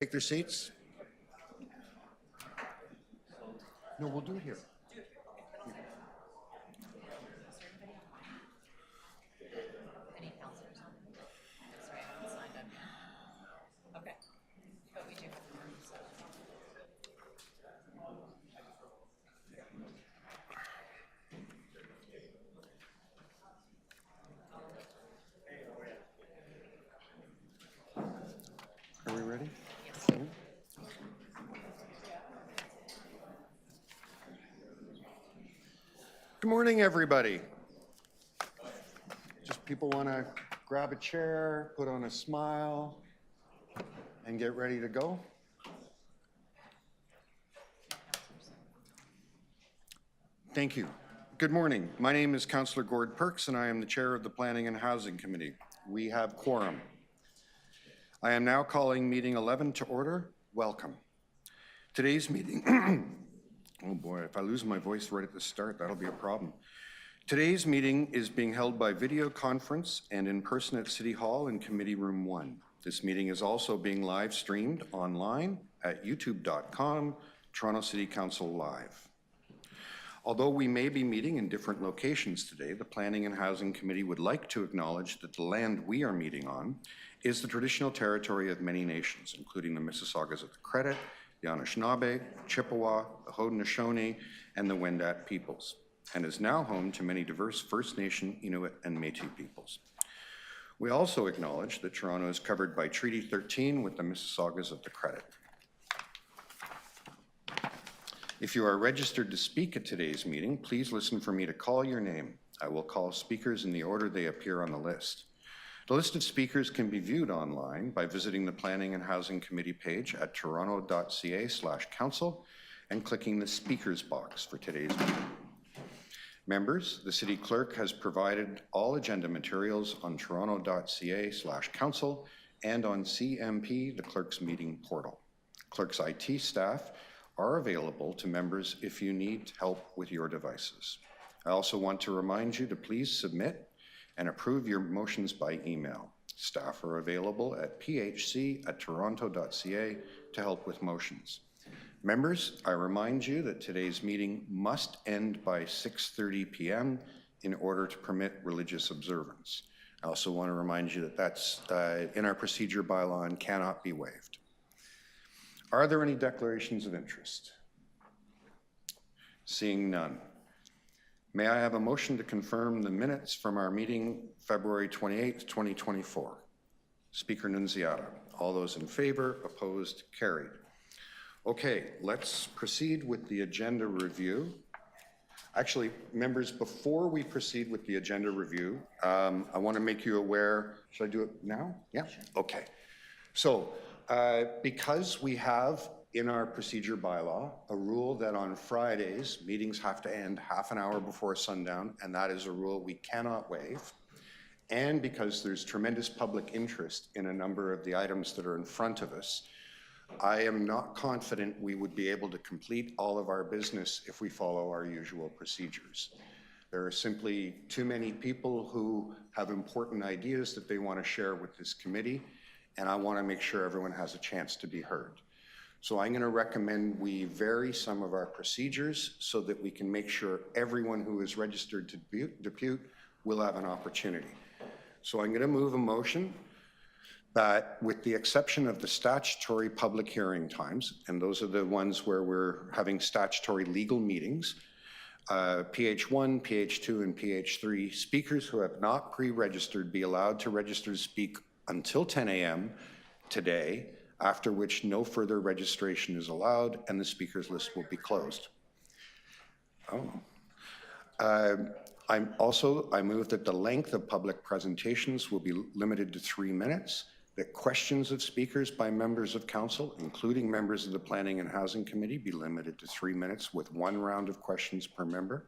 Take their seats. No, we'll do it here. Any counselors on? That's right, I haven't signed up yet. Okay, but we do have the room, so. Are we ready? Yes. Okay. Good morning, everybody. Just people want to grab a chair, put on a smile, and get ready to go. Thank you. Good morning. My name is Councillor Gord Perks, and I am the chair of the Planning and Housing Committee. We have quorum. I am now calling meeting 11 to order. Welcome. Today's meeting, oh boy, if I lose my voice right at the start, that'll be a problem. Today's meeting is being held by video conference and in person at City Hall in Committee Room 1. This meeting is also being live streamed online at youtube.com, Toronto City Council Live. Although we may be meeting in different locations today, the Planning and Housing Committee would like to acknowledge that the land we are meeting on is the traditional territory of many nations, including the Mississaugas of the Credit, the Anishinaabe, Chippewa, the Haudenosaunee, and the Wendat peoples, and is now home to many diverse First Nation, Inuit, and Métis peoples. We also acknowledge that Toronto is covered by Treaty 13 with the Mississaugas of the Credit. If you are registered to speak at today's meeting, please listen for me to call your name. I will call speakers in the order they appear on the list. The list of speakers can be viewed online by visiting the Planning and Housing Committee page at toronto.ca/council and clicking the speakers box for today's meeting. Members, the City Clerk has provided all agenda materials on toronto.ca/council and on CMP, the Clerk's meeting portal. Clerk's IT staff are available to members if you need help with your devices. I also want to remind you to please submit and approve your motions by email. Staff are available at phc@toronto.ca to help with motions. Members, I remind you that today's meeting must end by 6:30 p.m. in order to permit religious observance. I also want to remind you that that's in our procedure bylaw and cannot be waived. Are there any declarations of interest? Seeing none. May I have a motion to confirm the minutes from our meeting February 28th, 2024? Speaker Nunziata. All those in favor, opposed, carried. Okay, let's proceed with the agenda review. Actually, members, before we proceed with the agenda review, I want to make you aware, should I do it now? Yeah? Sure. Okay. So, because we have in our procedure bylaw a rule that on Fridays, meetings have to end half an hour before sundown, and that is a rule we cannot waive. And because there's tremendous public interest in a number of the items that are in front of us, I am not confident we would be able to complete all of our business if we follow our usual procedures. There are simply too many people who have important ideas that they want to share with this committee, and I want to make sure everyone has a chance to be heard. So I'm going to recommend we vary some of our procedures so that we can make sure everyone who is registered to depute will have an opportunity. So I'm going to move a motion that, with the exception of the statutory public hearing times, and those are the ones where we're having statutory legal meetings, PH1, PH2, and PH3, speakers who have not pre-registered be allowed to register to speak until 10 a.m. today, after which no further registration is allowed and the speakers list will be closed. I move that the length of public presentations will be limited to 3 minutes, that questions of speakers by members of council, including members of the Planning and Housing Committee, be limited to 3 minutes with 1 round of questions per member.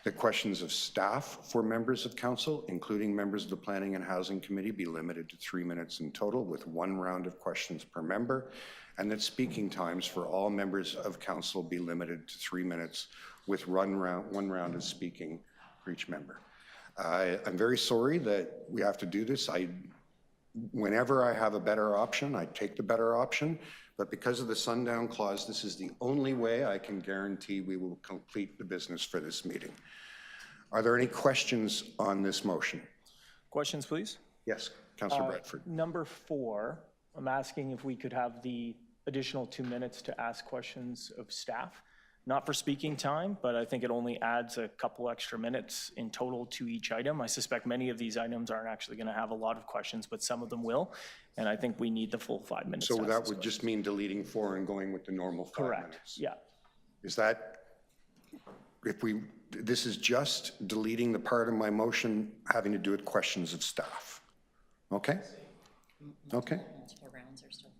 The questions of staff for members of council, including members of the Planning and Housing Committee, be limited to 3 minutes in total with 1 round of questions per member, and that speaking times for all members of council be limited to 3 minutes with one round of speaking for each member. I'm very sorry that we have to do this. whenever I have a better option, I take the better option. But because of the sundown clause, this is the only way I can guarantee we will complete the business for this meeting. Are there any questions on this motion? Questions, please? Yes, Councillor Bradford. Number 4, I'm asking if we could have the additional 2 minutes to ask questions of staff. Not for speaking time, but I think it only adds a couple extra minutes in total to each item. I suspect many of these items aren't actually going to have a lot of questions, but some of them will. And I think we need the full 5 minutes. So that would just mean deleting 4 and going with the normal 5 minutes? Correct, yeah. Is that, this is just deleting the part of my motion having to do with questions of staff? Okay? Okay. Multiple rounds are still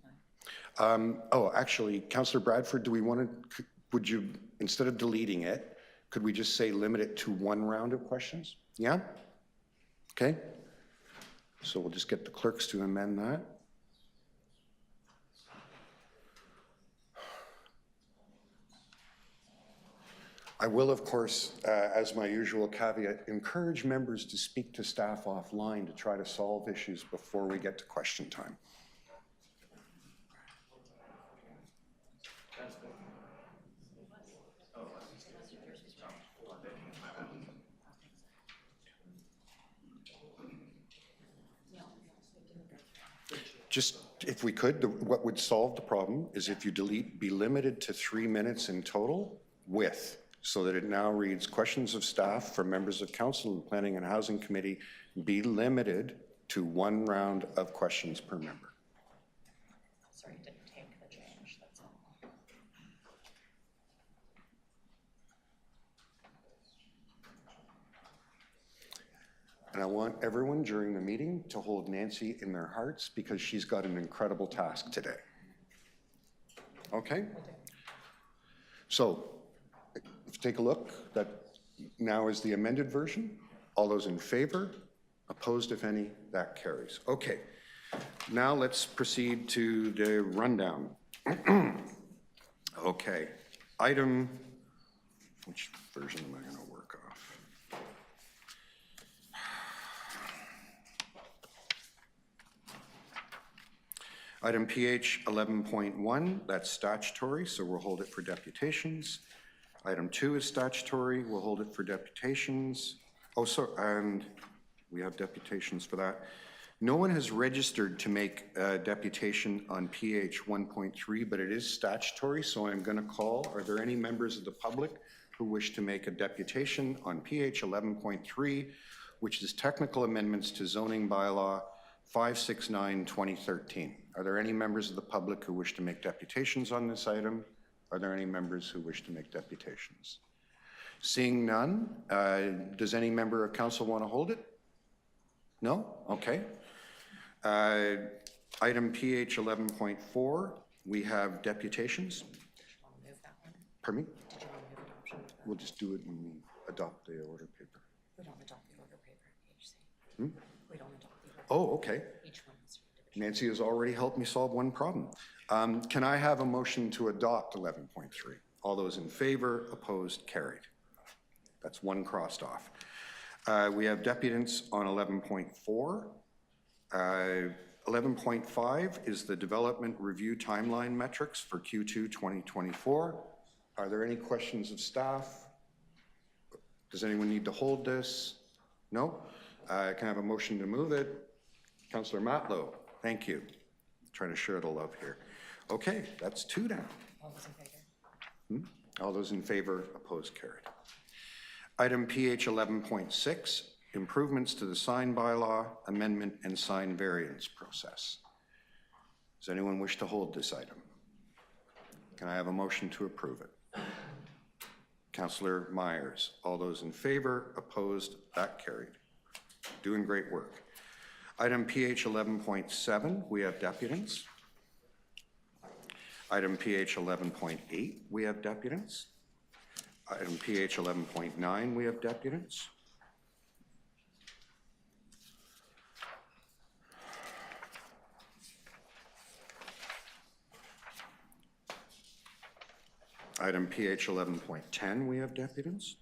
fine. Oh, actually, Councillor Bradford, do we want to, would you, instead of deleting it, could we just say limit it to 1 round of questions? Yeah? Okay. So we'll just get the clerks to amend that. I will, of course, as my usual caveat, encourage members to speak to staff offline to try to solve issues before we get to question time. Just, if we could, what would solve the problem is if you be limited to 3 minutes in total with, so that it now reads questions of staff from members of council and planning and housing committee be limited to 1 round of questions per member. Sorry, didn't take the change, that's all. And I want everyone during the meeting to hold Nancy in their hearts because she's got an incredible task today. Okay? So, if you take a look, that now is the amended version. All those in favor? Opposed, if any? That carries. Okay. Now let's proceed to the rundown. Okay. Item, which version am I going to work off? Item PH 11.1, that's statutory, so we'll hold it for deputations. Item 2 is statutory, we'll hold it for deputations. Oh, so, and we have deputations for that. No one has registered to make a deputation on PH 1.3, but it is statutory, so I'm going to call. Are there any members of the public who wish to make a deputation on PH 11.3, which is technical amendments to zoning bylaw 569-2013? Are there any members of the public who wish to make deputations on this item? Are there any members who wish to make deputations? Seeing none, does any member of council want to hold it? No? Okay. Item PH 11.4, we have deputations. Pardon me? Did you want to move adoption? We'll just do it and adopt the order paper. We don't adopt the order paper at PHC. We don't adopt the order. Oh, okay. Each one is individual. Nancy has already helped me solve one problem. Can I have a motion to adopt 11.3? All those in favor, opposed, carried. That's 1 crossed off. We have deputants on 11.4. 11.5 is the development review timeline metrics for Q2 2024. Are there any questions of staff? Does anyone need to hold this? No? Can I have a motion to move it? Councillor Matlow, thank you. Trying to share the love here. Okay, that's 2 down. All those in favor? All those in favor, opposed, carried. Item PH 11.6, improvements to the sign bylaw, amendment and sign variance process. Does anyone wish to hold this item? Can I have a motion to approve it? Councillor Myers, all those in favor, opposed, that carried. Doing great work. Item PH 11.7, we have deputants. Item PH 11.8, we have deputants. Item PH 11.9, we have deputants. Item PH 11.10, we have deputants.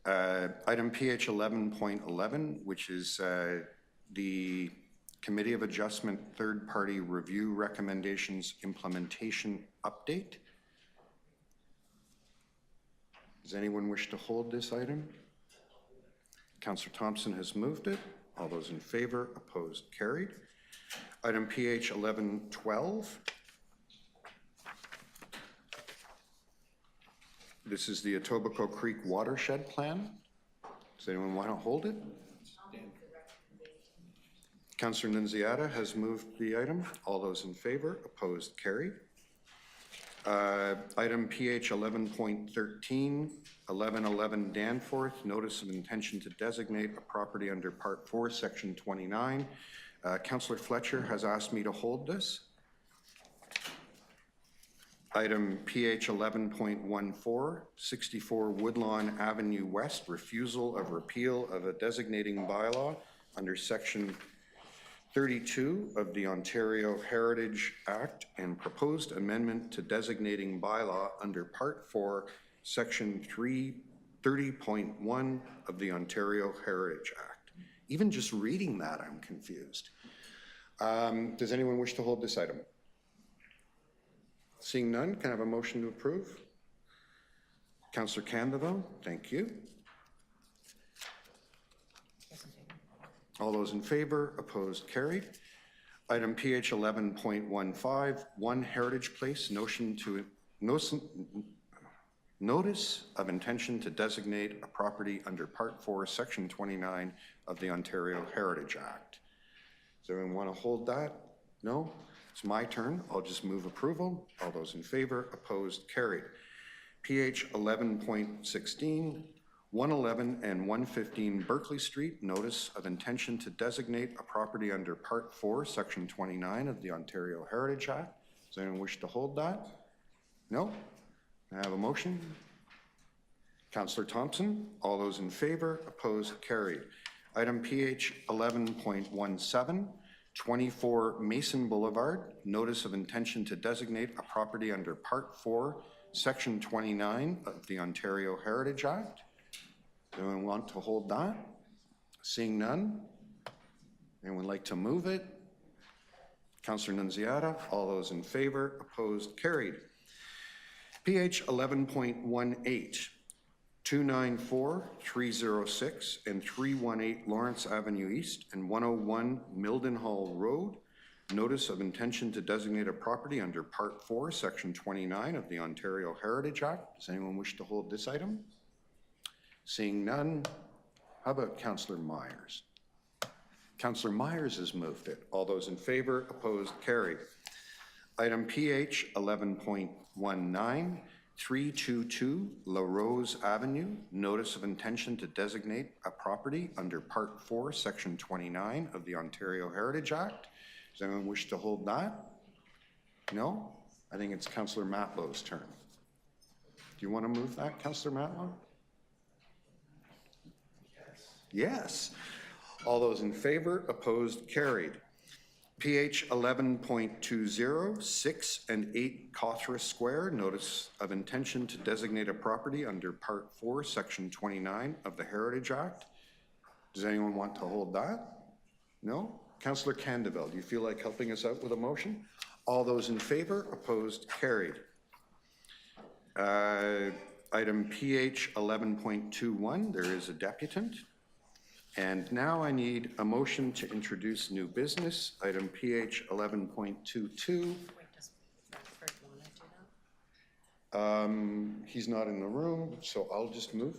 Item PH 11.11, which is the Committee of Adjustment Third-Party Review Recommendations Implementation Update. Does anyone wish to hold this item? Councillor Thompson has moved it. All those in favor, opposed, carried. Item PH 11.12. This is the Etobicoke Creek Watershed Plan. Does anyone want to hold it? Councillor Nunziata has moved the item. All those in favor, opposed, carried. Item PH 11.13, 1111 Danforth, Notice of Intention to Designate a Property under Part 4, Section 29. Councillor Fletcher has asked me to hold this. Item PH 11.14, 64 Woodlawn Avenue West, refusal of repeal of a designating bylaw under Section 32 of the Ontario Heritage Act and proposed amendment to designating bylaw under Part 4, Section 330.1 of the Ontario Heritage Act. Even just reading that, I'm confused. Does anyone wish to hold this item? Seeing none, can I have a motion to approve? Councillor Candido, thank you. All those in favor, opposed, carried. Item PH 11.15, 1 Heritage Place, notice of intention to designate a property under Part 4, Section 29 of the Ontario Heritage Act. Does anyone want to hold that? No? It's my turn. I'll just move approval. All those in favor, opposed, carried. PH 11.16, 111 and 115 Berkeley Street, notice of intention to designate a property under Part 4, Section 29 of the Ontario Heritage Act. Does anyone wish to hold that? No? I have a motion. Councillor Thompson, all those in favor, opposed, carried. Item PH 11.17, 24 Mason Boulevard, notice of intention to designate a property under Part 4, Section 29 of the Ontario Heritage Act. Anyone want to hold that? Seeing none. Anyone like to move it? Councillor Nunziata, all those in favor, opposed, carried. PH 11.18, 294, 306, and 318 Lawrence Avenue East and 101 Mildenhall Road, notice of intention to designate a property under Part 4, Section 29 of the Ontario Heritage Act. Does anyone wish to hold this item? Seeing none, how about Councillor Myers? Councillor Myers has moved it. All those in favor, opposed, carried. Item PH 11.19, 322 La Rose Avenue, notice of intention to designate a property under Part 4, Section 29 of the Ontario Heritage Act. Does anyone wish to hold that? No? I think it's Councillor Matlow's turn. Do you want to move that, Councillor Matlow? Yes. All those in favor, opposed, carried. PH 11.20, 6 and 8 Cawthra Square, notice of intention to designate a property under Part 4, Section 29 of the Heritage Act. Does anyone want to hold that? No? Councillor Candido, do you feel like helping us out with a motion? All those in favor, opposed, carried. Item PH 11.21, there is a deputant. And now I need a motion to introduce new business, item PH 11.22. Wait, does Bradford want to do that? He's not in the room, so I'll just move.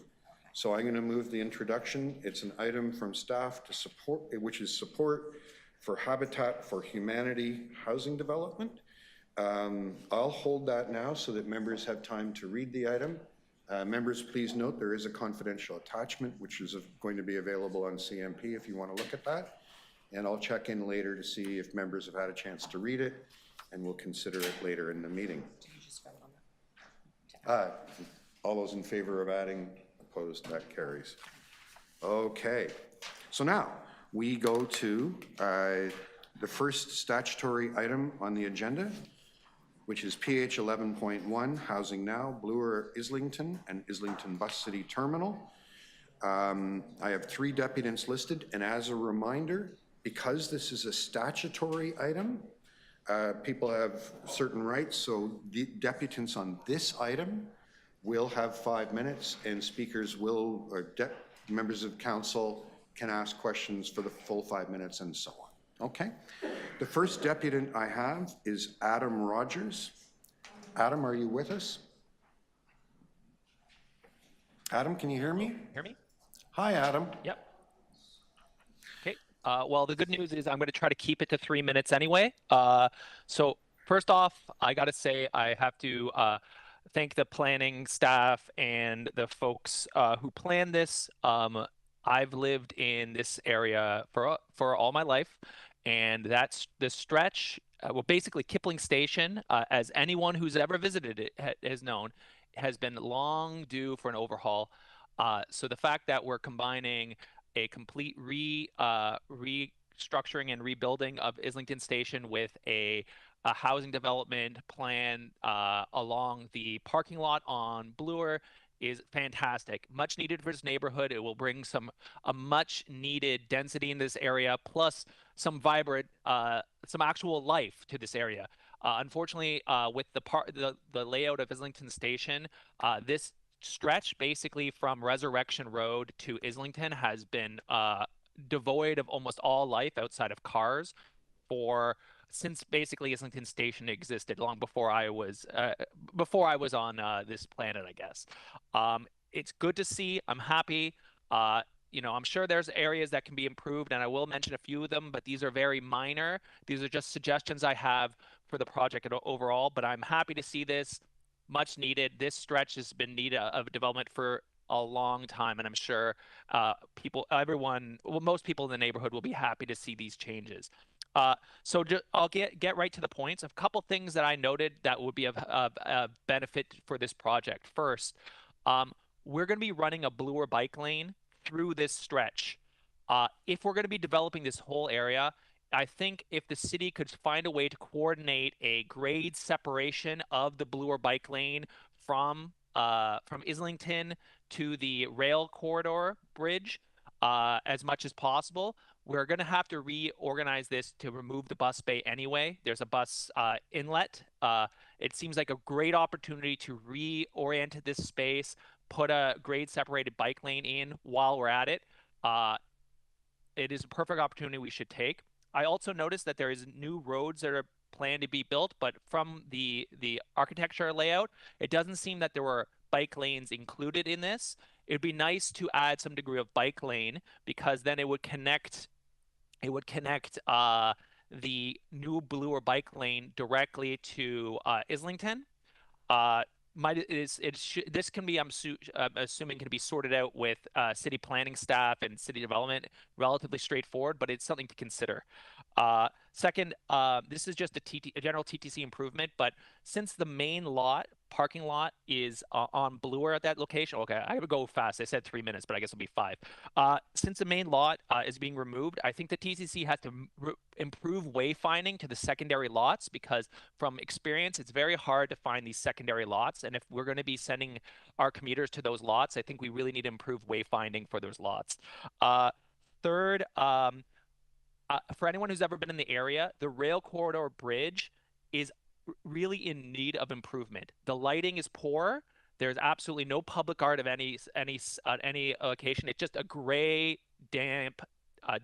So I'm going to move the introduction. It's an item from staff to support, which is support for Habitat for Humanity housing development. I'll hold that now so that members have time to read the item. Members, please note there is a confidential attachment which is going to be available on CMP if you want to look at that. And I'll check in later to see if members have had a chance to read it, and we'll consider it later in the meeting. Did you just vote on that? All those in favor of adding, opposed, that carries. Okay, so now we go to the first statutory item on the agenda, which is PH 11.1, Housing Now, Bloor-Islington and Islington Bus City Terminal. I have 3 deputants listed, and as a reminder, because this is a statutory item, people have certain rights, so the deputants on this item will have 5 minutes, and speakers will, or members of council can ask questions for the full 5 minutes and so on. Okay? The first deputant I have is Adam Rogers. Adam, are you with us? Adam, can you hear me? Hear me? Hi, Adam. Yep. Okay. Well, the good news is I'm going to try to keep it to 3 minutes anyway. So first off, I got to say I have to thank the planning staff and the folks who planned this. I've lived in this area for all my life, and that's the stretch. Well, basically, Kipling Station, as anyone who's ever visited it has known, has been long due for an overhaul. So the fact that we're combining a complete restructuring and rebuilding of Islington Station with a housing development plan along the parking lot on Bloor is fantastic. Much needed for this neighborhood. It will bring some much needed density in this area, plus some vibrant, some actual life to this area. Unfortunately, with the layout of Islington Station, this stretch basically from Resurrection Road to Islington has been devoid of almost all life outside of cars since basically Islington Station existed, long before I was on this planet, I guess. It's good to see. I'm happy. I'm sure there's areas that can be improved, and I will mention a few of them, but these are very minor. These are just suggestions I have for the project overall, but I'm happy to see this. Much needed. This stretch has been needed of development for a long time, and I'm sure most people in the neighborhood will be happy to see these changes. So I'll get right to the points. A couple things that I noted that would be of benefit for this project. First, we're going to be running a Bloor bike lane through this stretch. If we're going to be developing this whole area, I think if the city could find a way to coordinate a grade separation of the Bloor bike lane from Islington to the rail corridor bridge as much as possible, we're going to have to reorganize this to remove the bus bay anyway. There's a bus inlet. It seems like a great opportunity to reorient this space, put a grade separated bike lane in while we're at it. It is a perfect opportunity we should take. I also noticed that there is new roads that are planned to be built, but from the architecture layout, it doesn't seem that there were bike lanes included in this. It'd be nice to add some degree of bike lane, because then it would connect the new Bloor bike lane directly to Islington. This can be, I'm assuming, can be sorted out with city planning staff and city development, relatively straightforward, but it's something to consider. Second, this is just a general TTC improvement, but since the main parking lot is on Bloor at that location, okay, I would go fast. I said 3 minutes, but I guess it'll be 5. Since the main lot is being removed, I think the TCC has to improve wayfinding to the secondary lots, because from experience, it's very hard to find these secondary lots. And if we're going to be sending our commuters to those lots, I think we really need to improve wayfinding for those lots. Third, for anyone who's ever been in the area, the rail corridor bridge is really in need of improvement. The lighting is poor. There's absolutely no public art of any location. It's just a gray, damp,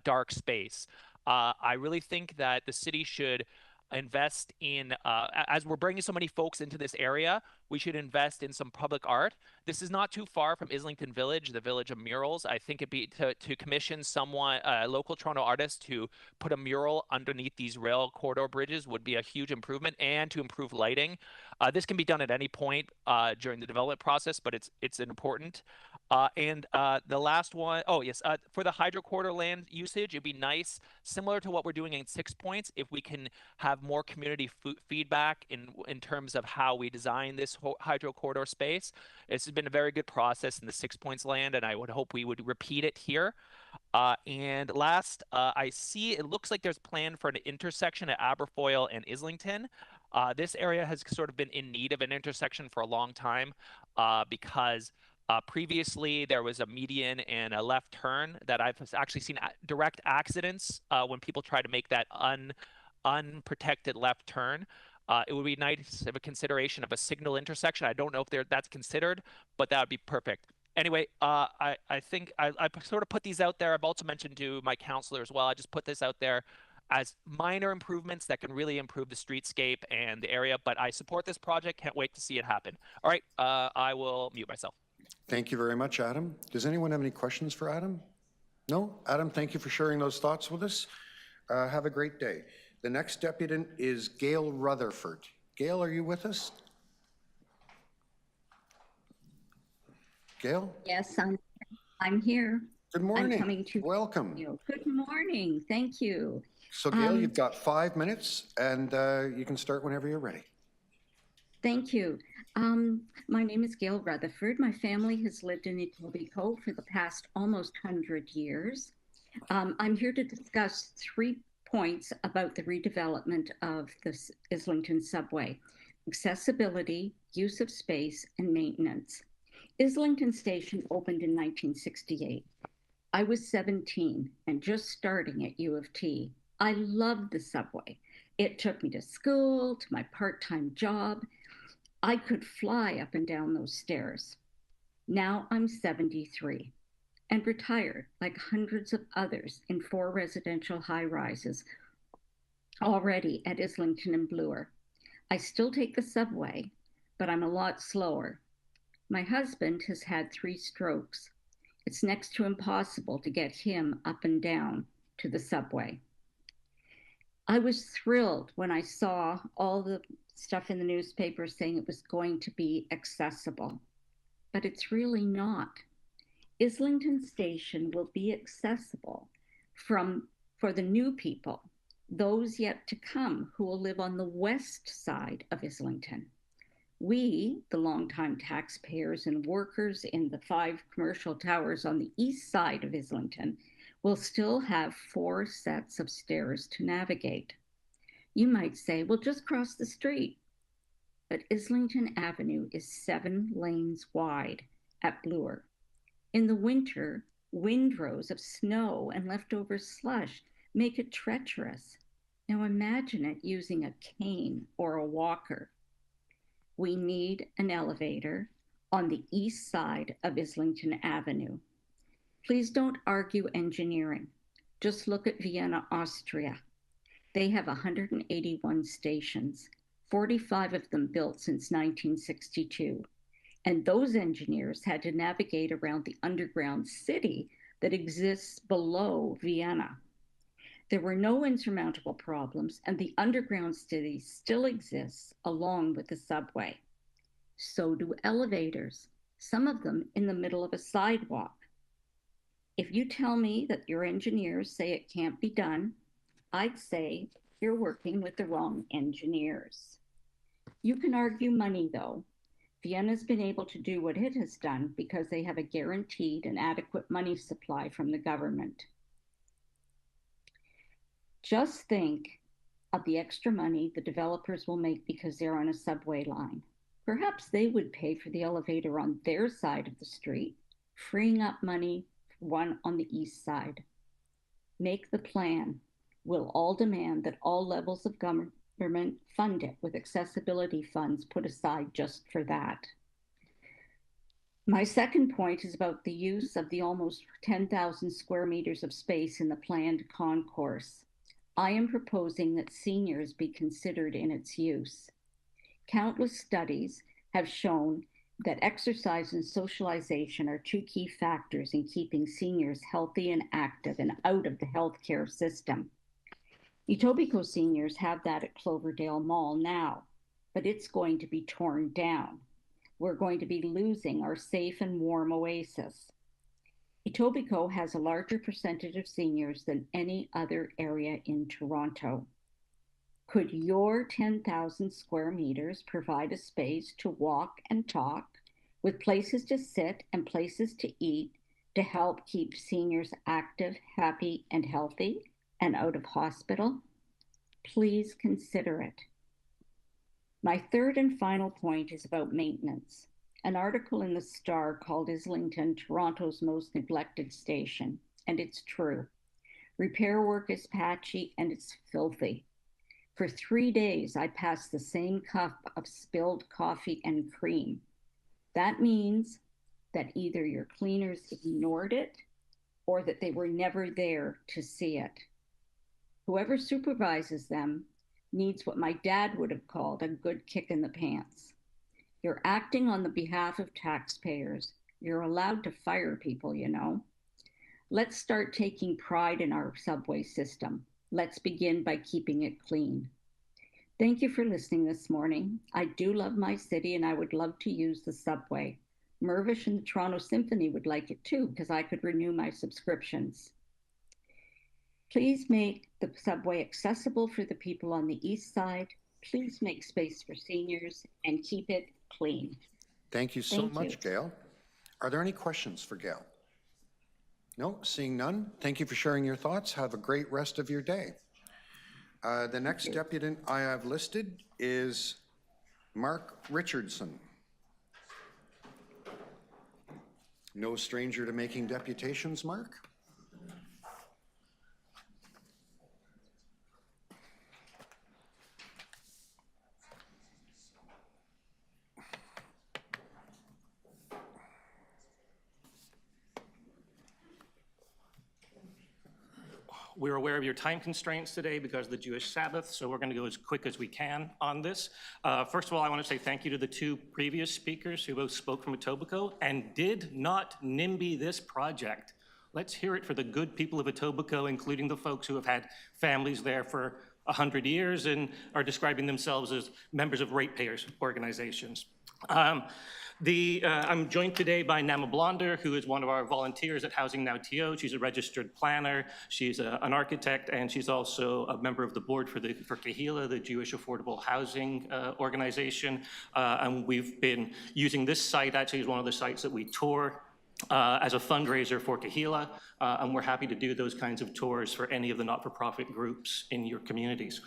dark space. I really think that the city should invest in, as we're bringing so many folks into this area, we should invest in some public art. This is not too far from Islington Village, the village of murals. I think it'd be to commission someone, a local Toronto artist, to put a mural underneath these rail corridor bridges would be a huge improvement, and to improve lighting. This can be done at any point during the development process, but it's important. And the last one, for the hydro corridor land usage, it'd be nice, similar to what we're doing in 6 Points, if we can have more community feedback in terms of how we design this hydro corridor space. This has been a very good process in the 6 Points land, and I would hope we would repeat it here. And last, I see it looks like there's plan for an intersection at Aberfoyle and Islington. This area has sort of been in need of an intersection for a long time because Previously, there was a median and a left turn that I've actually seen direct accidents when people try to make that unprotected left turn. It would be nice to have a consideration of a signal intersection. I don't know if that's considered, but that would be perfect. Anyway, I think I sort of put these out there. I've also mentioned to my counselor as well. I just put this out there as minor improvements that can really improve the streetscape and the area. But I support this project. Can't wait to see it happen. All right, I will mute myself. Thank you very much, Adam. Does anyone have any questions for Adam? No? Adam, thank you for sharing those thoughts with us. Have a great day. The next deputant is Gail Rutherford. Gail, are you with us? Gail? Yes, I'm here. Good morning. I'm coming to Welcome. you. Good morning. Thank you. So Gail, you've got 5 minutes and you can start whenever you're ready. Thank you. My name is Gail Rutherford. My family has lived in Etobicoke for the past almost 100 years. I'm here to discuss 3 points about the redevelopment of the Islington subway: accessibility, use of space, and maintenance. Islington Station opened in 1968. I was 17 and just starting at U of T. I loved the subway. It took me to school, to my part-time job. I could fly up and down those stairs. Now I'm 73 and retired, like hundreds of others in 4 residential high-rises already at Islington and Bloor. I still take the subway, but I'm a lot slower. My husband has had 3 strokes. It's next to impossible to get him up and down to the subway. I was thrilled when I saw all the stuff in the newspaper saying it was going to be accessible, but it's really not. Islington Station will be accessible for the new people, those yet to come who will live on the west side of Islington. We, the longtime taxpayers and workers in the 5 commercial towers on the east side of Islington, will still have 4 sets of stairs to navigate. You might say, well, just cross the street. But Islington Avenue is 7 lanes wide at Bloor. In the winter, windrows of snow and leftover slush make it treacherous. Now imagine it using a cane or a walker. We need an elevator on the east side of Islington Avenue. Please don't argue engineering. Just look at Vienna, Austria. They have 181 stations, 45 of them built since 1962. And those engineers had to navigate around the underground city that exists below Vienna. There were no insurmountable problems, and the underground city still exists along with the subway. So do elevators, some of them in the middle of a sidewalk. If you tell me that your engineers say it can't be done, I'd say you're working with the wrong engineers. You can argue money, though. Vienna's been able to do what it has done because they have a guaranteed and adequate money supply from the government. Just think of the extra money the developers will make because they're on a subway line. Perhaps they would pay for the elevator on their side of the street, freeing up money for one on the east side. Make the plan. We'll all demand that all levels of government fund it with accessibility funds put aside just for that. My second point is about the use of the almost 10,000 square meters of space in the planned concourse. I am proposing that seniors be considered in its use. Countless studies have shown that exercise and socialization are 2 key factors in keeping seniors healthy and active and out of the healthcare system. Etobicoke seniors have that at Cloverdale Mall now, but it's going to be torn down. We're going to be losing our safe and warm oasis. Etobicoke has a larger percentage of seniors than any other area in Toronto. Could your 10,000 square meters provide a space to walk and talk, with places to sit and places to eat, to help keep seniors active, happy, and healthy, and out of hospital? Please consider it. My third and final point is about maintenance. an article in the Star called Islington Toronto's most neglected station, and it's true. Repair work is patchy and it's filthy. For 3 days, I passed the same cup of spilled coffee and cream. That means that either your cleaners ignored it or that they were never there to see it. Whoever supervises them needs what my dad would have called a good kick in the pants. You're acting on the behalf of taxpayers. You're allowed to fire people, you know. Let's start taking pride in our subway system. Let's begin by keeping it clean. Thank you for listening this morning. I do love my city and I would love to use the subway. Mervish and the Toronto Symphony would like it too because I could renew my subscriptions. Please make the subway accessible for the people on the east side. Please make space for seniors and keep it clean. Thank you so much, Gail. Are there any questions for Gail? No, seeing none. Thank you for sharing your thoughts. Have a great rest of your day. The next deputant I have listed is Mark Richardson. No stranger to making deputations, Mark. We're aware of your time constraints today because of the Jewish Sabbath, so we're going to go as quick as we can on this. First of all, I want to say thank you to the two previous speakers who both spoke from Etobicoke and did not NIMBY this project. Let's hear it for the good people of Etobicoke, including the folks who have had families there for 100 years and are describing themselves as members of ratepayers organizations. I'm joined today by Nama Blonder, who is one of our volunteers at Housing Now TO. She's a registered planner, she's an architect, and she's also a member of the board for Kahila, the Jewish Affordable Housing Organization. And we've been using this site, actually is one of the sites that we tour as a fundraiser for Kahila, and we're happy to do those kinds of tours for any of the not-for-profit groups in your communities.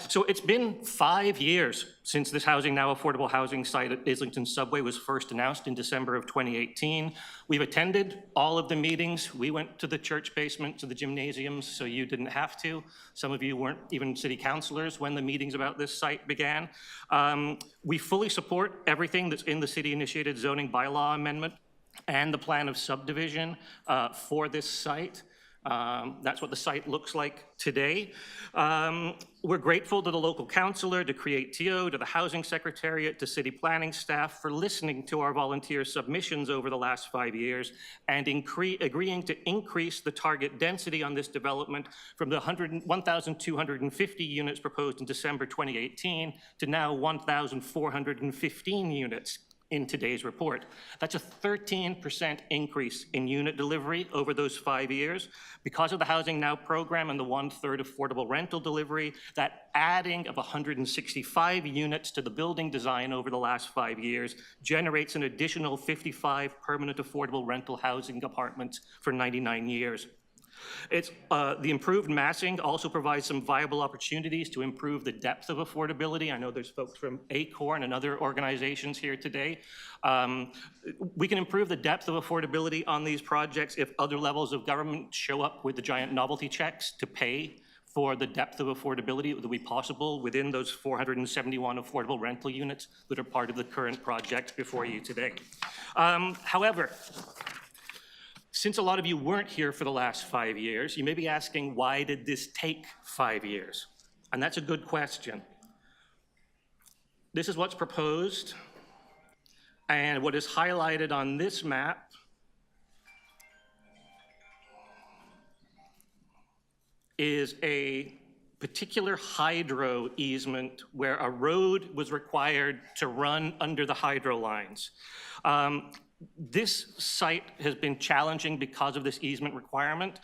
So it's been 5 years since this Housing Now affordable housing site at Islington Subway was first announced in December of 2018. We've attended all of the meetings. We went to the church basement, to the gymnasiums, so you didn't have to. Some of you weren't even city councilors when the meetings about this site began. We fully support everything that's in the city-initiated zoning bylaw amendment and the plan of subdivision for this site. That's what the site looks like today. We're grateful to the local councillor, to Create TO, to the Housing Secretariat, to city planning staff for listening to our volunteer submissions over the last 5 years and agreeing to increase the target density on this development from the 1,250 units proposed in December 2018 to now 1,415 units in today's report. That's a 13% increase in unit delivery over those 5 years. Because of the Housing Now program and the 1/3 affordable rental delivery, that adding of 165 units to the building design over the last 5 years generates an additional 55 permanent affordable rental housing apartments for 99 years. The improved massing also provides some viable opportunities to improve the depth of affordability. I know there's folks from ACORN and other organizations here today. We can improve the depth of affordability on these projects if other levels of government show up with the giant novelty checks to pay for the depth of affordability that will be possible within those 471 affordable rental units that are part of the current project before you today. However, since a lot of you weren't here for the last 5 years, you may be asking, why did this take 5 years? And that's a good question. This is what's proposed, and what is highlighted on this map is a particular hydro easement where a road was required to run under the hydro lines. This site has been challenging because of this easement requirement.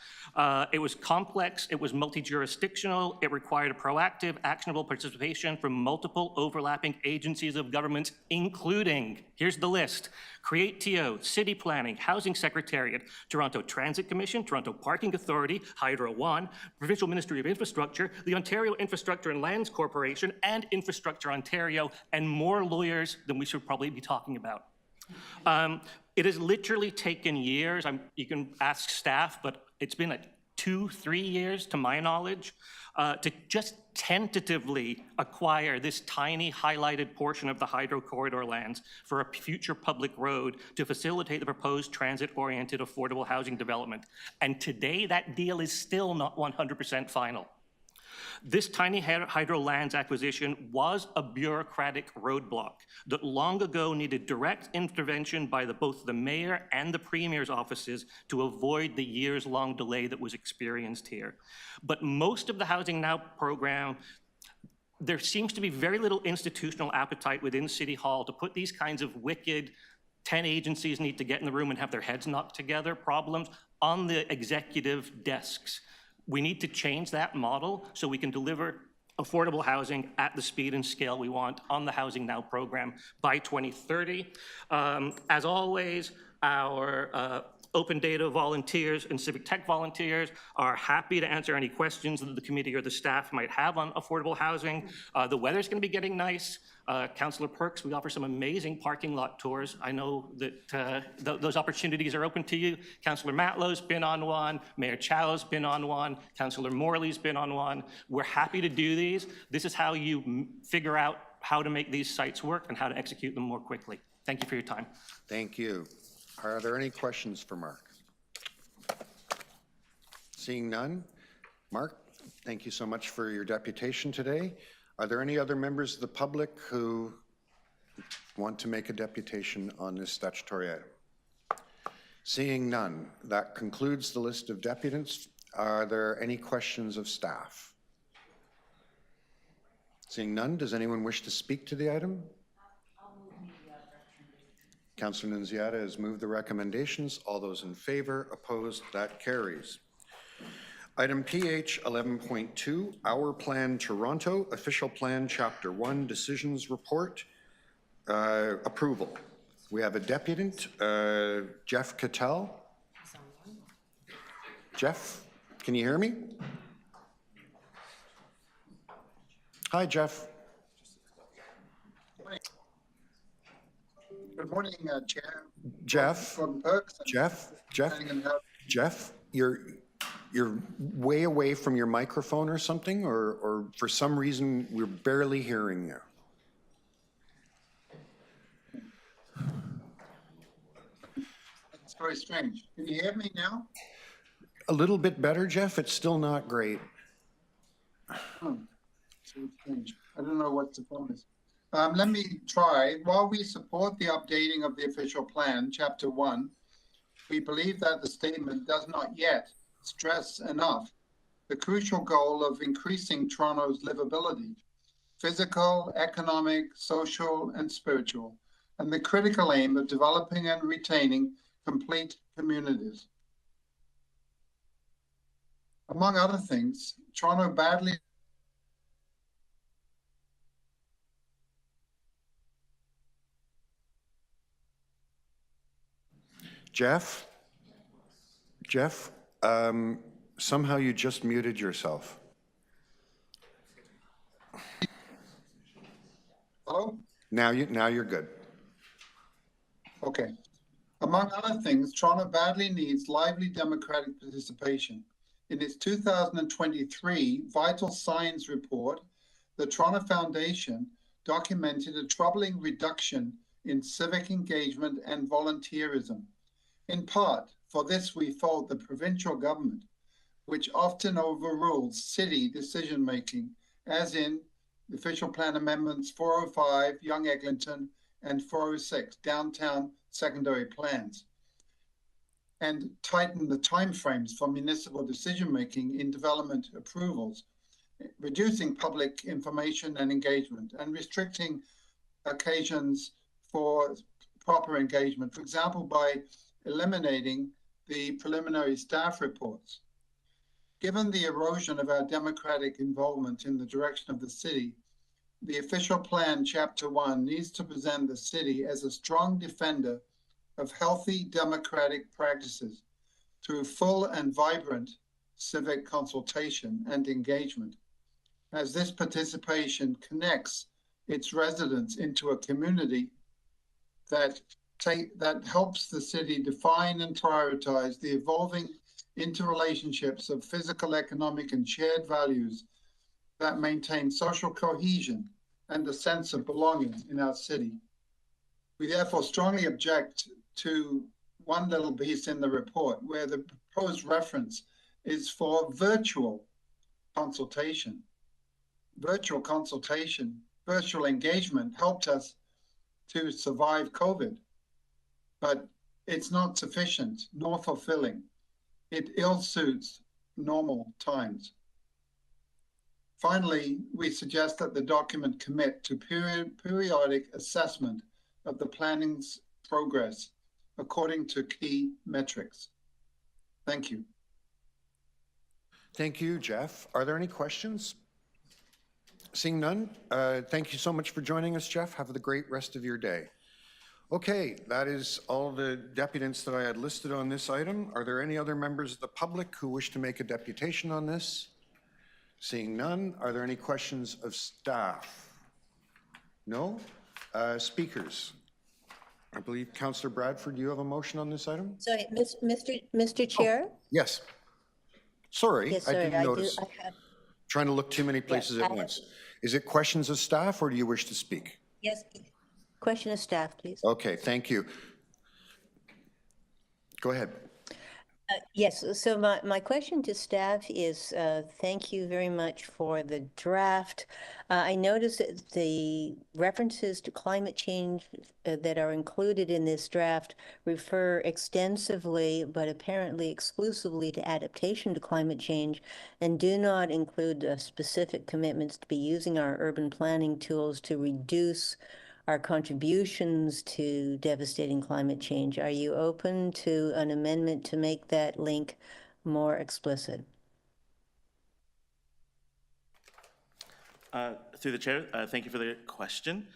It was complex, it was multi-jurisdictional, it required a proactive, actionable participation from multiple overlapping agencies of government, including, here's the list, Create TO, City Planning, Housing Secretariat, Toronto Transit Commission, Toronto Parking Authority, Hydro One, Provincial Ministry of Infrastructure, the Ontario Infrastructure and Lands Corporation, and Infrastructure Ontario, and more lawyers than we should probably be talking about. It has literally taken years. You can ask staff, but it's been like 2-3 years, to my knowledge, to just tentatively acquire this tiny highlighted portion of the hydro corridor lands for a future public road to facilitate the proposed transit-oriented affordable housing development. And today, that deal is still not 100% final. This tiny hydro lands acquisition was a bureaucratic roadblock that long ago needed direct intervention by both the mayor and the premier's offices to avoid the years-long delay that was experienced here. But most of the Housing Now program, there seems to be very little institutional appetite within City Hall to put these kinds of wicked 10 agencies need to get in the room and have their heads knocked together problems on the executive desks. We need to change that model so we can deliver affordable housing at the speed and scale we want on the Housing Now program by 2030. As always, our open data volunteers and civic tech volunteers are happy to answer any questions that the committee or the staff might have on affordable housing. The weather's going to be getting nice. Councillor Perks, we offer some amazing parking lot tours. I know that those opportunities are open to you. Councillor Matlow's been on one. Mayor Chow's been on one. Councillor Morley's been on one. We're happy to do these. This is how you figure out how to make these sites work and how to execute them more quickly. Thank you for your time. Thank you. Are there any questions for Mark? Seeing none. Mark, thank you so much for your deputation today. Are there any other members of the public who want to make a deputation on this statutory item? Seeing none, that concludes the list of deputants. Are there any questions of staff? Seeing none, does anyone wish to speak to the item? Councillor Nunziata has moved the recommendations. All those in favor, opposed, that carries. Item PH 11.2, Our Plan Toronto, Official Plan Chapter 1, Decisions Report, Approval. We have a deputant, Jeff Cattell. Jeff, can you hear me? Hi, Jeff. Good morning, Chair. Jeff, Jeff, you're way away from your microphone or something, or for some reason we're barely hearing you. It's very strange. Can you hear me now? A little bit better, Jeff. It's still not great. Oh, it's very strange. I don't know what the problem is. Let me try. While we support the updating of the official plan, Chapter 1, we believe that the statement does not yet stress enough the crucial goal of increasing Toronto's livability, physical, economic, social, and spiritual, and the critical aim of developing and retaining complete communities. Among other things, Toronto badly Jeff, somehow you just muted yourself. Hello? Now you're good. Okay. Among other things, Toronto badly needs lively democratic participation. In its 2023 Vital Signs report, the Toronto Foundation documented a troubling reduction in civic engagement and volunteerism. In part, for this we fault the provincial government, which often overrules city decision-making, as in the official plan amendments 405, Young Eglinton, and 406, downtown secondary plans, and tighten the timeframes for municipal decision-making in development approvals, reducing public information and engagement, and restricting occasions for proper engagement, for example, by eliminating the preliminary staff reports. Given the erosion of our democratic involvement in the direction of the city, the official plan Chapter 1 needs to present the city as a strong defender of healthy democratic practices through full and vibrant civic consultation and engagement, as this participation connects its residents into a community that that helps the city define and prioritize the evolving interrelationships of physical, economic, and shared values that maintain social cohesion and a sense of belonging in our city. We therefore strongly object to one little piece in the report where the proposed reference is for virtual consultation. Virtual consultation, virtual engagement helped us to survive COVID, but it's not sufficient nor fulfilling. It ill suits normal times. Finally, we suggest that the document commit to periodic assessment of the planning's progress according to key metrics. Thank you. Thank you, Jeff. Are there any questions? Seeing none, thank you so much for joining us, Jeff. Have a great rest of your day. Okay, that is all the deputants that I had listed on this item. Are there any other members of the public who wish to make a deputation on this? Seeing none, are there any questions of staff? No? Speakers? I believe Councillor Bradford, you have a motion on this item? Sorry, Mr. Chair? Yes. Sorry, Yes, I sorry, didn't notice. I have, Trying to look too many places at once. Is it questions of staff or do you wish to speak? yes, question of staff, please. Okay, thank you. Go ahead. Yes, so my question to staff is, thank you very much for the draft. I noticed that the references to climate change that are included in this draft refer extensively, but apparently exclusively to adaptation to climate change, and do not include specific commitments to be using our urban planning tools to reduce our contributions to devastating climate change. Are you open to an amendment to make that link more explicit? Through the chair, thank you for the question.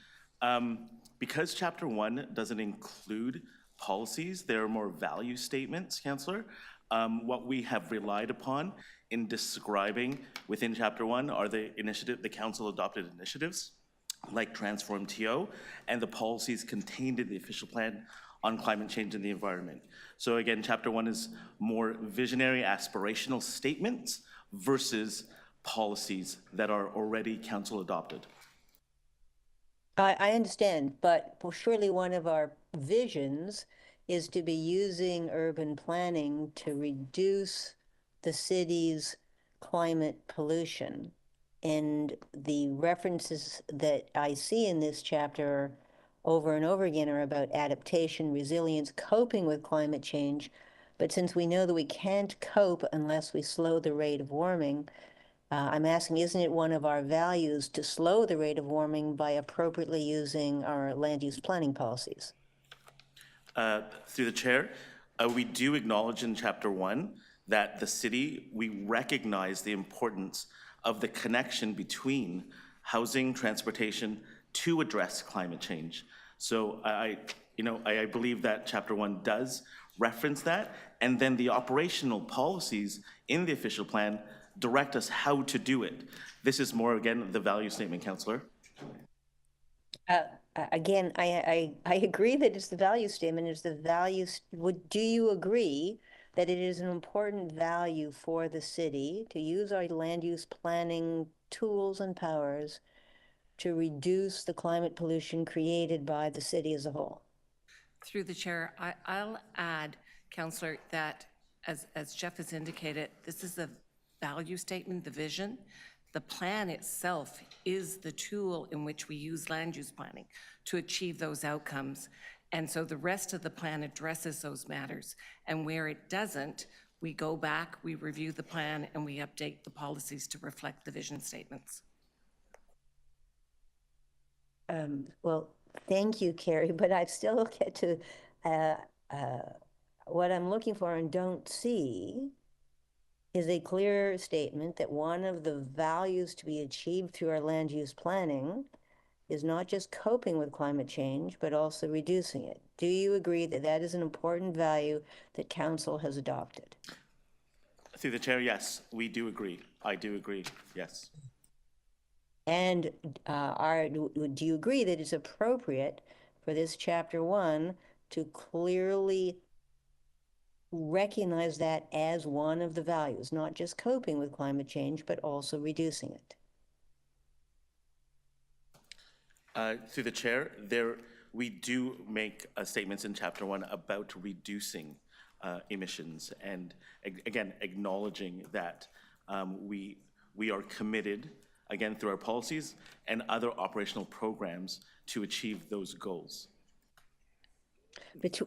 Because Chapter 1 doesn't include policies, there are more value statements, Councillor. What we have relied upon in describing within Chapter 1 are the council adopted initiatives, like Transform TO, and the policies contained in the official plan on climate change and the environment. So again, Chapter 1 is more visionary, aspirational statements versus policies that are already council adopted. I understand, but surely one of our visions is to be using urban planning to reduce the city's climate pollution. And the references that I see in this chapter over and over again are about adaptation, resilience, coping with climate change. But since we know that we can't cope unless we slow the rate of warming, I'm asking, isn't it one of our values to slow the rate of warming by appropriately using our land use planning policies? Through the chair, we do acknowledge in Chapter 1 that the city, we recognize the importance of the connection between housing, transportation to address climate change. So I believe that Chapter 1 does reference that, and then the operational policies in the official plan direct us how to do it. This is more, again, the value statement, Councillor. Again, I agree that it's the value statement, it's the values. Do you agree that it is an important value for the city to use our land use planning tools and powers to reduce the climate pollution created by the city as a whole? Through the chair, I'll add, Councillor, that as Jeff has indicated, this is the value statement, the vision. The plan itself is the tool in which we use land use planning to achieve those outcomes. And so the rest of the plan addresses those matters. And where it doesn't, we go back, we review the plan, and we update the policies to reflect the vision statements. Well, thank you, Carrie, but I still get to what I'm looking for and don't see is a clear statement that one of the values to be achieved through our land use planning is not just coping with climate change, but also reducing it. Do you agree that that is an important value that council has adopted? Through the chair, yes, we do agree. I do agree, yes. And do you agree that it's appropriate for this Chapter 1 to clearly recognize that as one of the values, not just coping with climate change, but also reducing it? Through the chair, we do make statements in Chapter 1 about reducing emissions, and again, acknowledging that we are committed, again, through our policies and other operational programs to achieve those goals.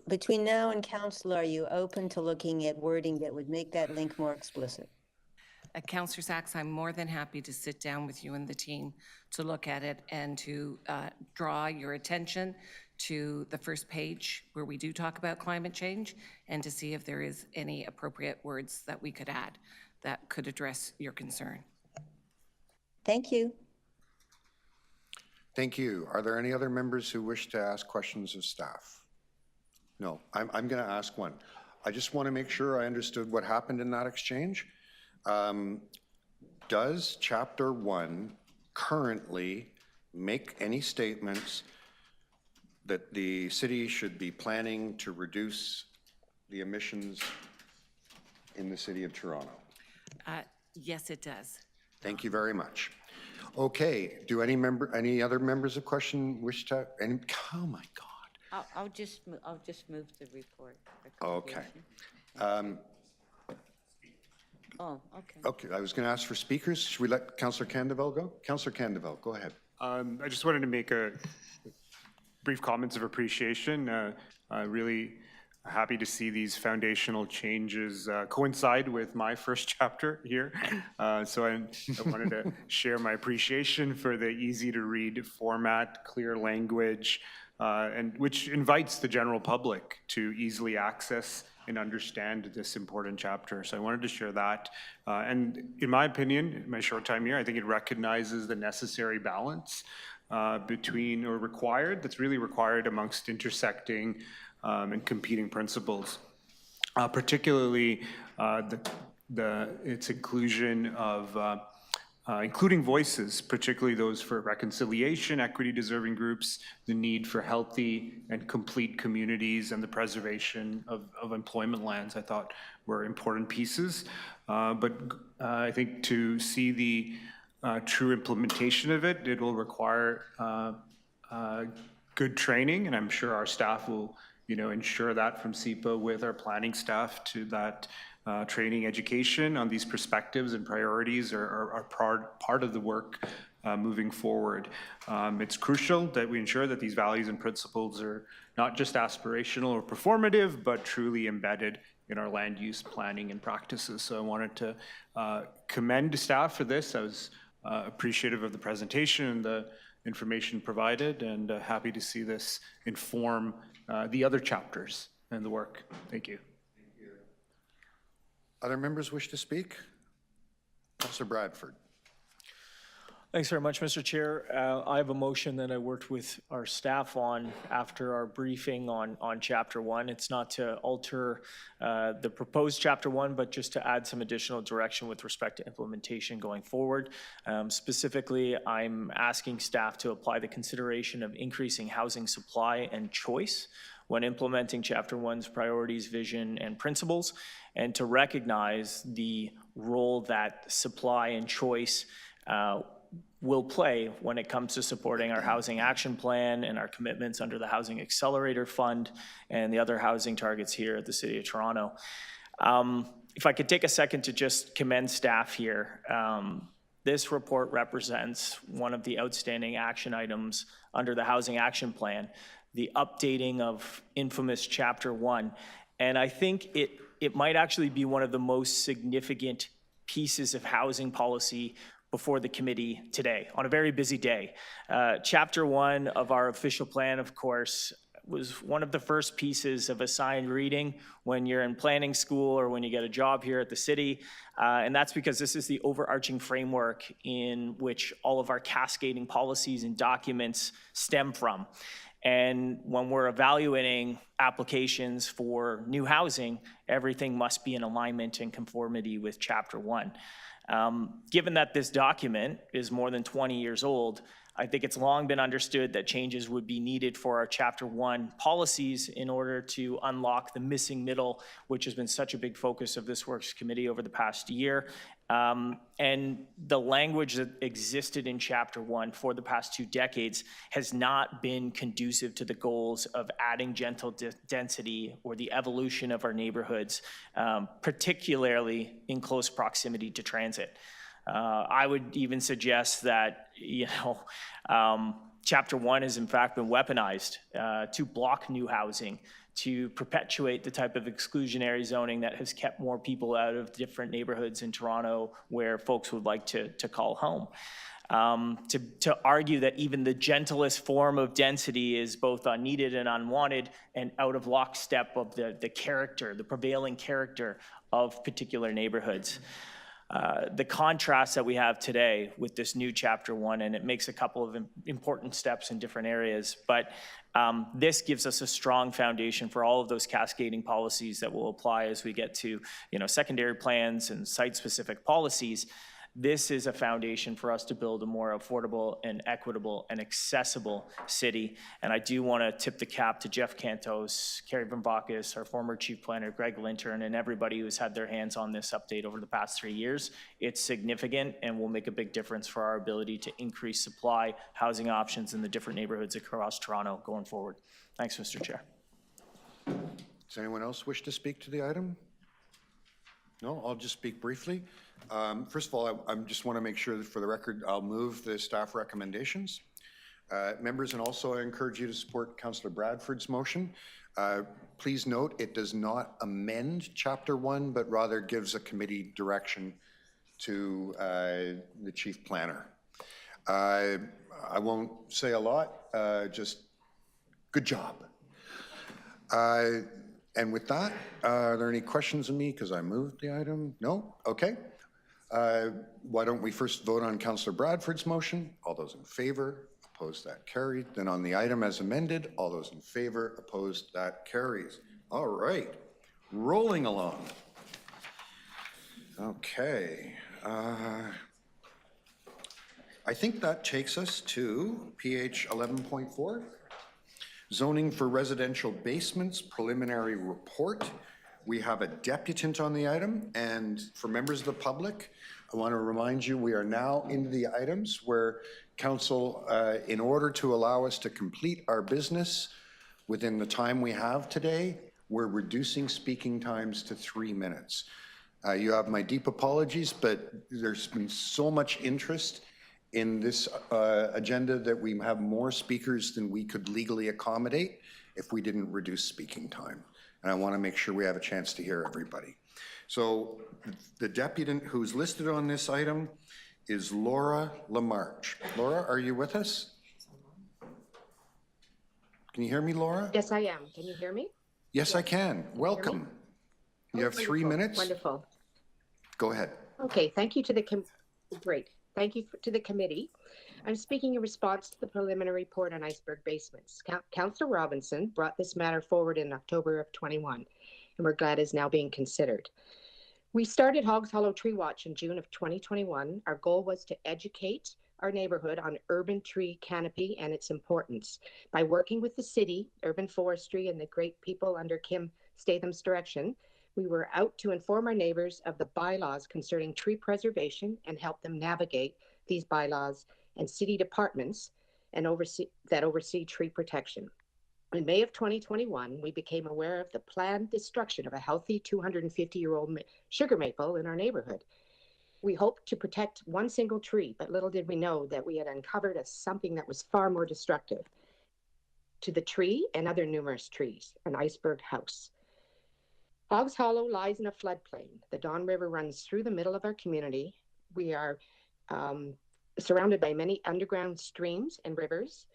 Between now and council, are you open to looking at wording that would make that link more explicit? Councillor Sachs, I'm more than happy to sit down with you and the team to look at it and to draw your attention to the first page where we do talk about climate change, and to see if there is any appropriate words that we could add that could address your concern. Thank you. Thank you. Are there any other members who wish to ask questions of staff? No, I'm going to ask one. I just want to make sure I understood what happened in that exchange. Does Chapter 1 currently make any statements that the city should be planning to reduce the emissions in the city of Toronto? Yes, it does. Thank you very much. Okay, do any other members of question wish to, oh my God. I'll just move the report. Okay. Oh, okay. Okay, I was going to ask for speakers. Should we let Councillor Candeville go? Councillor Candeville, go ahead. I just wanted to make a brief comments of appreciation. Really happy to see these foundational changes coincide with my first chapter here. So I wanted to share my appreciation for the easy to read format, clear language, and which invites the general public to easily access and understand this important chapter. So I wanted to share that. And in my opinion, in my short time here, I think it recognizes the necessary balance between, or required, that's really required amongst intersecting and competing principles. Particularly its inclusion of including voices, particularly those for reconciliation, equity-deserving groups, the need for healthy and complete communities, and the preservation of employment lands, I thought were important pieces. But I think to see the true implementation of it, it will require good training, and I'm sure our staff will, ensure that from SEPA with our planning staff to that training education on these perspectives and priorities are part of the work moving forward. It's crucial that we ensure that these values and principles are not just aspirational or performative, but truly embedded in our land use planning and practices. So I wanted to commend staff for this. I was appreciative of the presentation and the information provided, and happy to see this inform the other chapters and the work. Thank you. Other members wish to speak? Councillor Bradford. Thanks very much, Mr. Chair. I have a motion that I worked with our staff on after our briefing on Chapter 1. It's not to alter the proposed Chapter 1, but just to add some additional direction with respect to implementation going forward. Specifically, I'm asking staff to apply the consideration of increasing housing supply and choice when implementing Chapter 1's priorities, vision, and principles, and to recognize the role that supply and choice will play when it comes to supporting our housing action plan and our commitments under the Housing Accelerator Fund and the other housing targets here at the City of Toronto. If I could take a second to just commend staff here. This report represents one of the outstanding action items under the Housing Action Plan, the updating of infamous Chapter 1. And I think it might actually be one of the most significant pieces of housing policy before the committee today, on a very busy day. Chapter 1 of our official plan, of course, was one of the first pieces of assigned reading when you're in planning school or when you get a job here at the city. And that's because this is the overarching framework in which all of our cascading policies and documents stem from. And when we're evaluating applications for new housing, everything must be in alignment and conformity with Chapter 1. Given that this document is more than 20 years old, I think it's long been understood that changes would be needed for our Chapter 1 policies in order to unlock the missing middle, which has been such a big focus of this Works Committee over the past year. And the language that existed in Chapter 1 for the past 2 decades has not been conducive to the goals of adding gentle density or the evolution of our neighborhoods, particularly in close proximity to transit. I would even suggest that, Chapter 1 has in fact been weaponized to block new housing, to perpetuate the type of exclusionary zoning that has kept more people out of different neighborhoods in Toronto where folks would like to call home. To argue that even the gentlest form of density is both unneeded and unwanted and out of lockstep of the character, the prevailing character of particular neighborhoods. The contrast that we have today with this new Chapter 1, and it makes a couple of important steps in different areas, but this gives us a strong foundation for all of those cascading policies that will apply as we get to, secondary plans and site-specific policies. This is a foundation for us to build a more affordable and equitable and accessible city. And I do want to tip the cap to Jeff Cantos, Carrie Brimbakis, our former chief planner, Greg Lintern, and everybody who's had their hands on this update over the past 3 years. It's significant and will make a big difference for our ability to increase supply, housing options in the different neighborhoods across Toronto going forward. Thanks, Mr. Chair. Does anyone else wish to speak to the item? No, I'll just speak briefly. First of all, I just want to make sure that for the record, I'll move the staff recommendations. Members, and also I encourage you to support Councillor Bradford's motion. Please note, it does not amend Chapter 1, but rather gives a committee direction to the chief planner. I won't say a lot, just good job. And with that, are there any questions of me because I moved the item? No? Okay. Why don't we first vote on Councillor Bradford's motion? All those in favor, opposed, that carried. Then on the item as amended, all those in favor, opposed, that carries. All right, rolling along. Okay. I think that takes us to PH 11.4. Zoning for residential basements, preliminary report. We have a deputant on the item, and for members of the public, I want to remind you we are now into the items where council, in order to allow us to complete our business within the time we have today, we're reducing speaking times to 3 minutes. You have my deep apologies, but there's been so much interest in this agenda that we have more speakers than we could legally accommodate if we didn't reduce speaking time. And I want to make sure we have a chance to hear everybody. So the deputant who's listed on this item is Laura Lamarche. Laura, are you with us? Can you hear me, Laura? Yes, I am. Can you hear me? Yes, I can. Welcome. You have 3 minutes. Wonderful. Go ahead. Okay, thank you to the great. Thank you to the committee. I'm speaking in response to the preliminary report on iceberg basements. Councillor Robinson brought this matter forward in October of 21, and we're glad it's now being considered. We started Hogs Hollow Tree Watch in June of 2021. Our goal was to educate our neighborhood on urban tree canopy and its importance. By working with the city, urban forestry, and the great people under Kim Statham's direction, we were out to inform our neighbors of the bylaws concerning tree preservation and help them navigate these bylaws and city departments and oversee tree protection. In May of 2021, we became aware of the planned destruction of a healthy 250-year-old sugar maple in our neighborhood. We hoped to protect one single tree, but little did we know that we had uncovered something that was far more destructive to the tree and other numerous trees, an iceberg house. Hogs Hollow lies in a floodplain. The Don River runs through the middle of our community. We are surrounded by many underground streams and rivers,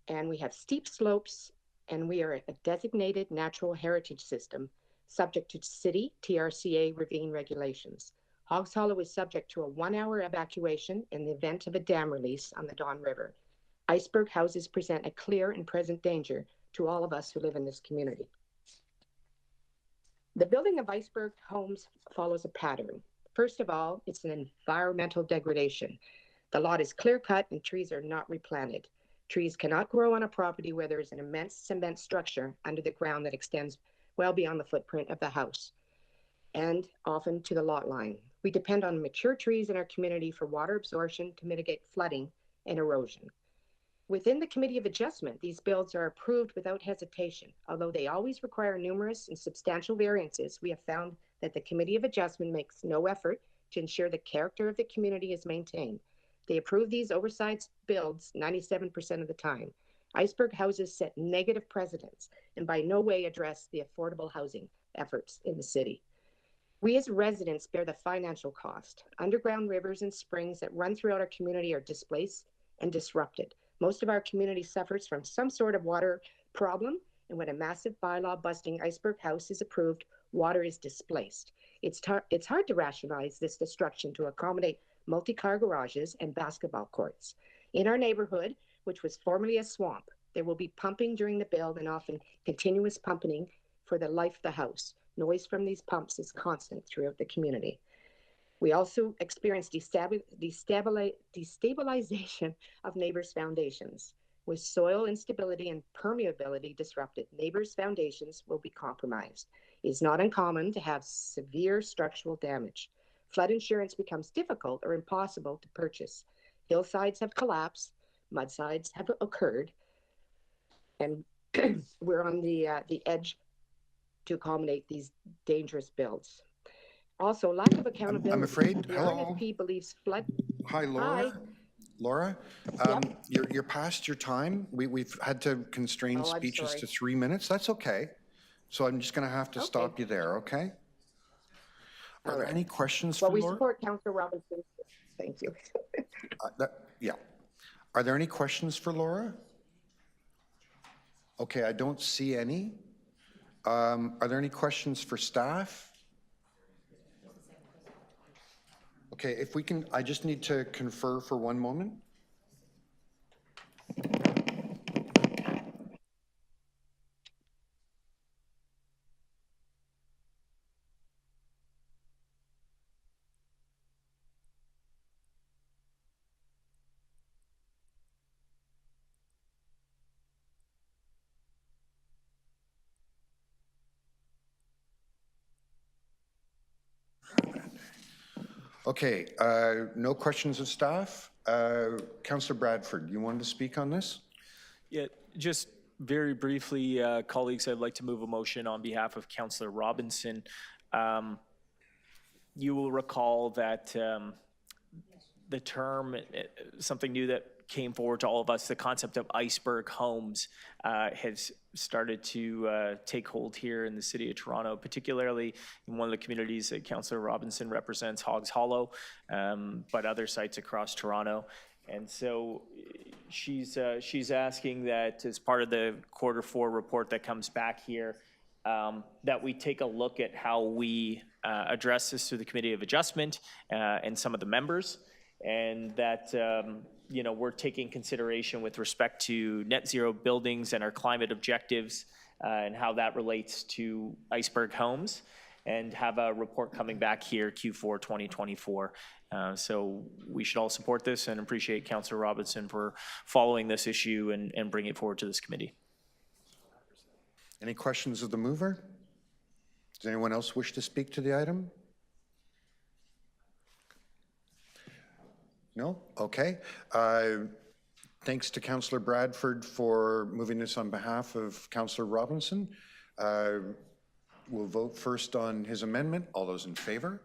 and we have steep slopes, and we are a designated natural heritage system subject to city TRCA ravine regulations. Hogs Hollow is subject to a 1-hour evacuation in the event of a dam release on the Don River. Iceberg houses present a clear and present danger to all of us who live in this community. The building of iceberg homes follows a pattern. First of all, it's an environmental degradation. The lot is clear-cut and trees are not replanted. Trees cannot grow on a property where there is an immense cement structure under the ground that extends well beyond the footprint of the house and often to the lot line. We depend on mature trees in our community for water absorption to mitigate flooding and erosion. Within the Committee of Adjustment, these builds are approved without hesitation. Although they always require numerous and substantial variances, we have found that the Committee of Adjustment makes no effort to ensure the character of the community is maintained. They approve these oversized builds 97% of the time. Iceberg houses set negative precedents and by no way address the affordable housing efforts in the city. We as residents bear the financial cost. Underground rivers and springs that run throughout our community are displaced and disrupted. Most of our community suffers from some sort of water problem, and when a massive bylaw busting Iceberg house is approved, water is displaced. It's hard to rationalize this destruction to accommodate multi-car garages and basketball courts. In our neighborhood, which was formerly a swamp, there will be pumping during the build and often continuous pumping for the life of the house. Noise from these pumps is constant throughout the community. We also experience destabilization of neighbors' foundations. With soil instability and permeability disrupted, neighbors' foundations will be compromised. It is not uncommon to have severe structural damage. Flood insurance becomes difficult or impossible to purchase. Hillsides have collapsed, mudslides have occurred, and we're on the edge to accommodate these dangerous builds. Also, lack of accountability. I'm afraid, the hello. RFP believes flood. Hi, Laura. Hi. Laura, you're past your time. We've had to constrain Oh, I'm speeches sorry. to 3 minutes. That's okay. So I'm just going to have to stop Okay. you there, okay? Are All there right. any questions Well, for we Laura? support Councillor Robinson. Thank you. Yeah. Are there any questions for Laura? Okay, I don't see any. Are there any questions for staff? Okay, if we can, I just need to confer for one moment. Okay, no questions of staff. Councillor Bradford, you wanted to speak on this? Yeah, just very briefly, colleagues, I'd like to move a motion on behalf of Councillor Robinson. You will recall that the term, something new that came forward to all of us, the concept of iceberg homes has started to take hold here in the city of Toronto, particularly in one of the communities that Councillor Robinson represents, Hoggs Hollow, but other sites across Toronto. And so she's asking that as part of the Q4 report that comes back here, that we take a look at how we address this through the Committee of Adjustment and some of the members, and that we're taking consideration with respect to net zero buildings and our climate objectives and how that relates to iceberg homes, and have a report coming back here Q4 2024. So we should all support this and appreciate Councillor Robinson for following this issue and bringing it forward to this committee. Any questions of the mover? Does anyone else wish to speak to the item? No? Okay. Thanks to Councillor Bradford for moving this on behalf of Councillor Robinson. We'll vote first on his amendment. All those in favor?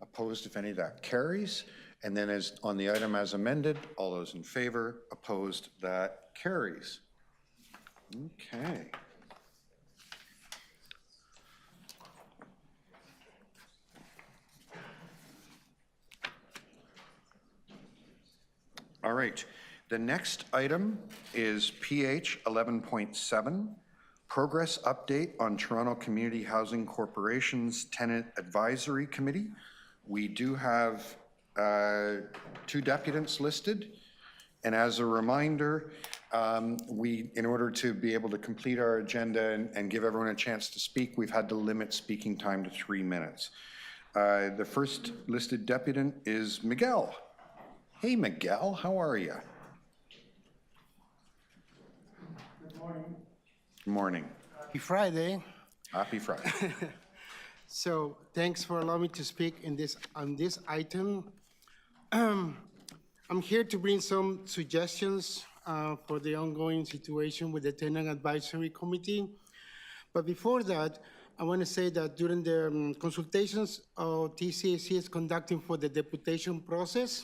Opposed, if any, that carries. And then as on the item as amended, all those in favor? Opposed, that carries. Okay. All right, the next item is PH 11.7, Progress Update on Toronto Community Housing Corporation's Tenant Advisory Committee. We do have 2 deputants listed, and as a reminder, in order to be able to complete our agenda and give everyone a chance to speak, we've had to limit speaking time to 3 minutes. The first listed deputant is Miguel. Hey, Miguel, how are you? Good morning. Good morning. Happy Friday. Happy Friday. So thanks for allowing me to speak on this item. I'm here to bring some suggestions for the ongoing situation with the Tenant Advisory Committee. But before that, I want to say that during the consultations TCHC is conducting for the deputation process,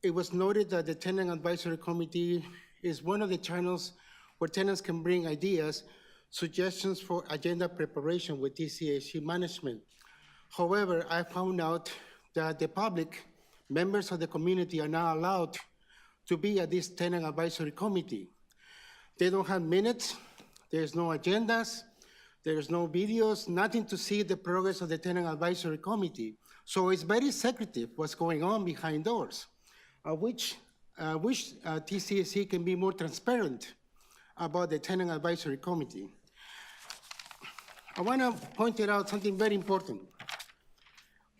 it was noted that the Tenant Advisory Committee is one of the channels where tenants can bring ideas, suggestions for agenda preparation with TCHC management. However, I found out that the public, members of the community, are not allowed to be at this Tenant Advisory Committee. They don't have minutes, there's no agendas, there's no videos, nothing to see the progress of the Tenant Advisory Committee. So it's very secretive what's going on behind doors. Which TCHC can be more transparent about the Tenant Advisory Committee. I want to point out something very important.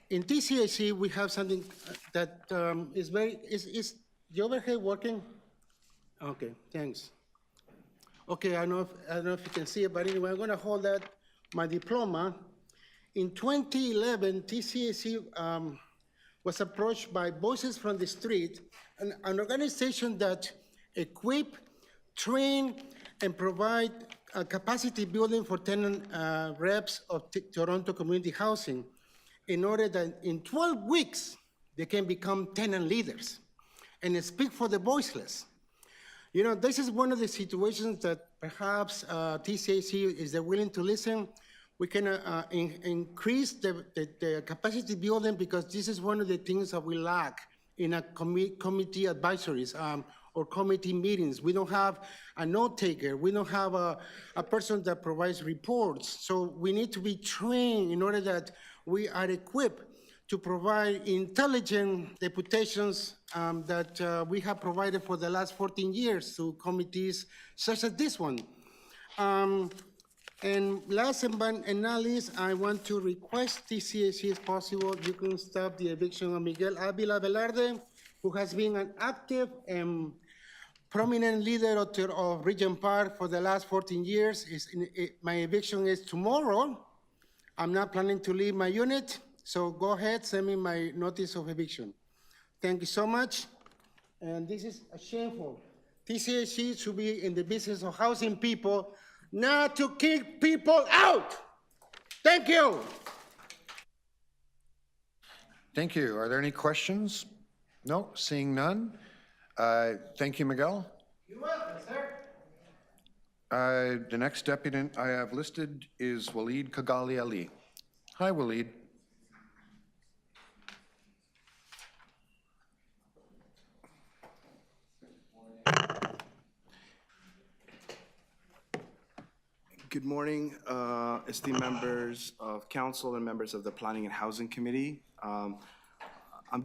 In TCHC, we have something that is the overhead working? Okay, thanks. Okay, I don't know if you can see it, but anyway, I'm going to hold that, my diploma. In 2011, TCHC was approached by Voices from the Street, an organization that equip, train, and provide capacity building for tenant reps of Toronto Community Housing in order that in 12 weeks, they can become tenant leaders and speak for the voiceless. You know, this is one of the situations that perhaps TCHC, is they're willing to listen, we can increase the capacity building, because this is one of the things that we lack in a committee advisories or committee meetings. We don't have a note taker. We don't have a person that provides reports. So we need to be trained in order that we are equipped to provide intelligent deputations that we have provided for the last 14 years to committees such as this one. And last but not least, I want to request TCHC, if possible, you can stop the eviction of Miguel Avila Velarde, who has been an active and prominent leader of Regent Park for the last 14 years. My eviction is tomorrow. I'm not planning to leave my unit, so go ahead, send me my notice of eviction. Thank you so much. And this is shameful. TCHC should be in the business of housing people, not to kick people out. Thank you. Thank you. Are there any questions? No, seeing none. Thank you, Miguel. You're welcome, sir. The next deputant I have listed is Waleed Kagali Ali. Hi, Waleed. Good morning, esteemed members of council and members of the Planning and Housing Committee. I'm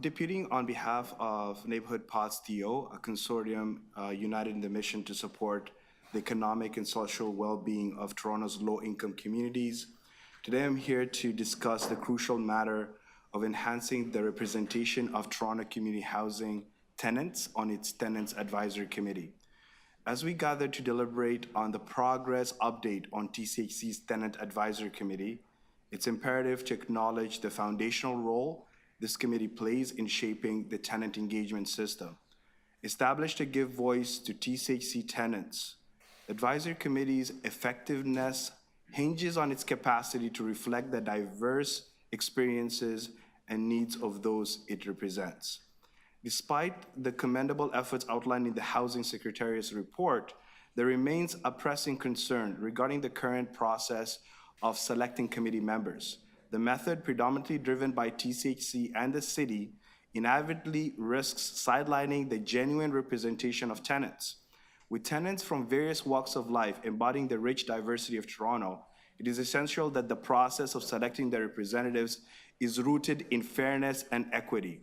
deputing on behalf of Neighborhood Pots TO, a consortium united in the mission to support the economic and social well-being of Toronto's low-income communities. Today I'm here to discuss the crucial matter of enhancing the representation of Toronto community housing tenants on its Tenants Advisory Committee. As we gather to deliberate on the progress update on TCHC's Tenant Advisory Committee, it's imperative to acknowledge the foundational role this committee plays in shaping the tenant engagement system. Established to give voice to TCHC tenants, the Advisory Committee's effectiveness hinges on its capacity to reflect the diverse experiences and needs of those it represents. Despite the commendable efforts outlined in the Housing Secretariat's report, there remains a pressing concern regarding the current process of selecting committee members. The method, predominantly driven by TCHC and the city, inevitably risks sidelining the genuine representation of tenants. With tenants from various walks of life embodying the rich diversity of Toronto, it is essential that the process of selecting their representatives is rooted in fairness and equity.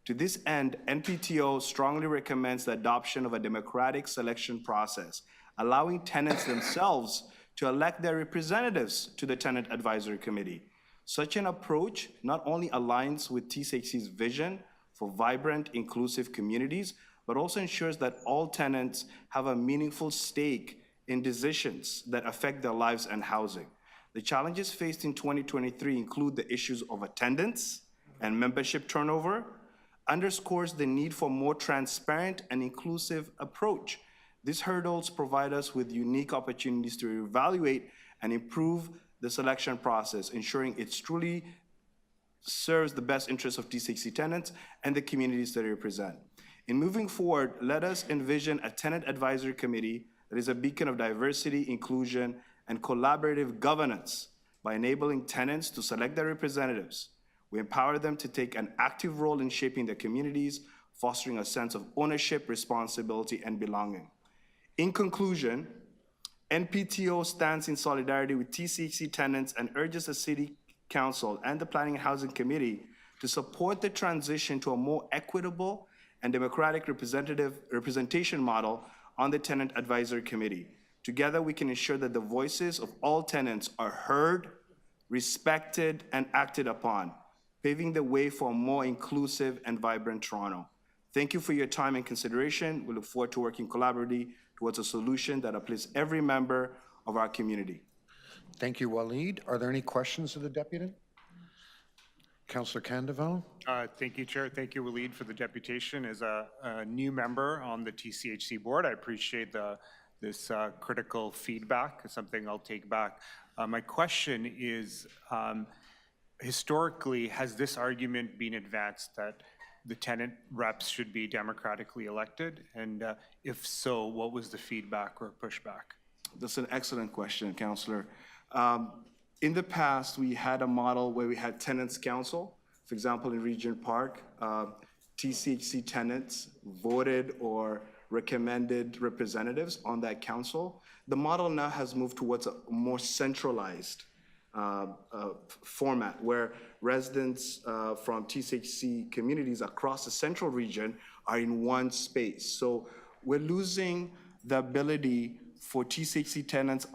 To this end, NPTO strongly recommends the adoption of a democratic selection process, allowing tenants themselves to elect their representatives to the Tenant Advisory Committee. Such an approach not only aligns with TCHC's vision for vibrant, inclusive communities, but also ensures that all tenants have a meaningful stake in decisions that affect their lives and housing. The challenges faced in 2023 include the issues of attendance and membership turnover, underscores the need for more transparent and inclusive approach. These hurdles provide us with unique opportunities to evaluate and improve the selection process, ensuring it truly serves the best interests of TCHC tenants and the communities that they represent. In moving forward, let us envision a tenant advisory committee that is a beacon of diversity, inclusion, and collaborative governance. By enabling tenants to select their representatives, we empower them to take an active role in shaping their communities, fostering a sense of ownership, responsibility, and belonging. In conclusion, NPTO stands in solidarity with TCHC tenants and urges the City Council and the Planning and Housing Committee to support the transition to a more equitable and democratic representation model on the Tenant Advisory Committee. Together, we can ensure that the voices of all tenants are heard, respected, and acted upon, paving the way for a more inclusive and vibrant Toronto. Thank you for your time and consideration. We look forward to working collaboratively towards a solution that uplifts every member of our community. Thank you, Waleed. Are there any questions of the deputy? Councillor Candeval? Thank you, Chair. Thank you, Waleed, for the deputation. As a new member on the TCHC board, I appreciate this critical feedback. It's something I'll take back. My question is, historically, has this argument been advanced that the tenant reps should be democratically elected? And if so, what was the feedback or pushback? That's an excellent question, Councillor. In the past, we had a model where we had tenants council. For example, in Regent Park, TCHC tenants voted or recommended representatives on that council. The model now has moved towards a more centralized format where residents from TCHC communities across the central region are in one space. So we're losing the ability for TCHC tenants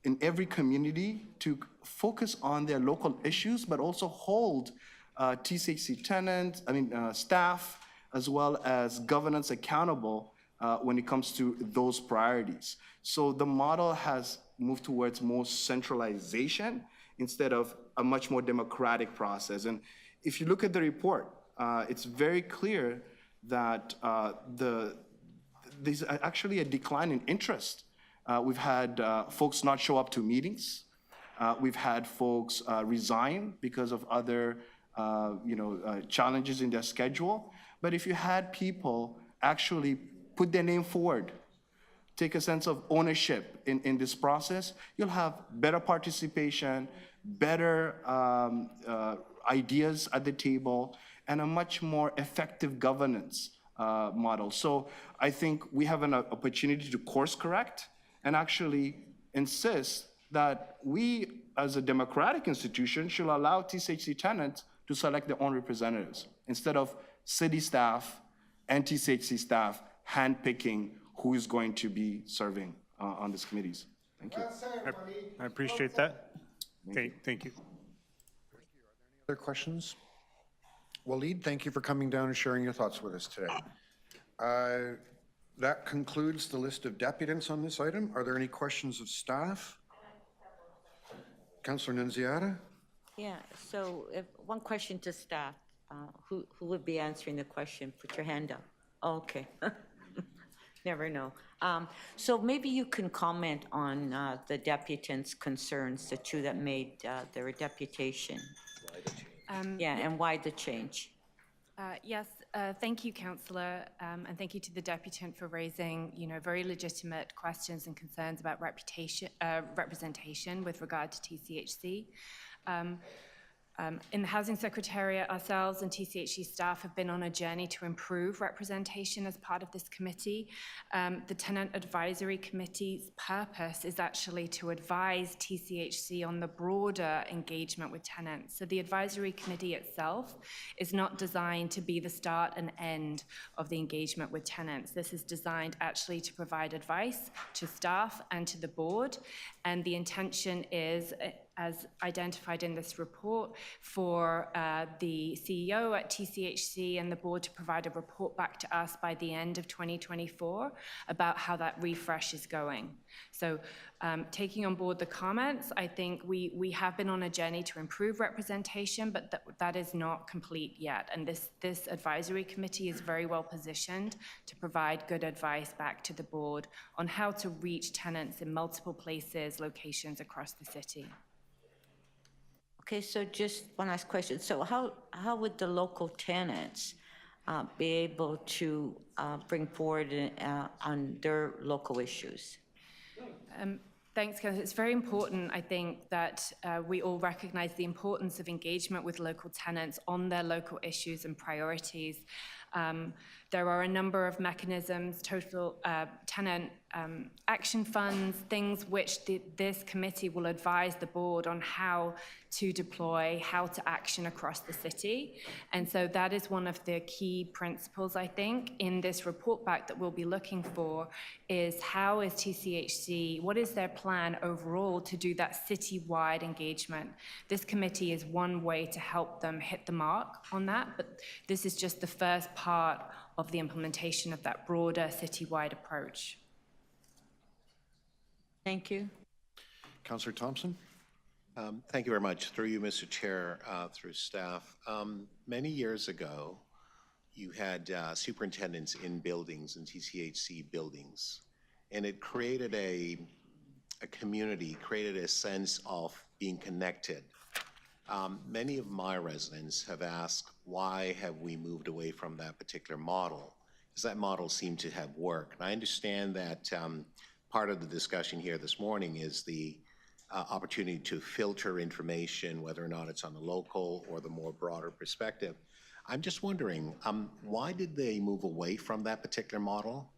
in every community to focus on their local issues, but also hold TCHC tenants, staff, as well as governance accountable when it comes to those priorities. So the model has moved towards more centralization instead of a much more democratic process. And if you look at the report, it's very clear that there's actually a decline in interest. We've had folks not show up to meetings. We've had folks resign because of other challenges in their schedule. But if you had people actually put their name forward, take a sense of ownership in this process, you'll have better participation, better ideas at the table, and a much more effective governance model. So I think we have an opportunity to course correct and actually insist that we, as a democratic institution, should allow TCHC tenants to select their own representatives instead of city staff and TCHC staff handpicking who is going to be serving on these committees. Thank you. I appreciate that. Thank you. Other questions? Waleed, thank you for coming down and sharing your thoughts with us today. That concludes the list of deputants on this item. Are there any questions of staff? Councillor Nunziata? Yeah, so if one question to staff, who would be answering the question? Put your hand up. Okay. Never know. So maybe you can comment on the deputants' concerns, the two that made their deputation. Why the change? Yeah, and why the change? Yes, thank you, Councillor, and thank you to the deputant for raising, very legitimate questions and concerns about representation with regard to TCHC. In the Housing Secretariat, ourselves and TCHC staff have been on a journey to improve representation as part of this committee. The Tenant Advisory Committee's purpose is actually to advise TCHC on the broader engagement with tenants. So the Advisory Committee itself is not designed to be the start and end of the engagement with tenants. This is designed actually to provide advice to staff and to the board. And the intention is as identified in this report, for the CEO at TCHC and the board to provide a report back to us by the end of 2024 about how that refresh is going. So taking on board the comments, I think we have been on a journey to improve representation, but that is not complete yet. And this advisory committee is very well positioned to provide good advice back to the board on how to reach tenants in multiple places, locations across the city. Okay, so just one last question. So how would the local tenants be able to bring forward on their local issues? Thanks, Kenneth. It's very important, I think, that we all recognize the importance of engagement with local tenants on their local issues and priorities. There are a number of mechanisms, total tenant action funds, things which this committee will advise the board on how to deploy, how to action across the city. And so that is one of the key principles, I think, in this report back that we'll be looking for, is how is TCHC, what is their plan overall to do that citywide engagement? This committee is one way to help them hit the mark on that, but this is just the first part of the implementation of that broader citywide approach. Thank you. Councillor Thompson? Thank you very much. Through you, Mr. Chair, through staff. Many years ago, you had superintendents in buildings, in TCHC buildings, and it created a community, created a sense of being connected. Many of my residents have asked, why have we moved away from that particular model? Because that model seemed to have worked. And I understand that part of the discussion here this morning is the opportunity to filter information, whether or not it's on the local or the more broader perspective. I'm just wondering, why did they move away from that particular model?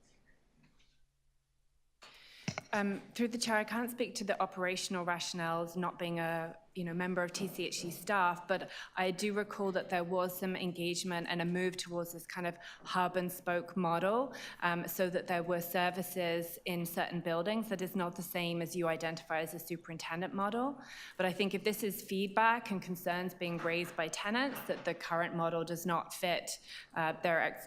Through the chair, I can't speak to the operational rationales, not being a member of TCHC staff, but I do recall that there was some engagement and a move towards this kind of hub and spoke model, so that there were services in certain buildings that is not the same as you identify as a superintendent model. But I think if this is feedback and concerns being raised by tenants that the current model does not fit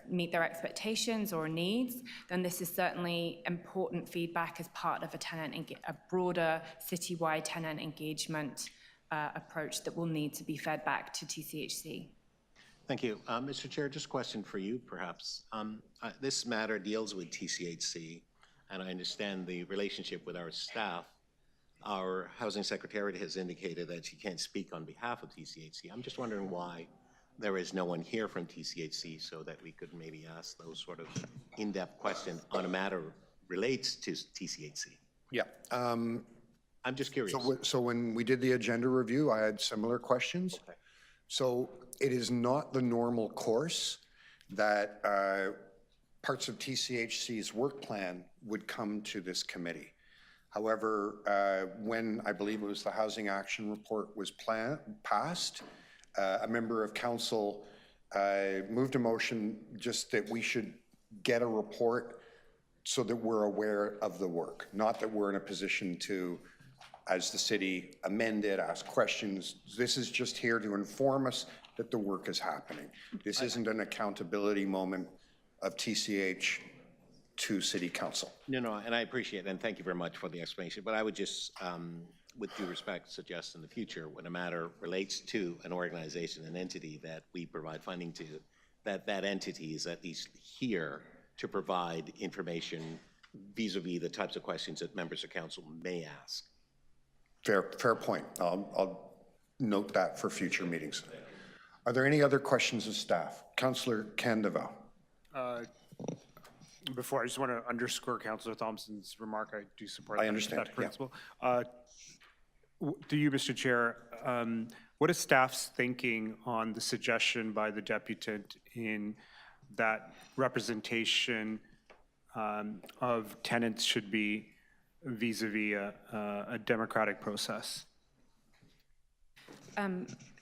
meet their expectations or needs, then this is certainly important feedback as part of a broader citywide tenant engagement approach that will need to be fed back to TCHC. Thank you. Mr. Chair, just a question for you, perhaps. This matter deals with TCHC, and I understand the relationship with our staff. Our Housing Secretariat has indicated that she can't speak on behalf of TCHC. I'm just wondering why there is no one here from TCHC so that we could maybe ask those sort of in-depth questions on a matter relates to TCHC. Yeah. I'm just curious. So when we did the agenda review, I had similar questions. Okay. So it is not the normal course that parts of TCHC's work plan would come to this committee. However, when I believe it was the Housing Action Report was passed, a member of council moved a motion just that we should get a report so that we're aware of the work, not that we're in a position to, as the city, amend it, ask questions. This is just here to inform us that the work is happening. This isn't an accountability moment of TCH to City Council. No, and I appreciate it, and thank you very much for the explanation, but I would just, with due respect, suggest in the future, when a matter relates to an organization, an entity that we provide funding to, that entity is at least here to provide information vis-a-vis the types of questions that members of council may ask. Fair point. I'll note that for future meetings. Are there any other questions of staff? Councillor Candeval. Before, I just want to underscore Councillor Thompson's remark. I do support that principle. Yeah. To you, Mr. Chair, what is staff's thinking on the suggestion by the deputant in that representation of tenants should be vis-a-vis a democratic process?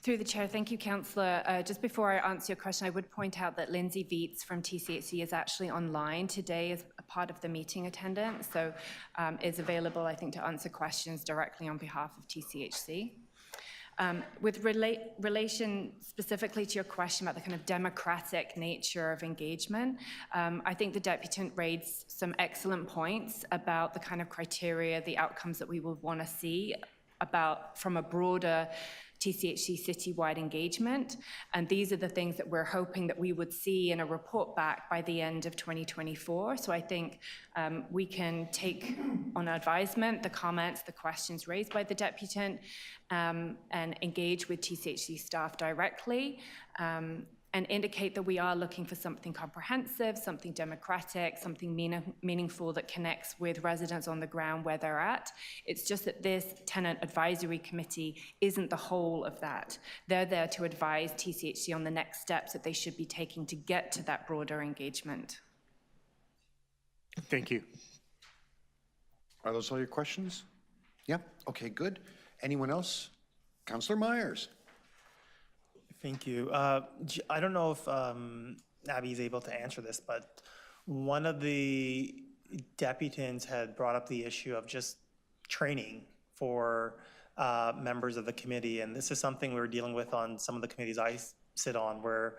Through the chair, thank you, Councillor. Just before I answer your question, I would point out that Lindsay Viets from TCHC is actually online today as a part of the meeting attendance, so is available, I think, to answer questions directly on behalf of TCHC. With relation specifically to your question about the kind of democratic nature of engagement, I think the deputant raised some excellent points about the kind of criteria, the outcomes that we would want to see about from a broader TCHC citywide engagement. And these are the things that we're hoping that we would see in a report back by the end of 2024. So I think we can take on advisement the comments, the questions raised by the deputant, and engage with TCHC staff directly, and indicate that we are looking for something comprehensive, something democratic, something meaningful that connects with residents on the ground where they're at. It's just that this Tenant Advisory Committee isn't the whole of that. They're there to advise TCHC on the next steps that they should be taking to get to that broader engagement. Thank you. Are those all your questions? Yeah, okay, good. Anyone else? Councillor Myers. Thank you. I don't know if Abby is able to answer this, but one of the deputants had brought up the issue of just training for members of the committee. And this is something we're dealing with on some of the committees I sit on, where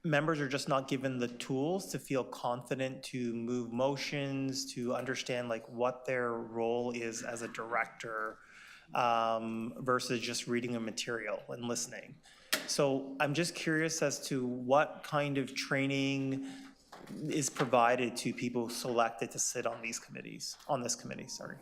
members are just not given the tools to feel confident to move motions, to understand like what their role is as a director versus just reading a material and listening. So I'm just curious as to what kind of training is provided to people selected to sit on these committees, on this committee, sorry.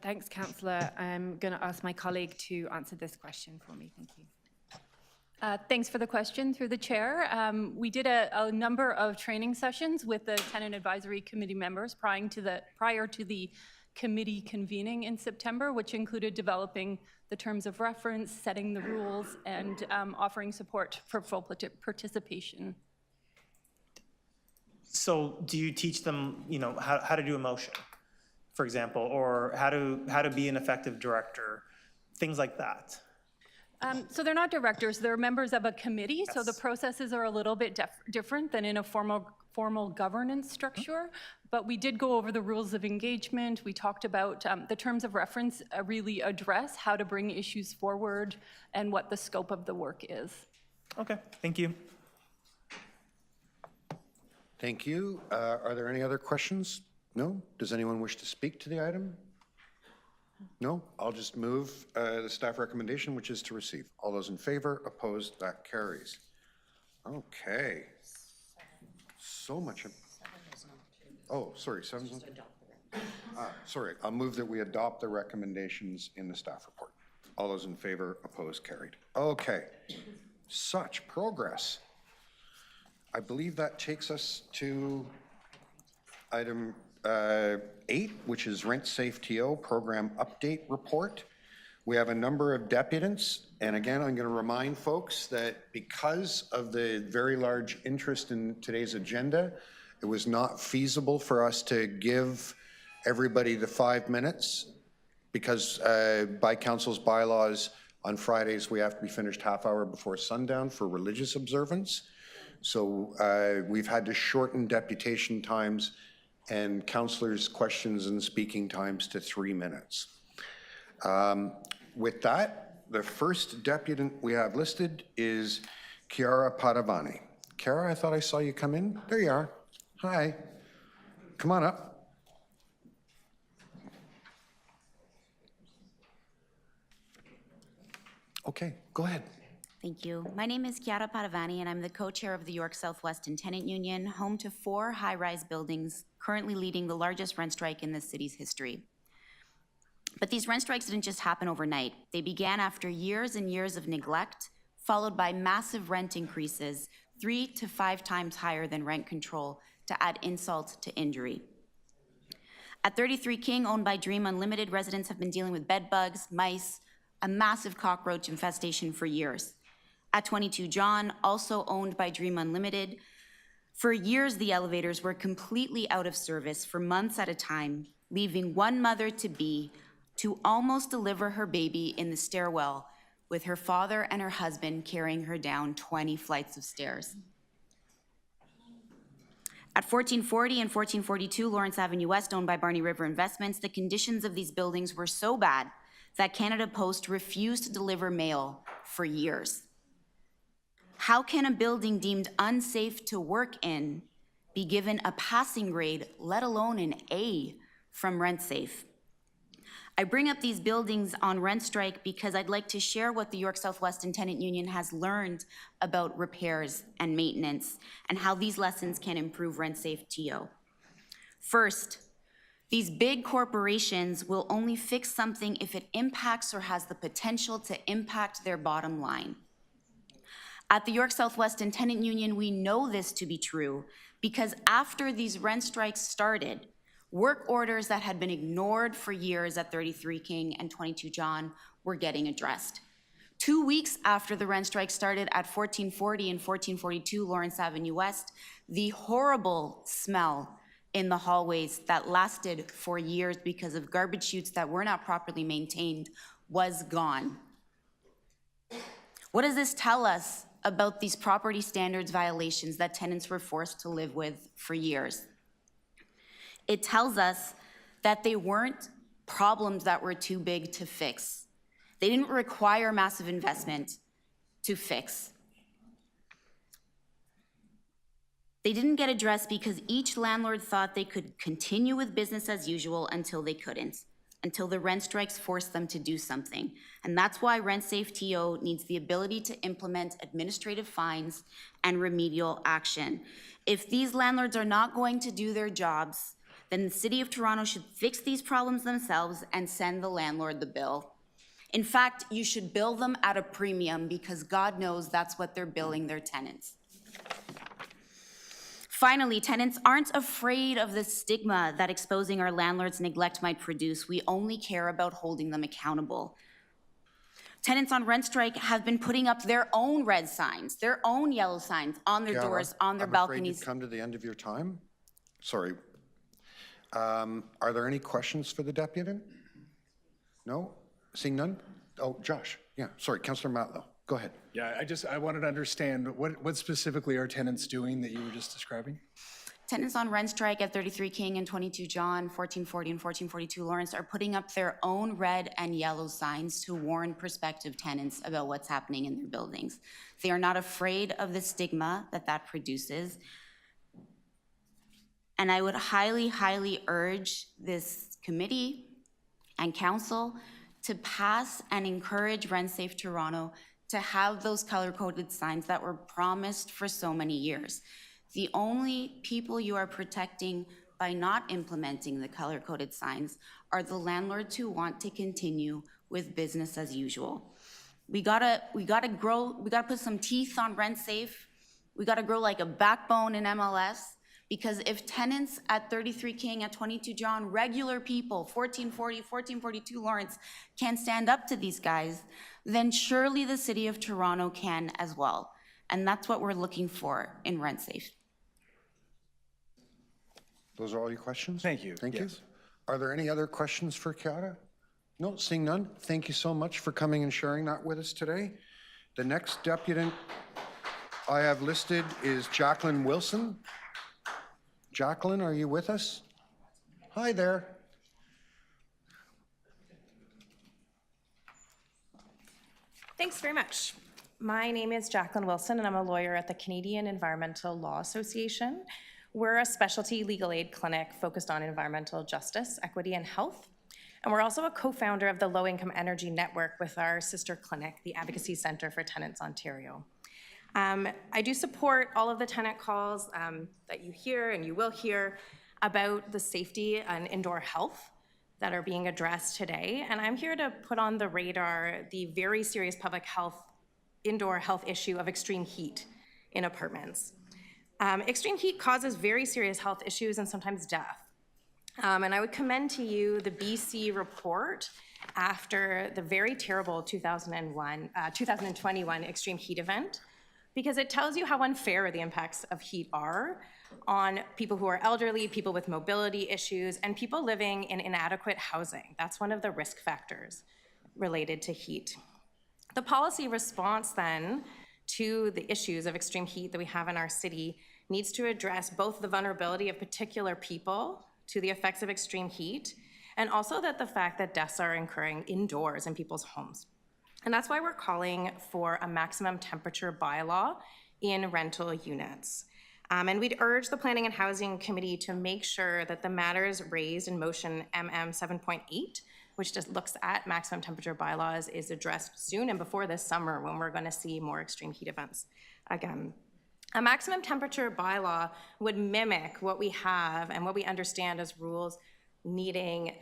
Thanks, Councillor. I'm going to ask my colleague to answer this question for me. Thank you. Thanks for the question through the chair. We did a number of training sessions with the Tenant Advisory Committee members prior to the committee convening in September, which included developing the terms of reference, setting the rules, and offering support for full participation. So do you teach them, you know, how to do a motion, for example, or how to be an effective director, things like that? So they're not directors, they're members of a committee, yes. So the processes are a little bit different than in a formal governance structure, but we did go over the rules of engagement. We talked about the terms of reference really address how to bring issues forward and what the scope of the work is. Okay, thank you. Thank you. Are there any other questions? No? Does anyone wish to speak to the item? No? I'll just move the staff recommendation, which is to receive. All those in favor, opposed, that carries. Okay. So much. Oh, sorry, 7's not. Sorry, I'll move that we adopt the recommendations in the staff report. All those in favor, opposed, carried. Okay. Such progress. I believe that takes us to item 8, which is RentSafeTO Program Update Report. We have a number of deputants, and again, I'm going to remind folks that because of the very large interest in today's agenda, it was not feasible for us to give everybody the 5 minutes because by council's bylaws on Fridays, we have to be finished half hour before sundown for religious observance. So we've had to shorten deputation times and councillors' questions and speaking times to 3 minutes. With that, the first deputant we have listed is Chiara Padavani. Chiara, I thought I saw you come in. There you are. Hi. Come on up. Okay, go ahead. Thank you. My name is Chiara Padavani, and I'm the co-chair of the York Southwestern Tenant Union, home to 4 high-rise buildings, currently leading the largest rent strike in the city's history. But these rent strikes didn't just happen overnight. They began after years and years of neglect, followed by massive rent increases, 3 to 5 times higher than rent control, to add insult to injury. At 33 King, owned by Dream Unlimited, residents have been dealing with bed bugs, mice, a massive cockroach infestation for years. At 22 John, also owned by Dream Unlimited, for years the elevators were completely out of service for months at a time, leaving one mother-to-be to almost deliver her baby in the stairwell with her father and her husband carrying her down 20 flights of stairs. At 1440 and 1442 Lawrence Avenue West, owned by Barney River Investments, the conditions of these buildings were so bad that Canada Post refused to deliver mail for years. How can a building deemed unsafe to work in be given a passing grade, let alone an A, from RentSafe? I bring up these buildings on rent strike because I'd like to share what the York Southwestern Tenant Union has learned about repairs and maintenance and how these lessons can improve RentSafeTO. First, these big corporations will only fix something if it impacts or has the potential to impact their bottom line. At the York Southwestern Tenant Union, we know this to be true because after these rent strikes started, work orders that had been ignored for years at 33 King and 22 John were getting addressed. 2 weeks after the rent strike started at 1440 and 1442 Lawrence Avenue West, the horrible smell in the hallways that lasted for years because of garbage chutes that were not properly maintained was gone. What does this tell us about these property standards violations that tenants were forced to live with for years? It tells us that they weren't problems that were too big to fix. They didn't require massive investment to fix. They didn't get addressed because each landlord thought they could continue with business as usual until they couldn't, until the rent strikes forced them to do something. And that's why RentSafeTO needs the ability to implement administrative fines and remedial action. If these landlords are not going to do their jobs, then the City of Toronto should fix these problems themselves and send the landlord the bill. In fact, you should bill them at a premium because God knows that's what they're billing their tenants. Finally, tenants aren't afraid of the stigma that exposing our landlords' neglect might produce. We only care about holding them accountable. Tenants on rent strike have been putting up their own red signs, their own yellow signs on their doors, on their balconies. I'm afraid you've come to the end of your time. Sorry. Are there any questions for the deputy? No? Seeing none? Oh, Josh. Yeah, sorry, Councillor Matlow. Go ahead. Yeah, I wanted to understand what specifically are tenants doing that you were just describing? Tenants on rent strike at 33 King and 22 John, 1440 and 1442 Lawrence are putting up their own red and yellow signs to warn prospective tenants about what's happening in their buildings. They are not afraid of the stigma that produces. And I would highly, highly urge this committee and council to pass and encourage RentSafe Toronto to have those color-coded signs that were promised for so many years. The only people you are protecting by not implementing the color-coded signs are the landlords who want to continue with business as usual. We gotta put some teeth on RentSafe. We gotta grow like a backbone in MLS, because if tenants at 33 King, at 22 John, regular people, 1440, 1442 Lawrence, can stand up to these guys, then surely the City of Toronto can as well. And that's what we're looking for in RentSafe. Those are all your questions? Thank you. Thank you. Are there any other questions for Cawthra? No, seeing none. Thank you so much for coming and sharing that with us today. The next deputant I have listed is Jacqueline Wilson. Jacqueline, are you with us? Hi there. Thanks very much. My name is Jacqueline Wilson, and I'm a lawyer at the Canadian Environmental Law Association. We're a specialty legal aid clinic focused on environmental justice, equity, and health. And we're also a co-founder of the Low Income Energy Network with our sister clinic, the Advocacy Centre for Tenants Ontario. I do support all of the tenant calls that you hear and you will hear about the safety and indoor health that are being addressed today. And I'm here to put on the radar the very serious public health, indoor health issue of extreme heat in apartments. Extreme heat causes very serious health issues and sometimes death. And I would commend to you the BC report after the very terrible 2021 extreme heat event, because it tells you how unfair the impacts of heat are on people who are elderly, people with mobility issues, and people living in inadequate housing. That's one of the risk factors related to heat. The policy response then to the issues of extreme heat that we have in our city needs to address both the vulnerability of particular people to the effects of extreme heat, and also that the fact that deaths are occurring indoors in people's homes. And that's why we're calling for a maximum temperature bylaw in rental units. And we'd urge the Planning and Housing Committee to make sure that the matters raised in motion MM 7.8, which just looks at maximum temperature bylaws, is addressed soon and before this summer when we're going to see more extreme heat events again. A maximum temperature bylaw would mimic what we have and what we understand as rules needing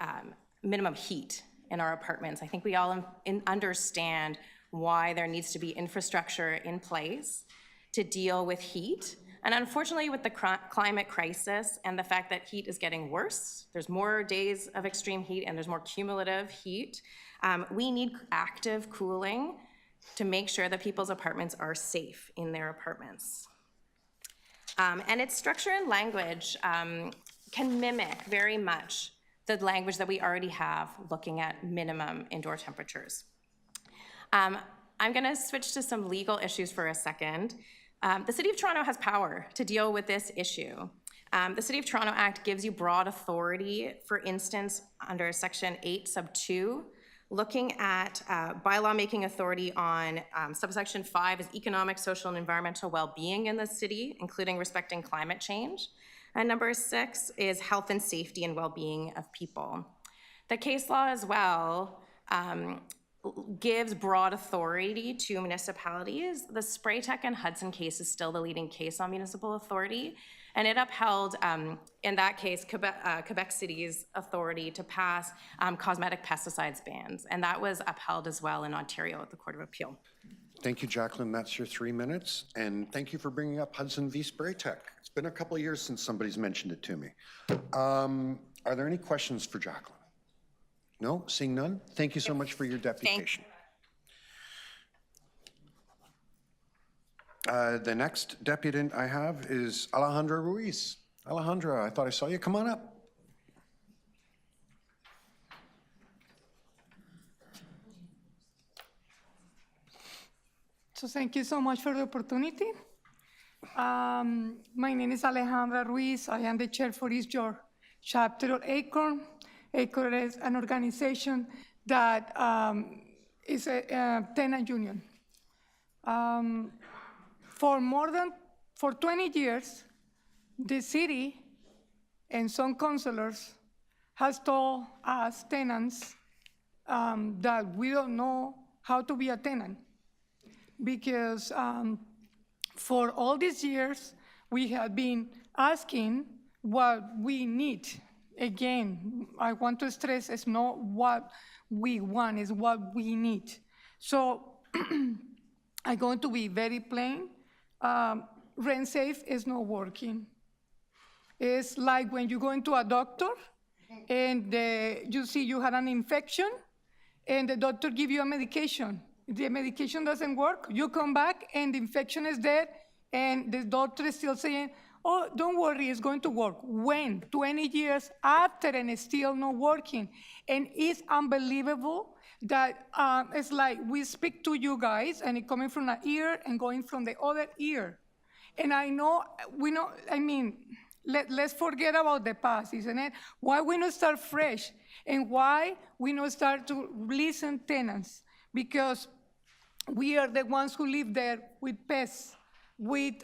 minimum heat in our apartments. I think we all understand why there needs to be infrastructure in place to deal with heat. And unfortunately, with the climate crisis and the fact that heat is getting worse, there's more days of extreme heat and there's more cumulative heat, we need active cooling to make sure that people's apartments are safe in their apartments. And its structure and language can mimic very much the language that we already have looking at minimum indoor temperatures. I'm going to switch to some legal issues for a second. The City of Toronto has power to deal with this issue. The City of Toronto Act gives you broad authority, for instance, under Section 8, Sub 2, looking at bylaw making authority on subsection 5 is economic, social, and environmental well-being in the city, including respecting climate change. And number 6 is health and safety and well-being of people. The case law as well gives broad authority to municipalities. The Spraytech and Hudson case is still the leading case on municipal authority, and it upheld, in that case, Quebec City's authority to pass cosmetic pesticides bans, and that was upheld as well in Ontario at the Court of Appeal. Thank you, Jacqueline. That's your 3 minutes. And thank you for bringing up Hudson v. Spraytech. It's been a couple of years since somebody's mentioned it to me. Are there any questions for Jacqueline? No? Seeing none? Thank you so much for your deputation. The next deputant I have is Alejandra Ruiz. Alejandra, I thought I saw you. Come on up. So thank you so much for the opportunity. My name is Alejandra Ruiz. I am the chair for East York chapter of Acorn. Acorn is an organization that is a tenant union. For 20 years, the city and some councilors has told us tenants that we don't know how to be a tenant. Because for all these years, we have been asking what we need. Again, I want to stress it's not what we want, it's what we need. So I'm going to be very plain. RentSafe is not working. It's like when you go into a doctor and you see you had an infection and the doctor gives you a medication. The medication doesn't work, you come back and the infection is there and the doctor is still saying, oh, don't worry, it's going to work. When? 20 years after and it's still not working. And it's unbelievable that it's like we speak to you guys and it coming from an ear and going from the other ear. And I know, let's forget about the past, isn't it? Why we not start fresh? And why we not start to listen tenants? Because we are the ones who live there with pests, with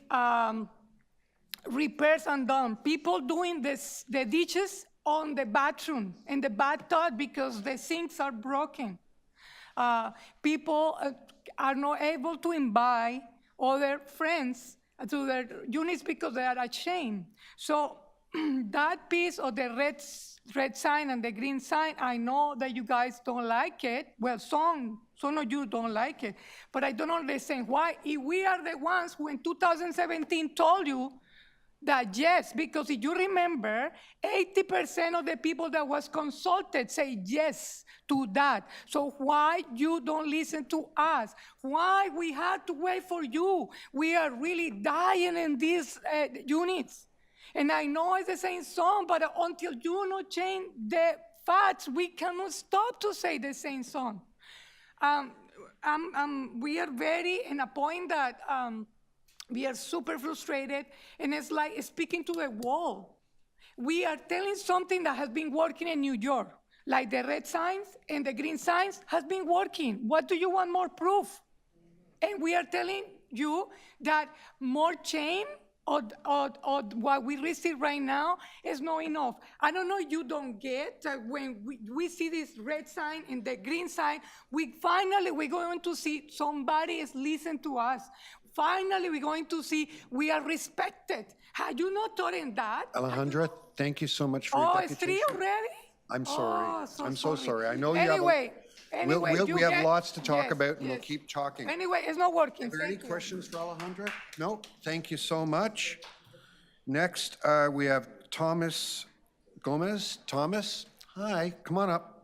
repairs undone, people doing the dishes on the bathroom and the bathtub because the sinks are broken. People are not able to invite other friends to their units because they are ashamed. So that piece of the red sign and the green sign, I know that you guys don't like it. Well, some of you don't like it, but I don't understand why. If we are the ones who in 2017 told you that yes, because if you remember, 80% of the people that was consulted say yes to that. So why you don't listen to us? Why we had to wait for you? We are really dying in these units. And I know it's the same song, but until you not change the facts, we cannot stop to say the same song. we are very in a point that we are super frustrated, and it's like speaking to a wall. We are telling something that has been working in New York, like the red signs and the green signs has been working. What do you want more proof? And we are telling you that more chain or what we receive right now is not enough. I don't know, you don't get that when we see this red sign and the green sign, we're going to see somebody is listening to us. Finally, we're going to see we are respected. Had you not thought in that? Alejandra, thank you so much for your It's deputation. 3 already? I'm sorry. Oh, I'm so sorry. I know you Anyway, we have lots to talk about, and we'll yes. keep talking. Anyway, it's not working. Are there any Thank you. questions for Alejandra? No, thank you so much. Next, we have Thomas Gomez. Thomas, hi, come on up.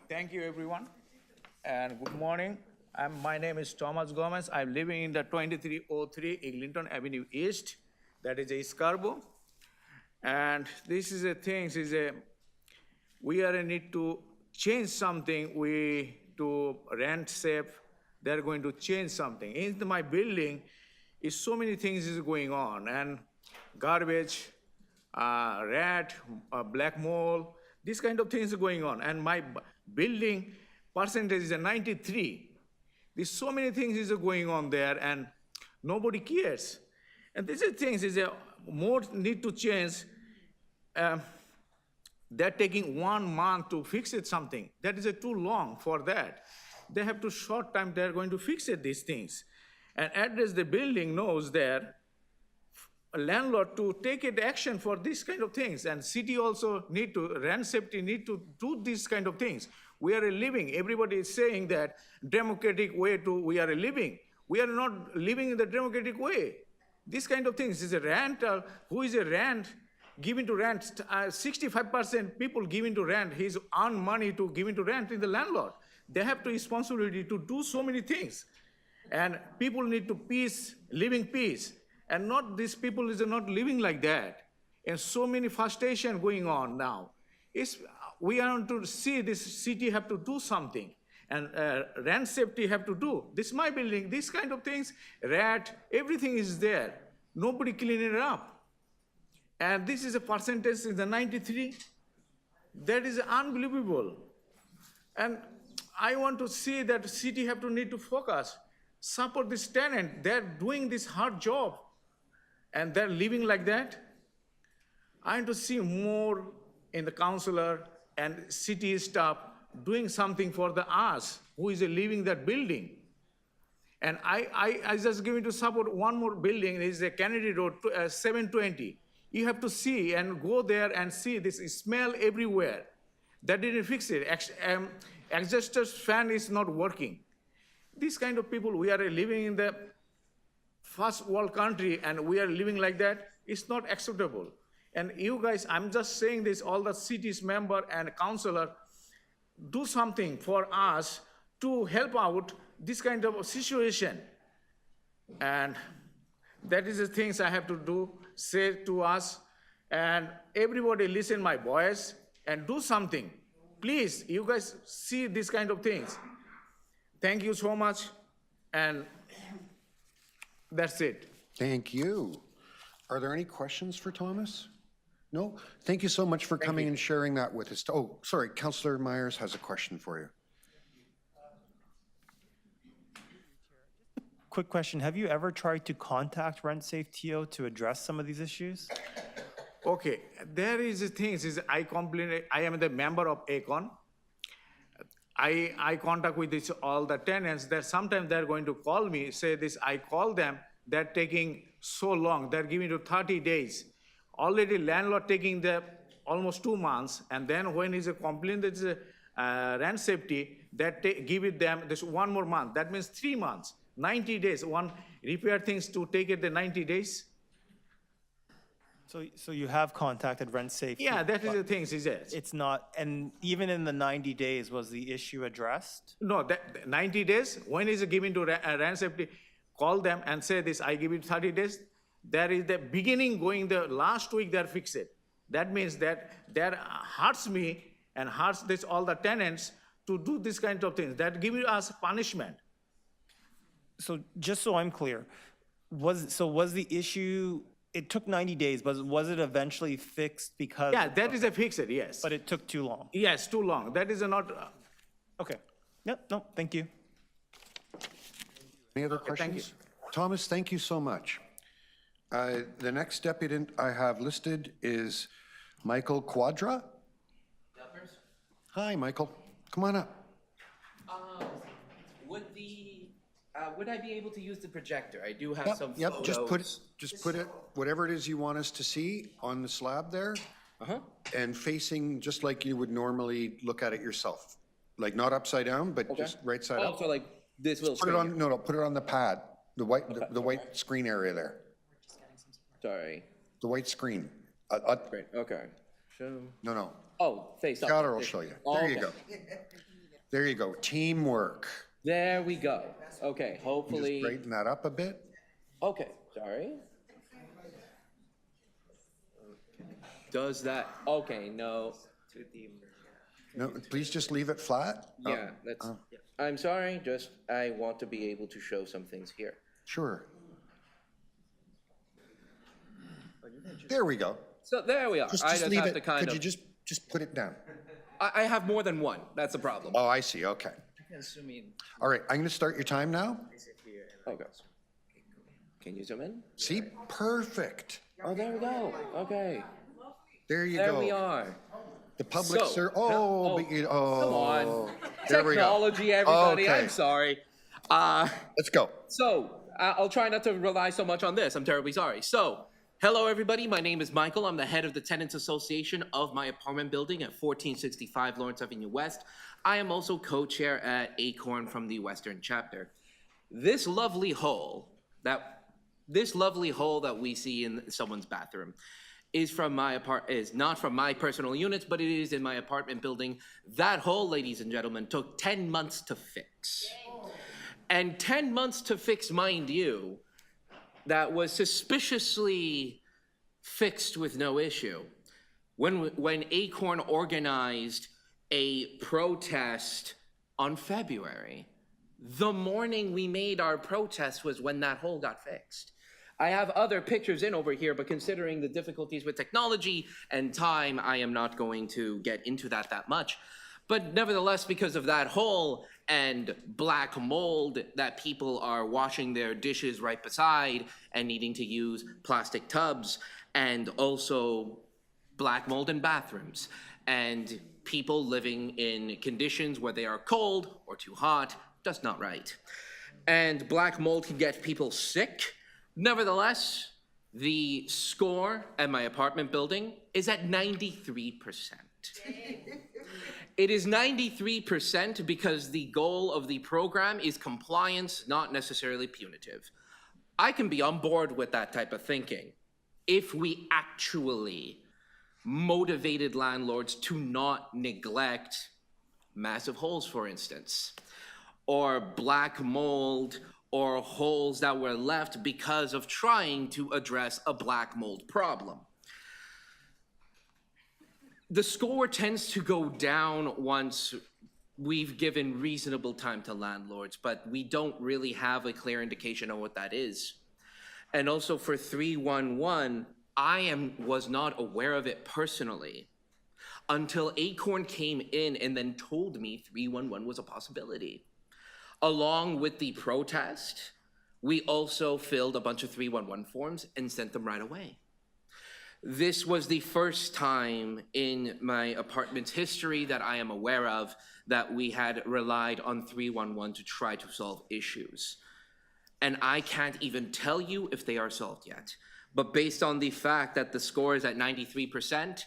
Thank you, everyone, and good morning. My name is Thomas Gomez. I'm living in the 2303 Islington Avenue East. That is a Scarborough. And this is a thing, we are in need to change something. To rent safe, they're going to change something. In my building, is so many things is going on, and garbage, rat, black mold, this kind of things are going on. And my building percentage is a 93. There's so many things is going on there, and nobody cares. And these are things more need to change. They're taking 1 month to fix it something. That is too long for that. They have to short time, they're going to fix it, these things. And address the building knows there, a landlord to take it action for these kind of things. And city also need to, RentSafeTO need to do these kind of things. We are living, everybody is saying that democratic way we are living. We are not living in the democratic way. This kind of things is a rent, who is a rent, giving to rent, 65% people giving to rent, he's earned money to giving to rent in the landlord. They have the responsibility to do so many things. And people need to living peace. And not these people is not living like that. And so many frustration going on now. We are to see this city have to do something. And RentSafeTO have to do. This is my building, these kind of things, rat, everything is there. Nobody cleaning it up. And this is a percentage in the 93. That is unbelievable. And I want to see that the city have to need to focus, support this tenant. They're doing this hard job, and they're living like that. I want to see more in the councillor and city staff doing something for us who is living that building. And I just giving to support one more building, is a Kennedy Road, 720. You have to see and go there and see this smell everywhere. That didn't fix it. Exhaust fan is not working. These kind of people, we are living in the first world country and we are living like that. It's not acceptable. And you guys, I'm just saying this, all the city's member and councillor, do something for us to help out this kind of situation. And that is the things I have to do, say to us, and everybody listen my voice and do something. Please, you guys see these kind of things. Thank you so much, and that's it. Thank you. Are there any questions for Thomas? No? Thank you so much for coming and sharing that with us. Oh, sorry, Councillor Myers has a question for you. Quick question, have you ever tried to contact RentSafeTO to address some of these issues? Okay, there is a thing, I complain, I am the member of ACON. I contact with all the tenants that sometimes they're going to call me, say this, I call them, they're taking so long, they're giving to 30 days. Already landlord taking the almost 2 months, and then when is a complaint that is a RentSafeTO, that give it them this 1 more month. That means 3 months, 90 days. One repair things to take it the 90 days. So you have contacted RentSafeTO? Yeah, that is the thing, is it? It's not, and even in the 90 days, was the issue addressed? No, that 90 days, when is it given to RentSafeTO, call them and say this, I give it 30 days. There is the beginning going, the last week they're fix it. That means that hurts me and hurts all the tenants to do this kind of things. That give us punishment. So just so I'm clear, was the issue, it took 90 days, but was it eventually fixed because? Yeah, that is a fix it, yes. But it took too long? Yes, too long. That is not, Okay. Yep, no, thank you. Any other questions? Thomas, thank you so much. The next deputant I have listed is Michael Cawthra. Hi, Michael. Come on up. Would I be able to use the projector? I do have Yep, some yep, photos. just put it, whatever it is you want us to see on the slab there. And facing just like you would normally look at it yourself. Like not upside down, but just right side up. So like this little Put it screen on, no, put it on the pad, the white screen area there. Sorry. The white screen. Great, okay. Show. No. Oh, face up. Cawthra will show you. There you Okay. go. There you go. Teamwork. There we go. Okay, Just hopefully. straighten that up a bit. Okay, sorry. Does that, okay, no. No, please just leave it flat. Oh, Yeah, that's, I'm sorry, just, I want to be able to show some things here. Sure. There we go. So there we are. Just I just leave have it. to kind Could of. you just put it down? I have more than one, that's the problem. Oh, I see. Okay. All right, I'm going to start your time now. Okay. Can you zoom in? See? Perfect. Oh, there we go. Okay. There you There go. we are. The public So, come on. There we go. Technology, everybody. Okay. I'm sorry. Let's go. So, I'll try not to rely so much on this. I'm terribly sorry. So, hello, everybody. My name is Michael. I'm the head of the Tenants Association of my apartment building at 1465 Lawrence Avenue West. I am also co-chair at Acorn from the Western Chapter. This lovely hole that we see in someone's bathroom is not from my personal units, but it is in my apartment building. That hole, ladies and gentlemen, took 10 months to fix. And 10 months to fix, mind you, that was suspiciously fixed with no issue. When Acorn organized a protest on February, the morning we made our protest was when that hole got fixed. I have other pictures in over here, but considering the difficulties with technology and time, I am not going to get into that much. But nevertheless, because of that hole and black mold that people are washing their dishes right beside and needing to use plastic tubs, and also black mold in bathrooms, and people living in conditions where they are cold or too hot, just not right. And black mold can get people sick. Nevertheless, the score at my apartment building is at 93%. It is 93% because the goal of the program is compliance, not necessarily punitive. I can be on board with that type of thinking if we actually motivated landlords to not neglect massive holes, for instance, or black mold, or holes that were left because of trying to address a black mold problem. The score tends to go down once we've given reasonable time to landlords, but we don't really have a clear indication of what that is. And also for 311, I was not aware of it personally until Acorn came in and then told me 311 was a possibility. Along with the protest, we also filled a bunch of 311 forms and sent them right away. This was the first time in my apartment's history that I am aware of that we had relied on 311 to try to solve issues. And I can't even tell you if they are solved yet. But based on the fact that the score is at 93%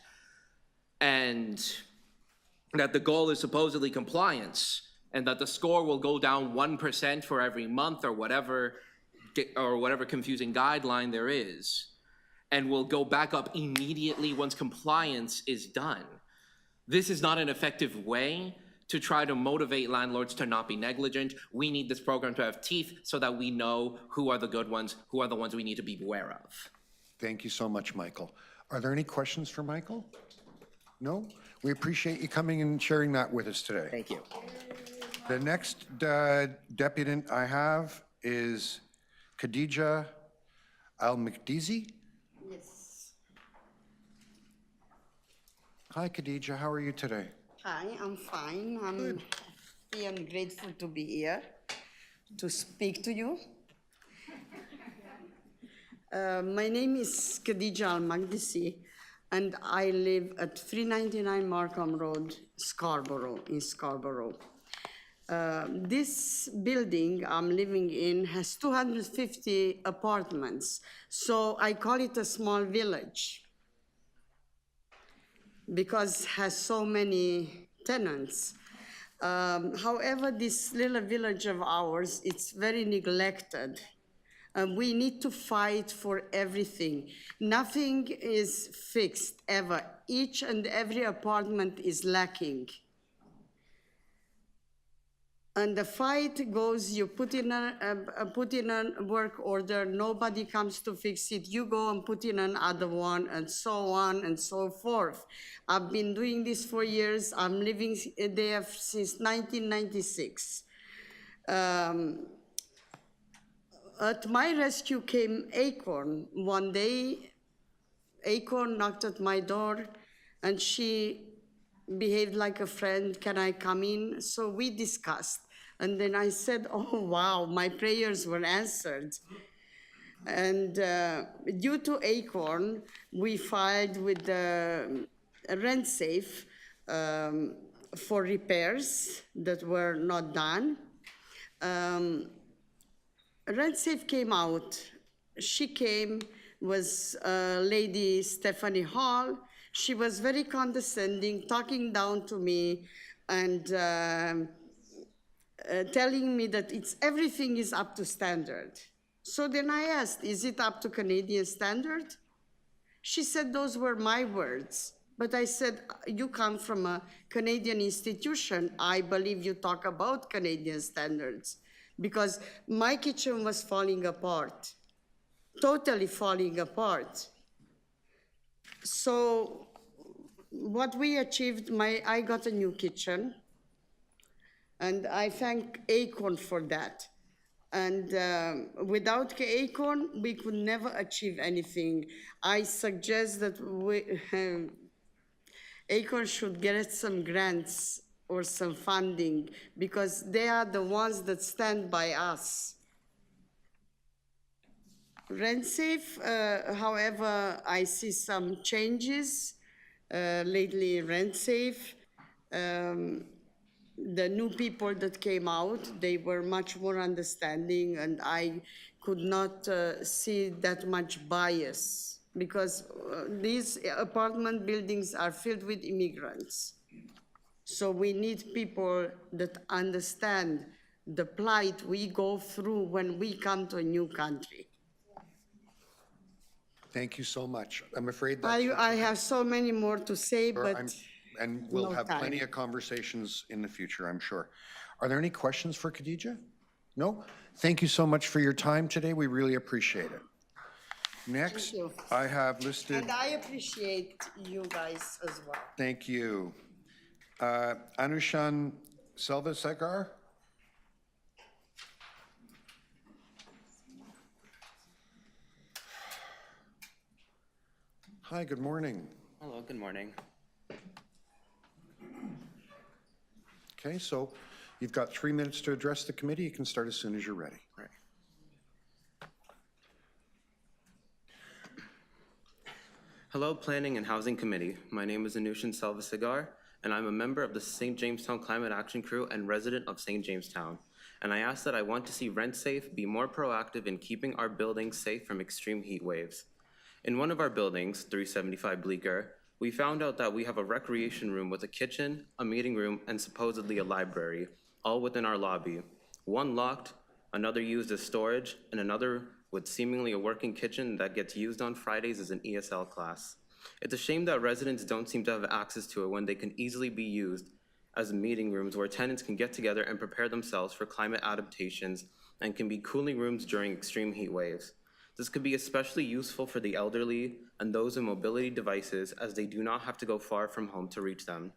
and that the goal is supposedly compliance, and that the score will go down 1% for every month or whatever confusing guideline there is, and will go back up immediately once compliance is done. This is not an effective way to try to motivate landlords to not be negligent. We need this program to have teeth so that we know who are the good ones, who are the ones we need to be aware of. Thank you so much, Michael. Are there any questions for Michael? No? We appreciate you coming and sharing that with us today. Thank you. The next deputant I have is Khadija Al-Makdizi. Yes. Hi, Khadija. How are you today? Hi, I'm fine. I'm happy and grateful to be here to speak to you. My name is Khadija Al-Makdisi, and I live at 399 Markham Road, Scarborough, in Scarborough. This building I'm living in has 250 apartments, so I call it a small village because it has so many tenants. However, this little village of ours, it's very neglected. We need to fight for everything. Nothing is fixed, ever. Each and every apartment is lacking. And the fight goes, you put in a work order, nobody comes to fix it, you go and put in another one, and so on and so forth. I've been doing this for years. I'm living there since 1996. At my rescue came Acorn. One day, Acorn knocked at my door, and she behaved like a friend. Can I come in? So we discussed. And then I said, oh, wow, my prayers were answered. And due to Acorn, we filed with the RentSafe for repairs that were not done. RentSafe came out. She came, was Lady Stephanie Hall. She was very condescending, talking down to me and telling me that everything is up to standard. So then I asked, is it up to Canadian standard? She said those were my words. But I said, you come from a Canadian institution. I believe you talk about Canadian standards. Because my kitchen was falling apart, totally falling apart. So what we achieved, I got a new kitchen, and I thank Acorn for that. And without Acorn, we could never achieve anything. I suggest that Acorn should get some grants or some funding, because they are the ones that stand by us. RentSafe, however, I see some changes. Lately, RentSafe, the new people that came out, they were much more understanding, and I could not see that much bias, because these apartment buildings are filled with immigrants. So we need people that understand the plight we go through when we come to a new country. Thank you so much. I'm afraid that I have so many more to say, but and we'll no have time. plenty of conversations in the future, I'm sure. Are there any questions for Khadija? No? Thank you so much for your time today. We really appreciate it. Next, Thank you. I have listed. And I appreciate you guys as well. Thank you. Anushan Selvasegar? Hi, good morning. Hello, good morning. Okay, so you've got 3 minutes to address the committee. You can start as soon as you're ready. All right. Hello, Planning and Housing Committee. My name is Anushan Selvasegar, and I'm a member of the St. Jamestown Climate Action Crew and resident of St. Jamestown. And I ask that I want to see RentSafe be more proactive in keeping our buildings safe from extreme heat waves. In one of our buildings, 375 Bleecker, we found out that we have a recreation room with a kitchen, a meeting room, and supposedly a library, all within our lobby. One locked, another used as storage, and another with seemingly a working kitchen that gets used on Fridays as an ESL class. It's a shame that residents don't seem to have access to it when they can easily be used as meeting rooms where tenants can get together and prepare themselves for climate adaptations and can be cooling rooms during extreme heat waves. This could be especially useful for the elderly and those in mobility devices, as they do not have to go far from home to reach them.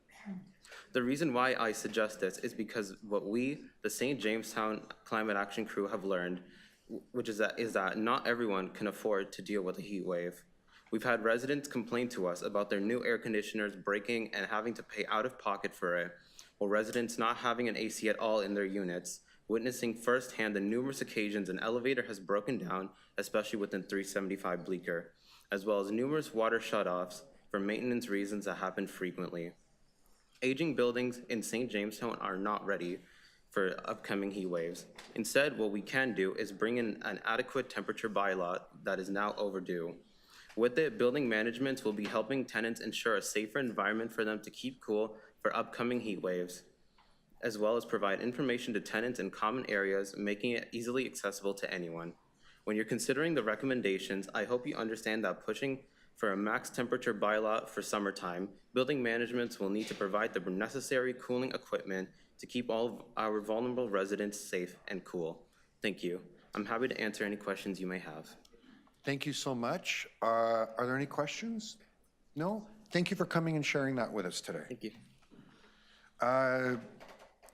The reason why I suggest this is because what we, the St. Jamestown Climate Action Crew, have learned, which is that not everyone can afford to deal with a heat wave. We've had residents complain to us about their new air conditioners breaking and having to pay out of pocket for it, while residents not having an AC at all in their units, witnessing firsthand the numerous occasions an elevator has broken down, especially within 375 Bleecker, as well as numerous water shutoffs for maintenance reasons that happen frequently. Aging buildings in St. Jamestown are not ready for upcoming heat waves. Instead, what we can do is bring in an adequate temperature bylaw that is now overdue. With it, building management will be helping tenants ensure a safer environment for them to keep cool for upcoming heat waves, as well as provide information to tenants in common areas, making it easily accessible to anyone. When you're considering the recommendations, I hope you understand that pushing for a max temperature bylaw for summertime, building managements will need to provide the necessary cooling equipment to keep all of our vulnerable residents safe and cool. Thank you. I'm happy to answer any questions you may have. Thank you so much. Are there any questions? No? Thank you for coming and sharing that with us today. Thank you.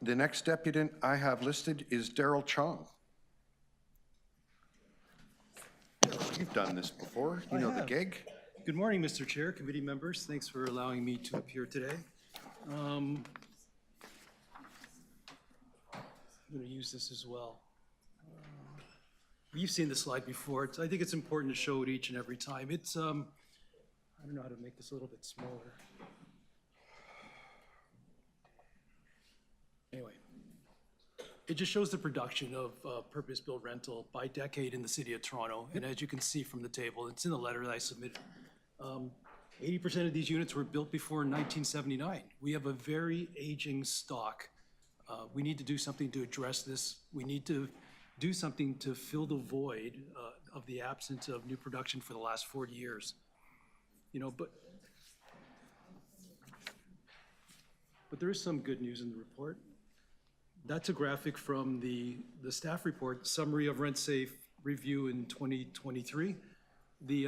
The next deputant I have listed is Daryl Chong. You've done this before. You know the gig. Good morning, Mr. Chair, committee members. Thanks for allowing me to appear today. I'm going to use this as well. You've seen the slide before. I think it's important to show it each and every time. It's, I don't know how to make this a little bit smaller. Anyway, it just shows the production of purpose-built rental by decade in the city of Toronto. And as you can see from the table, it's in the letter that I submitted. 80% of these units were built before 1979. We have a very aging stock. We need to do something to address this. We need to do something to fill the void of the absence of new production for the last 40 years. You know, but there is some good news in the report. That's a graphic from the staff report, summary of RentSafe review in 2023. The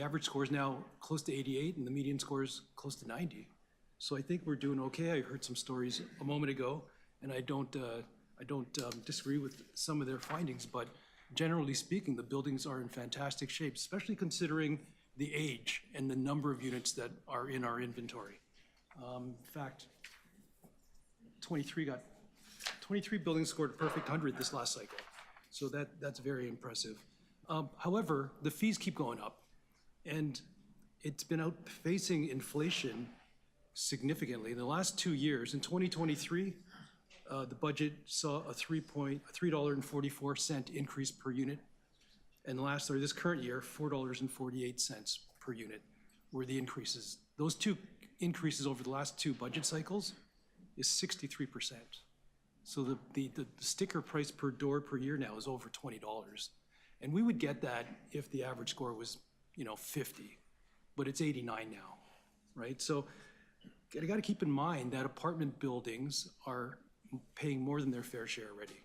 average score is now close to 88 and the median score is close to 90. So I think we're doing okay. I heard some stories a moment ago, and I don't disagree with some of their findings, but generally speaking, the buildings are in fantastic shape, especially considering the age and the number of units that are in our inventory. In fact, 23 buildings scored a perfect 100 this last cycle. So that's very impressive. However, the fees keep going up, and it's been outpacing inflation significantly. In the last 2 years, in 2023, the budget saw a $3.44 increase per unit. And this current year, $4.48 per unit were the increases. Those two increases over the last two budget cycles is 63%. So the sticker price per door per year now is over $20. And we would get that if the average score was, 50, but it's 89 now, right? So you gotta keep in mind that apartment buildings are paying more than their fair share already.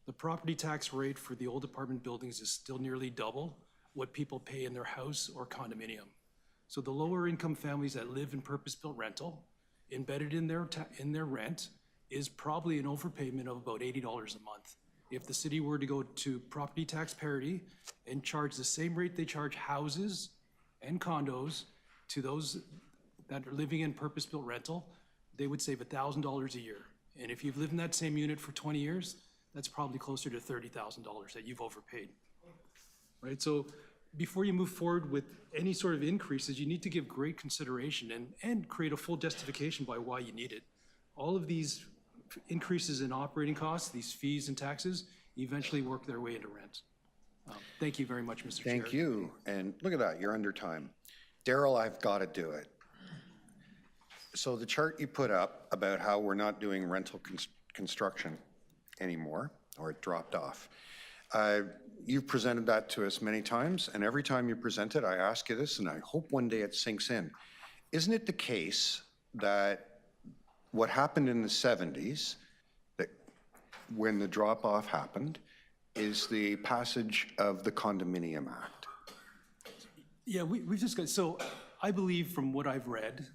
The property tax rate for the old apartment buildings is still nearly double what people pay in their house or condominium. So the lower income families that live in purpose-built rental, embedded in their rent, is probably an overpayment of about $80 a month. If the city were to go to property tax parity and charge the same rate they charge houses and condos to those that are living in purpose-built rental, they would save $1,000 a year. And if you've lived in that same unit for 20 years, that's probably closer to $30,000 that you've overpaid, right? So before you move forward with any sort of increases, you need to give great consideration and create a full justification by why you need it. All of these increases in operating costs, these fees and taxes, eventually work their way into rent. Thank you very much, Mr. Chair. Thank you. And look at that, you're under time. Daryl, I've got to do it. So the chart you put up about how we're not doing rental construction anymore, or it dropped off. You've presented that to us many times, and every time you present it, I ask you this, and I hope one day it sinks in. Isn't it the case that what happened in the 70s, that when the drop-off happened, is the passage of the Condominium Act. Yeah, we've discussed, so I believe from what I've read,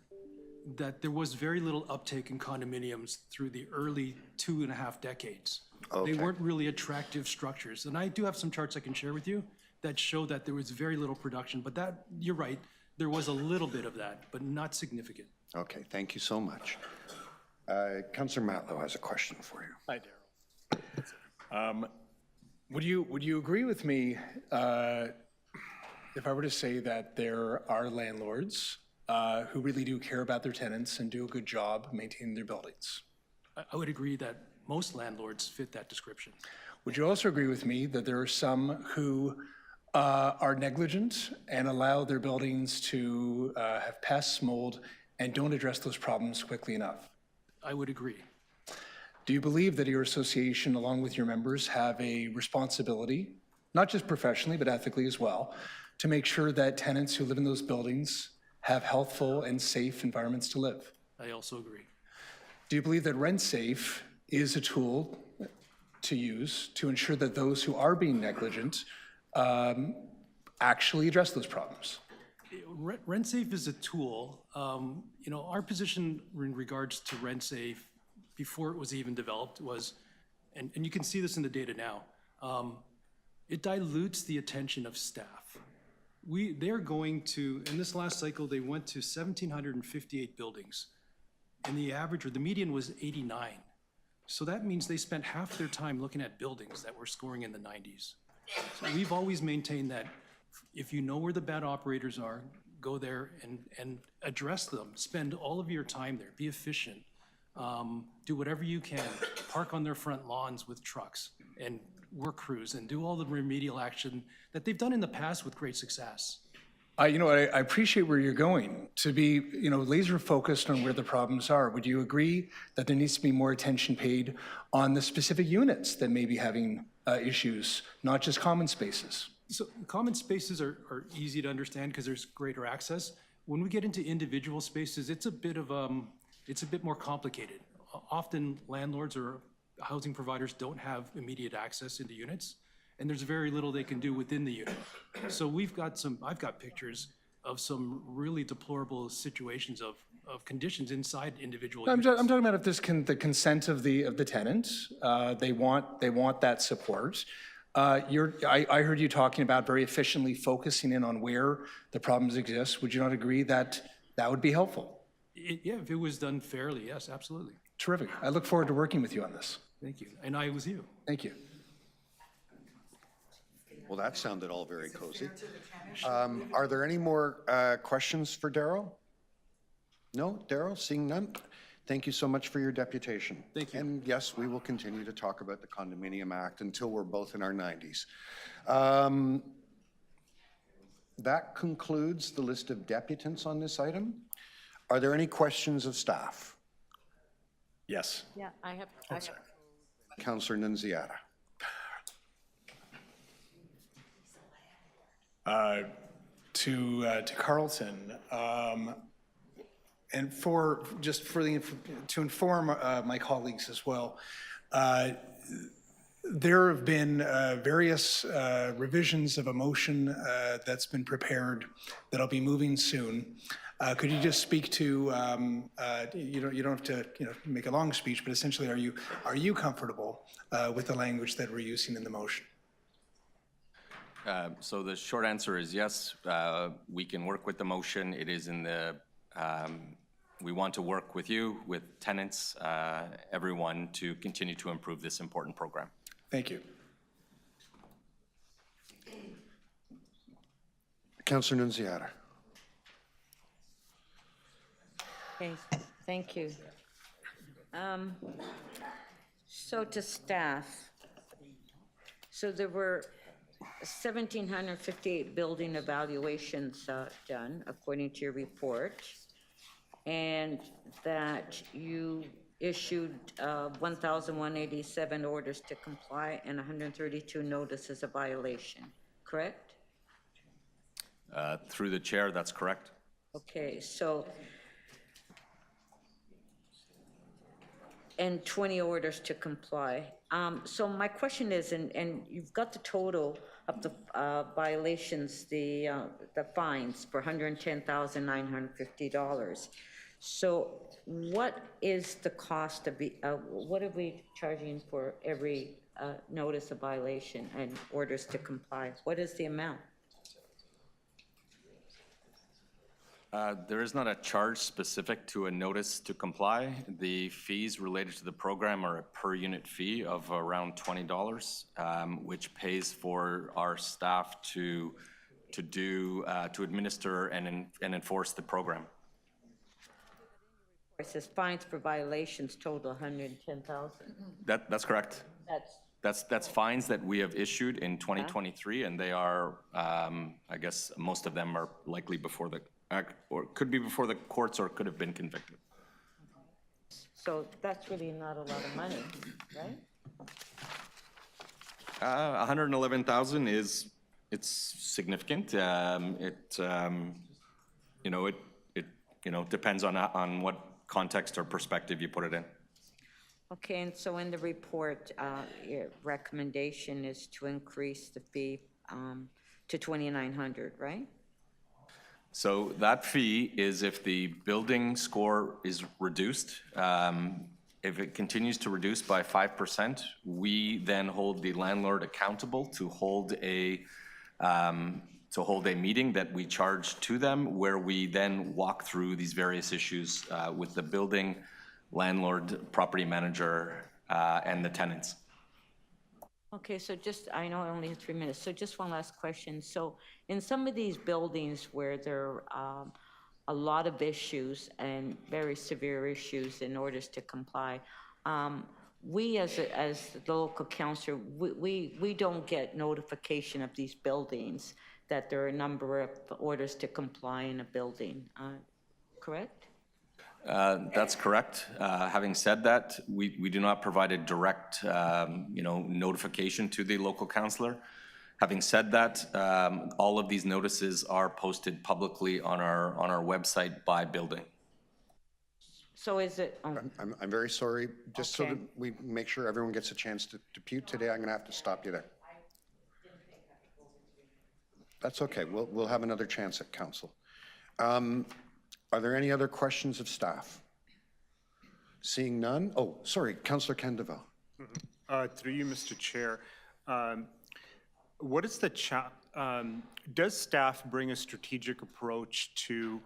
that there was very little uptake in condominiums through the early 2.5 decades. Okay. They weren't really attractive structures. And I do have some charts I can share with you that show that there was very little production, but that, you're right, there was a little bit of that, but not significant. Okay, thank you so much. Councillor Matlow has a question for you. Hi, Daryl. Would you agree with me if I were to say that there are landlords who really do care about their tenants and do a good job maintaining their buildings? I would agree that most landlords fit that description. Would you also agree with me that there are some who are negligent and allow their buildings to have pests, mold, and don't address those problems quickly enough? I would agree. Do you believe that your association, along with your members, have a responsibility, not just professionally, but ethically as well, to make sure that tenants who live in those buildings have healthful and safe environments to live? I also agree. Do you believe that RentSafe is a tool to use to ensure that those who are being negligent actually address those problems? RentSafe is a tool. Our position in regards to RentSafe before it was even developed was, and you can see this in the data now, it dilutes the attention of staff. They're going to, in this last cycle, they went to 1,758 buildings, and the average or the median was 89. So that means they spent half their time looking at buildings that were scoring in the 90s. So we've always maintained that if you know where the bad operators are, go there and address them. Spend all of your time there. Be efficient. Do whatever you can. Park on their front lawns with trucks and work crews and do all the remedial action that they've done in the past with great success. I appreciate where you're going, to be, laser focused on where the problems are. Would you agree that there needs to be more attention paid on the specific units that may be having issues, not just common spaces? So common spaces are easy to understand because there's greater access. When we get into individual spaces, it's a bit more complicated. Often landlords or housing providers don't have immediate access into units, and there's very little they can do within the unit. So I've got pictures of some really deplorable situations of conditions inside individual units. I'm talking about if there's the consent of the tenant, they want that support. I heard you talking about very efficiently focusing in on where the problems exist. Would you not agree that that would be helpful? Yeah, if it was done fairly, yes, absolutely. Terrific. I look forward to working with you on this. Thank you. And I with you. Thank you. Well, that sounded all very cozy. Are there any more questions for Daryl? No, Daryl, seeing none. Thank you so much for your deputation. Thank you. And yes, we will continue to talk about the Condominium Act until we're both in our 90s. That concludes the list of deputants on this item. Are there any questions of staff? Yes. Yeah, I have. Councillor Nunziata. To Carlton, and to inform my colleagues as well, there have been various revisions of a motion that's been prepared that'll be moving soon. Could you just speak to, you don't have to make a long speech, but essentially are you comfortable with the language that we're using in the motion? So the short answer is yes, we can work with the motion. It is in the, we want to work with you, with tenants, everyone to continue to improve this important program. Thank you. Councillor Nunziata. Okay, thank you. So to staff, so there were 1,758 building evaluations done, according to your report, and that you issued 1,187 orders to comply and 132 notices of violation, correct? Through the chair, that's correct. Okay, so, and 20 orders to comply. So my question is, and you've got the total of the violations, the fines for $110,950. So what is the cost of what are we charging for every notice of violation and orders to comply? What is the amount? There is not a charge specific to a notice to comply. The fees related to the program are a per unit fee of around $20, which pays for our staff to administer and enforce the program. It says fines for violations total $110,000. That's correct. That's fines that we have issued in 2023, and they are, I guess, most of them are likely before the, or could be before the courts, or could have been convicted. So that's really not a lot of money, right? 111,000 it's significant. It depends on what context or perspective you put it in. Okay, and so in the report, your recommendation is to increase the fee to $2,900, right? So that fee is if the building score is reduced. If it continues to reduce by 5%, we then hold the landlord accountable to hold a meeting that we charge to them, where we then walk through these various issues with the building, landlord, property manager, and the tenants. Okay, so I know I only have 3 minutes, so just one last question. So in some of these buildings where there are a lot of issues and very severe issues in orders to comply, we as the local council, we don't get notification of these buildings that there are a number of orders to comply in a building, correct? That's correct. Having said that, we do not provide a direct, notification to the local councillor. Having said that, all of these notices are posted publicly on our website by building. So is it? I'm very sorry. Just so that we make sure everyone gets a chance to depute today, I'm going to have to stop you there. That's okay. We'll have another chance at council. Are there any other questions of staff? Seeing none? Oh, sorry, Councillor Candeval. Through you, Mr. Chair. What is the does staff bring a strategic approach to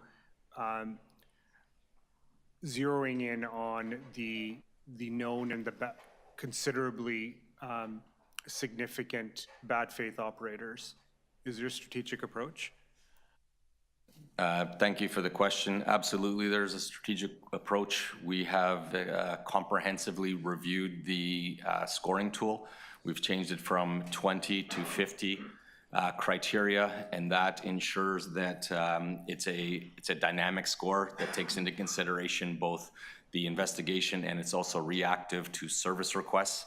zeroing in on the known and the considerably significant bad faith operators? Is there a strategic approach? Thank you for the question. Absolutely, there's a strategic approach. We have comprehensively reviewed the scoring tool. We've changed it from 20 to 50 criteria, and that ensures that it's a dynamic score that takes into consideration both the investigation and it's also reactive to service requests.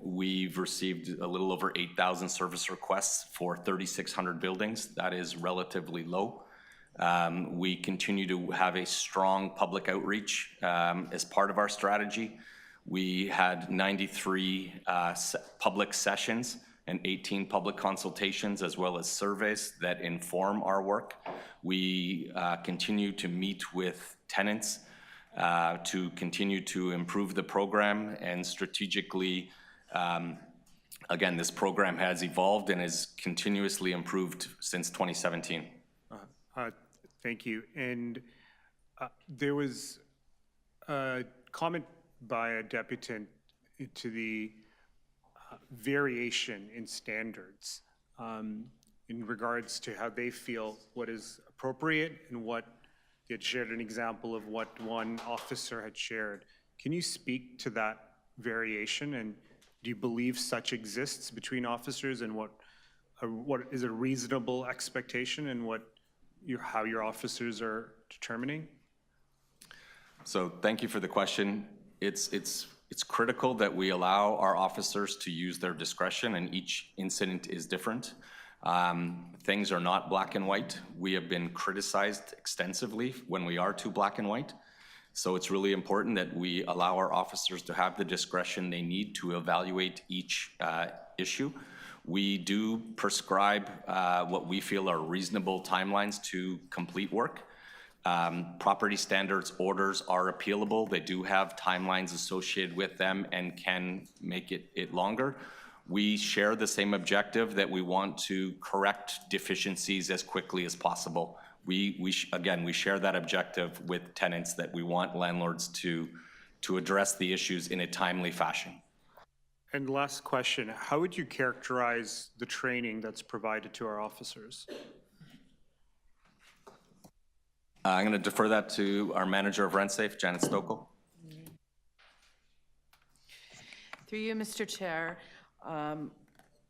We've received a little over 8,000 service requests for 3,600 buildings. That is relatively low. We continue to have a strong public outreach as part of our strategy. We had 93 public sessions and 18 public consultations, as well as surveys that inform our work. We continue to meet with tenants to continue to improve the program, and strategically, again, this program has evolved and is continuously improved since 2017. Thank you. And there was a comment by a deputant to the variation in standards in regards to how they feel what is appropriate and what they had shared an example of what one officer had shared. Can you speak to that variation, and do you believe such exists between officers, and what is a reasonable expectation, and how your officers are determining? So thank you for the question. It's critical that we allow our officers to use their discretion, and each incident is different. Things are not black and white. We have been criticized extensively when we are too black and white. So it's really important that we allow our officers to have the discretion they need to evaluate each issue. We do prescribe what we feel are reasonable timelines to complete work. Property standards orders are appealable. They do have timelines associated with them and can make it longer. We share the same objective that we want to correct deficiencies as quickly as possible. Again, we share that objective with tenants that we want landlords to address the issues in a timely fashion. And last question, how would you characterize the training that's provided to our officers? I'm going to defer that to our manager of RentSafe, Janet Stokel. Through you, Mr. Chair,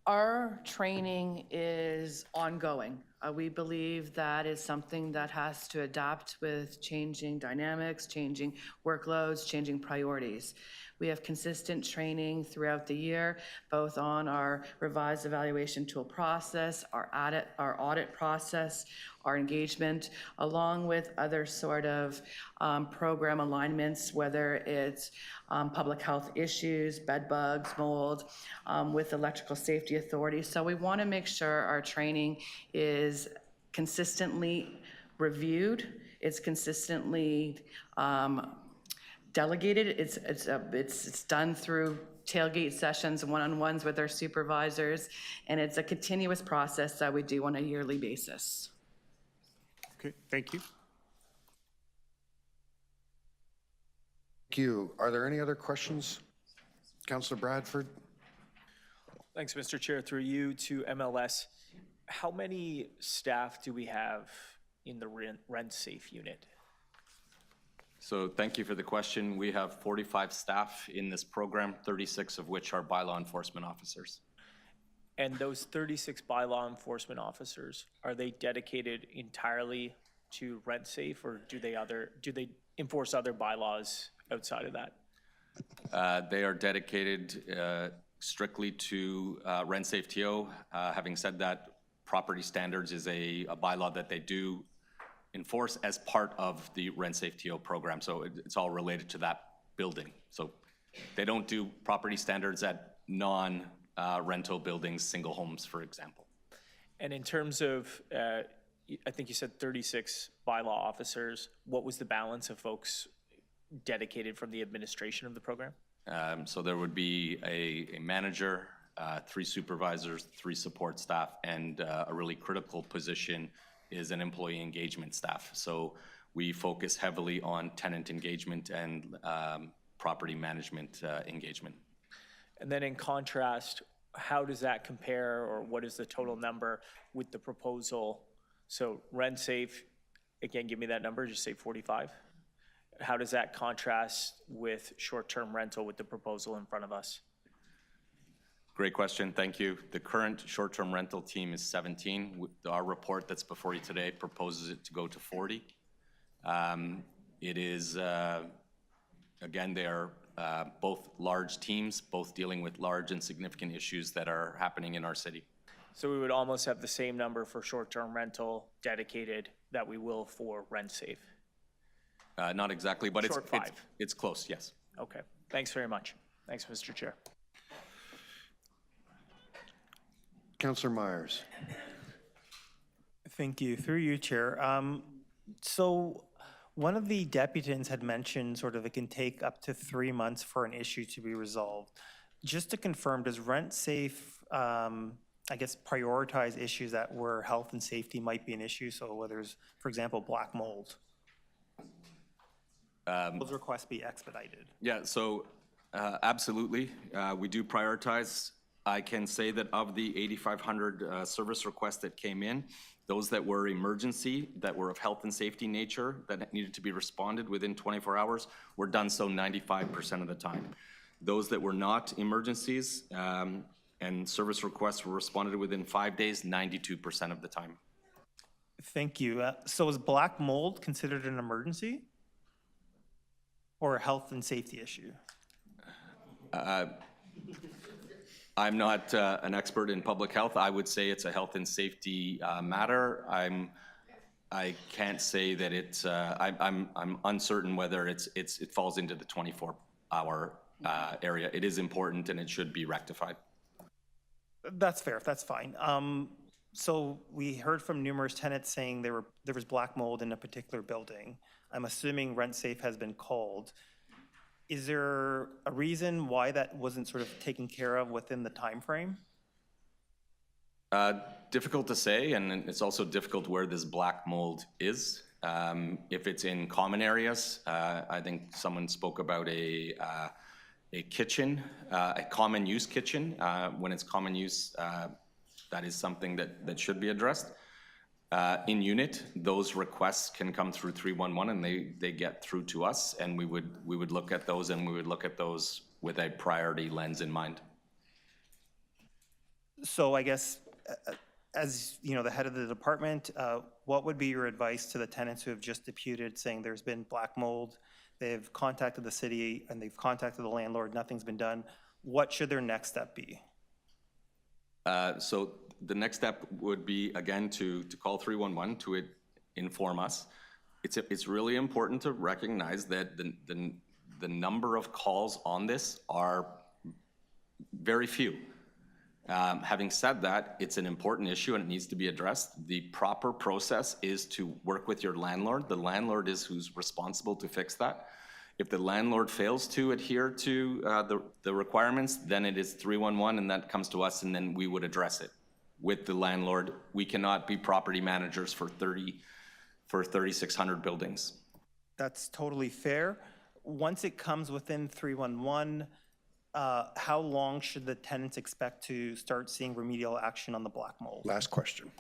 our training is ongoing. We believe that is something that has to adapt with changing dynamics, changing workloads, changing priorities. We have consistent training throughout the year, both on our revised evaluation tool process, our audit process, our engagement, along with other sort of program alignments, whether it's public health issues, bed bugs, mold, with electrical safety authority. So we want to make sure our training is consistently reviewed, it's consistently delegated. It's done through tailgate sessions, one-on-ones with our supervisors, and it's a continuous process that we do on a yearly basis. Okay, thank you. Thank you. Are there any other questions? Councillor Bradford? Thanks, Mr. Chair. Through you to MLS, how many staff do we have in the RentSafe unit? So thank you for the question. We have 45 staff in this program, 36 of which are bylaw enforcement officers. And those 36 bylaw enforcement officers, are they dedicated entirely to RentSafe, or do they enforce other bylaws outside of that? They are dedicated strictly to RentSafeTO. Having said that, property standards is a bylaw that they do enforce as part of the RentSafeTO program. So it's all related to that building. So they don't do property standards at non-rental buildings, single homes, for example. And in terms of, I think you said 36 bylaw officers, what was the balance of folks dedicated from the administration of the program? So there would be a manager, 3 supervisors, 3 support staff, and a really critical position is an employee engagement staff. So we focus heavily on tenant engagement and property management engagement. And then in contrast, how does that compare, or what is the total number with the proposal? So RentSafe, again, give me that number, just say 45. How does that contrast with short-term rental with the proposal in front of us? Great question, thank you. The current short-term rental team is 17. Our report that's before you today proposes it to go to 40. It is, again, they are both large teams, both dealing with large and significant issues that are happening in our city. So we would almost have the same number for short-term rental dedicated that we will for RentSafe? Not exactly, but it's close, yes. Okay, thanks very much. Thanks, Mr. Chair. Councillor Myers. Thank you. Through you, Chair. So one of the deputants had mentioned sort of it can take up to 3 months for an issue to be resolved. Just to confirm, does RentSafe, I guess, prioritize issues that where health and safety might be an issue? So whether it's, for example, black mold, those requests be expedited? Yeah, so absolutely. We do prioritize. I can say that of the 8,500 service requests that came in, those that were emergency, that were of health and safety nature, that needed to be responded within 24 hours, were done so 95% of the time. Those that were not emergencies and service requests were responded within 5 days, 92% of the time. Thank you. So is black mold considered an emergency or a health and safety issue? I'm not an expert in public health. I would say it's a health and safety matter. I can't say that it's, I'm uncertain whether it falls into the 24-hour area. It is important and it should be rectified. That's fair, that's fine. So we heard from numerous tenants saying there was black mold in a particular building. I'm assuming RentSafe has been called. Is there a reason why that wasn't sort of taken care of within the time frame? Difficult to say, and it's also difficult where this black mold is. If it's in common areas, I think someone spoke about a kitchen, a common use kitchen. When it's common use, that is something that should be addressed. In unit, those requests can come through 311 and they get through to us, and we would look at those, and we would look at those with a priority lens in mind. So I guess, as you know, the head of the department, what would be your advice to the tenants who have just deputed saying there's been black mold? They've contacted the city and they've contacted the landlord, nothing's been done. What should their next step be? So the next step would be, again, to call 311 to inform us. It's really important to recognize that the number of calls on this are very few. Having said that, it's an important issue and it needs to be addressed. The proper process is to work with your landlord. The landlord is who's responsible to fix that. If the landlord fails to adhere to the requirements, then it is 311 and that comes to us, and then we would address it with the landlord. We cannot be property managers for 3,600 buildings. That's totally fair. Once it comes within 311, how long should the tenants expect to start seeing remedial action on the black mold? Last question.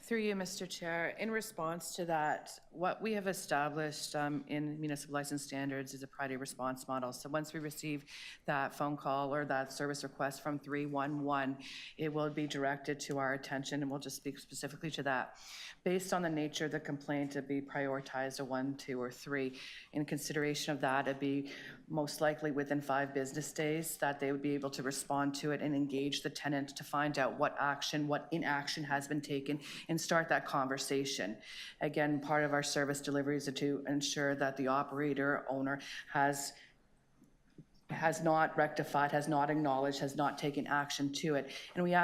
Through you, Mr. Chair, in response to that, what we have established in municipal license standards is a priority response model. So once we receive that phone call or that service request from 311, it will be directed to our attention, and we'll just speak specifically to that. Based on the nature of the complaint, it'd be prioritized a 1, 2, or 3. In consideration of that, it'd be most likely within 5 business days that they would be able to respond to it and engage the tenant to find out what action, what inaction has been taken, and start that conversation. Again, part of our service delivery is to ensure that the operator, owner, has not rectified, has not acknowledged, has not taken action to it. And we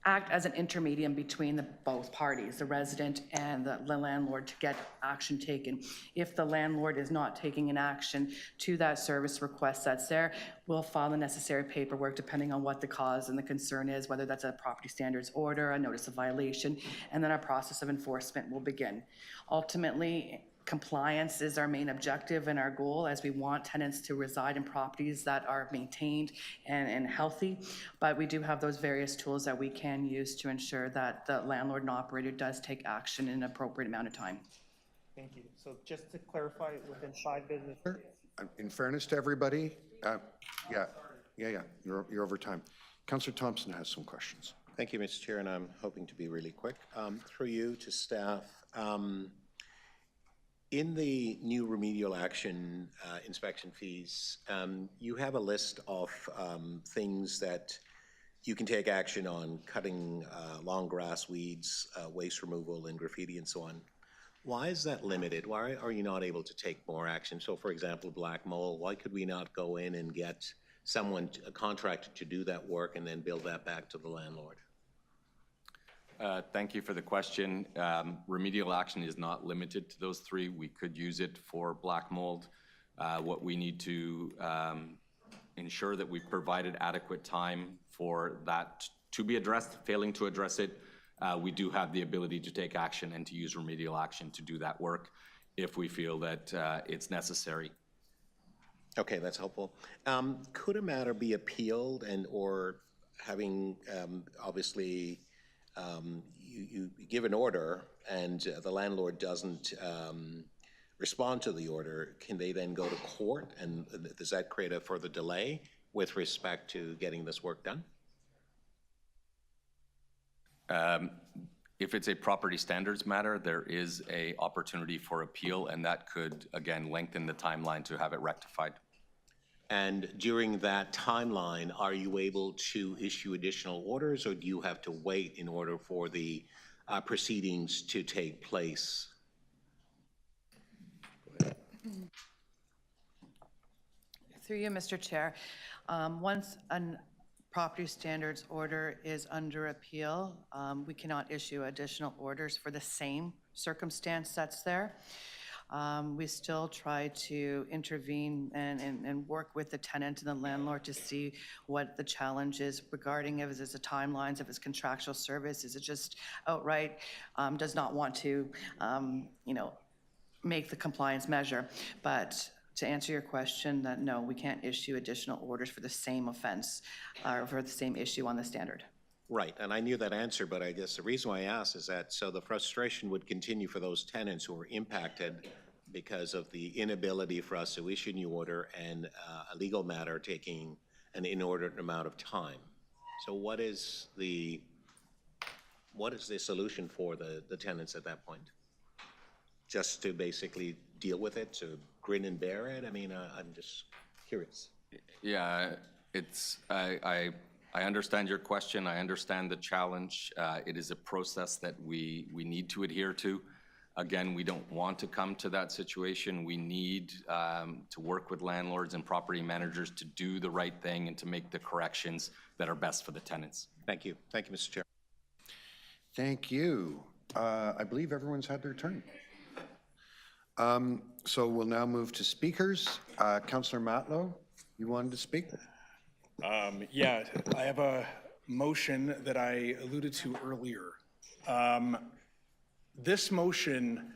act as an intermediate between both parties, the resident and the landlord, to get action taken. If the landlord is not taking an action to that service request that's there, we'll file the necessary paperwork depending on what the cause and the concern is, whether that's a property standards order, a notice of violation, and then our process of enforcement will begin. Ultimately, compliance is our main objective and our goal, as we want tenants to reside in properties that are maintained and healthy. But we do have those various tools that we can use to ensure that the landlord and operator does take action in an appropriate amount of time. Thank you. So just to clarify, within 5 business days? In fairness to everybody, you're over time. Councillor Thompson has some questions. Thank you, Mr. Chair, and I'm hoping to be really quick. Through you to staff, in the new remedial action inspection fees, you have a list of things that you can take action on: cutting long grass, weeds, waste removal, and graffiti, and so on. Why is that limited? Why are you not able to take more action? So, for example, black mold, why could we not go in and get someone, a contractor, to do that work and then bill that back to the landlord? Thank you for the question. Remedial action is not limited to those 3. We could use it for black mold. What we need to ensure that we've provided adequate time for that to be addressed. Failing to address it, we do have the ability to take action and to use remedial action to do that work if we feel that it's necessary. Okay, that's helpful. Could a matter be appealed or having, obviously, you give an order and the landlord doesn't respond to the order, can they then go to court, and does that create a further delay with respect to getting this work done? If it's a property standards matter, there is an opportunity for appeal, and that could, again, lengthen the timeline to have it rectified. And during that timeline, are you able to issue additional orders, or do you have to wait in order for the proceedings to take place? Through you, Mr. Chair, once a property standards order is under appeal, we cannot issue additional orders for the same circumstance that's there. We still try to intervene and work with the tenant and the landlord to see what the challenge is regarding if it's the timelines, if it's contractual service, is it just outright does not want to, make the compliance measure. But to answer your question, that no, we can't issue additional orders for the same offense or for the same issue on the standard. Right, and I knew that answer, but I guess the reason why I asked is that so the frustration would continue for those tenants who were impacted because of the inability for us to issue a new order and a legal matter taking an inordinate amount of time. So what is the solution for the tenants at that point? Just to basically deal with it, to grin and bear it? I mean, I'm just curious. Yeah, I understand your question. I understand the challenge. It is a process that we need to adhere to. Again, we don't want to come to that situation. We need to work with landlords and property managers to do the right thing and to make the corrections that are best for the tenants. Thank you. Thank you, Mr. Chair. Thank you. I believe everyone's had their turn. So we'll now move to speakers. Councillor Matlow, you wanted to speak? Yeah, I have a motion that I alluded to earlier. This motion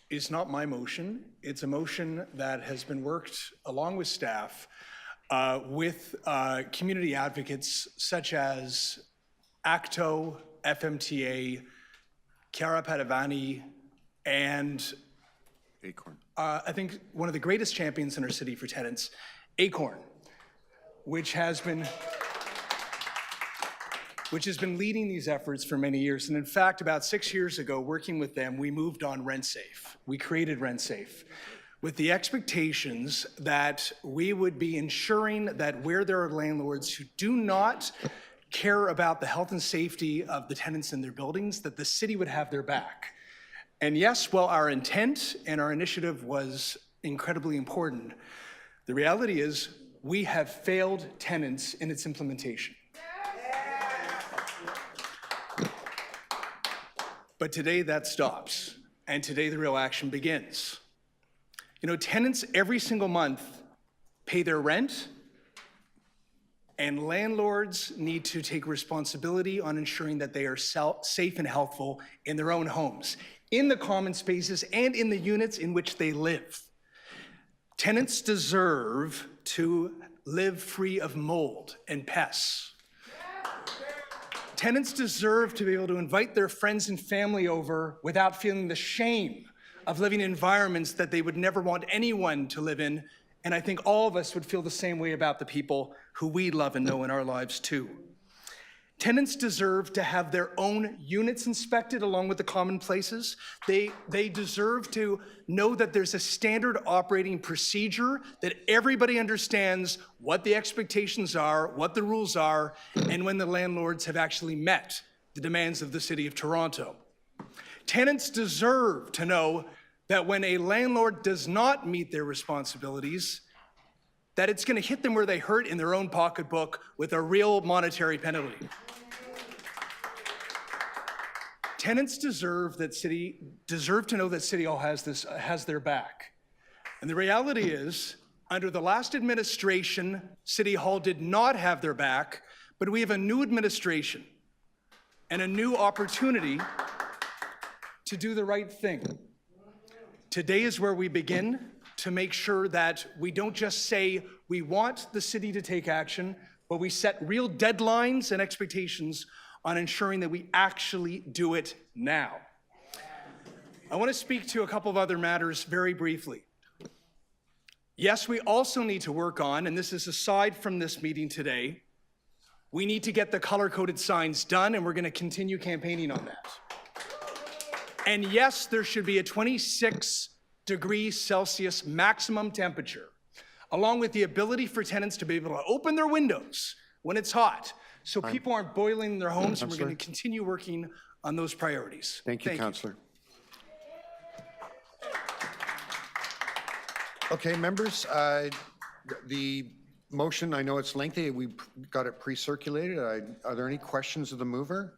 is not my motion. It's a motion that has been worked along with staff with community advocates such as ACTO, FMTA, Chiara Padovani, and Acorn. I think one of the greatest champions in our city for tenants, Acorn, which has been leading these efforts for many years. And in fact, about 6 years ago, working with them, we moved on RentSafe. We created RentSafe with the expectations that we would be ensuring that where there are landlords who do not care about the health and safety of the tenants in their buildings, that the city would have their back. And yes, while our intent and our initiative was incredibly important, the reality is we have failed tenants in its implementation. But today that stops, and today the real action begins. You know, tenants every single month pay their rent, and landlords need to take responsibility on ensuring that they are safe and healthful in their own homes, in the common spaces, and in the units in which they live. Tenants deserve to live free of mold and pests. Tenants deserve to be able to invite their friends and family over without feeling the shame of living in environments that they would never want anyone to live in. And I think all of us would feel the same way about the people who we love and know in our lives too. Tenants deserve to have their own units inspected along with the common places. They deserve to know that there's a standard operating procedure, that everybody understands what the expectations are, what the rules are, and when the landlords have actually met the demands of the City of Toronto. Tenants deserve to know that when a landlord does not meet their responsibilities, that it's going to hit them where they hurt in their own pocketbook with a real monetary penalty. Tenants deserve to know that City Hall has their back. And the reality is, under the last administration, City Hall did not have their back, but we have a new administration and a new opportunity to do the right thing. Today is where we begin to make sure that we don't just say we want the city to take action, but we set real deadlines and expectations on ensuring that we actually do it now. I want to speak to a couple of other matters very briefly. Yes, we also need to work on, and this is aside from this meeting today, we need to get the color-coded signs done, and we're going to continue campaigning on that. And yes, there should be a 26 degrees Celsius maximum temperature along with the ability for tenants to be able to open their windows when it's hot, so people aren't boiling in their homes, and we're going to continue working on those priorities. Thank you, Councillor. Okay, members, the motion, I know it's lengthy. We got it pre-circulated. Are there any questions of the mover?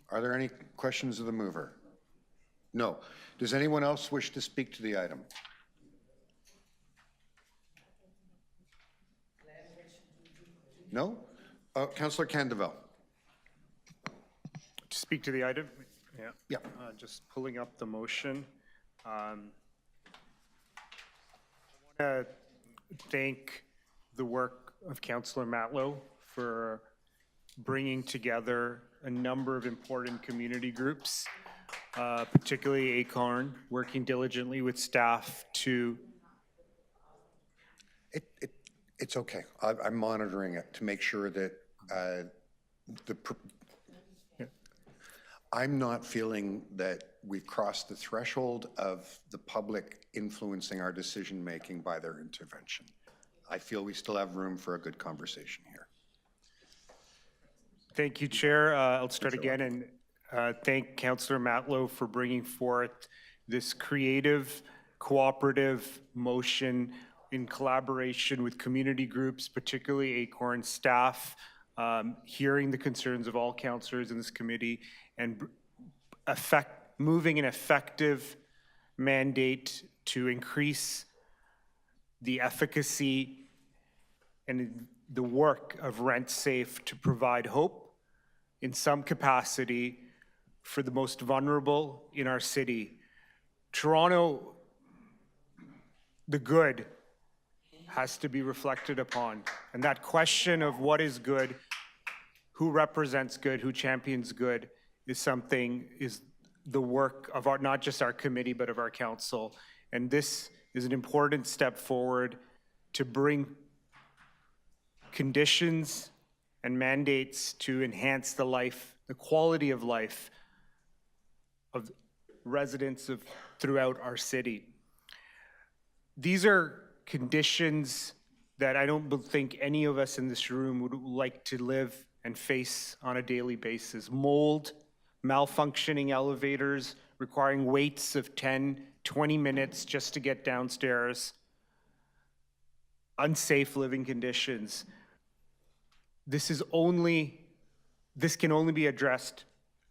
Are there any questions of the mover? No. Does anyone else wish to speak to the item? No? Councillor Candeval. To speak to the item? Yeah. Yeah. Just pulling up the motion. I want to thank the work of Councillor Matlow for bringing together a number of important community groups, particularly Acorn, working diligently with staff to... It's okay. I'm monitoring it to make sure that I'm not feeling that we've crossed the threshold of the public influencing our decision-making by their intervention. I feel we still have room for a good conversation here. Thank you, Chair. I'll start again and thank Councillor Matlow for bringing forth this creative, cooperative motion in collaboration with community groups, particularly Acorn staff, hearing the concerns of all councillors in this committee, and moving an effective mandate to increase the efficacy and the work of RentSafe to provide hope in some capacity for the most vulnerable in our city. Toronto, the good has to be reflected upon. And that question of what is good, who represents good, who champions good, is the work of not just our committee, but of our council. And this is an important step forward to bring conditions and mandates to enhance the quality of life of residents throughout our city. These are conditions that I don't think any of us in this room would like to live and face on a daily basis. Mold, malfunctioning elevators, requiring waits of 10, 20 minutes just to get downstairs, unsafe living conditions. This can only be addressed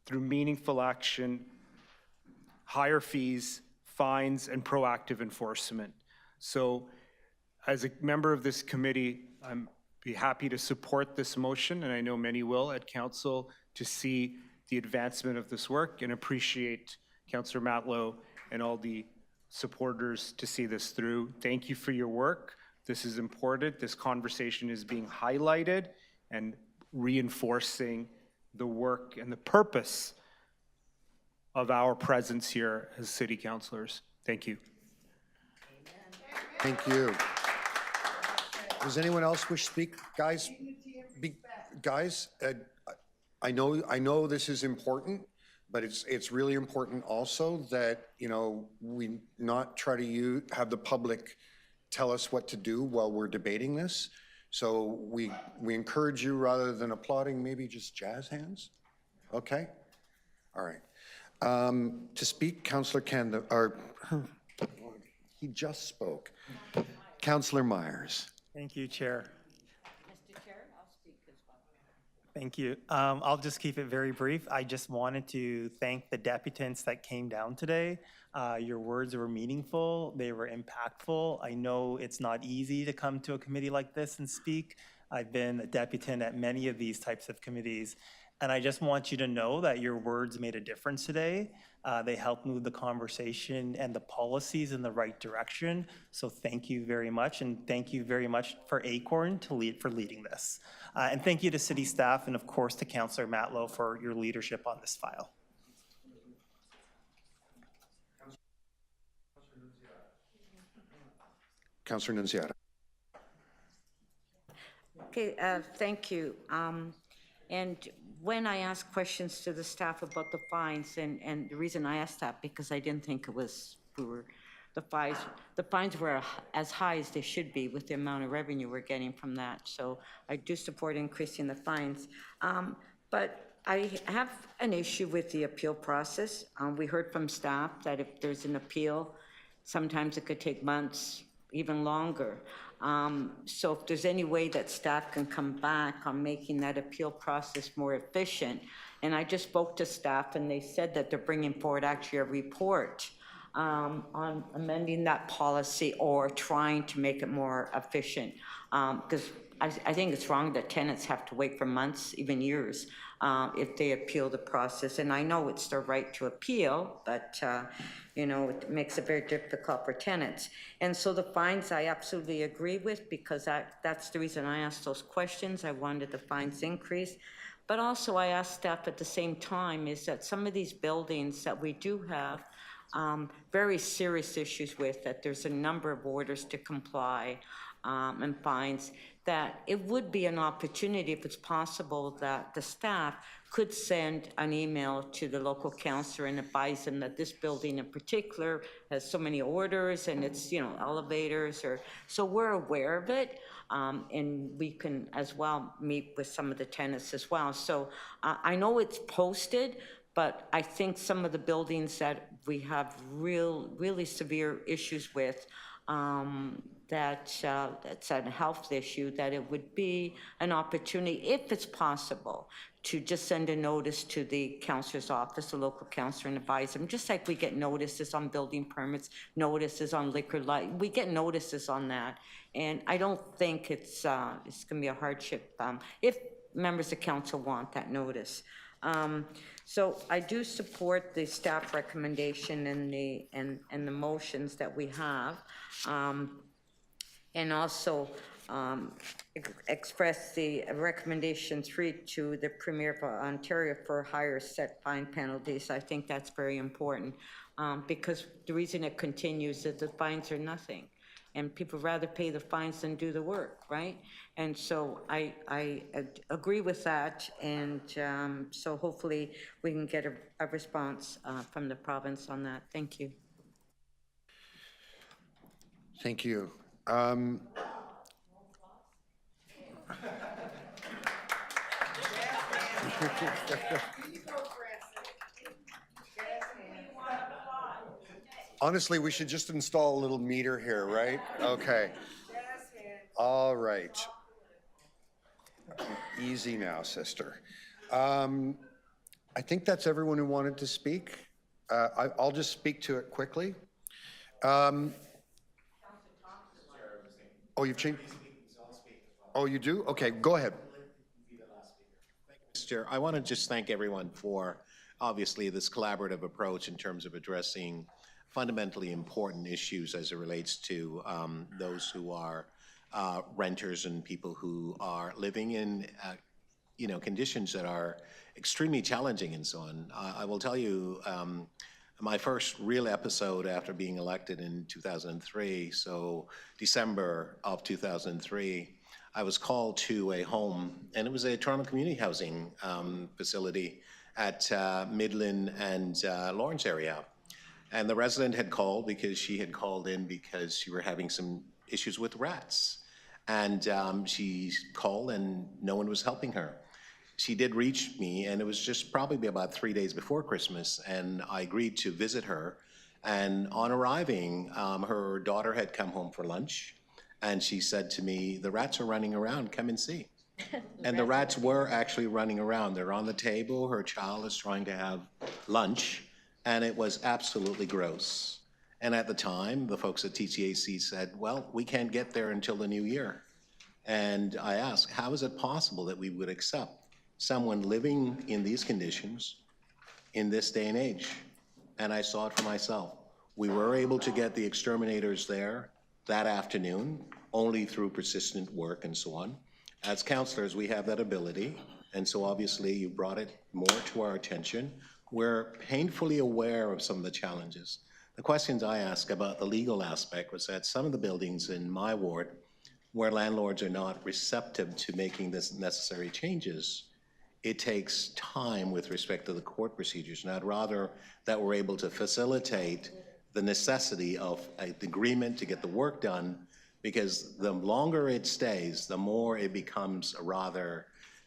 through meaningful action, higher fees, fines, and proactive enforcement. So as a member of this committee, I'm be happy to support this motion, and I know many will at council, to see the advancement of this work, and appreciate Councillor Matlow and all the supporters to see this through. Thank you for your work. This is important. This conversation is being highlighted and reinforcing the work and the purpose of our presence here as city councilors. Thank you. Thank you. Does anyone else wish to speak? Guys, I know this is important, but it's really important also that, we not try to have the public tell us what to do while we're debating this. So we encourage you, rather than applauding, maybe just jazz hands. Okay? All right. To speak, Councillor he just spoke. Councillor Myers. Thank you, Chair. Mr. Chair, I'll speak as well. Thank you. I'll just keep it very brief. I just wanted to thank the deputants that came down today. Your words were meaningful. They were impactful. I know it's not easy to come to a committee like this and speak. I've been a deputant at many of these types of committees. And I just want you to know that your words made a difference today. They helped move the conversation and the policies in the right direction. So thank you very much. And thank you very much for Acorn for leading this. And thank you to city staff and of course to Councillor Matlow for your leadership on this file. Councillor Nunziata. Okay, thank you. And when I asked questions to the staff about the fines, and the reason I asked that, because I didn't think it was, the the fines were as high as they should be with the amount of revenue we're getting from that. So I do support increasing the fines. But I have an issue with the appeal process. We heard from staff that if there's an appeal, sometimes it could take months, even longer. So if there's any way that staff can come back on making that appeal process more efficient, and I just spoke to staff and they said that they're bringing forward actually a report on amending that policy or trying to make it more efficient. Because I think it's wrong that tenants have to wait for months, even years, if they appeal the process. And I know it's their right to appeal, but you know, it makes it very difficult for tenants. And so the fines I absolutely agree with, because that's the reason I asked those questions. I wanted the fines increased. But also I asked staff at the same time is that some of these buildings that we do have very serious issues with, that there's a number of orders to comply and fines, that it would be an opportunity, if it's possible, that the staff could send an email to the local councillor and advise them that this building in particular has so many orders and it's, you know, elevators, or so we're aware of it. And we can as well meet with some of the tenants as well. So I know it's posted, but I think some of the buildings that we have really severe issues with, that's a health issue, that it would be an opportunity, if it's possible, to just send a notice to the councillor's office, the local councillor, and advise them, just like we get notices on building permits, notices on liquor license, we get notices on that. And I don't think it's gonna be a hardship if members of council want that notice. So I do support the staff recommendation and the motions that we have, and also express the recommendation 3 to the Premier of Ontario for higher set fine penalties. I think that's very important, because the reason it continues is the fines are nothing. And people rather pay the fines than do the work, right? And so I agree with that, and so hopefully we can get a response from the province on that. Thank you. Thank you. Honestly, we should just install a little meter here, right? Okay. All right. Easy now, sister. I think that's everyone who wanted to speak. I'll just speak to it quickly. Oh, you've changed? Oh, you do? Okay, go ahead. Mr. Chair, I want to just thank everyone for obviously this collaborative approach in terms of addressing fundamentally important issues as it relates to those who are renters and people who are living in conditions that are extremely challenging and so on. I will tell you, my first real episode after being elected in 2003, so December of 2003, I was called to a home, and it was a Toronto community housing facility at Midland and Lawrence area. And the resident had called because she had called in because she were having some issues with rats. And she called and no one was helping her. She did reach me, and it was just probably about 3 days before Christmas, and I agreed to visit her. And on arriving, her daughter had come home for lunch, and she said to me, "The rats are running around, come and see." And the rats were actually running around. They're on the table, her child is trying to have lunch, and it was absolutely gross. And at the time, the folks at TCHC said, well, we can't get there until the new year. And I asked, how is it possible that we would accept someone living in these conditions in this day and age? And I saw it for myself. We were able to get the exterminators there that afternoon, only through persistent work and so on. As councillors, we have that ability. And so obviously you brought it more to our attention. We're painfully aware of some of the challenges. The questions I asked about the legal aspect was that some of the buildings in my ward where landlords are not receptive to making this necessary changes, it takes time with respect to the court procedures. And I'd rather that we're able to facilitate the necessity of an agreement to get the work done, because the longer it stays, the more it becomes a rather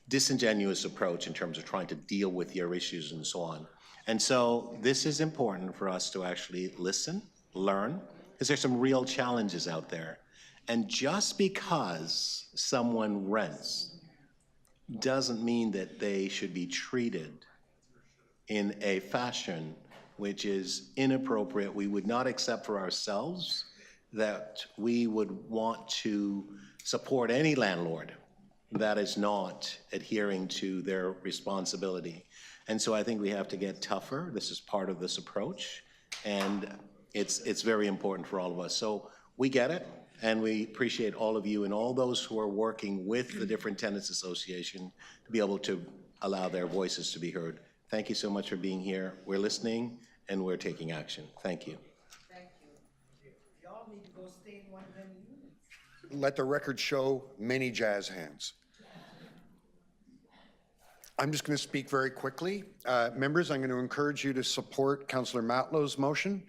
disingenuous approach in terms of trying to deal with your issues and so on. And so this is important for us to actually listen, learn, because there's some real challenges out there. And just because someone rents doesn't mean that they should be treated in a fashion which is inappropriate. We would not accept for ourselves that we would want to support any landlord that is not adhering to their responsibility. And so I think we have to get tougher. This is part of this approach, and it's very important for all of us. So we get it, and we appreciate all of you and all those who are working with the different tenants association to be able to allow their voices to be heard. Thank you so much for being here. We're listening and we're taking action. Thank you. Thank you. Y'all need to go stay in one of them units. Let the record show many jazz hands. I'm just going to speak very quickly. Members, I'm going to encourage you to support Councillor Matlow's motion.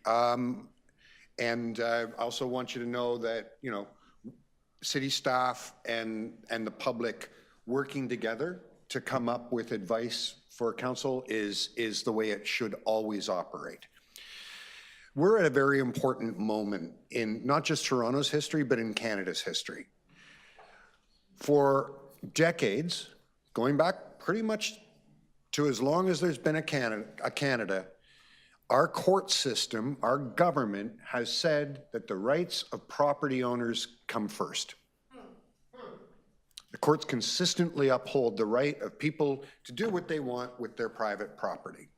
And I also want you to know that, you know, city staff and the public working together to come up with advice for council is the way it should always operate. We're at a very important moment in not just Toronto's history, but in Canada's history. For decades, going back pretty much to as long as there's been a Canada, our court system, our government has said that the rights of property owners come first. The courts consistently uphold the right of people to do what they want with their private property.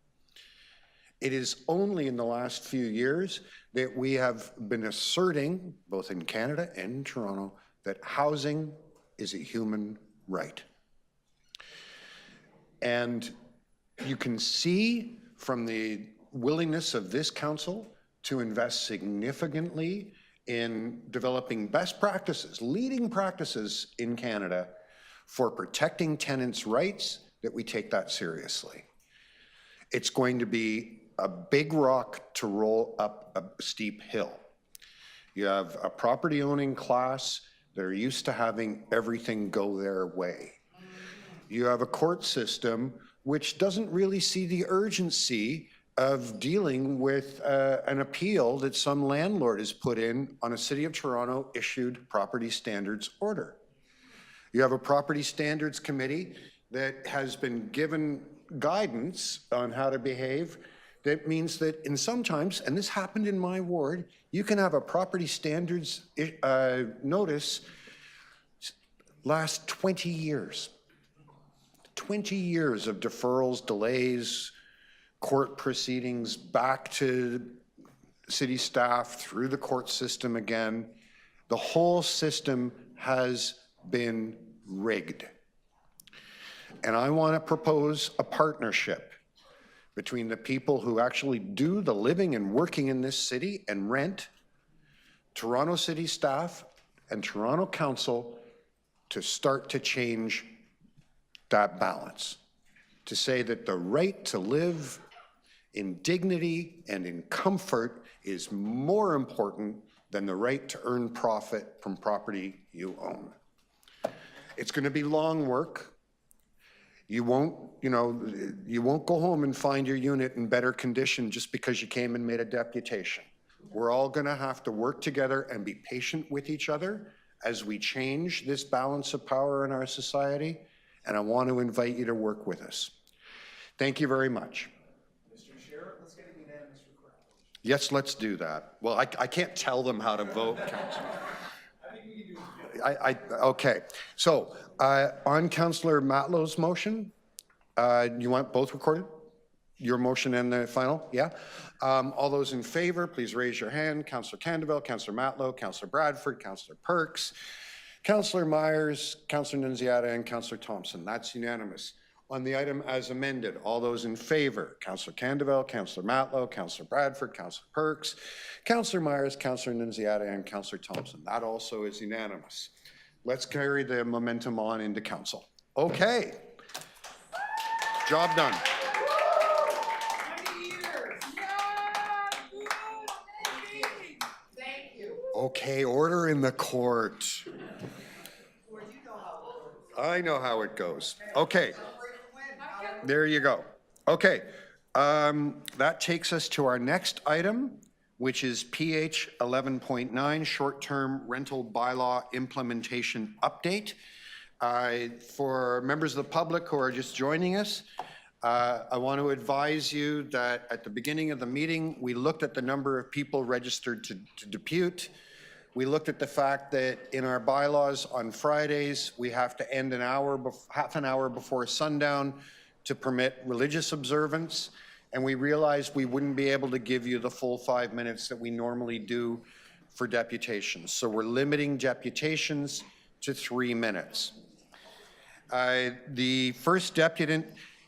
It is only in the last few years that we have been asserting, both in Canada and in Toronto, that housing is a human right. And you can see from the willingness of this council to invest significantly in developing best practices, leading practices in Canada for protecting tenants' rights, that we take that seriously. It's going to be a big rock to roll up a steep hill. You have a property owning class that are used to having everything go their way. You have a court system which doesn't really see the urgency of dealing with an appeal that some landlord has put in on a City of Toronto issued property standards order. You have a property standards committee that has been given guidance on how to behave. That means that in sometimes, and this happened in my ward, you can have a property standards notice last 20 years. 20 years of deferrals, delays, court proceedings, back to city staff, through the court system again. The whole system has been rigged. And I want to propose a partnership between the people who actually do the living and working in this city and rent, Toronto City staff and Toronto Council, to start to change that balance, to say that the right to live in dignity and in comfort is more important than the right to earn profit from property you own. It's going to be long work. You won't go home and find your unit in better condition just because you came and made a deputation. We're all going to have to work together and be patient with each other as we change this balance of power in our society, and I want to invite you to work with us. Thank you very much. Mr. Chair, let's get a unanimous request. Yes, let's do that. Well, I can't tell them how to vote, Councilor. I think we can do it. Okay, so on Councillor Matlow's motion, you want both recorded? Your motion and the final, yeah? All those in favor, please raise your hand. Councillor Candeville, Councillor Matlow, Councillor Bradford, Councillor Perks, Councillor Myers, Councillor Nunziata, and Councillor Thompson. That's unanimous. On the item as amended, all those in favor, Councillor Candeville, Councillor Matlow, Councillor Bradford, Councillor Perks, Councillor Myers, Councillor Nunziata, and Councillor Thompson. That also is unanimous. Let's carry the momentum on into council. Okay. Job done. Okay, order in the court. I know how it goes. Okay. There you go. Okay. That takes us to our next item, which is PH 11.9, short-term rental bylaw implementation update. For members of the public who are just joining us, I want to advise you that at the beginning of the meeting, we looked at the number of people registered to depute. We looked at the fact that in our bylaws on Fridays, we have to end half an hour before sundown to permit religious observance. And we realized we wouldn't be able to give you the full 5 minutes that we normally do for deputations. So we're limiting deputations to 3 minutes. The first deputant,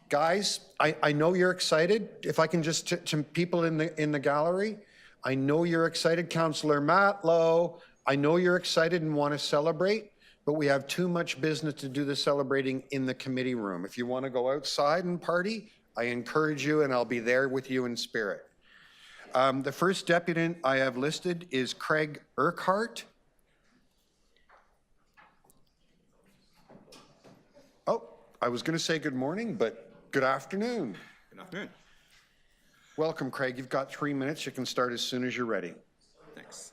guys, I know you're excited. If I can just, to people in the gallery, I know you're excited. Councillor Matlow, I know you're excited and want to celebrate, but we have too much business to do the celebrating in the committee room. If you want to go outside and party, I encourage you, and I'll be there with you in spirit. The first deputant I have listed is Craig Urquhart. Oh, I was going to say good morning, but good afternoon. Good afternoon. Welcome, Craig. You've got 3 minutes. You can start as soon as you're ready. Thanks.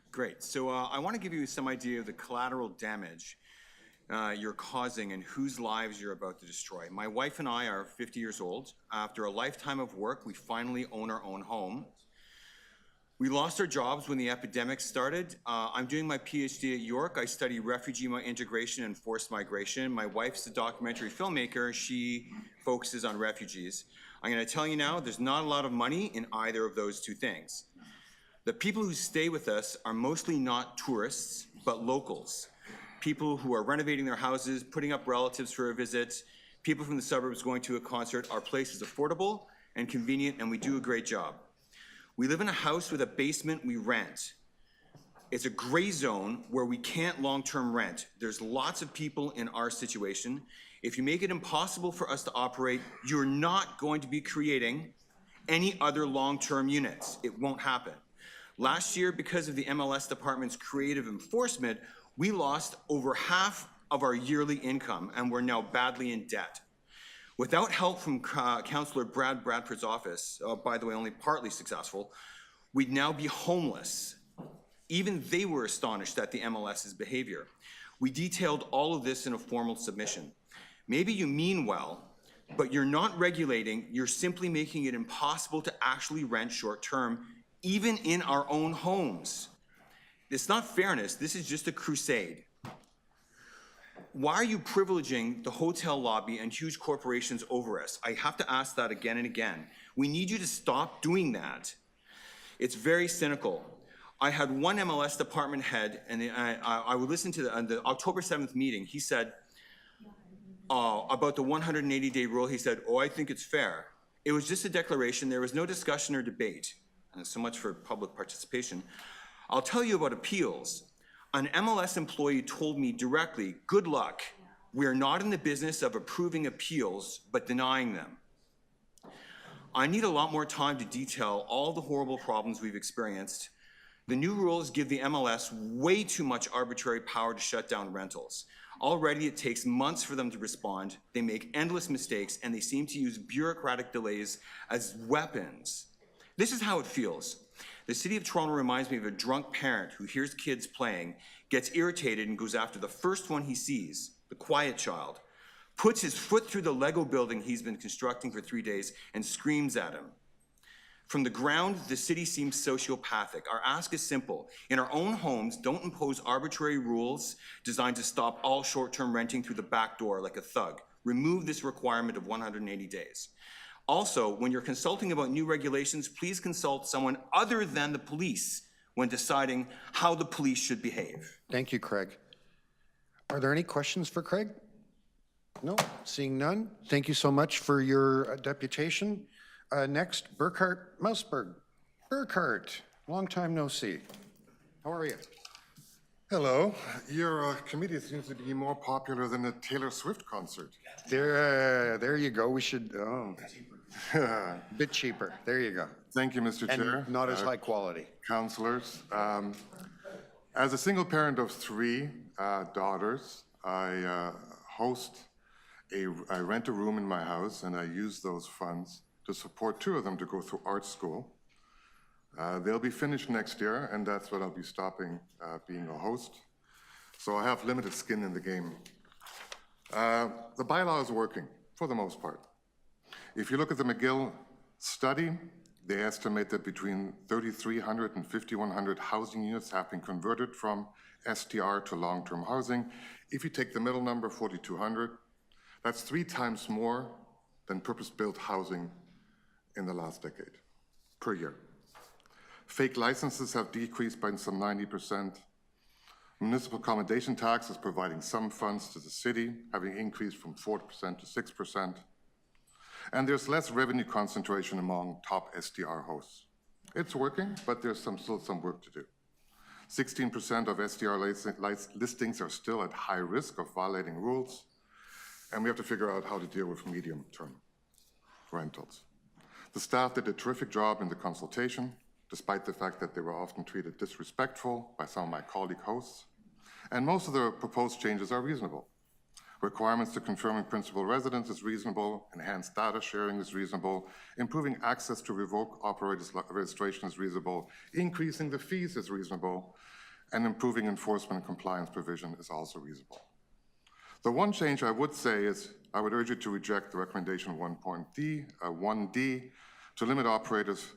Great. So I want to give you some idea of the collateral damage you're causing and whose lives you're about to destroy. My wife and I are 50 years old. After a lifetime of work, we finally own our own home. We lost our jobs when the epidemic started. I'm doing my PhD at York. I study refugee integration and forced migration. My wife's a documentary filmmaker. She focuses on refugees. I'm going to tell you now, there's not a lot of money in either of those two things. The people who stay with us are mostly not tourists, but locals. People who are renovating their houses, putting up relatives for a visit, people from the suburbs going to a concert. Our place is affordable and convenient, and we do a great job. We live in a house with a basement we rent. It's a gray zone where we can't long-term rent. There's lots of people in our situation. If you make it impossible for us to operate, you're not going to be creating any other long-term units. It won't happen. Last year, because of the MLS department's creative enforcement, we lost over half of our yearly income, and we're now badly in debt. Without help from Councillor Brad Bradford's office, by the way, only partly successful, we'd now be homeless. Even they were astonished at the MLS's behavior. We detailed all of this in a formal submission. Maybe you mean well, but you're not regulating, you're simply making it impossible to actually rent short-term, even in our own homes. It's not fairness, this is just a crusade. Why are you privileging the hotel lobby and huge corporations over us? I have to ask that again and again. We need you to stop doing that. It's very cynical. I had one MLS department head, and I would listen to the October 7th meeting. He said, about the 180-day rule, he said, I think it's fair. It was just a declaration. There was no discussion or debate. And so much for public participation. I'll tell you about appeals. An MLS employee told me directly, good luck. We're not in the business of approving appeals, but denying them. I need a lot more time to detail all the horrible problems we've experienced. The new rules give the MLS way too much arbitrary power to shut down rentals. Already it takes months for them to respond. They make endless mistakes, and they seem to use bureaucratic delays as weapons. This is how it feels. The City of Toronto reminds me of a drunk parent who hears kids playing, gets irritated and goes after the first one he sees, the quiet child, puts his foot through the Lego building he's been constructing for 3 days and screams at him. From the ground, the city seems sociopathic. Our ask is simple. In our own homes, don't impose arbitrary rules designed to stop all short-term renting through the back door like a thug. Remove this requirement of 180 days. Also, when you're consulting about new regulations, please consult someone other than the police when deciding how the police should behave. Thank you, Craig. Are there any questions for Craig? No, seeing none. Thank you so much for your deputation. Next, Burkhart Mousberg. Burkhart, long time no see. How are you? Hello. Your committee seems to be more popular than a Taylor Swift concert. There you go. We should, Bit cheaper, there you go. Thank you, Mr. Chair. And not as high quality. Councilors. As a single parent of 3 daughters, I rent a room in my house, and I use those funds to support 2 of them to go through art school. They'll be finished next year, and that's when I'll be stopping being a host. So I have limited skin in the game. The bylaw is working, for the most part. If you look at the McGill study, they estimate that between 3,300 and 5,100 housing units have been converted from STR to long-term housing. If you take the middle number, 4,200, that's 3 times more than purpose-built housing in the last decade, per year. Fake licenses have decreased by some 90%. Municipal accommodation tax is providing some funds to the city, having increased from 4% to 6%. And there's less revenue concentration among top STR hosts. It's working, but there's still some work to do. 16% of STR listings are still at high risk of violating rules, and we have to figure out how to deal with medium-term rentals. The staff did a terrific job in the consultation, despite the fact that they were often treated disrespectful by some of my colleague hosts. And most of the proposed changes are reasonable. Requirements to confirming principal residence is reasonable, enhanced data sharing is reasonable, improving access to revoke operators registration is reasonable, increasing the fees is reasonable, and improving enforcement and compliance provision is also reasonable. The one change I would say is I would urge you to reject the recommendation 1D to limit operators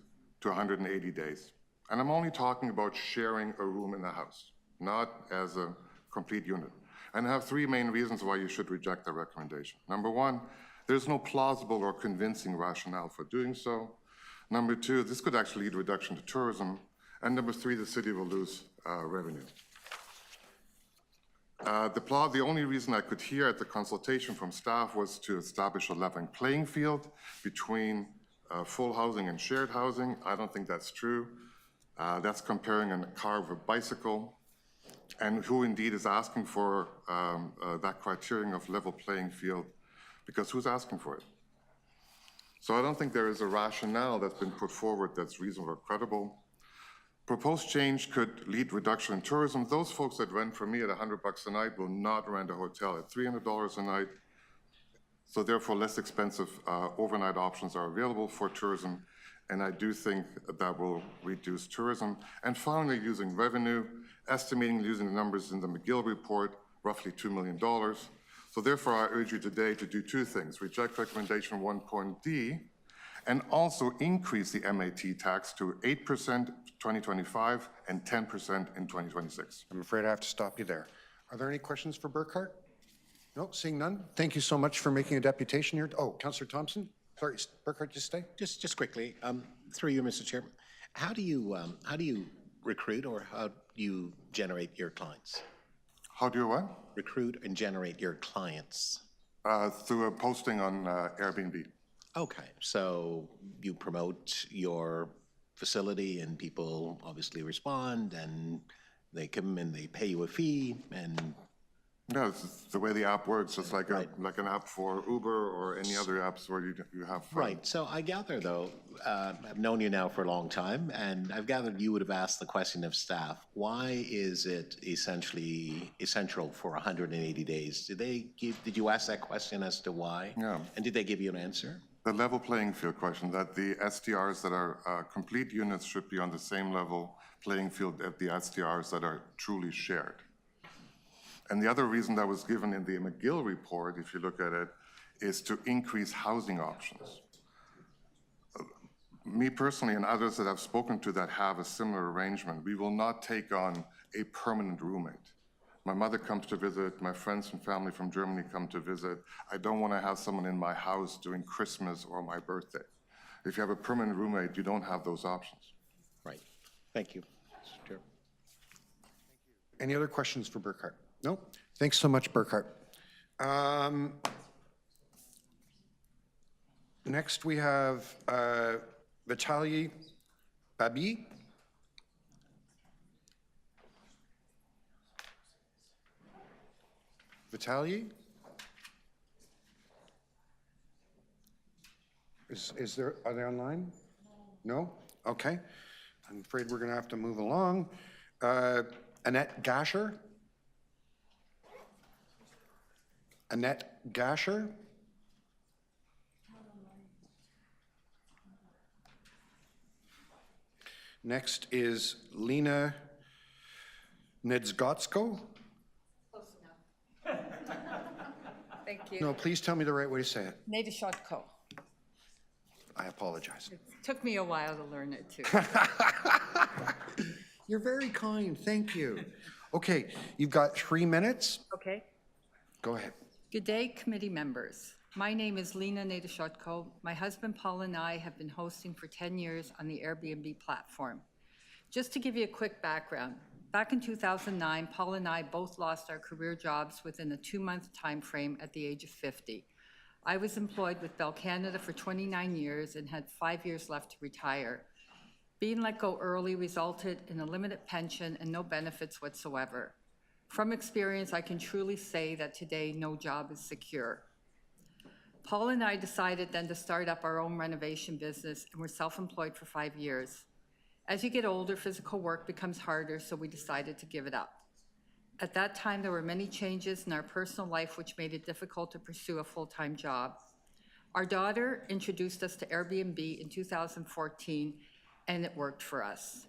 to 180 days. And I'm only talking about sharing a room in the house, not as a complete unit. And I have 3 main reasons why you should reject the recommendation. Number 1, there's no plausible or convincing rationale for doing so. Number 2, this could actually lead to reduction to tourism. And number 3, the city will lose revenue. The only reason I could hear at the consultation from staff was to establish a level playing field between full housing and shared housing. I don't think that's true. That's comparing a car with a bicycle. And who indeed is asking for that criterion of level playing field, because who's asking for it? So I don't think there is a rationale that's been put forward that's reasonable or credible. Proposed change could lead reduction in tourism. Those folks that rent from me at $100 a night will not rent a hotel at $300 a night. So therefore, less expensive overnight options are available for tourism. And I do think that will reduce tourism. And finally, using revenue, estimating using the numbers in the McGill report, roughly $2 million. So therefore, I urge you today to do 2 things: reject recommendation 1.D, and also increase the MAT tax to 8% 2025 and 10% in 2026. I'm afraid I have to stop you there. Are there any questions for Burkhart? No, seeing none. Thank you so much for making a deputation here. Oh, Councillor Thompson? Sorry, Burkhart, just stay. Just quickly, through you, Mr. Chairman, how do you recruit, or how do you generate your clients? How do you what? Recruit and generate your clients. Through a posting on Airbnb. Okay, so you promote your facility and people obviously respond and they come and they pay you a fee and... Yeah, it's the way the app works. It's like like an app for Uber or any other apps where you have fun. Right. So I gather, though, I've known you now for a long time, and I've gathered you would have asked the question of staff: why is it essential for 180 days? Did you ask that question as to why? Yeah. And did they give you an answer? The level playing field question, that the STRs that are complete units should be on the same level playing field as the STRs that are truly shared. And the other reason that was given in the McGill report, if you look at it, is to increase housing options. Me personally and others that I've spoken to that have a similar arrangement, we will not take on a permanent roommate. My mother comes to visit, my friends and family from Germany come to visit. I don't want to have someone in my house during Christmas or my birthday. If you have a permanent roommate, you don't have those options. Right. Thank you. Sure. Any other questions for Burkhart? No? Thanks so much, Burkhart. Next, we have Vitaly Babi. Vitaly? Are they online? No? Okay. I'm afraid we're going to have to move along. Annette Gasher? Annette Gasher? Next is Lena Nedzgotsko. Thank you. No, please tell me the right way to say it. Nedishotko. I apologize. It took me a while to learn it too. You're very kind, thank you. Okay, you've got 3 minutes. Okay. Go ahead. Good day, committee members. My name is Lena Nedishotko. My husband Paul and I have been hosting for 10 years on the Airbnb platform. Just to give you a quick background, back in 2009, Paul and I both lost our career jobs within a 2-month time frame at the age of 50. I was employed with Bell Canada for 29 years and had 5 years left to retire. Being let go early resulted in a limited pension and no benefits whatsoever. From experience, I can truly say that today no job is secure. Paul and I decided then to start up our own renovation business and were self-employed for 5 years. As you get older, physical work becomes harder, so we decided to give it up. At that time, there were many changes in our personal life which made it difficult to pursue a full-time job. Our daughter introduced us to Airbnb in 2014, and it worked for us.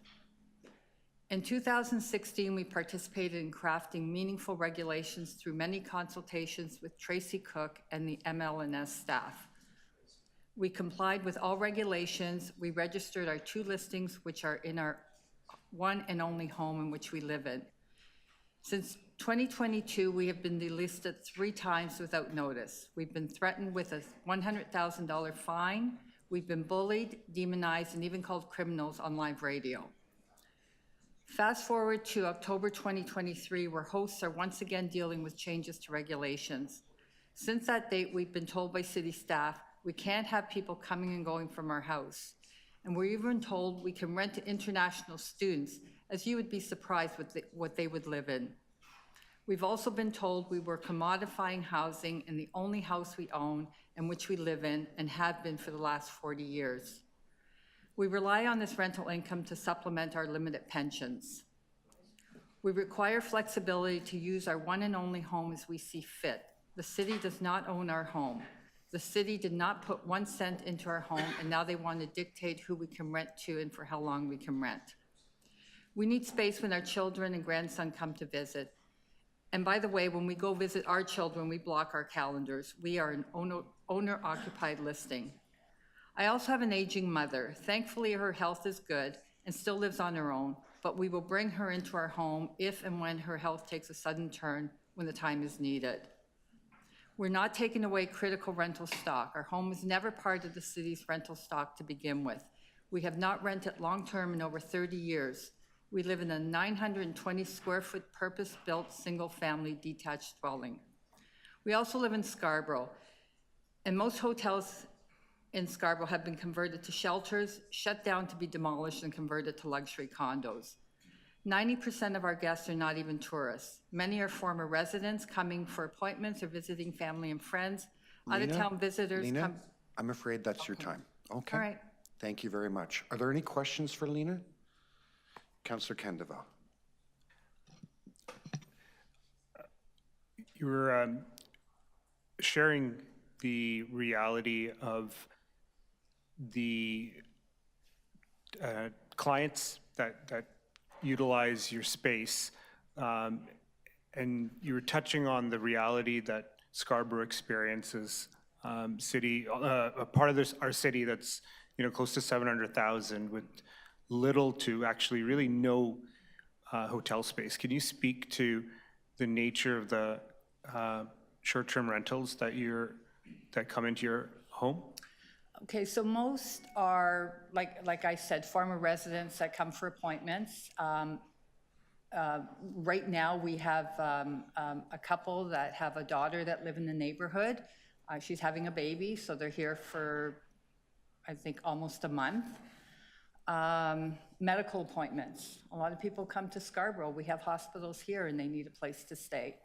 In 2016, we participated in crafting meaningful regulations through many consultations with Tracy Cook and the ML&S staff. We complied with all regulations. We registered our 2 listings, which are in our one and only home in which we live in. Since 2022, we have been delisted 3 times without notice. We've been threatened with a $100,000 fine. We've been bullied, demonized, and even called criminals on live radio. Fast forward to October 2023, where hosts are once again dealing with changes to regulations. Since that date, we've been told by city staff we can't have people coming and going from our house. And we're even told we can rent to international students, as you would be surprised with what they would live in. We've also been told we were commodifying housing in the only house we own and which we live in and have been for the last 40 years. We rely on this rental income to supplement our limited pensions. We require flexibility to use our one and only home as we see fit. The city does not own our home. The city did not put 1 cent into our home, and now they want to dictate who we can rent to and for how long we can rent. We need space when our children and grandson come to visit. And by the way, when we go visit our children, we block our calendars. We are an owner-occupied listing. I also have an aging mother. Thankfully, her health is good and still lives on her own, but we will bring her into our home if and when her health takes a sudden turn when the time is needed. We're not taking away critical rental stock. Our home was never part of the city's rental stock to begin with. We have not rented long-term in over 30 years. We live in a 920 square foot purpose-built single-family detached dwelling. We also live in Scarborough, and most hotels in Scarborough have been converted to shelters, shut down to be demolished, and converted to luxury condos. 90% of our guests are not even tourists. Many are former residents coming for appointments or visiting family and friends. Out-of-town visitors come. I'm afraid that's your time. Okay. All right. Thank you very much. Are there any questions for Lena? Councillor Candival. You were sharing the reality of the clients that utilize your space, and you were touching on the reality that Scarborough experiences. A part of our city that's close to 700,000 with little to actually really no hotel space. Can you speak to the nature of the short-term rentals that come into your home? Okay, so most are, like I said, former residents that come for appointments. Right now, we have a couple that have a daughter that live in the neighborhood. She's having a baby, so they're here for, I think, almost a month. Medical appointments. A lot of people come to Scarborough. We have hospitals here and they need a place to stay.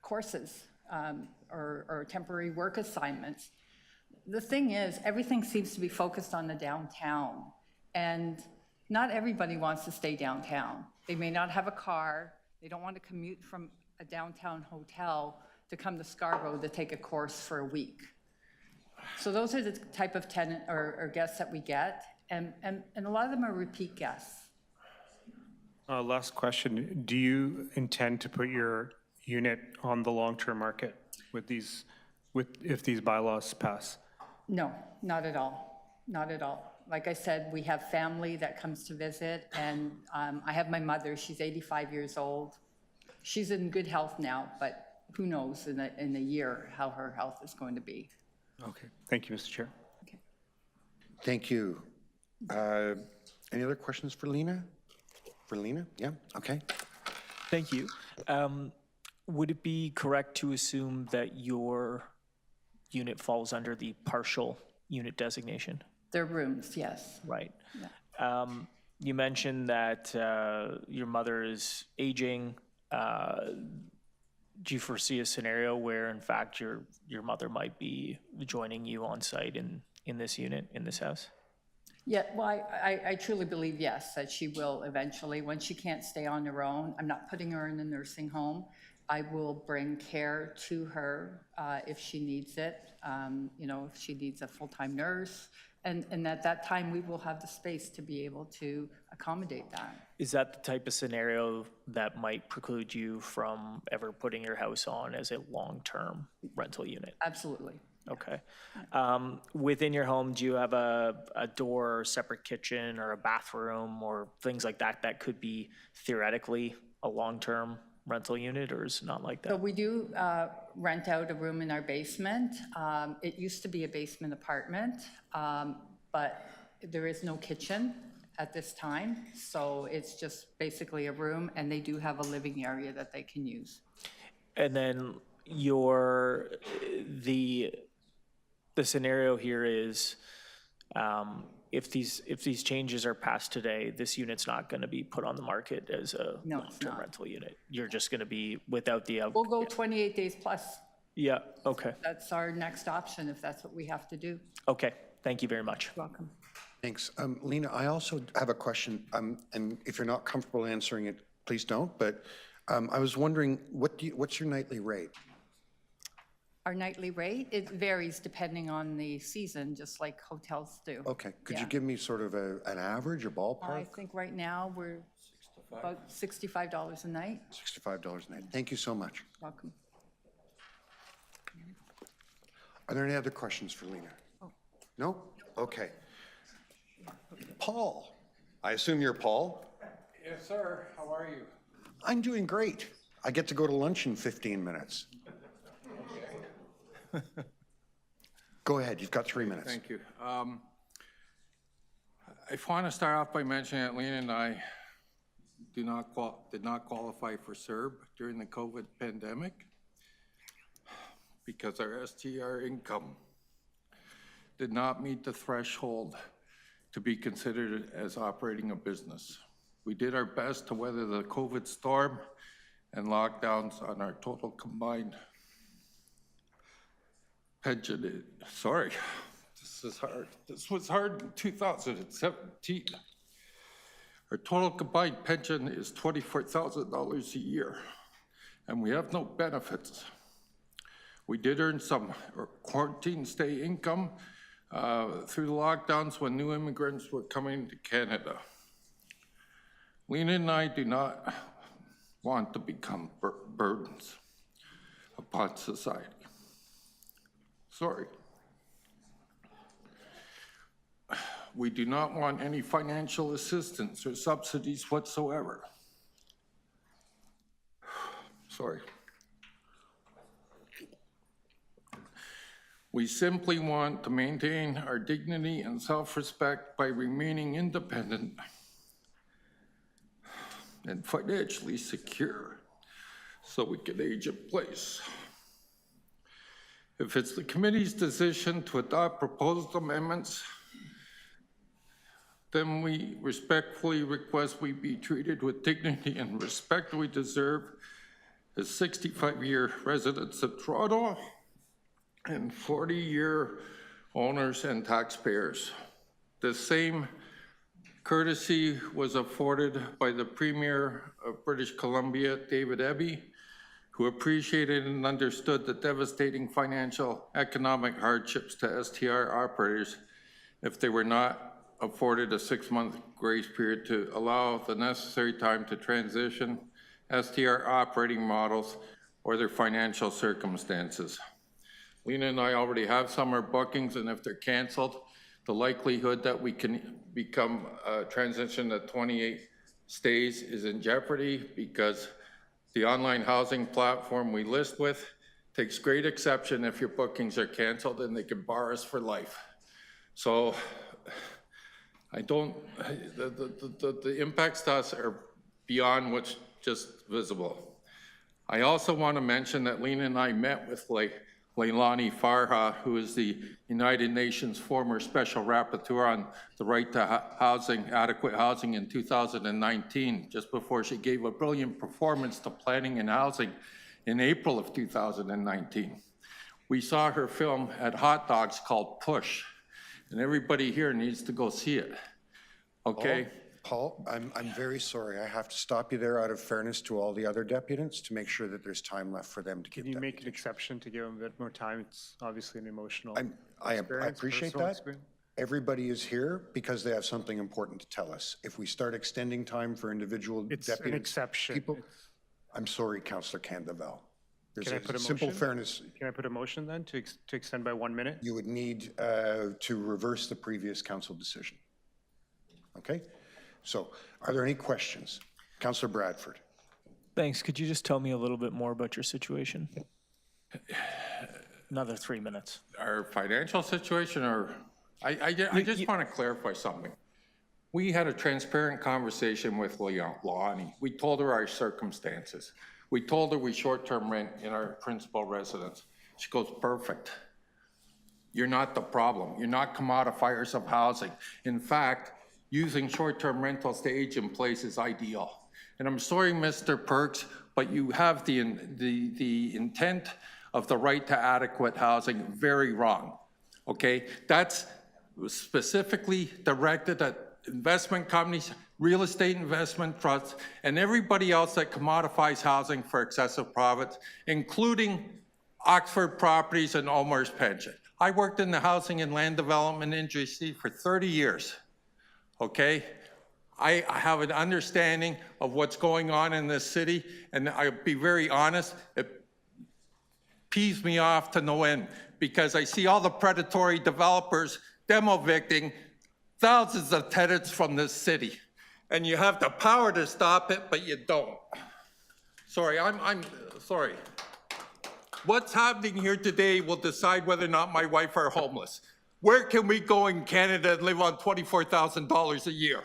Courses or temporary work assignments. the thing is, everything seems to be focused on the downtown, and not everybody wants to stay downtown. They may not have a car, they don't want to commute from a downtown hotel to come to Scarborough to take a course for a week. So those are the type of tenant or guests that we get, and a lot of them are repeat guests. Last question, do you intend to put your unit on the long-term market with these, if these bylaws pass? No, not at all, not at all. Like I said, we have family that comes to visit, and I have my mother, she's 85 years old. She's in good health now, but who knows in a year how her health is going to be. Okay, thank you, Mr. Chair. Okay. Thank you. Any other questions for Lena? For Lena? Yeah, okay. Thank you. Would it be correct to assume that your unit falls under the partial unit designation? They're rooms, yes. Right. Yeah. You mentioned that your mother is aging. Do you foresee a scenario where, in fact, your mother might be joining you on site in this unit, in this house? Yeah, well, I truly believe, yes, that she will eventually. When she can't stay on her own, I'm not putting her in a nursing home. I will bring care to her if she needs it, you know, if she needs a full-time nurse. And at that time, we will have the space to be able to accommodate that. Is that the type of scenario that might preclude you from ever putting your house on as a long-term rental unit? Absolutely. Okay. Within your home, do you have a door, or separate kitchen, or a bathroom, or things like that that could be theoretically a long-term rental unit, or is it not like that? So we do rent out a room in our basement. It used to be a basement apartment, but there is no kitchen at this time. So it's just basically a room, and they do have a living area that they can use. And then the scenario here is if these changes are passed today, this unit's not going to be put on the market as a long-term rental unit. You're just going to be without the We'll go 28 days plus. Yeah, okay. That's our next option if that's what we have to do. Okay, thank you very much. You're welcome. Thanks. Lena, I also have a question, and if you're not comfortable answering it, please don't, but I was wondering, what's your nightly rate? Our nightly rate, it varies depending on the season, just like hotels do. Okay, could you Yeah. give me sort of an average or ballpark? I think right now we're about $65 a night. $65 a night. Thank you so much. Welcome. Are there any other questions for Lena? No? Okay. Paul, I assume you're Paul? Yes, sir. How are you? I'm doing great. I get to go to lunch in 15 minutes. Go ahead, you've got 3 minutes. Thank you. I want to start off by mentioning that Lena and I did not qualify for CERB during the COVID pandemic because our STR income did not meet the threshold to be considered as operating a business. We did our best to weather the COVID storm and lockdowns on our total combined pension. Sorry, this is hard. This was hard in 2017. Our total combined pension is $24,000 a year, and we have no benefits. We did earn some quarantine stay income through the lockdowns when new immigrants were coming to Canada. Lena and I do not want to become burdens upon society. Sorry. We do not want any financial assistance or subsidies whatsoever. Sorry. We simply want to maintain our dignity and self-respect by remaining independent and financially secure so we can age in place. If it's the committee's decision to adopt proposed amendments, then we respectfully request we be treated with dignity and respect we deserve as 65-year residents of Toronto and 40-year owners, and taxpayers. The same courtesy was afforded by the Premier of British Columbia, David Eby, who appreciated and understood the devastating financial economic hardships to STR operators if they were not afforded a 6-month grace period to allow the necessary time to transition STR operating models or their financial circumstances. Lena and I already have summer bookings, and if they're canceled, the likelihood that we can become transition to 28 stays is in jeopardy because the online housing platform we list with takes great exception if your bookings are canceled, and they can bar us for life. So I don't, the impacts to us are beyond what's just visible. I also want to mention that Lena and I met with Leilani Farha, who is the United Nations former Special Rapporteur on the right to housing, adequate housing in 2019, just before she gave a brilliant performance to planning and housing in April of 2019. We saw her film at Hot Dogs called Push, and everybody here needs to go see it, okay? Paul, I'm very sorry. I have to stop you there out of fairness to all the other deputants to make sure that there's time left for them to give. Can you make an exception to give them a bit more time? It's obviously an emotional I appreciate that. Everybody is here because they have something important to tell us. If we start extending time for individual deputies. It's an exception. I'm sorry, Councillor Candavel. There's Can I put a simple motion? fairness. Can I put a motion then to extend by 1 minute? You would need to reverse the previous council decision. Okay? So, are there any questions? Councillor Bradford. Thanks. Could you just tell me a little bit more about your situation? Another 3 minutes. Our financial situation, or I just want to clarify something. We had a transparent conversation with Leilani. We told her our circumstances. We told her we short-term rent in our principal residence. She goes, perfect. You're not the problem. You're not commodifiers of housing. In fact, using short-term rentals to age in place is ideal. And I'm sorry, Mr. Perks, but you have the intent of the right to adequate housing very wrong, okay? That's specifically directed at investment companies, real estate investment trusts, and everybody else that commodifies housing for excessive profits, including Oxford Properties and Omar's Pension. I worked in the housing and land development industry for 30 years. Okay, I have an understanding of what's going on in this city, and I'll be very honest, it pees me off to no end because I see all the predatory developers demo-evicting thousands of tenants from this city, and you have the power to stop it, but you don't. Sorry, I'm sorry. What's happening here today will decide whether or not my wife are homeless. Where can we go in Canada and live on $24,000 a year?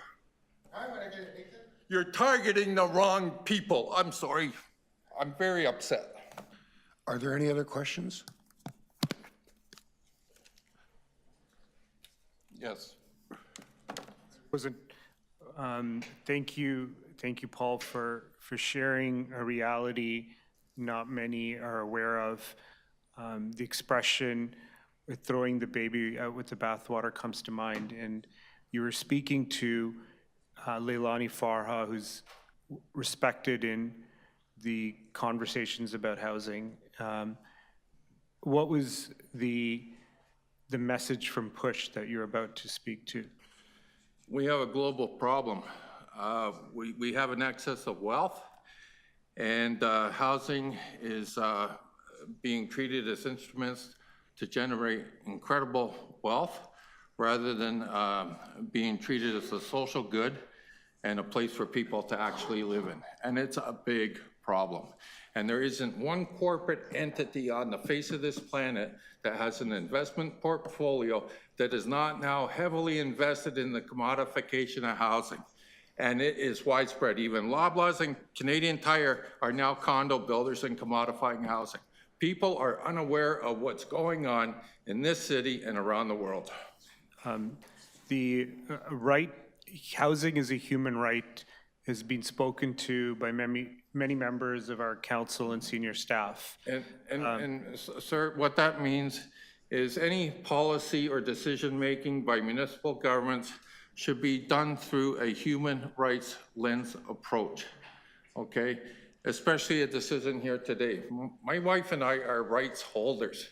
You're targeting the wrong people. I'm sorry. I'm very upset. Are there any other questions? Yes. Thank you, Paul, for sharing a reality not many are aware of. The expression throwing the baby out with the bathwater comes to mind, and you were speaking to Leilani Farha, who's respected in the conversations about housing. What was the message from Push that you're about to speak to? We have a global problem. We have an excess of wealth, and housing is being treated as instruments to generate incredible wealth rather than being treated as a social good and a place for people to actually live in. And it's a big problem. And there isn't one corporate entity on the face of this planet that has an investment portfolio that is not now heavily invested in the commodification of housing. And it is widespread. Even Loblaws and Canadian Tire are now condo builders and commodifying housing. People are unaware of what's going on in this city and around the world. The right, housing is a human right, has been spoken to by many members of our council and senior staff. And sir, what that means is any policy or decision-making by municipal governments should be done through a human rights lens approach, okay? Especially a decision here today. My wife and I are rights holders.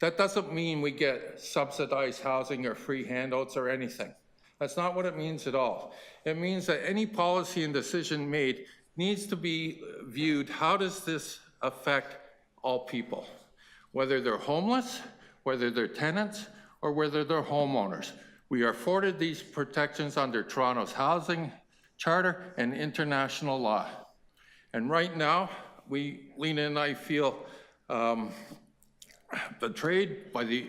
That doesn't mean we get subsidized housing or free handouts or anything. That's not what it means at all. It means that any policy and decision made needs to be viewed, how does this affect all people? Whether they're homeless, whether they're tenants, or whether they're homeowners. We are afforded these protections under Toronto's housing charter and international law. And right now, Lena and I feel betrayed by the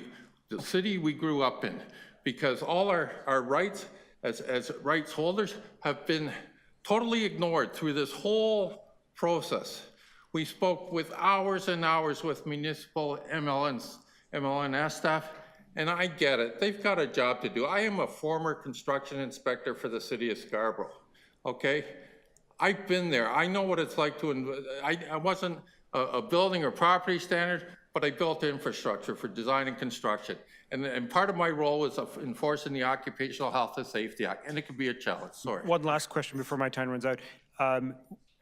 city we grew up in, because all our rights as rights holders have been totally ignored through this whole process. We spoke with hours and hours with municipal MLNS staff, and I get it. They've got a job to do. I am a former construction inspector for the city of Scarborough, okay? I've been there. I know what it's like to, I wasn't a building or property standard, but I built infrastructure for design and construction. And part of my role was enforcing the Occupational Health and Safety Act, and it can be a challenge, sorry. One last question before my time runs out.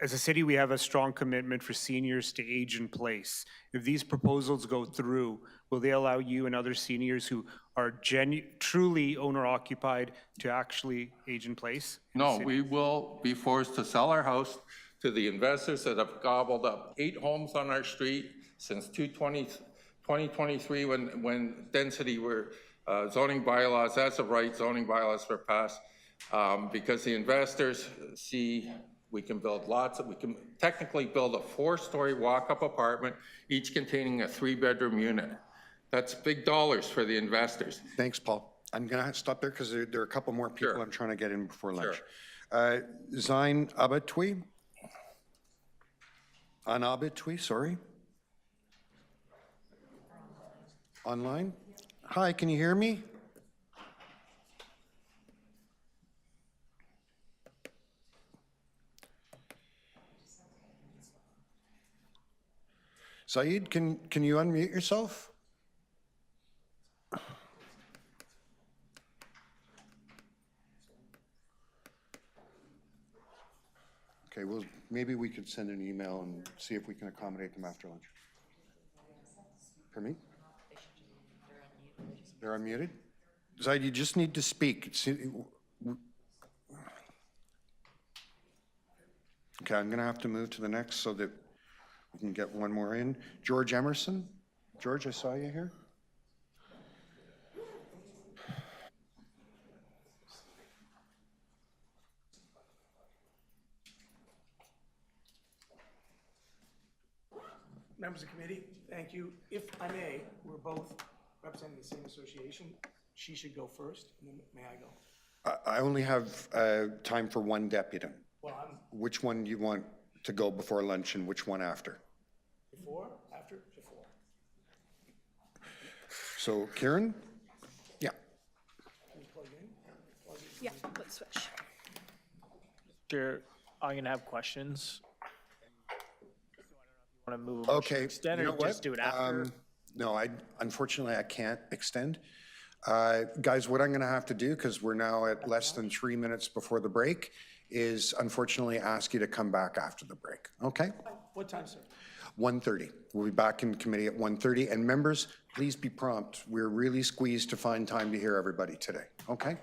As a city, we have a strong commitment for seniors to age in place. If these proposals go through, will they allow you and other seniors who are truly owner-occupied to actually age in place? No, we will be forced to sell our house to the investors that have gobbled up 8 homes on our street since 2023 when density were zoning bylaws, as of right, zoning bylaws were passed, because the investors see we can build we can technically build a 4-story walk-up apartment, each containing a 3-bedroom unit. That's big dollars for the investors. Thanks, Paul. I'm going to stop there because there are a couple more people I'm trying to get in before lunch. Zine Abitui. Anabitui, sorry. Online. Hi, can you hear me? Saeed, can you unmute yourself? Okay, well, maybe we could send an email and see if we can accommodate them after lunch. Pardon me? They're unmuted? Zaid, you just need to speak. Okay, I'm gonna have to move to the next so that we can get one more in. George Emerson? George, I saw you here. Members of the committee, thank you. If I may, we're both representing the same association. She should go first, and then may I go? I only have time for one deputy. Well, Which one do you want to go before lunch and which one after? before, after, before. So Karen? Yeah. Yeah, let's switch. Chair, I'm going to have questions. Want to move a motion to Okay, extend you or know what? just do it after? No, unfortunately, I can't extend. Guys, what I'm gonna have to do, because we're now at less than 3 minutes before the break, is unfortunately ask you to come back after the break, okay? What time, sir? 1:30. We'll be back in committee at 1:30. And members, please be prompt. We're really squeezed to find time to hear everybody today, okay?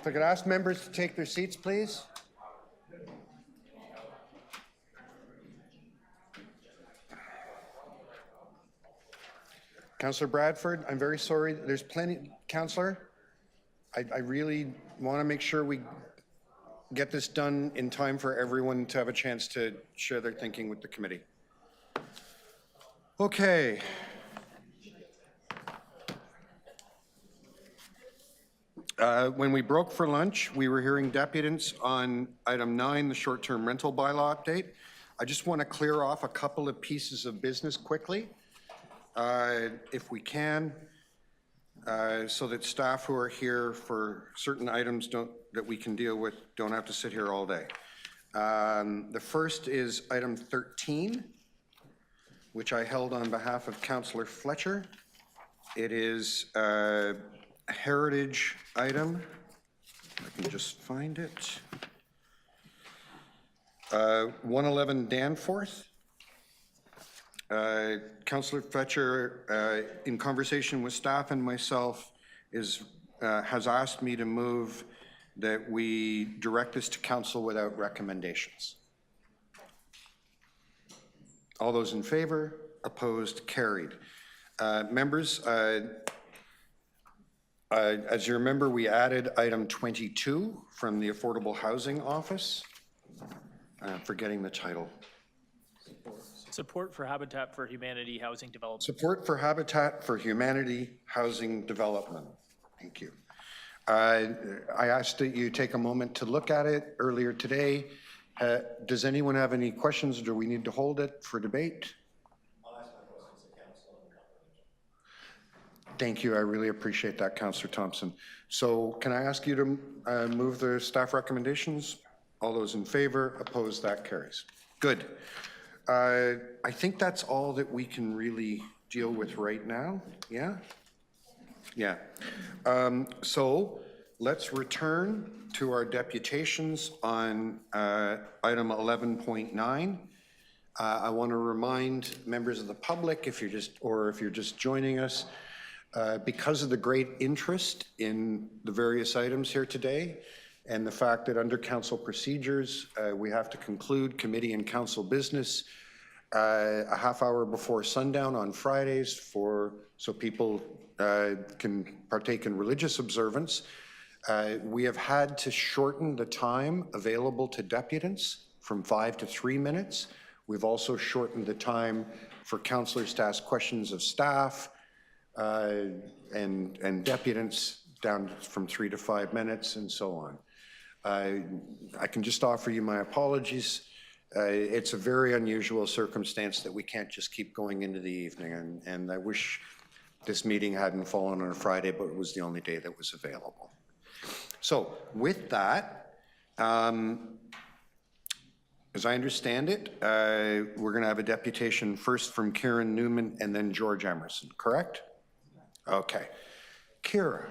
If I could ask members to take their seats, please. Councillor Bradford, I'm very sorry. There's plenty, Councillor. I really want to make sure we get this done in time for everyone to have a chance to share their thinking with the committee. Okay. When we broke for lunch, we were hearing deputants on item 9, the short-term rental bylaw update. I just want to clear off a couple of pieces of business quickly, if we can, so that staff who are here for certain items that we can deal with don't have to sit here all day. The first is item 13, which I held on behalf of Councillor Fletcher. It is a heritage item. I can just find it. 111 Danforth. Councillor Fletcher, in conversation with staff and myself, has asked me to move that we direct this to council without recommendations. All those in favor? Opposed? Carried. Members, as you remember, we added item 22 from the Affordable Housing Office. I'm forgetting the title. Support for Habitat for Humanity Housing Development. Support for Habitat for Humanity Housing Development. Thank you. I asked that you take a moment to look at it earlier today. Does anyone have any questions, or do we need to hold it for debate? Thank you. I really appreciate that, Councillor Thompson. So can I ask you to move the staff recommendations? All those in favor? Opposed? That carries. Good. I think that's all that we can really deal with right now. Yeah? Yeah. So let's return to our deputations on item 11.9. I want to remind members of the public, if you're just joining us, because of the great interest in the various items here today, and the fact that under council procedures, we have to conclude committee and council business a half hour before sundown on Fridays so people can partake in religious observance. We have had to shorten the time available to deputants from 5 to 3 minutes. We've also shortened the time for councillors to ask questions of staff and deputants down from 3 to 5 minutes and so on. I can just offer you my apologies. It's a very unusual circumstance that we can't just keep going into the evening, and I wish this meeting hadn't fallen on a Friday, but it was the only day that was available. So with that, as I understand it, we're going to have a deputation first from Kieran Newman and then George Emerson, correct? Okay. Kira,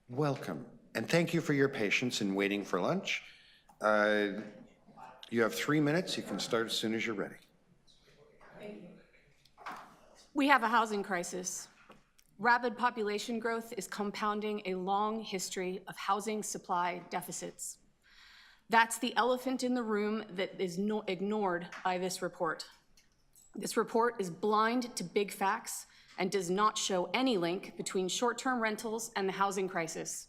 welcome. And thank you for your patience in waiting for lunch. You have 3 minutes. You can start as soon as you're ready. We have a housing crisis. Rapid population growth is compounding a long history of housing supply deficits. That's the elephant in the room that is ignored by this report. This report is blind to big facts and does not show any link between short-term rentals and the housing crisis.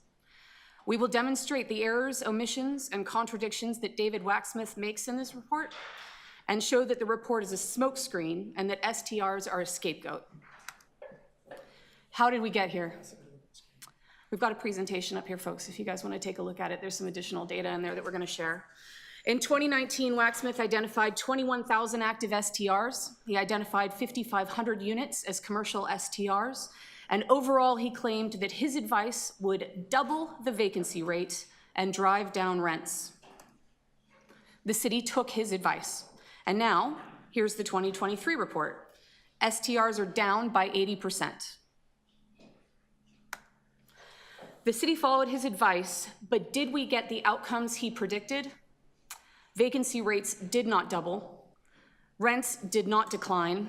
We will demonstrate the errors, omissions, and contradictions that David Waxsmith makes in this report and show that the report is a smokescreen and that STRs are a scapegoat. How did we get here? We've got a presentation up here, folks, if you guys want to take a look at it. There's some additional data in there that we're going to share. In 2019, Waxsmith identified 21,000 active STRs. He identified 5,500 units as commercial STRs. And overall, he claimed that his advice would double the vacancy rate and drive down rents. The city took his advice. And now, here's the 2023 report. STRs are down by 80%. The city followed his advice, but did we get the outcomes he predicted? Vacancy rates did not double. Rents did not decline.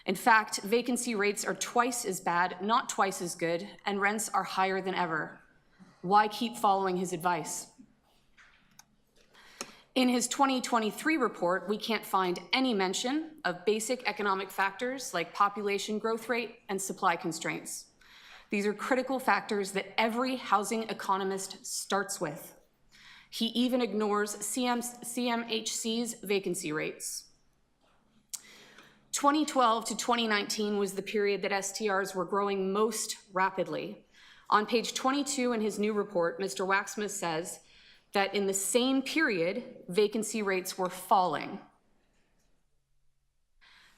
In fact, vacancy rates are twice as bad, not twice as good, and rents are higher than ever. Why keep following his advice? In his 2023 report, we can't find any mention of basic economic factors like population growth rate and supply constraints. These are critical factors that every housing economist starts with. He even ignores CMHC's vacancy rates. 2012 to 2019 was the period that STRs were growing most rapidly. On page 22 in his new report, Mr. Waxsmith says that in the same period, vacancy rates were falling.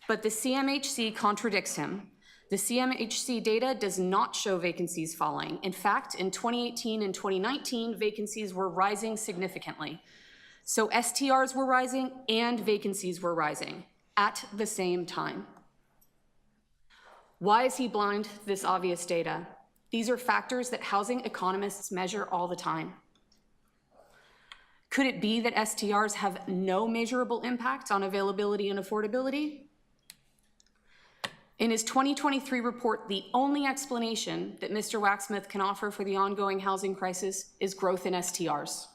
But the CMHC contradicts him. The CMHC data does not show vacancies falling. In fact, in 2018 and 2019, vacancies were rising significantly. So STRs were rising and vacancies were rising at the same time. Why is he blind to this obvious data? These are factors that housing economists measure all the time. Could it be that STRs have no measurable impact on availability and affordability? In his 2023 report, the only explanation that Mr. Waxsmith can offer for the ongoing housing crisis is growth in STRs.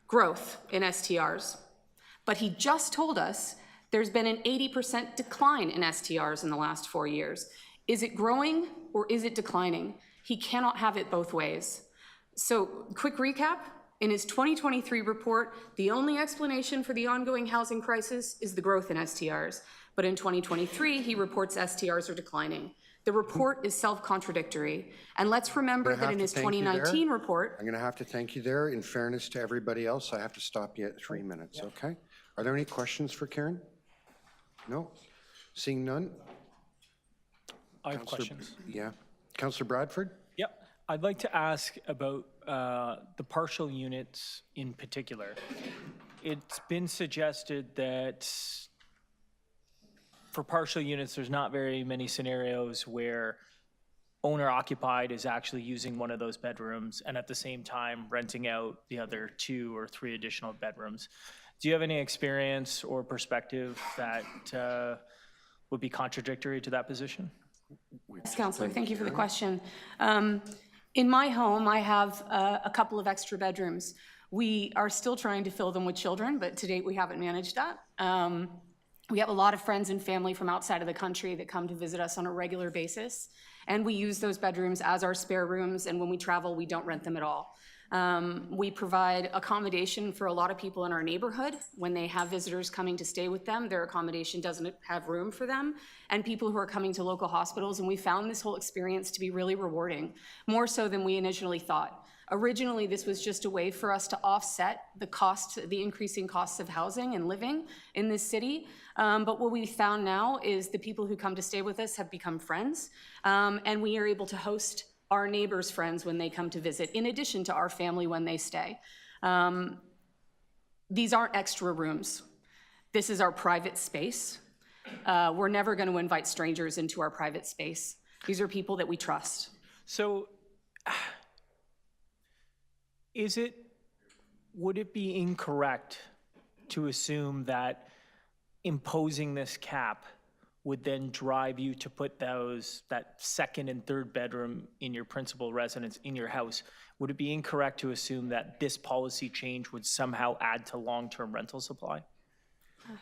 Growth in STRs. But he just told us there's been an 80% decline in STRs in the last 4 years. Is it growing or is it declining? He cannot have it both ways. So, quick recap. In his 2023 report, the only explanation for the ongoing housing crisis is the growth in STRs. But in 2023, he reports STRs are declining. The report is self-contradictory. And let's remember that in his 2019 report... I'm going to have to thank you there. In fairness to everybody else, I have to stop you at 3 minutes, okay? Are there any questions for Karen? No? Seeing none? I have questions. Yeah. Councillor Bradford? Yep. I'd like to ask about the partial units in particular. It's been suggested that for partial units, there's not very many scenarios where owner occupied is actually using one of those bedrooms and at the same time renting out the other 2 or 3 additional bedrooms. Do you have any experience or perspective that would be contradictory to that position? Yes, Councillor, thank you for the question. In my home, I have a couple of extra bedrooms. We are still trying to fill them with children, but to date we haven't managed that. We have a lot of friends and family from outside of the country that come to visit us on a regular basis, and we use those bedrooms as our spare rooms, and when we travel, we don't rent them at all. We provide accommodation for a lot of people in our neighborhood. When they have visitors coming to stay with them, their accommodation doesn't have room for them, and people who are coming to local hospitals, and we found this whole experience to be really rewarding, more so than we initially thought. Originally, this was just a way for us to offset the increasing costs of housing and living in this city. But what we found now is the people who come to stay with us have become friends, and we are able to host our neighbors' friends when they come to visit, in addition to our family when they stay. These aren't extra rooms. This is our private space. We're never going to invite strangers into our private space. These are people that we trust. So, would it be incorrect to assume that imposing this cap would then drive you to put that second and third bedroom in your principal residence in your house? Would it be incorrect to assume that this policy change would somehow add to long-term rental supply?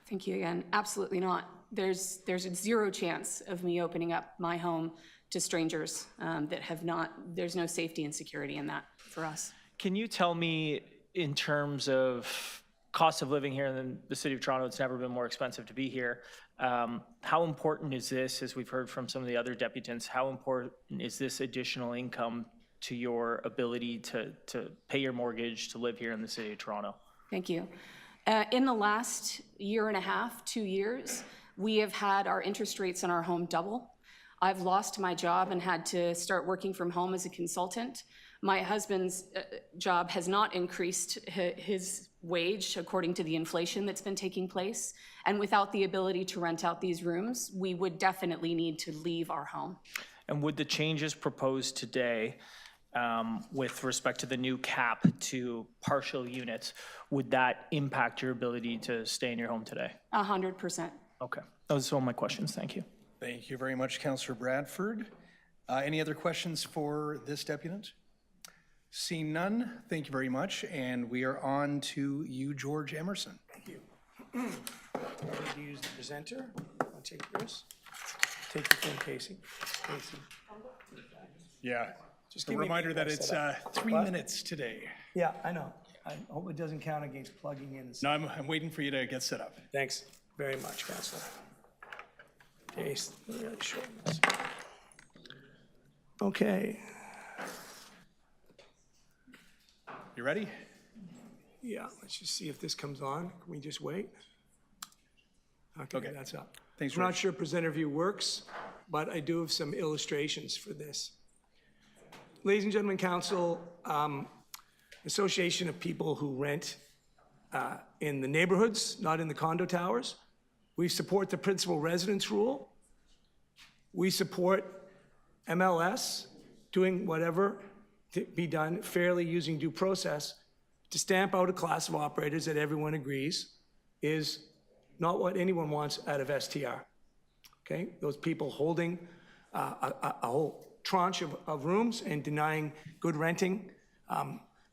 Thank you again. Absolutely not. There's a zero chance of me opening up my home to strangers that have not, there's no safety and security in that for us. Can you tell me, in terms of cost of living here in the city of Toronto, it's never been more expensive to be here. How important is this, as we've heard from some of the other deputants, how important is this additional income to your ability to pay your mortgage, to live here in the city of Toronto? Thank you. In the last year and a half, 2 years, we have had our interest rates on our home double. I've lost my job and had to start working from home as a consultant. My husband's job has not increased his wage according to the inflation that's been taking place. And without the ability to rent out these rooms, we would definitely need to leave our home. And would the changes proposed today with respect to the new cap to partial units, would that impact your ability to stay in your home today? 100%. Okay, those are all my questions. Thank you. Thank you very much, Councillor Bradford. Any other questions for this deputant? Seeing none, thank you very much, and we are on to you, George Emerson. Thank you. Ready to use the presenter? I'll take yours. Take your phone, Casey. Casey. Yeah, Just just a give me a reminder minute that to it's set up. 3 What? minutes today. Yeah, I know. I hope it doesn't count against plugging in. No, I'm waiting for you to get set up. Thanks very much, Councilor. Case, really short. Okay. You ready? Yeah, let's just see if this comes on. Can we just wait? Okay, that's up. Thanks, I'm not George. sure presenter view works, but I do have some illustrations for this. Ladies and gentlemen, council, association of people who rent in the neighborhoods, not in the condo towers. We support the principal residence rule. We support MLS doing whatever to be done fairly using due process to stamp out a class of operators that everyone agrees is not what anyone wants out of STR. Okay, those people holding a whole tranche of rooms and denying good renting,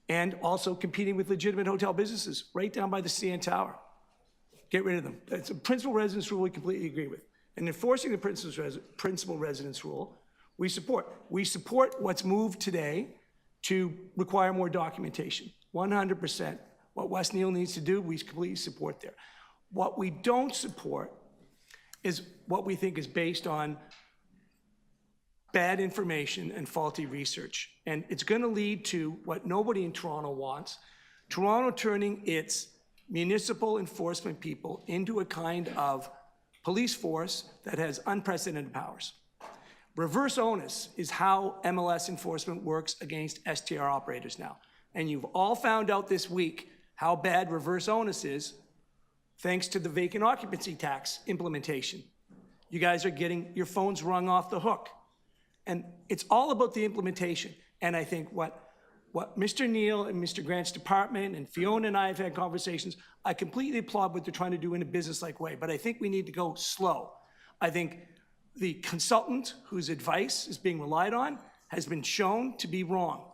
and also competing with legitimate hotel businesses right down by the CN Tower. Get rid of them. That's a principal residence rule we completely agree with. And enforcing the principal residence rule, we support. We support what's moved today to require more documentation. 100%. What West Neal needs to do, we completely support there. What we don't support is what we think is based on bad information and faulty research. And it's going to lead to what nobody in Toronto wants. Toronto turning its municipal enforcement people into a kind of police force that has unprecedented powers. Reverse onus is how MLS enforcement works against STR operators now. And you've all found out this week how bad reverse onus is thanks to the vacant occupancy tax implementation. You guys are getting your phones rung off the hook. And it's all about the implementation. And I think what Mr. Neal and Mr. Grant's department and Fiona and I have had conversations, I completely applaud what they're trying to do in a business-like way, but I think we need to go slow. I think the consultant whose advice is being relied on has been shown to be wrong.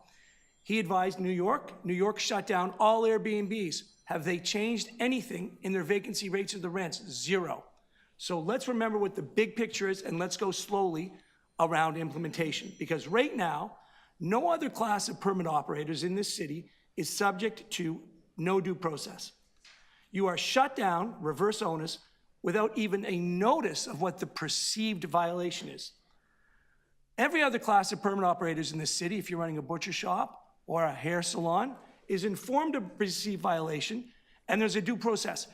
He advised New York. New York shut down all Airbnbs. Have they changed anything in their vacancy rates or the rents? Zero. So let's remember what the big picture is and let's go slowly around implementation. Because right now, no other class of permit operators in this city is subject to no due process. You are shut down, reverse onus, without even a notice of what the perceived violation is. Every other class of permit operators in this city, if you're running a butcher shop or a hair salon, is informed of perceived violation, and there's a due process.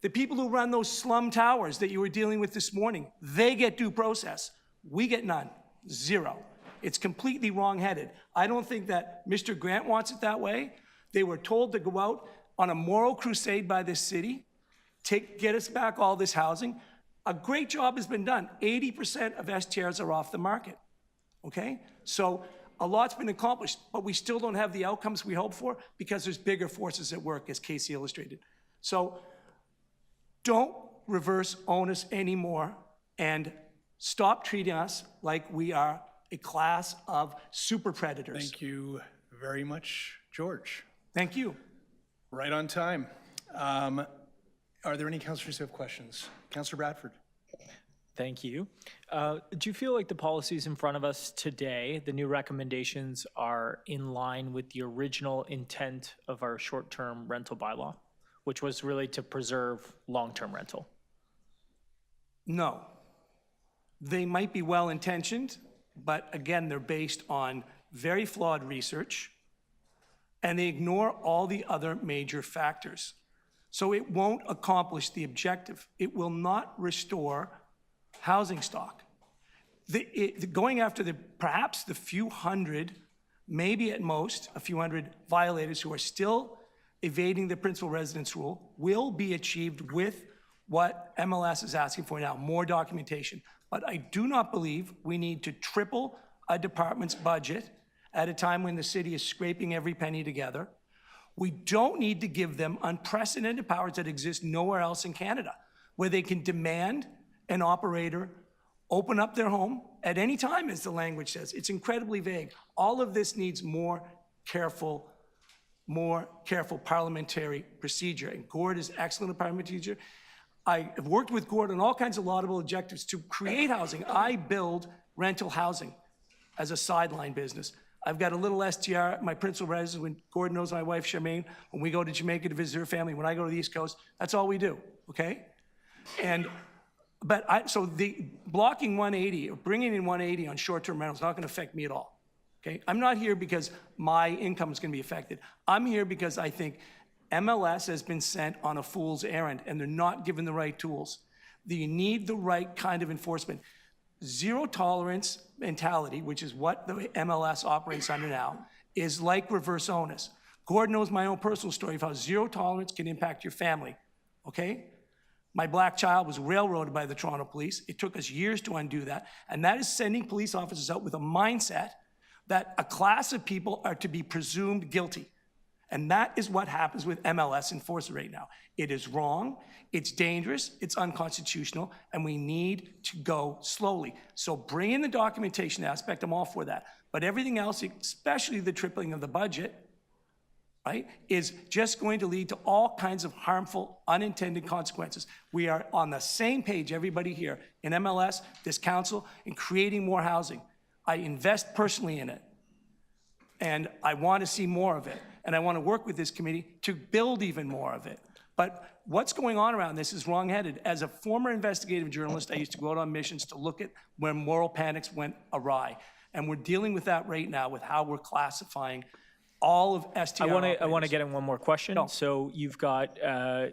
The people who run those slum towers that you were dealing with this morning, they get due process. We get none, zero. It's completely wrong-headed. I don't think that Mr. Grant wants it that way. They were told to go out on a moral crusade by this city, get us back all this housing. A great job has been done. 80% of STRs are off the market, okay? So a lot's been accomplished, but we still don't have the outcomes we hope for because there's bigger forces at work, as Casey illustrated. So don't reverse onus anymore and stop treating us like we are a class of super predators. Thank you very much, George. Thank you. Right on time. Are there any councillors who have questions? Councillor Bradford. Thank you. Do you feel like the policies in front of us today, the new recommendations, are in line with the original intent of our short-term rental bylaw, which was really to preserve long-term rental? No. They might be well-intentioned, but again, they're based on very flawed research, and they ignore all the other major factors. So it won't accomplish the objective. It will not restore housing stock. Going after perhaps the few hundred, maybe at most a few hundred violators who are still evading the principal residence rule will be achieved with what MLS is asking for now, more documentation. But I do not believe we need to triple a department's budget at a time when the city is scraping every penny together. We don't need to give them unprecedented powers that exist nowhere else in Canada, where they can demand an operator open up their home at any time, as the language says. It's incredibly vague. All of this needs more careful parliamentary procedure. And Gord is excellent at parliamentary procedure. I have worked with Gord on all kinds of laudable objectives to create housing. I build rental housing as a sideline business. I've got a little STR, my principal residence, when Gordon knows my wife, Charmaine, when we go to Jamaica to visit her family, when I go to the East Coast, that's all we do, okay? So the blocking 180, or bringing in 180 on short-term rentals is not gonna affect me at all, okay? I'm not here because my income is gonna be affected. I'm here because I think MLS has been sent on a fool's errand, and they're not given the right tools. You need the right kind of enforcement. Zero tolerance mentality, which is what the MLS operates under now, is like reverse onus. Gord knows my own personal story of how zero tolerance can impact your family, okay? My black child was railroaded by the Toronto police. It took us years to undo that, and that is sending police officers out with a mindset that a class of people are to be presumed guilty. And that is what happens with MLS enforcement right now. It is wrong, it's dangerous, it's unconstitutional, and we need to go slowly. So bring in the documentation aspect, I'm all for that. But everything else, especially the tripling of the budget, right, is just going to lead to all kinds of harmful, unintended consequences. We are on the same page, everybody here, in MLS, this council, in creating more housing. I invest personally in it, and I want to see more of it. And I want to work with this committee to build even more of it. But what's going on around this is wrong-headed. As a former investigative journalist, I used to go out on missions to look at where moral panics went awry. And we're dealing with that right now with how we're classifying all of STR I want to get in one more question. No. So you've got,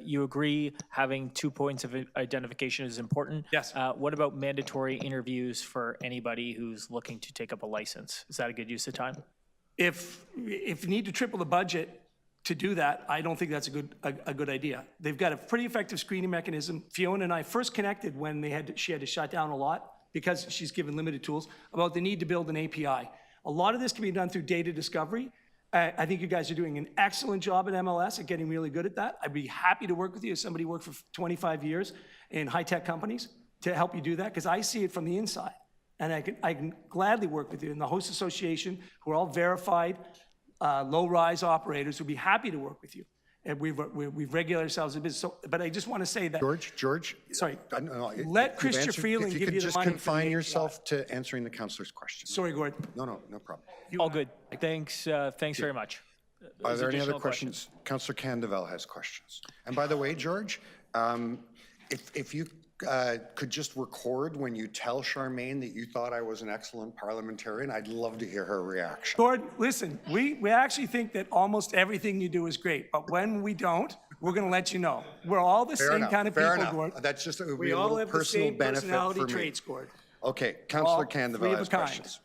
you agree having 2 points of identification is important. Yes. What about mandatory interviews for anybody who's looking to take up a license? Is that a good use of time? If you need to triple the budget to do that, I don't think that's a good idea. They've got a pretty effective screening mechanism. Fiona and I first connected when she had to shut down a lot because she's given limited tools about the need to build an API. A lot of this can be done through data discovery. I think you guys are doing an excellent job at MLS at getting really good at that. I'd be happy to work with you as somebody who worked for 25 years in high-tech companies to help you do that, because I see it from the inside. And I can gladly work with you. And the host association, who are all verified low-rise operators, would be happy to work with you. And we've regulated ourselves a bit. So, but I just want to say that George, sorry. Let Christian Freeland give you the money. If you could just confine yourself to answering the councillor's question. Sorry, Gord. No problem. All good. Thanks very much. Are there any other questions? Councillor Candeval has questions. And by the way, George, if you could just record when you tell Charmaine that you thought I was an excellent parliamentarian, I'd love to hear her reaction. Gord, listen, we actually think that almost everything you do is great, but when we don't, we're going to let you know. We're all the same kind of people, Gord. That's just a we all have personal the same benefit personality for me. traits, Gord. Okay, Councillor Candeval has questions.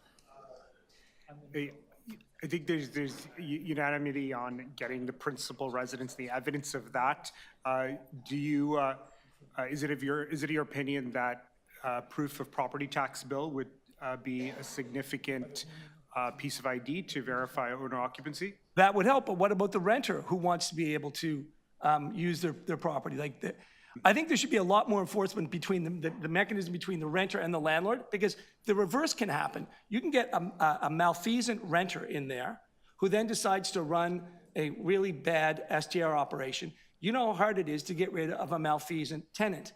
I think there's unanimity on getting the principal residence, the evidence of that. Is it your opinion that proof of property tax bill would be a significant piece of ID to verify owner occupancy? That would help, but what about the renter who wants to be able to use their property? I think there should be a lot more enforcement between the mechanism between the renter and the landlord, because the reverse can happen. You can get a malfeasant renter in there who then decides to run a really bad STR operation. You know how hard it is to get rid of a malfeasant tenant,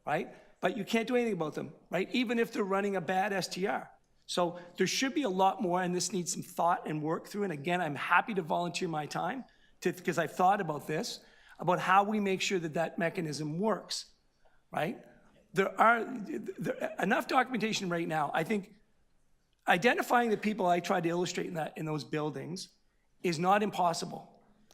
right? But you can't do anything about them, right? Even if they're running a bad STR. So there should be a lot more, and this needs some thought and work through. And again, I'm happy to volunteer my time because I've thought about this, about how we make sure that mechanism works, right? There enough documentation right now. I think identifying the people I tried to illustrate in those buildings is not impossible.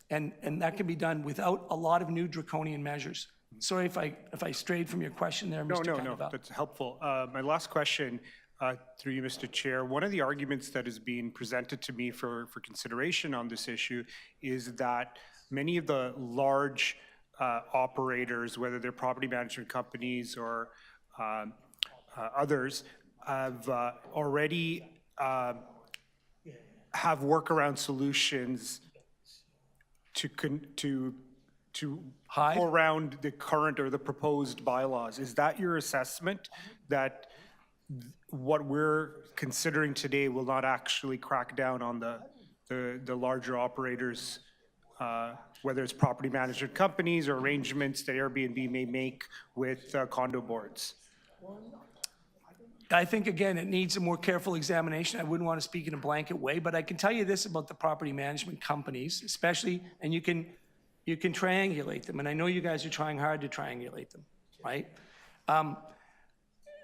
And that can be done without a lot of new draconian measures. Sorry if I strayed from your question there, Mr. Candeval. No, that's helpful. My last question, through you, Mr. Chair. One of the arguments that is being presented to me for consideration on this issue is that many of the large operators, whether they're property management companies or others, have already have workaround solutions to go around the current or the proposed bylaws. Is that your assessment, that what we're considering today will not actually crack down on the larger operators, whether it's property management companies or arrangements that Airbnb may make with condo boards? I think, again, it needs a more careful examination. I wouldn't want to speak in a blanket way, but I can tell you this about the property management companies, especially, and you can triangulate them, and I know you guys are trying hard to triangulate them, right?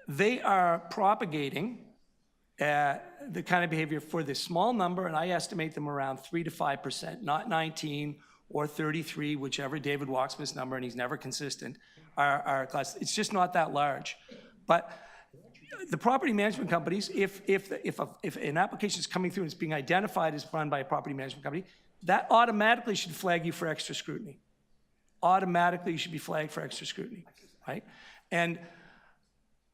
They are propagating the kind of behavior for this small number, and I estimate them around 3 to 5%, not 19 or 33, whichever David Walksmith's number, and he's never consistent, are class. It's just not that large. But the property management companies, if an application is coming through and it's being identified as run by a property management company, that automatically should flag you for extra scrutiny. Automatically, you should be flagged for extra scrutiny, right? And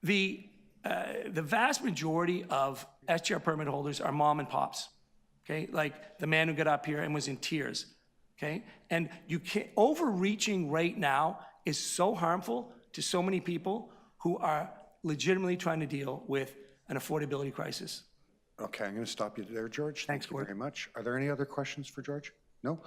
the vast majority of SGR permit holders are mom and pops, okay? Like the man who got up here and was in tears, okay? And you can't, overreaching right now is so harmful to so many people who are legitimately trying to deal with an affordability crisis. Okay, I'm going to stop you there, George. Thanks, Thank you very much. Are there any other questions for George? No?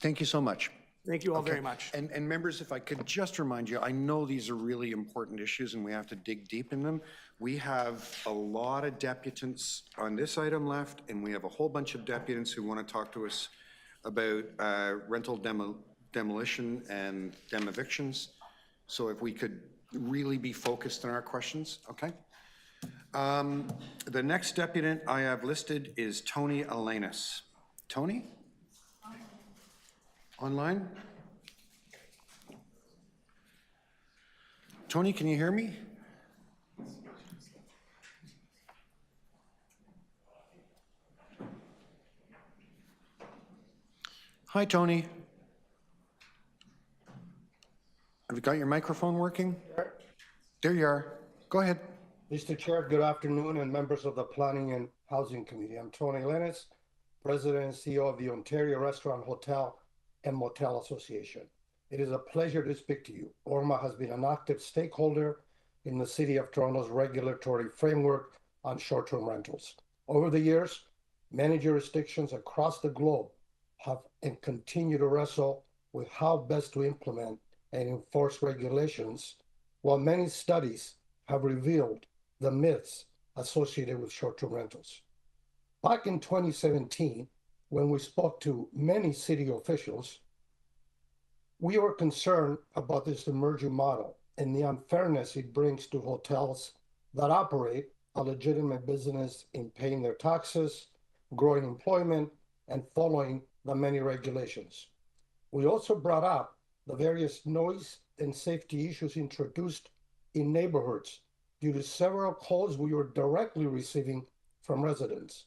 Thank you so much. Thank you all very much. And members, if I could just remind you, I know these are really important issues and we have to dig deep in them. We have a lot of deputants on this item left, and we have a whole bunch of deputants who want to talk to us about rental demolition and evictions. So if we could really be focused on our questions, okay? The next deputant I have listed is Tony Alanis. Tony? Online? Tony, can you hear me? Hi, Tony. Have you got your microphone working? There you are. Go ahead. Mr. Chair, good afternoon, and members of the Planning and Housing Committee. I'm Tony Lennis, President and CEO of the Ontario Restaurant, Hotel and Motel Association. It is a pleasure to speak to you. ORMA has been an active stakeholder in the City of Toronto's regulatory framework on short-term rentals. Over the years, many jurisdictions across the globe have and continue to wrestle with how best to implement and enforce regulations, while many studies have revealed the myths associated with short-term rentals. Back in 2017, when we spoke to many city officials, we were concerned about this emerging model and the unfairness it brings to hotels that operate a legitimate business in paying their taxes, growing employment, and following the many regulations. We also brought up the various noise and safety issues introduced in neighborhoods due to several calls we were directly receiving from residents.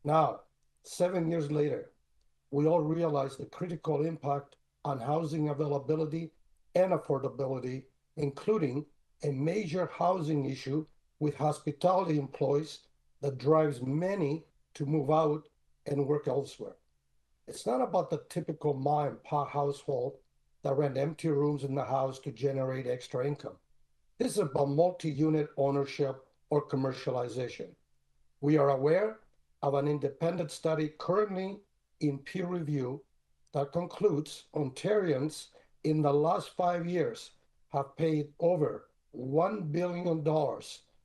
Now, 7 years later, we all realize the critical impact on housing availability and affordability, including a major housing issue with hospitality employees that drives many to move out and work elsewhere. It's not about the typical ma and pa household that rent empty rooms in the house to generate extra income. This is about multi-unit ownership or commercialization. We are aware of an independent study currently in peer review that concludes Ontarians in the last 5 years have paid over $1 billion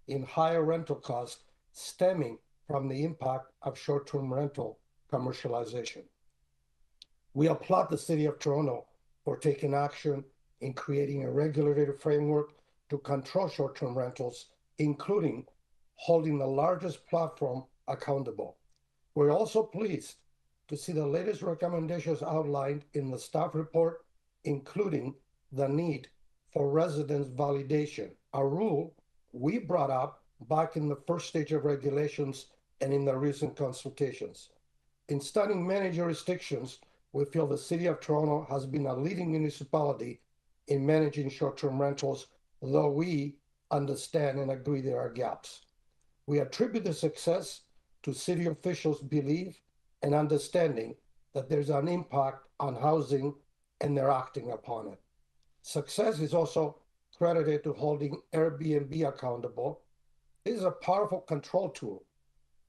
in higher rental costs stemming from the impact of short-term rental commercialization. We applaud the City of Toronto for taking action in creating a regulatory framework to control short-term rentals, including holding the largest platform accountable. We're also pleased to see the latest recommendations outlined in the staff report, including the need for residence validation, a rule we brought up back in the first stage of regulations and in the recent consultations. In studying many jurisdictions, we feel the City of Toronto has been a leading municipality in managing short-term rentals, though we understand and agree there are gaps. We attribute the success to city officials' belief and understanding that there's an impact on housing and they're acting upon it. Success is also credited to holding Airbnb accountable. This is a powerful control tool,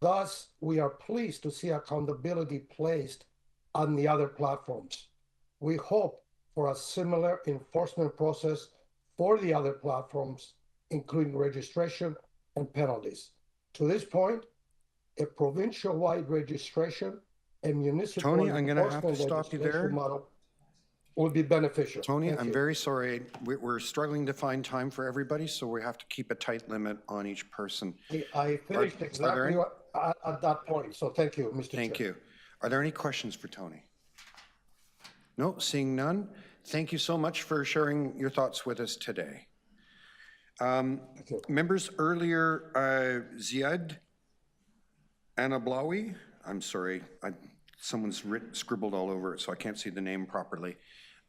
Thus, we are pleased to see accountability placed on the other platforms. We hope for a similar enforcement process for the other platforms, including registration and penalties. To this point, a provincial-wide registration and municipal Tony, I'm going to have to enforcement stop you registration there. model would be beneficial. Tony, Thank I'm you. very sorry. We're struggling to find time for everybody, so we have to keep a tight limit on each person. I finished there exactly any- at that point, so thank you, Mr. Chair. Thank you. Are there any questions for Tony? No, seeing none. Thank you so much for sharing your thoughts with us today. Members, earlier, Ziad Anablawi, I'm sorry, someone's scribbled all over it, so I can't see the name properly,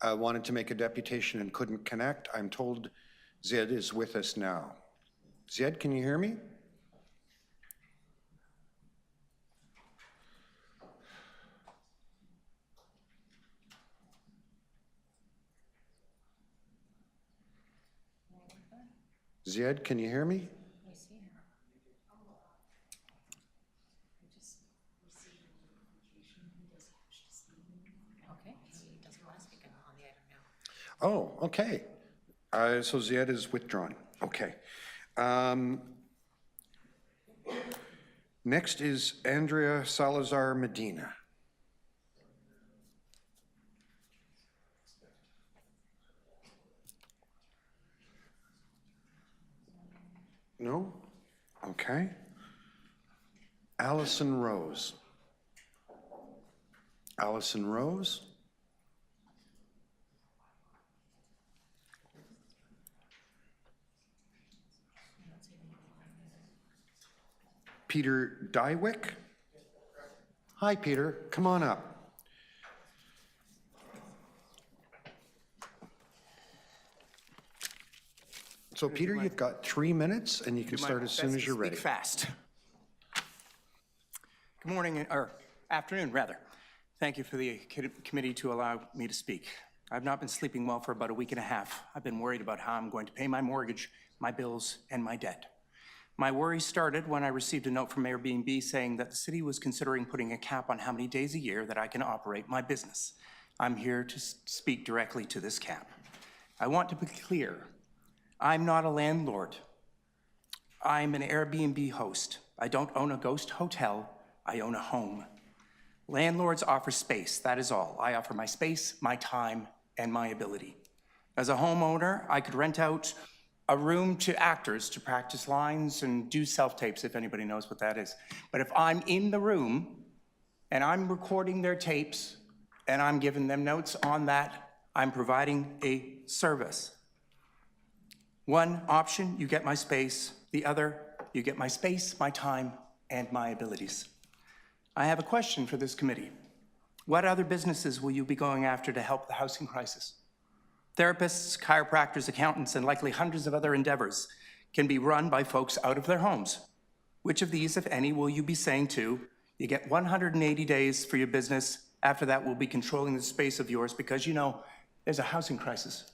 wanted to make a deputation and couldn't connect. I'm told Ziad is with us now. Ziad, can you hear me? Ziad, can you hear me? Oh, okay. So Ziad is withdrawn. Okay. Next is Andrea Salazar Medina. No? Okay. Allison Rose. Allison Rose. Peter Dywick. Hi, Peter. Come on up. So, Peter, you've got 3 minutes, and you can start as soon as you're ready. Speak fast. Good morning, or afternoon, rather. Thank you for the committee to allow me to speak. I've not been sleeping well for about a week and a half. I've been worried about how I'm going to pay my mortgage, my bills, and my debt. My worry started when I received a note from Airbnb saying that the city was considering putting a cap on how many days a year that I can operate my business. I'm here to speak directly to this cap. I want to be clear. I'm not a landlord. I'm an Airbnb host. I don't own a ghost hotel. I own a home. Landlords offer space, that is all. I offer my space, my time, and my ability. As a homeowner, I could rent out a room to actors to practice lines and do self-tapes, if anybody knows what that is. But if I'm in the room and I'm recording their tapes and I'm giving them notes on that, I'm providing a service. One option, you get my space. The other, you get my space, my time, and my abilities. I have a question for this committee. What other businesses will you be going after to help the housing crisis? Therapists, chiropractors, accountants, and likely hundreds of other endeavors can be run by folks out of their homes. Which of these, if any, will you be saying to, you get 180 days for your business, after that we'll be controlling the space of yours because you know there's a housing crisis?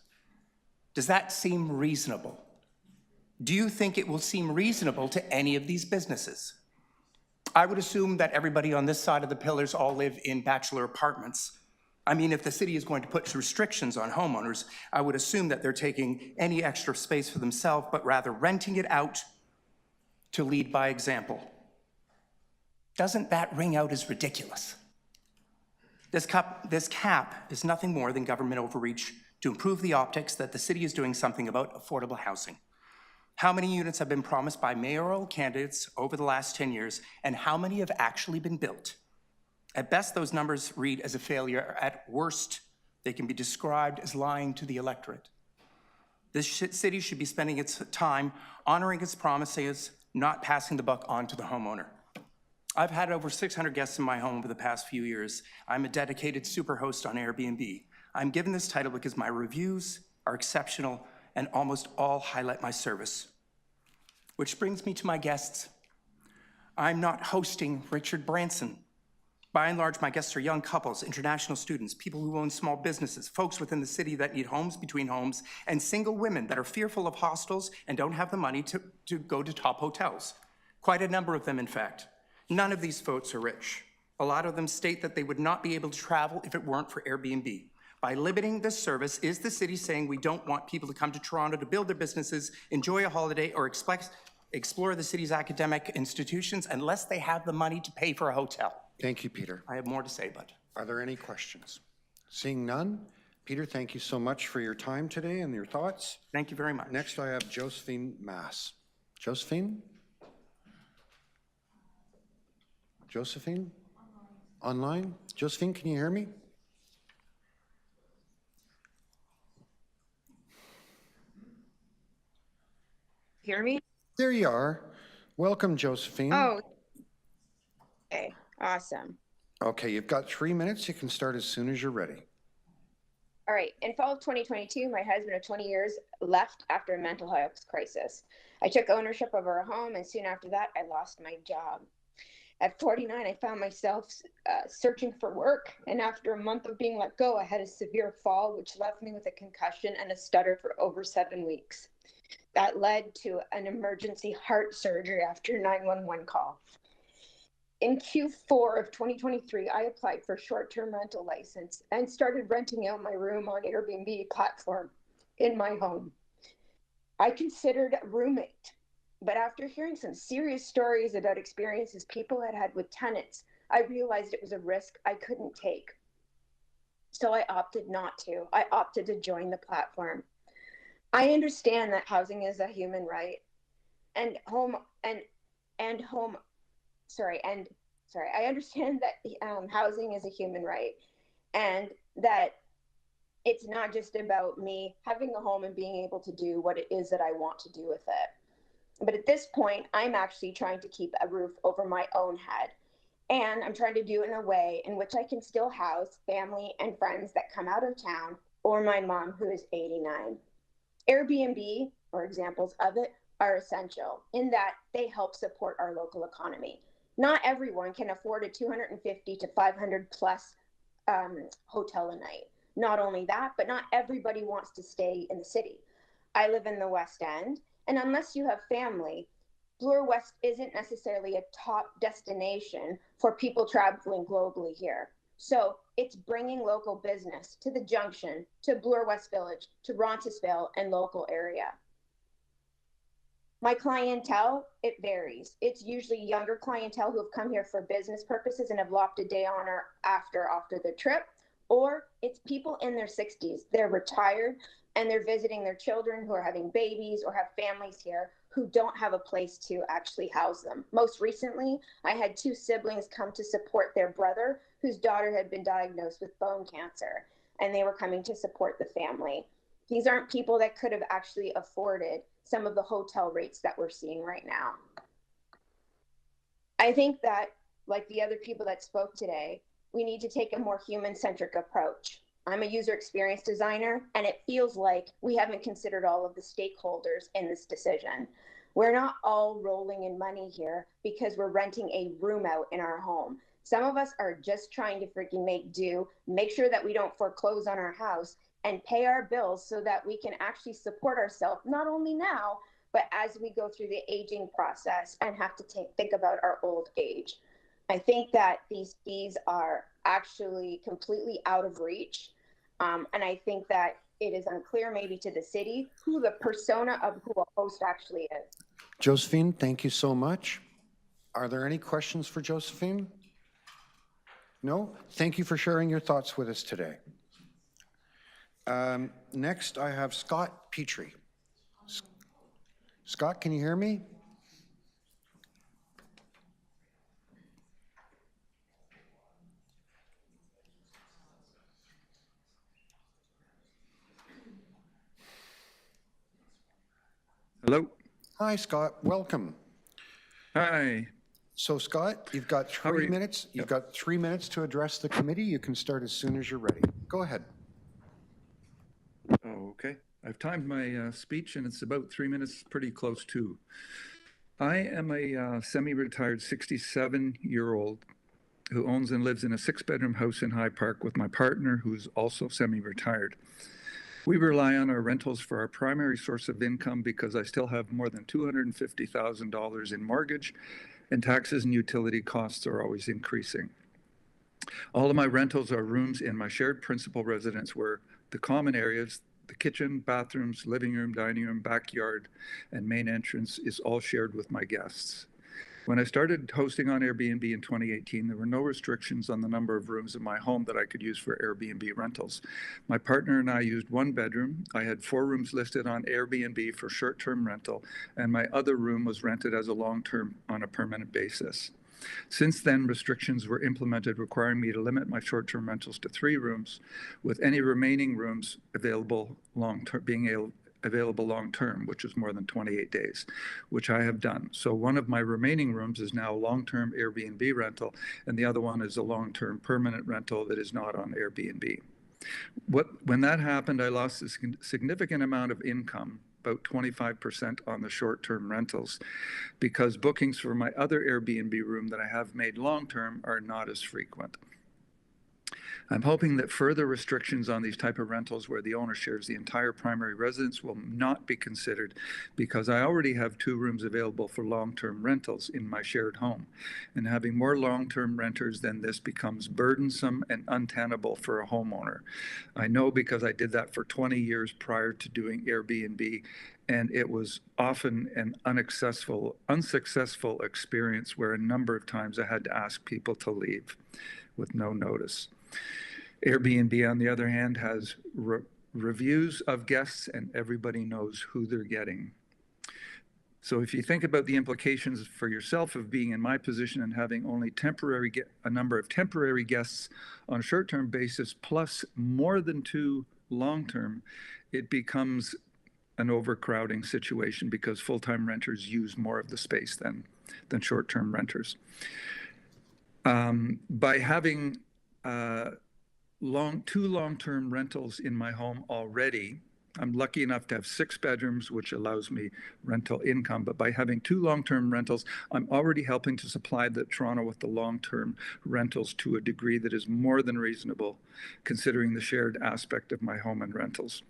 Does that seem reasonable? Do you think it will seem reasonable to any of these businesses? I would assume that everybody on this side of the pillars all live in bachelor apartments. I mean, if the city is going to put restrictions on homeowners, I would assume that they're taking any extra space for themselves, but rather renting it out to lead by example. Doesn't that ring out as ridiculous? This cap is nothing more than government overreach to improve the optics that the city is doing something about affordable housing. How many units have been promised by mayoral candidates over the last 10 years, and how many have actually been built? At best, those numbers read as a failure. At worst, they can be described as lying to the electorate. This city should be spending its time honoring its promises, not passing the buck on to the homeowner. I've had over 600 guests in my home over the past few years. I'm a dedicated superhost on Airbnb. I'm given this title because my reviews are exceptional and almost all highlight my service. Which brings me to my guests. I'm not hosting Richard Branson. By and large, my guests are young couples, international students, people who own small businesses, folks within the city that need homes between homes, and single women that are fearful of hostels and don't have the money to go to top hotels. Quite a number of them, in fact. None of these folks are rich. A lot of them state that they would not be able to travel if it weren't for Airbnb. By limiting this service, is the city saying we don't want people to come to Toronto to build their businesses, enjoy a holiday, or explore the city's academic institutions unless they have the money to pay for a hotel? Thank you, Peter. I have more to say, but. Are there any questions? Seeing none, Peter, thank you so much for your time today and your thoughts. Thank you very much. Next, I have Josephine Mass. Josephine? Josephine? Online? Josephine, can you hear me? Hear me? There you are. Welcome, Josephine. Oh, okay, awesome. Okay, you've got 3 minutes. You can start as soon as you're ready. All right, in fall of 2022, my husband of 20 years left after a mental health crisis. I took ownership of our home, and soon after that, I lost my job. At 49, I found myself searching for work, and after a month of being let go, I had a severe fall, which left me with a concussion and a stutter for over 7 weeks. That led to an emergency heart surgery after a 911 call. In Q4 of 2023, I applied for a short-term rental license and started renting out my room on Airbnb platform in my home. I considered a roommate, but after hearing some serious stories about experiences people had had with tenants, I realized it was a risk I couldn't take. So I opted not to. I opted to join the platform. I understand that housing is a human right, and I understand that housing is a human right, and that it's not just about me having a home and being able to do what it is that I want to do with it. But at this point, I'm actually trying to keep a roof over my own head, and I'm trying to do it in a way in which I can still house family and friends that come out of town, or my mom, who is 89. Airbnb, or examples of it, are essential in that they help support our local economy. Not everyone can afford a $250 to $500 plus hotel a night. Not only that, but not everybody wants to stay in the city. I live in the West End, and unless you have family, Bloor West isn't necessarily a top destination for people traveling globally here. So it's bringing local business to the Junction, to Bloor West Village, to Roncesvalles and local area. My clientele, it varies. It's usually younger clientele who have come here for business purposes and have lopped a day on or after their trip, or it's people in their 60s. They're retired and they're visiting their children who are having babies or have families here who don't have a place to actually house them. Most recently, I had 2 siblings come to support their brother whose daughter had been diagnosed with bone cancer, and they were coming to support the family. These aren't people that could have actually afforded some of the hotel rates that we're seeing right now. I think that, like the other people that spoke today, we need to take a more human-centric approach. I'm a user experience designer, and it feels like we haven't considered all of the stakeholders in this decision. We're not all rolling in money here because we're renting a room out in our home. Some of us are just trying to freaking make do, make sure that we don't foreclose on our house, and pay our bills so that we can actually support ourselves, not only now, but as we go through the aging process and have to think about our old age. I think that these fees are actually completely out of reach. And I think that it is unclear maybe to the city who the persona of who a host actually is. Josephine, thank you so much. Are there any questions for Josephine? No? Thank you for sharing your thoughts with us today. Next, I have Scott Petrie. Scott, can you hear me? Hello. Hi, Scott. Welcome. Hi. So, Scott, you've got 3 minutes. You've got 3 minutes to address the committee. You can start as soon as you're ready. Go ahead. Oh, okay. I've timed my speech, and it's about 3 minutes, pretty close to. I am a semi-retired 67-year-old who owns and lives in a 6-bedroom house in High Park with my partner, who's also semi-retired. We rely on our rentals for our primary source of income because I still have more than $250,000 in mortgage and taxes and utility costs are always increasing. All of my rentals are rooms in my shared principal residence where the common areas, the kitchen, bathrooms, living room, dining room, backyard, and main entrance is all shared with my guests. When I started hosting on Airbnb in 2018, there were no restrictions on the number of rooms in my home that I could use for Airbnb rentals. My partner and I used one bedroom. I had 4 rooms listed on Airbnb for short-term rental, and my other room was rented as a long-term on a permanent basis. Since then, restrictions were implemented requiring me to limit my short-term rentals to 3 rooms, with any remaining rooms available long-term available long-term, which is more than 28 days, which I have done. So one of my remaining rooms is now a long-term Airbnb rental, and the other one is a long-term permanent rental that is not on Airbnb. When that happened, I lost a significant amount of income, about 25% on the short-term rentals, because bookings for my other Airbnb room that I have made long-term are not as frequent. I'm hoping that further restrictions on these type of rentals where the owner shares the entire primary residence will not be considered, because I already have 2 rooms available for long-term rentals in my shared home. And having more long-term renters than this becomes burdensome and untenable for a homeowner. I know because I did that for 20 years prior to doing Airbnb, and it was often an unsuccessful experience where a number of times I had to ask people to leave with no notice. Airbnb, on the other hand, has reviews of guests, and everybody knows who they're getting. So if you think about the implications for yourself of being in my position and having only a number of temporary guests on a short-term basis, plus more than 2 long-term, it becomes an overcrowding situation because full-time renters use more of the space than short-term renters. By having 2 long-term rentals in my home already, I'm lucky enough to have 6 bedrooms, which allows me rental income. But by having 2 long-term rentals, I'm already helping to supply Toronto with the long-term rentals to a degree that is more than reasonable, considering the shared aspect of my home and rentals.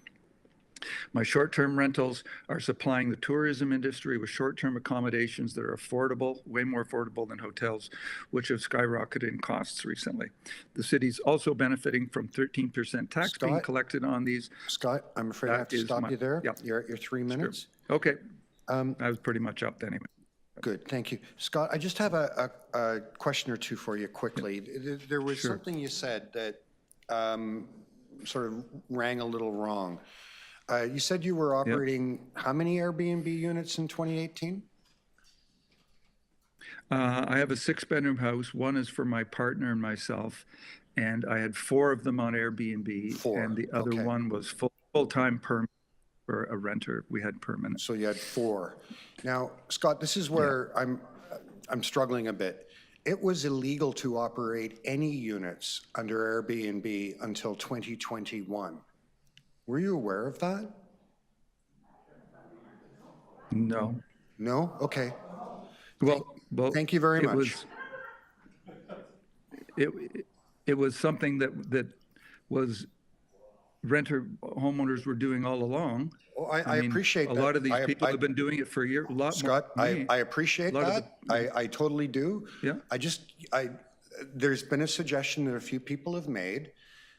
My short-term rentals are supplying the tourism industry with short-term accommodations that are affordable, way more affordable than hotels, which have skyrocketed in costs recently. The city's also benefiting from 13% tax being collected on these. Scott, I'm afraid I have to stop you there. Yep. You're at your 3 minutes. Sure. Okay. I was pretty much up anyway. Good, thank you. Scott, I just have a question or two for you quickly. There was something you said that sort of rang a little wrong. You said you were operating how many Airbnb units in 2018? I have a 6-bedroom house. 1 is for my partner and myself, and I had 4 of them on Airbnb. 4, and the other one was full-time permanent for a renter. We had permanent. So you had 4. Now, Scott, this is where I'm struggling a bit. It was illegal to operate any units under Airbnb until 2021. Were you aware of that? No. No? Okay. Well, thank you very much. It was something that was homeowners were doing all along. Well, I appreciate that. A lot of these people have been doing it for a year. Scott, I appreciate that. I totally do. Yeah. There's been a suggestion that a few people have made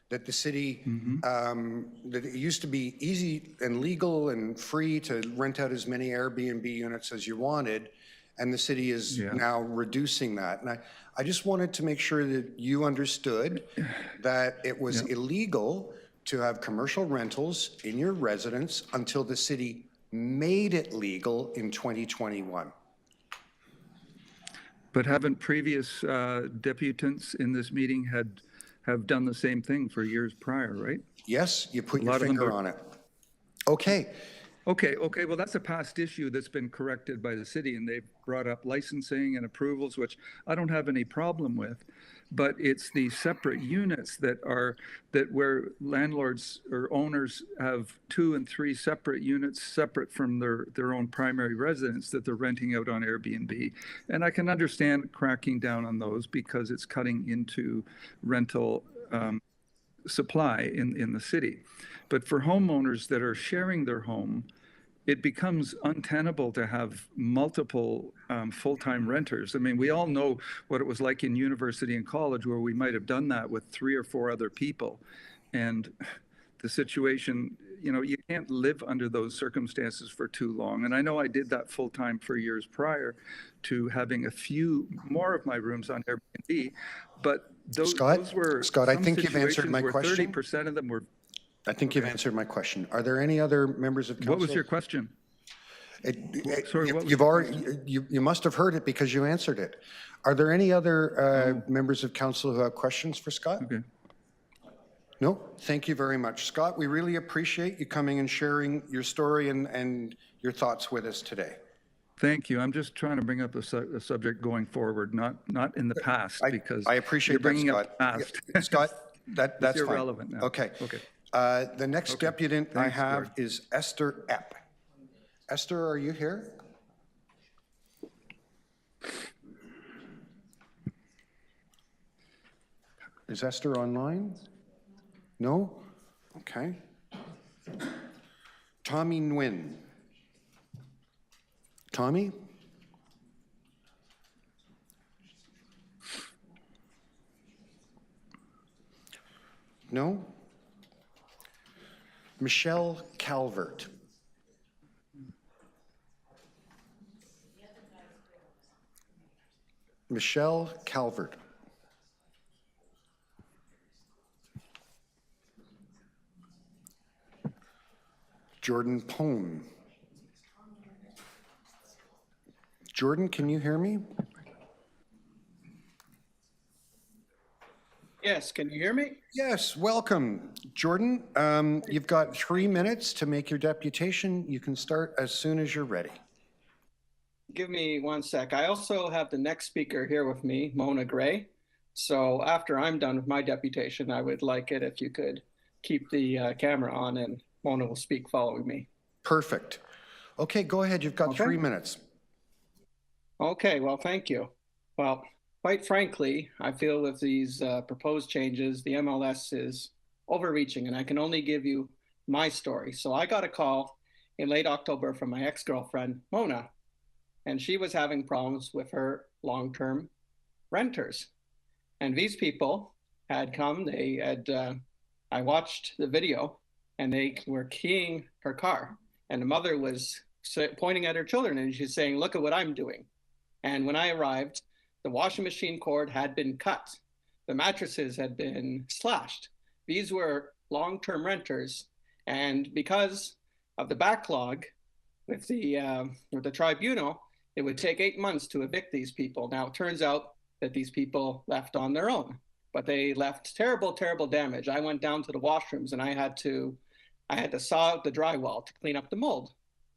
that the city, that it used to be easy and legal and free to rent out as many Airbnb units as you wanted, and the city is now reducing that. And I just wanted to make sure that you understood that it was illegal to have commercial rentals in your residence until the city made it legal in 2021. But haven't previous deputants in this meeting have done the same thing for years prior, right? Yes, you put your finger on it. Okay. Okay, well, that's a past issue that's been corrected by the city, and they've brought up licensing and approvals, which I don't have any problem with, but it's the separate units that where landlords or owners have 2 and 3 separate units separate from their own primary residence that they're renting out on Airbnb. And I can understand cracking down on those because it's cutting into rental supply in the city. But for homeowners that are sharing their home it becomes untenable to have multiple full-time renters. I mean, we all know what it was like in university and college where we might have done that with 3 or 4 other people. And the situation, you know, you can't live under those circumstances for too long. And I know I did that full-time for years prior to having a few more of my rooms on Airbnb, but those were Scott, I some think you've answered situations my where question. 30% of them were. I think you've answered my question. Are there any other members of council? What was your question? Sorry, what was You've your already, question? you must have heard it because you answered it. Are there any other members of council who have questions for Scott? Okay. No, thank you very much. Scott, we really appreciate you coming and sharing your story and your thoughts with us today. Thank you. I'm just trying to bring up a subject going forward, not in the past, because I appreciate you're bringing that, up past. Scott. Scott, that's fine. irrelevant now. Okay. Okay. The next deputant I Thanks, have Gord. is Esther Epp. Esther, are you here? Is Esther online? No? Okay. Tommy Nguyen. Tommy? No? Michelle Calvert. Michelle Calvert. Jordan Pone. Jordan, can you hear me? Yes, can you hear me? Yes, welcome. Jordan, you've got 3 minutes to make your deputation. You can start as soon as you're ready. Give me 1 sec. I also have the next speaker here with me, Mona Gray. So after I'm done with my deputation, I would like it if you could keep the camera on and Mona will speak following me. Perfect. Okay, go ahead. You've got Okay. 3 minutes. Okay, well, thank you. Well, quite frankly, I feel with these proposed changes, the MLS is overreaching, and I can only give you my story. So I got a call in late October from my ex-girlfriend, Mona, and she was having problems with her long-term renters. And these people had come, they had, I watched the video, and they were keying her car. And the mother was pointing at her children, and she's saying, look at what I'm doing. And when I arrived, the washing machine cord had been cut. The mattresses had been slashed. These were long-term renters. And because of the backlog with the tribunal, it would take 8 months to evict these people. Now, it turns out that these people left on their own, but they left terrible, terrible damage. I went down to the washrooms and I had to saw out the drywall to clean up the mold.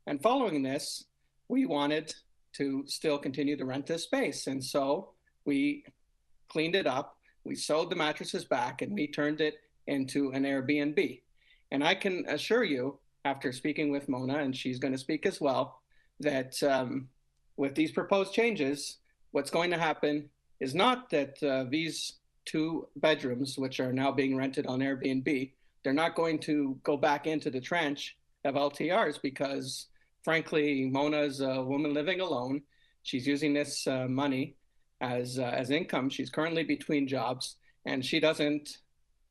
And following this, we wanted to still continue to rent this space. And so we cleaned it up, we sewed the mattresses back, and we turned it into an Airbnb. And I can assure you, after speaking with Mona, and she's going to speak as well, that with these proposed changes, what's going to happen is not that these 2 bedrooms, which are now being rented on Airbnb, they're not going to go back into the tranche of LTRs because, frankly, Mona's a woman living alone. She's using this money as income. She's currently between jobs, and she doesn't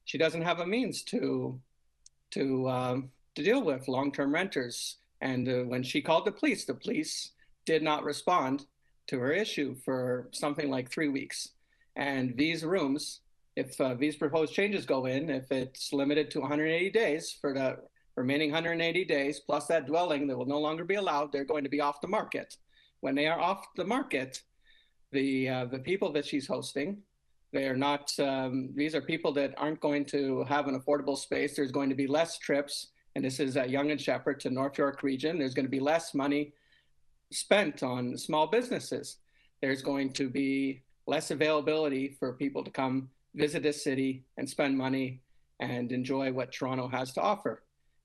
have a means to deal with long-term renters. And when she called the police did not respond to her issue for something like 3 weeks. And these rooms, if these proposed changes go in, if it's limited to 180 days for the remaining 180 days, plus that dwelling that will no longer be allowed, they're going to be off the market. When they are off the market, the people that she's hosting, they're not, these are people that aren't going to have an affordable space. There's going to be less trips, and this is at Yonge and Sheppard to North York region. There's going to be less money spent on small businesses. There's going to be less availability for people to come visit this city and spend money and enjoy what Toronto has to offer.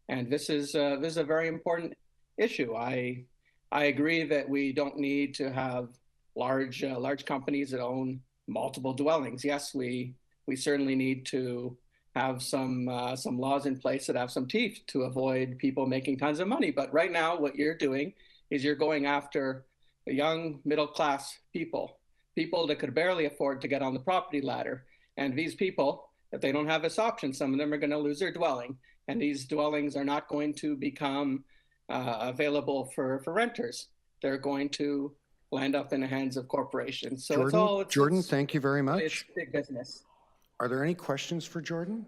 And this is a very important issue. I agree that we don't need to have large companies that own multiple dwellings. Yes, we certainly need to have some laws in place that have some teeth to avoid people making tons of money. But right now, what you're doing is you're going after the young middle-class people that could barely afford to get on the property ladder. And these people, if they don't have this option, some of them are going to lose their dwelling. And these dwellings are not going to become available for renters. They're going to land up in the hands of corporations. So Jordan, thank you very much. It's big business. Are there any questions for Jordan?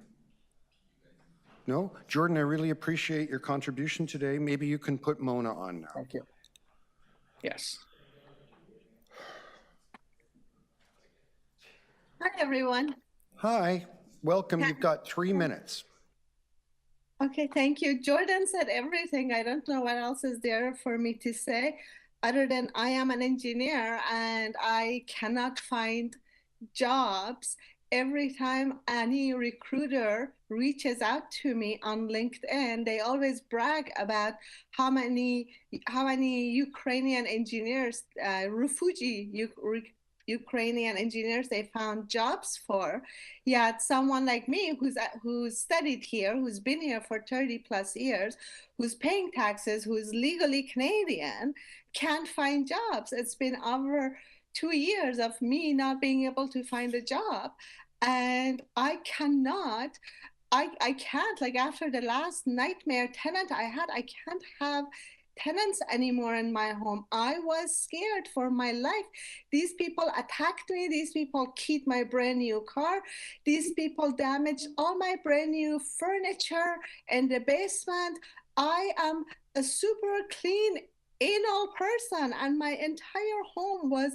No? Jordan, I really appreciate your contribution today. Maybe you can put Mona on now. Thank you. Yes. Hi, everyone. Hi, welcome. You've got 3 minutes. Okay, thank you. Jordan said everything. I don't know what else is there for me to say other than I am an engineer and I cannot find jobs. Every time any recruiter reaches out to me on LinkedIn, they always brag about how many Ukrainian engineers, Ukrainian engineers they found jobs for. Yet someone like me who's studied here, who's been here for 30 plus years, who's paying taxes, who's legally Canadian, can't find jobs. It's been over 2 years of me not being able to find a job. And I can't, like after the last nightmare tenant I had, I can't have tenants anymore in my home. I was scared for my life. These people attacked me. These people keyed my brand new car. These people damaged all my brand new furniture in the basement. I am a super clean anal person and my entire home was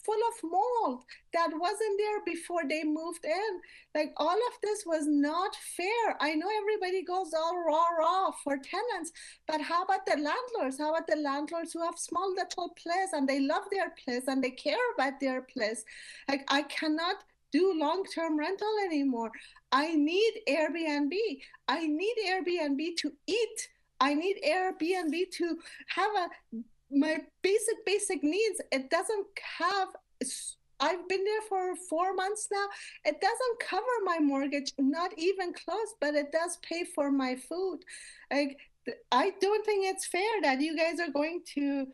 full of mold that wasn't there before they moved in. Like all of this was not fair. I know everybody goes all raw for tenants, but how about the landlords? How about the landlords who have small little place and they love their place and they care about their place? Like I cannot do long-term rental anymore. I need Airbnb. I need Airbnb to eat. I need Airbnb to have my basic needs. It doesn't have, I've been there for 4 months now. It doesn't cover my mortgage, not even close, but it does pay for my food. Like, I don't think it's fair that you guys are going to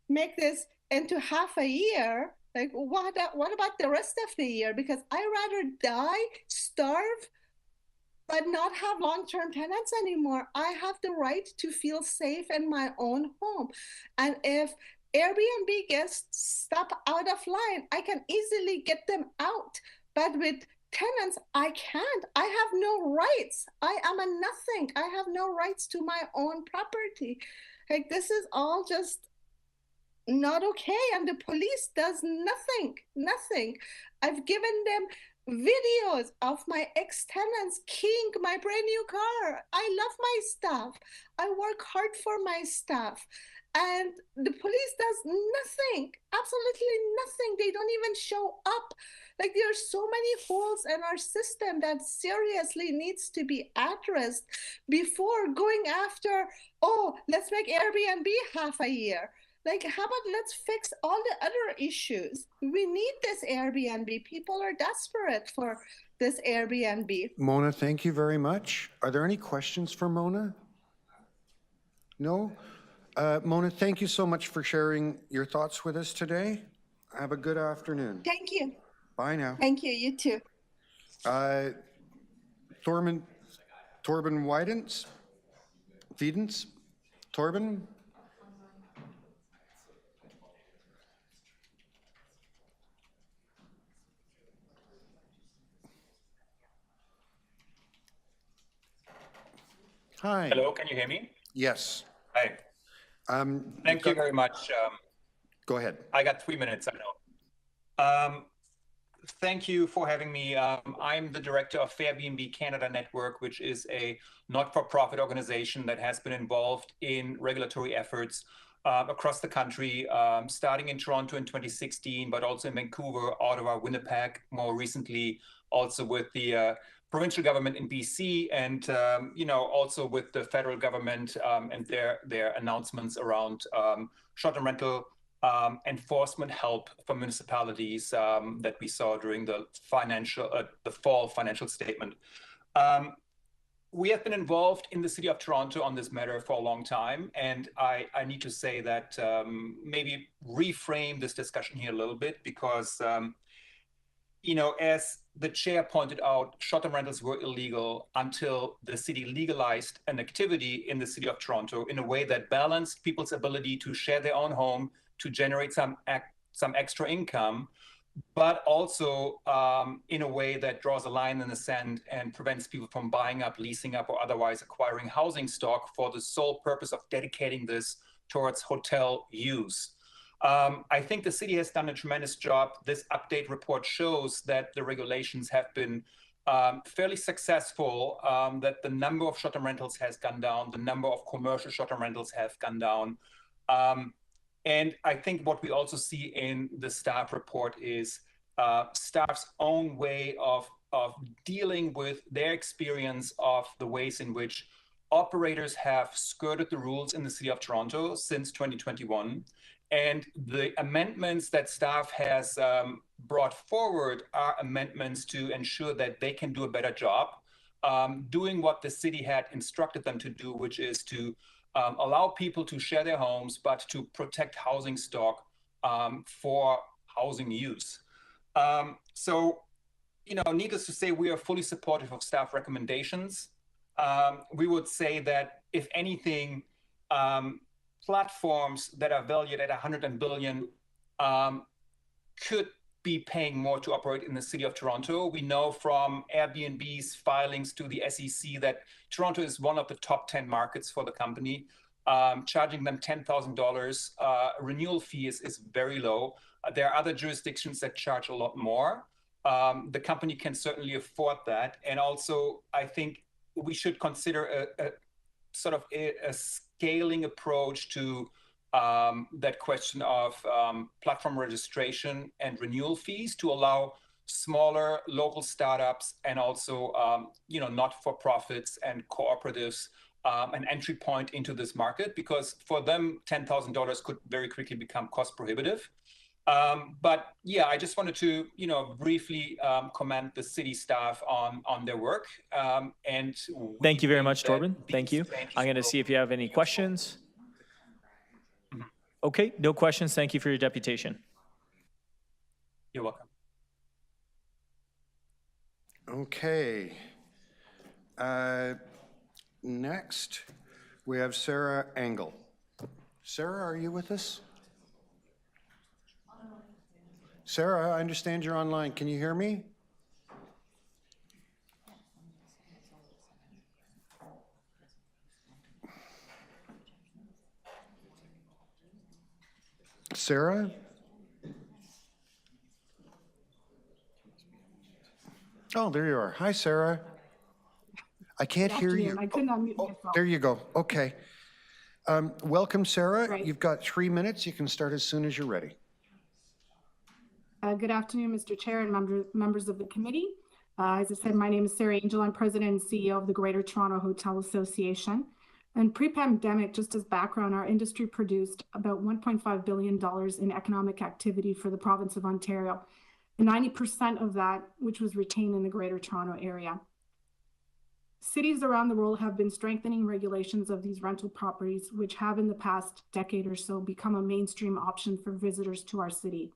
make this into half a year. Like, what about the rest of the year? Because I'd rather die, starve, but not have long-term tenants anymore. I have the right to feel safe in my own home. And if Airbnb gets stuck out of line, I can easily get them out. But with tenants, I can't. I have no rights. I am a nothing. I have no rights to my own property. Like, this is all just not okay. And the police does nothing. I've given them videos of my ex-tenants keying my brand new car. I love my stuff. I work hard for my stuff. And the police does nothing, absolutely nothing. They don't even show up. Like, there are so many holes in our system that seriously needs to be addressed before going after, oh, let's make Airbnb half a year. Like, how about let's fix all the other issues? We need this Airbnb. People are desperate for this Airbnb. Mona, thank you very much. Are there any questions for Mona? No? Mona, thank you so much for sharing your thoughts with us today. Have a good afternoon. Thank you. Bye now. Thank you, you too. Torben Wiedens? Torben? Hi. Hello, can you hear me? Yes. Hi. Thank you very much. Go ahead. I got 3 minutes, I know. Thank you for having me. I'm the director of Airbnb Canada Network, which is a not-for-profit organization that has been involved in regulatory efforts across the country, starting in Toronto in 2016, but also in Vancouver, Ottawa, Winnipeg, more recently also with the provincial government in BC, and also with the federal government and their announcements around short-term rental enforcement help for municipalities that we saw during the fall financial statement. We have been involved in the City of Toronto on this matter for a long time, and I need to say that maybe reframe this discussion here a little bit because, as the chair pointed out, short-term rentals were illegal until the city legalized an activity in the City of Toronto in a way that balanced people's ability to share their own home, to generate some extra income, but also in a way that draws a line in the sand and prevents people from buying up, leasing up, or otherwise acquiring housing stock for the sole purpose of dedicating this towards hotel use. I think the city has done a tremendous job. This update report shows that the regulations have been fairly successful, that the number of short-term rentals has gone down, the number of commercial short-term rentals have gone down. And I think what we also see in the staff report is staff's own way of dealing with their experience of the ways in which operators have skirted the rules in the City of Toronto since 2021. And the amendments that staff has brought forward are amendments to ensure that they can do a better job doing what the city had instructed them to do, which is to allow people to share their homes, but to protect housing stock for housing use. So, needless to say, we are fully supportive of staff recommendations. We would say that, if anything, platforms that are valued at $100 billion could be paying more to operate in the City of Toronto. We know from Airbnb's filings to the SEC that Toronto is one of the top 10 markets for the company. Charging them $10,000 renewal fee is very low. There are other jurisdictions that charge a lot more. The company can certainly afford that. And also, I think we should consider a sort of a scaling approach to that question of platform registration and renewal fees to allow smaller local startups and also not-for-profits and cooperatives an entry point into this market, because for them $10,000 could very quickly become cost prohibitive. But yeah, I just wanted to briefly commend the city staff on their work. And thank you very much, Torben. Thank you. I'm going to see if you have any questions. Okay, no questions. Thank you for your deputation. You're welcome. Okay. Next, we have Sarah Engel. Sarah, are you with us? Sarah, I understand you're online. Can you hear me? Sarah? Oh, there you are. Hi, Sarah. I can't hear you. I couldn't unmute myself. There you go. Okay. Welcome, Sarah. Right. You've got 3 minutes. You can start as soon as you're ready. Good afternoon, Mr. Chair and members of the committee. As I said, my name is Sarah Angel. I'm President and CEO of the Greater Toronto Hotel Association. And pre-pandemic, just as background, our industry produced about $1.5 billion in economic activity for the province of Ontario, and 90% of that, which was retained in the Greater Toronto area. Cities around the world have been strengthening regulations of these rental properties, which have in the past decade or so become a mainstream option for visitors to our city.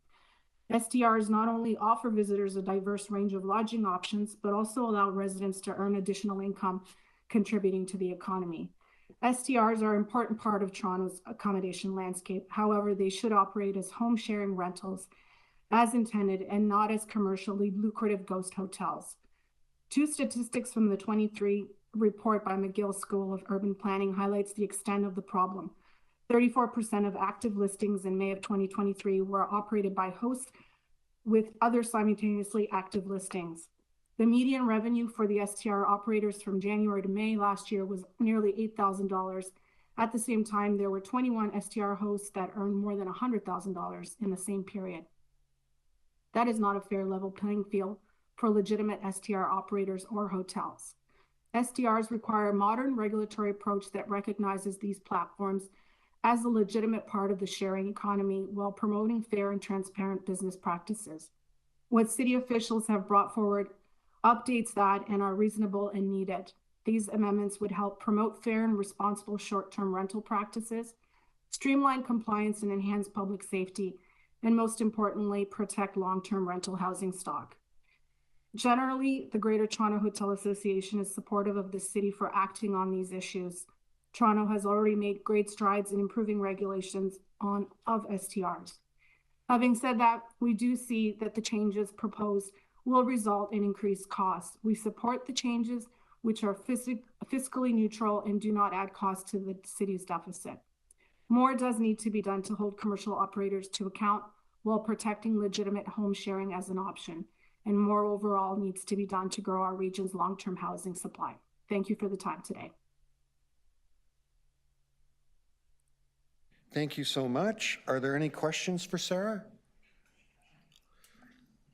STRs not only offer visitors a diverse range of lodging options, but also allow residents to earn additional income, contributing to the economy. STRs are an important part of Toronto's accommodation landscape. However, they should operate as home sharing rentals as intended and not as commercially lucrative ghost hotels. Two statistics from the 23 report by McGill School of Urban Planning highlights the extent of the problem. 34% of active listings in May of 2023 were operated by hosts with other simultaneously active listings. The median revenue for the STR operators from January to May last year was nearly $8,000. At the same time, there were 21 STR hosts that earned more than $100,000 in the same period. That is not a fair level playing field for legitimate STR operators or hotels. STRs require a modern regulatory approach that recognizes these platforms as a legitimate part of the sharing economy while promoting fair and transparent business practices. What city officials have brought forward updates that and are reasonable and needed. These amendments would help promote fair and responsible short-term rental practices, streamline compliance and enhance public safety, and most importantly, protect long-term rental housing stock. Generally, the Greater Toronto Hotel Association is supportive of the city for acting on these issues. Toronto has already made great strides in improving regulations of STRs. Having said that, we do see that the changes proposed will result in increased costs. We support the changes which are fiscally neutral and do not add costs to the city's deficit. More does need to be done to hold commercial operators to account while protecting legitimate home sharing as an option. And more overall needs to be done to grow our region's long-term housing supply. Thank you for the time today. Thank you so much. Are there any questions for Sarah?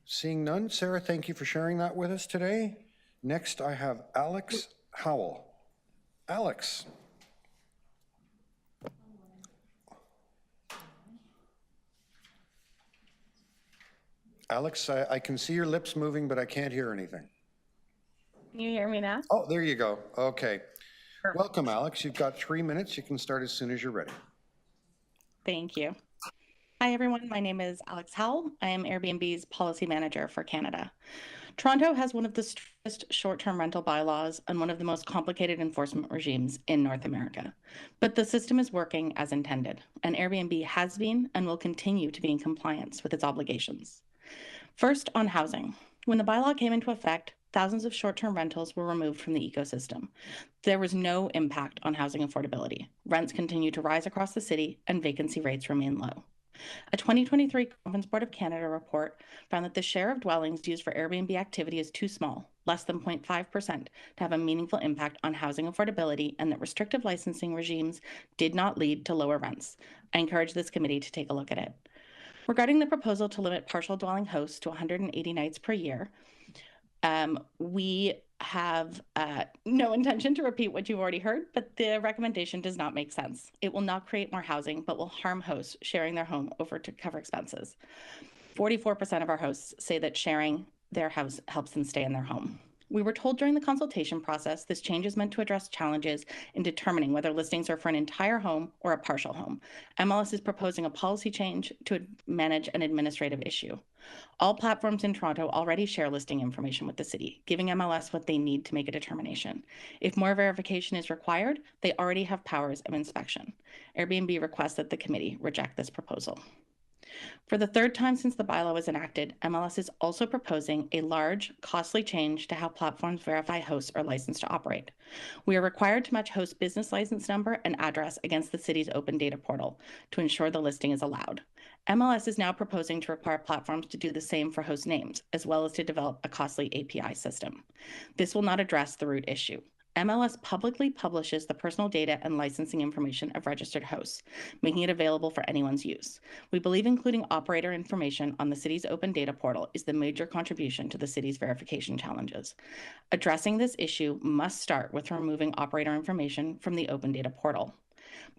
Seeing none, Sarah, thank you for sharing that with us today. Next, I have Alex Howell. Alex. Alex, I can see your lips moving, but I can't hear anything. Can you hear me now? Oh, there you go. Okay. Perfect. Welcome, Alex. You've got 3 minutes. You can start as soon as you're ready. Thank you. Hi, everyone. My name is Alex Howell. I am Airbnb's policy manager for Canada. Toronto has one of the strictest short-term rental bylaws and one of the most complicated enforcement regimes in North America. But the system is working as intended, and Airbnb has been and will continue to be in compliance with its obligations. First, on housing. When the bylaw came into effect, thousands of short-term rentals were removed from the ecosystem. There was no impact on housing affordability. Rents continue to rise across the city, and vacancy rates remain low. A 2023 Conference Board of Canada report found that the share of dwellings used for Airbnb activity is too small, less than 0.5%, to have a meaningful impact on housing affordability, and that restrictive licensing regimes did not lead to lower rents. I encourage this committee to take a look at it. Regarding the proposal to limit partial dwelling hosts to 180 nights per year, we have no intention to repeat what you've already heard, but the recommendation does not make sense. It will not create more housing, but will harm hosts sharing their home over to cover expenses. 44% of our hosts say that sharing their house helps them stay in their home. We were told during the consultation process this change is meant to address challenges in determining whether listings are for an entire home or a partial home. MLS is proposing a policy change to manage an administrative issue. All platforms in Toronto already share listing information with the city, giving MLS what they need to make a determination. If more verification is required, they already have powers of inspection. Airbnb requests that the committee reject this proposal. For the third time since the bylaw was enacted, MLS is also proposing a large, costly change to how platforms verify hosts are licensed to operate. We are required to match host business license number and address against the city's open data portal to ensure the listing is allowed. MLS is now proposing to require platforms to do the same for host names, as well as to develop a costly API system. This will not address the root issue. MLS publicly publishes the personal data and licensing information of registered hosts, making it available for anyone's use. We believe including operator information on the city's open data portal is the major contribution to the city's verification challenges. Addressing this issue must start with removing operator information from the open data portal.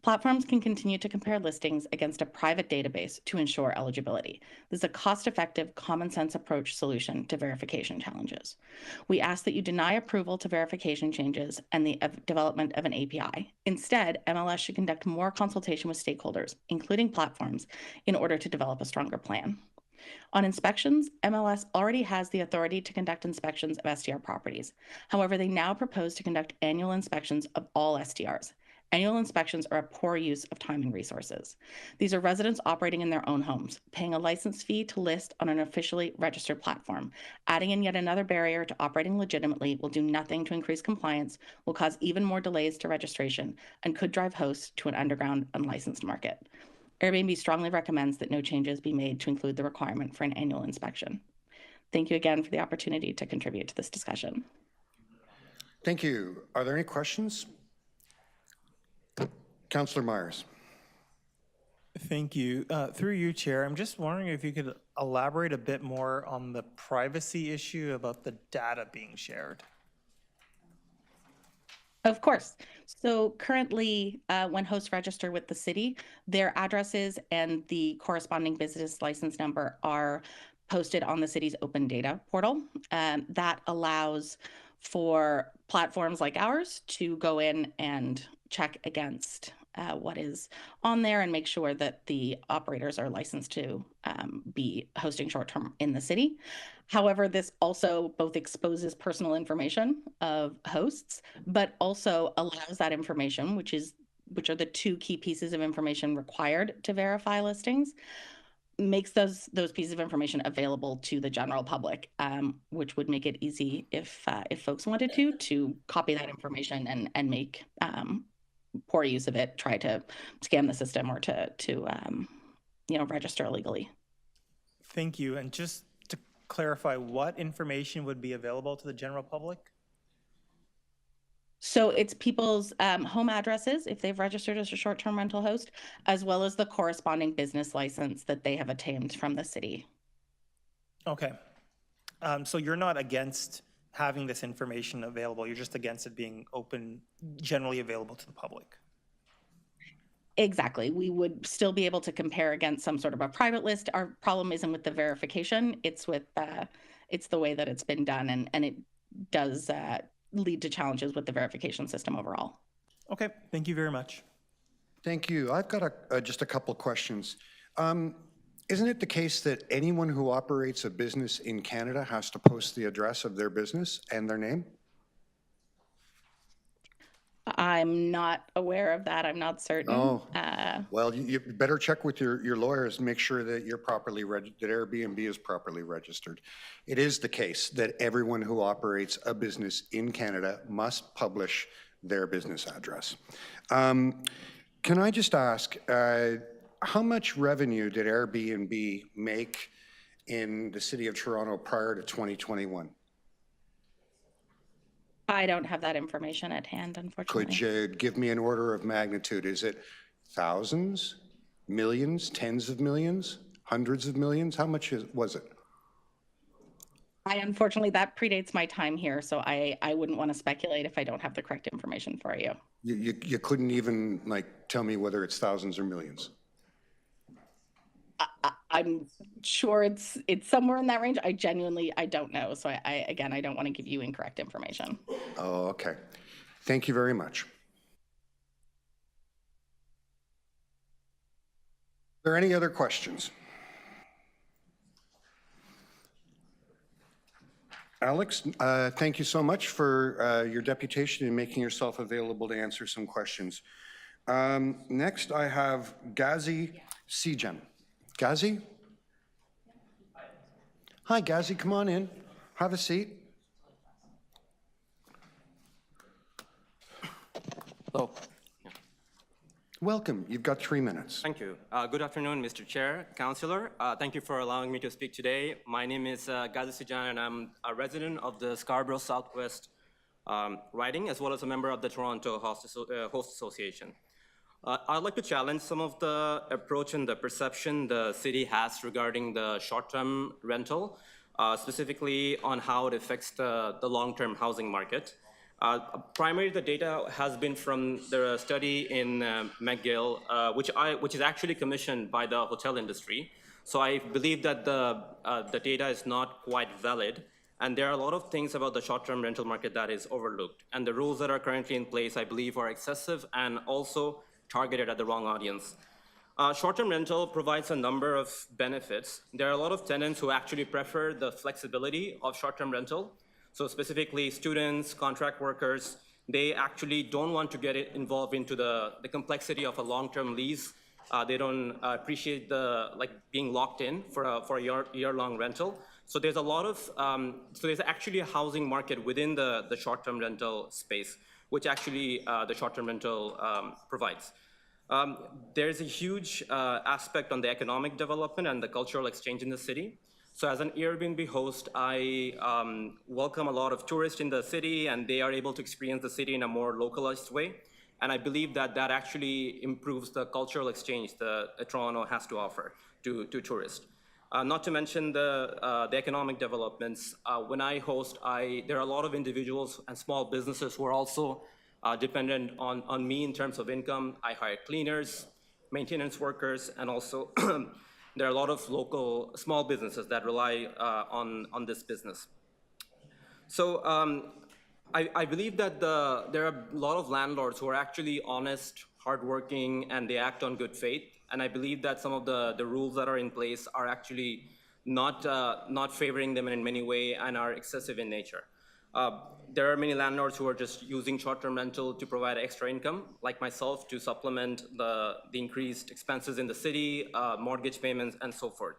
Platforms can continue to compare listings against a private database to ensure eligibility. This is a cost-effective, common-sense approach solution to verification challenges. We ask that you deny approval to verification changes and the development of an API. Instead, MLS should conduct more consultation with stakeholders, including platforms, in order to develop a stronger plan. On inspections, MLS already has the authority to conduct inspections of STR properties. However, they now propose to conduct annual inspections of all STRs. Annual inspections are a poor use of time and resources. These are residents operating in their own homes, paying a license fee to list on an officially registered platform. Adding in yet another barrier to operating legitimately will do nothing to increase compliance, will cause even more delays to registration, and could drive hosts to an underground, unlicensed market. Airbnb strongly recommends that no changes be made to include the requirement for an annual inspection. Thank you again for the opportunity to contribute to this discussion. Thank you. Are there any questions? Councillor Myers. Thank you. Through you, Chair, I'm just wondering if you could elaborate a bit more on the privacy issue about the data being shared. Of course. So currently, when hosts register with the city, their addresses and the corresponding business license number are posted on the city's open data portal. That allows for platforms like ours to go in and check against what is on there and make sure that the operators are licensed to be hosting short-term in the city. However, this also both exposes personal information of hosts, but also allows that information, which are the two key pieces of information required to verify listings, makes those pieces of information available to the general public, which would make it easy if folks wanted to copy that information and make poor use of it, try to scam the system or to register illegally. Thank you. And just to clarify, what information would be available to the general public? So it's people's home addresses, if they've registered as a short-term rental host, as well as the corresponding business license that they have obtained from the city. Okay. So you're not against having this information available, you're just against it being open, generally available to the public? Exactly. We would still be able to compare against some sort of a private list. Our problem isn't with the verification, it's with it's the way that it's been done, and it does lead to challenges with the verification system overall. Okay, thank you very much. Thank you. I've got just a couple questions. Isn't it the case that anyone who operates a business in Canada has to post the address of their business and their name? I'm not aware of that. I'm not certain. Oh, well, you better check with your lawyers, make sure that you're properly that Airbnb is properly registered. It is the case that everyone who operates a business in Canada must publish their business address. Can I just ask, how much revenue did Airbnb make in the city of Toronto prior to 2021? I don't have that information at hand, unfortunately. Could you give me an order of magnitude? Is it thousands, millions, tens of millions, hundreds of millions? How much was it? Unfortunately, that predates my time here, so I wouldn't want to speculate if I don't have the correct information for you. You couldn't even tell me whether it's thousands or millions? I'm sure it's somewhere in that range. I don't know. So I don't want to give you incorrect information. Oh, okay. Thank you very much. Are there any other questions? Alex, thank you so much for your deputation and making yourself available to answer some questions. Next, I have Gazi Sijan. Gazi? Hi, Gazi, come on in. Have a seat. Hello. Welcome. You've got 3 minutes. Thank you. Good afternoon, Mr. Chair, Councillor. Thank you for allowing me to speak today. My name is Gazi Sijan, and I'm a resident of the Scarborough Southwest riding, as well as a member of the Toronto Host Association. I'd like to challenge some of the approach and the perception the city has regarding the short-term rental, specifically on how it affects the long-term housing market. Primarily, the data has been from the study in McGill, which is actually commissioned by the hotel industry. So I believe that the data is not quite valid, and there are a lot of things about the short-term rental market that is overlooked. And the rules that are currently in place, I believe, are excessive and also targeted at the wrong audience. Short-term rental provides a number of benefits. There are a lot of tenants who actually prefer the flexibility of short-term rental. So specifically students, contract workers, they actually don't want to get involved into the complexity of a long-term lease. They don't appreciate being locked in for a year-long rental. So there's a lot of, so there's actually a housing market within the short-term rental space, which actually the short-term rental provides. There's a huge aspect on the economic development and the cultural exchange in the city. So as an Airbnb host, I welcome a lot of tourists in the city, and they are able to experience the city in a more localized way. And I believe that actually improves the cultural exchange that Toronto has to offer to tourists. Not to mention the economic developments. When I host, there are a lot of individuals and small businesses who are also dependent on me in terms of income. I hire cleaners, maintenance workers, and also there are a lot of local small businesses that rely on this business. So I believe that there are a lot of landlords who are actually honest, hardworking, and they act on good faith. And I believe that some of the rules that are in place are actually not favoring them in any way and are excessive in nature. There are many landlords who are just using short-term rental to provide extra income, like myself, to supplement the increased expenses in the city, mortgage payments, and so forth.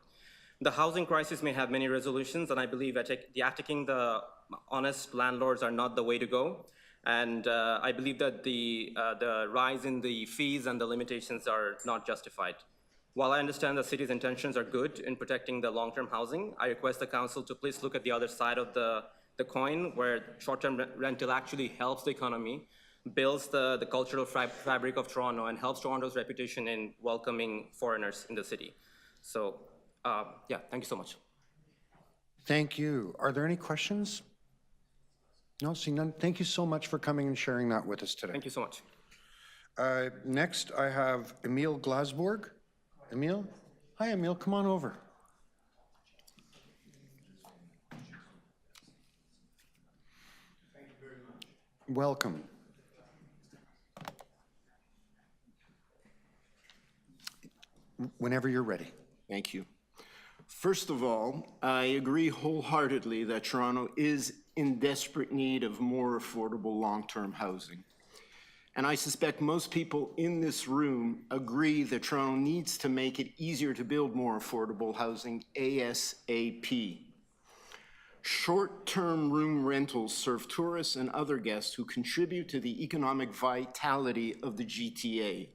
The housing crisis may have many resolutions, and I believe attacking the honest landlords are not the way to go. And I believe that the rise in the fees and the limitations are not justified. While I understand the city's intentions are good in protecting the long-term housing, I request the council to please look at the other side of the coin, where short-term rental actually helps the economy, builds the cultural fabric of Toronto, and helps Toronto's reputation in welcoming foreigners in the city. So, yeah, thank you so much. Thank you. Are there any questions? No, see none. Thank you so much for coming and sharing that with us today. Thank you so much. Next, I have Emil Glasborg. Emil? Hi, Emil. Come on over. Thank you very much. Welcome. Whenever you're ready. Thank you. First of all, I agree wholeheartedly that Toronto is in desperate need of more affordable long-term housing. And I suspect most people in this room agree that Toronto needs to make it easier to build more affordable housing ASAP. Short-term room rentals serve tourists and other guests who contribute to the economic vitality of the GTA.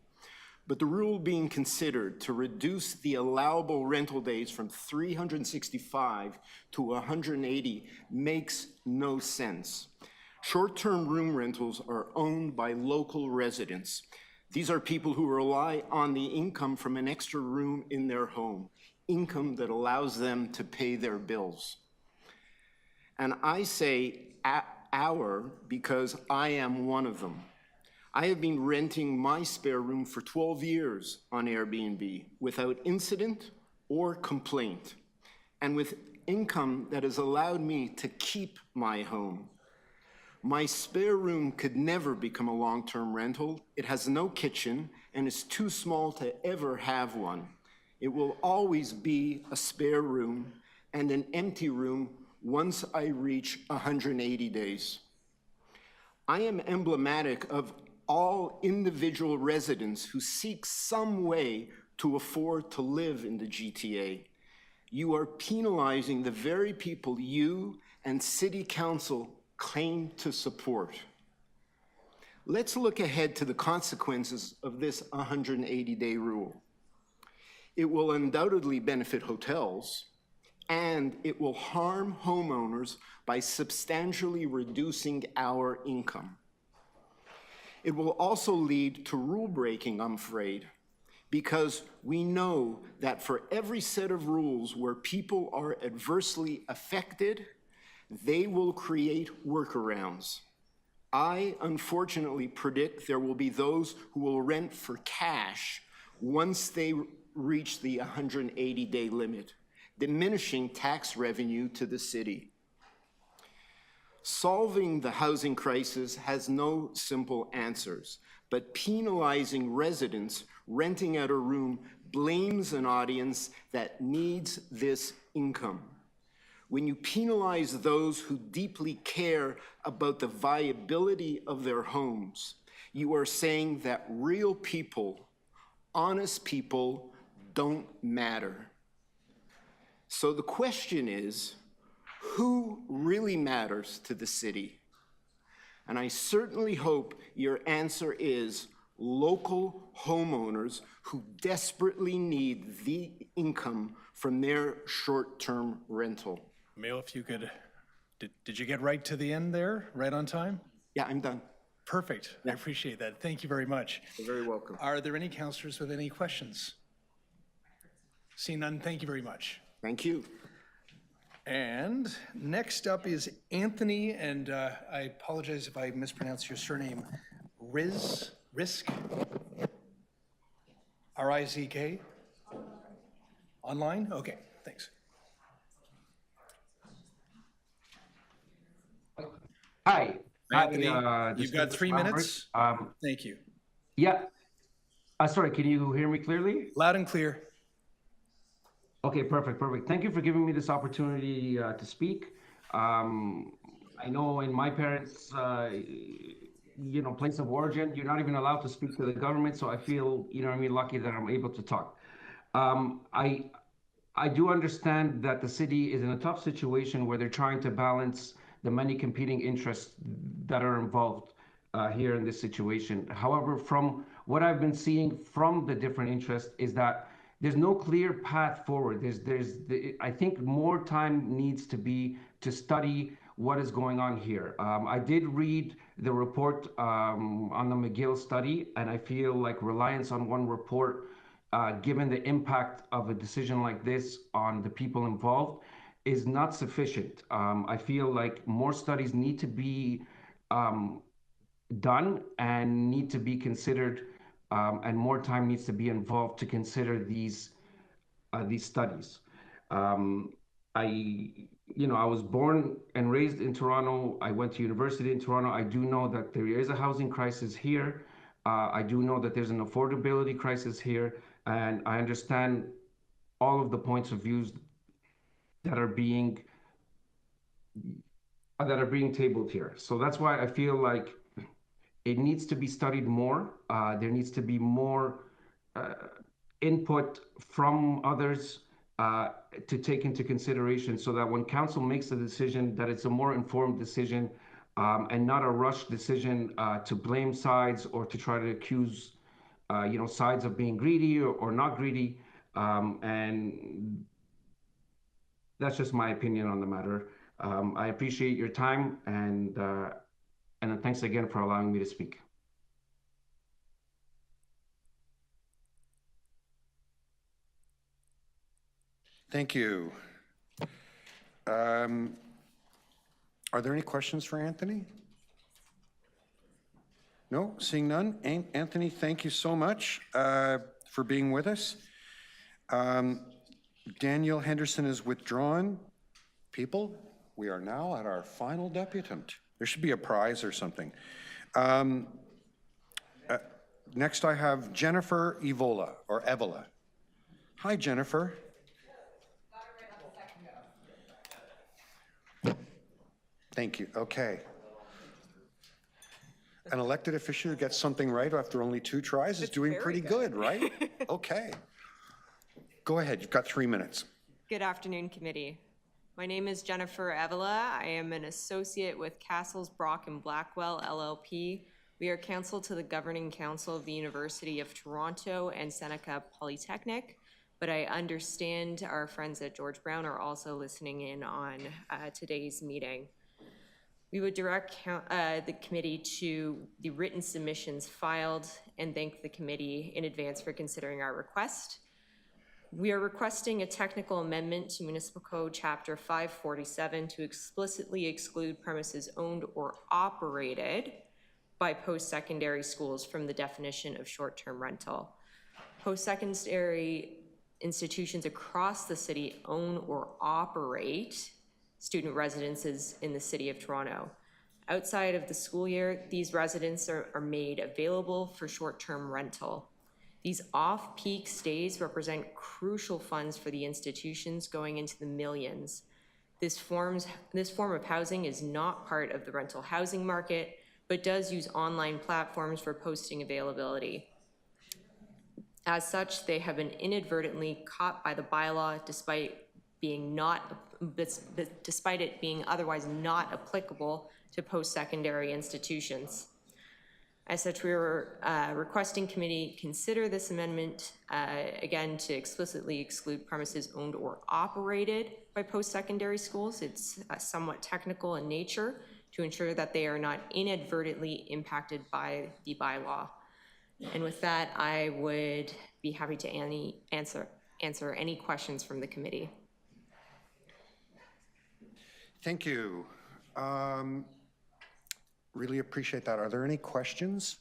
But the rule being considered to reduce the allowable rental days from 365 to 180 makes no sense. Short-term room rentals are owned by local residents. These are people who rely on the income from an extra room in their home, income that allows them to pay their bills. And I say our because I am one of them. I have been renting my spare room for 12 years on Airbnb without incident or complaint, and with income that has allowed me to keep my home. My spare room could never become a long-term rental. It has no kitchen and is too small to ever have one. It will always be a spare room and an empty room once I reach 180 days. I am emblematic of all individual residents who seek some way to afford to live in the GTA. You are penalizing the very people you and City Council claim to support. Let's look ahead to the consequences of this 180-day rule. It will undoubtedly benefit hotels, and it will harm homeowners by substantially reducing our income. It will also lead to rule breaking, I'm afraid, because we know that for every set of rules where people are adversely affected, they will create workarounds. I unfortunately predict there will be those who will rent for cash once they reach the 180-day limit, diminishing tax revenue to the city. Solving the housing crisis has no simple answers, but penalizing residents renting out a room blames an audience that needs this income. When you penalize those who deeply care about the viability of their homes, you are saying that real people, honest people, don't matter. So the question is, who really matters to the city? And I certainly hope your answer is local homeowners who desperately need the income from their short-term rental. Emil, if you could, did you get right to the end there, right on time? Yeah, I'm done. Perfect. I appreciate that. Thank you very much. You're very welcome. Are there any councillors with any questions? See none, thank you very much. Thank you. And next up is Anthony, and I apologize if I mispronounce your surname, Rizk? R-I-Z-K? Online? Okay, thanks. Hi. Anthony, Hi, you've got 3 minutes. Thank you. Yeah. Sorry, can you hear me clearly? Loud and clear. Okay, perfect. Thank you for giving me this opportunity to speak. I know in my parents' place of origin, you're not even allowed to speak to the government, so I feel, lucky that I'm able to talk. I do understand that the city is in a tough situation where they're trying to balance the many competing interests that are involved here in this situation. However, from what I've been seeing from the different interests is that there's no clear path forward. I think more time needs to be to study what is going on here. I did read the report on the McGill study, and I feel like reliance on one report, given the impact of a decision like this on the people involved, is not sufficient. I feel like more studies need to be done and need to be considered, and more time needs to be involved to consider these studies. I was born and raised in Toronto. I went to university in Toronto. I do know that there is a housing crisis here. I do know that there's an affordability crisis here, and I understand all of the points of views that are being tabled here. So that's why I feel like it needs to be studied more. There needs to be more input from others to take into consideration, so that when council makes a decision, that it's a more informed decision and not a rushed decision to blame sides or to try to accuse sides of being greedy or not greedy. And that's just my opinion on the matter. I appreciate your time, and thanks again for allowing me to speak. Thank you. Are there any questions for Anthony? No, seeing none. Anthony, thank you so much for being with us. Daniel Henderson is withdrawn. People, we are now at our final deputant. There should be a prize or something. Next I have Jennifer Evola. Hi, Jennifer. Thank you. Okay. An elected official who gets something right after only 2 tries is doing pretty good, right? Okay. Go ahead. You've got 3 minutes. Good afternoon, committee. My name is Jennifer Evola. I am an associate with Castles, Brock, and Blackwell, LLP. We are counsel to the Governing Council of the University of Toronto and Seneca Polytechnic, but I understand our friends at George Brown are also listening in on today's meeting. We would direct the committee to the written submissions filed and thank the committee in advance for considering our request. We are requesting a technical amendment to Municipal Code Chapter 547 to explicitly exclude premises owned or operated by post-secondary schools from the definition of short-term rental. Post-secondary institutions across the city own or operate student residences in the City of Toronto. Outside of the school year, these residences are made available for short-term rental. These off-peak stays represent crucial funds for the institutions, going into the millions. This form of housing is not part of the rental housing market, but does use online platforms for posting availability. As such, they have been inadvertently caught by the bylaw despite it being otherwise not applicable to post-secondary institutions. As such, we were requesting committee consider this amendment, again, to explicitly exclude premises owned or operated by post-secondary schools. It's somewhat technical in nature to ensure that they are not inadvertently impacted by the bylaw. And with that, I would be happy to answer any questions from the committee. Thank you. Really appreciate that. Are there any questions?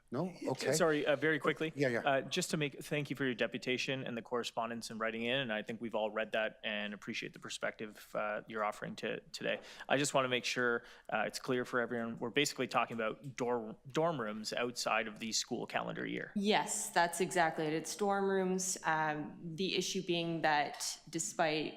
No? Okay. Sorry, very quickly. Yeah. Just to thank you for your deputation and the correspondence and writing in, and I think we've all read that and appreciate the perspective you're offering today. I just want to make sure it's clear for everyone, we're basically talking about dorm rooms outside of the school calendar year. Yes, that's exactly it. It's dorm rooms. The issue being that despite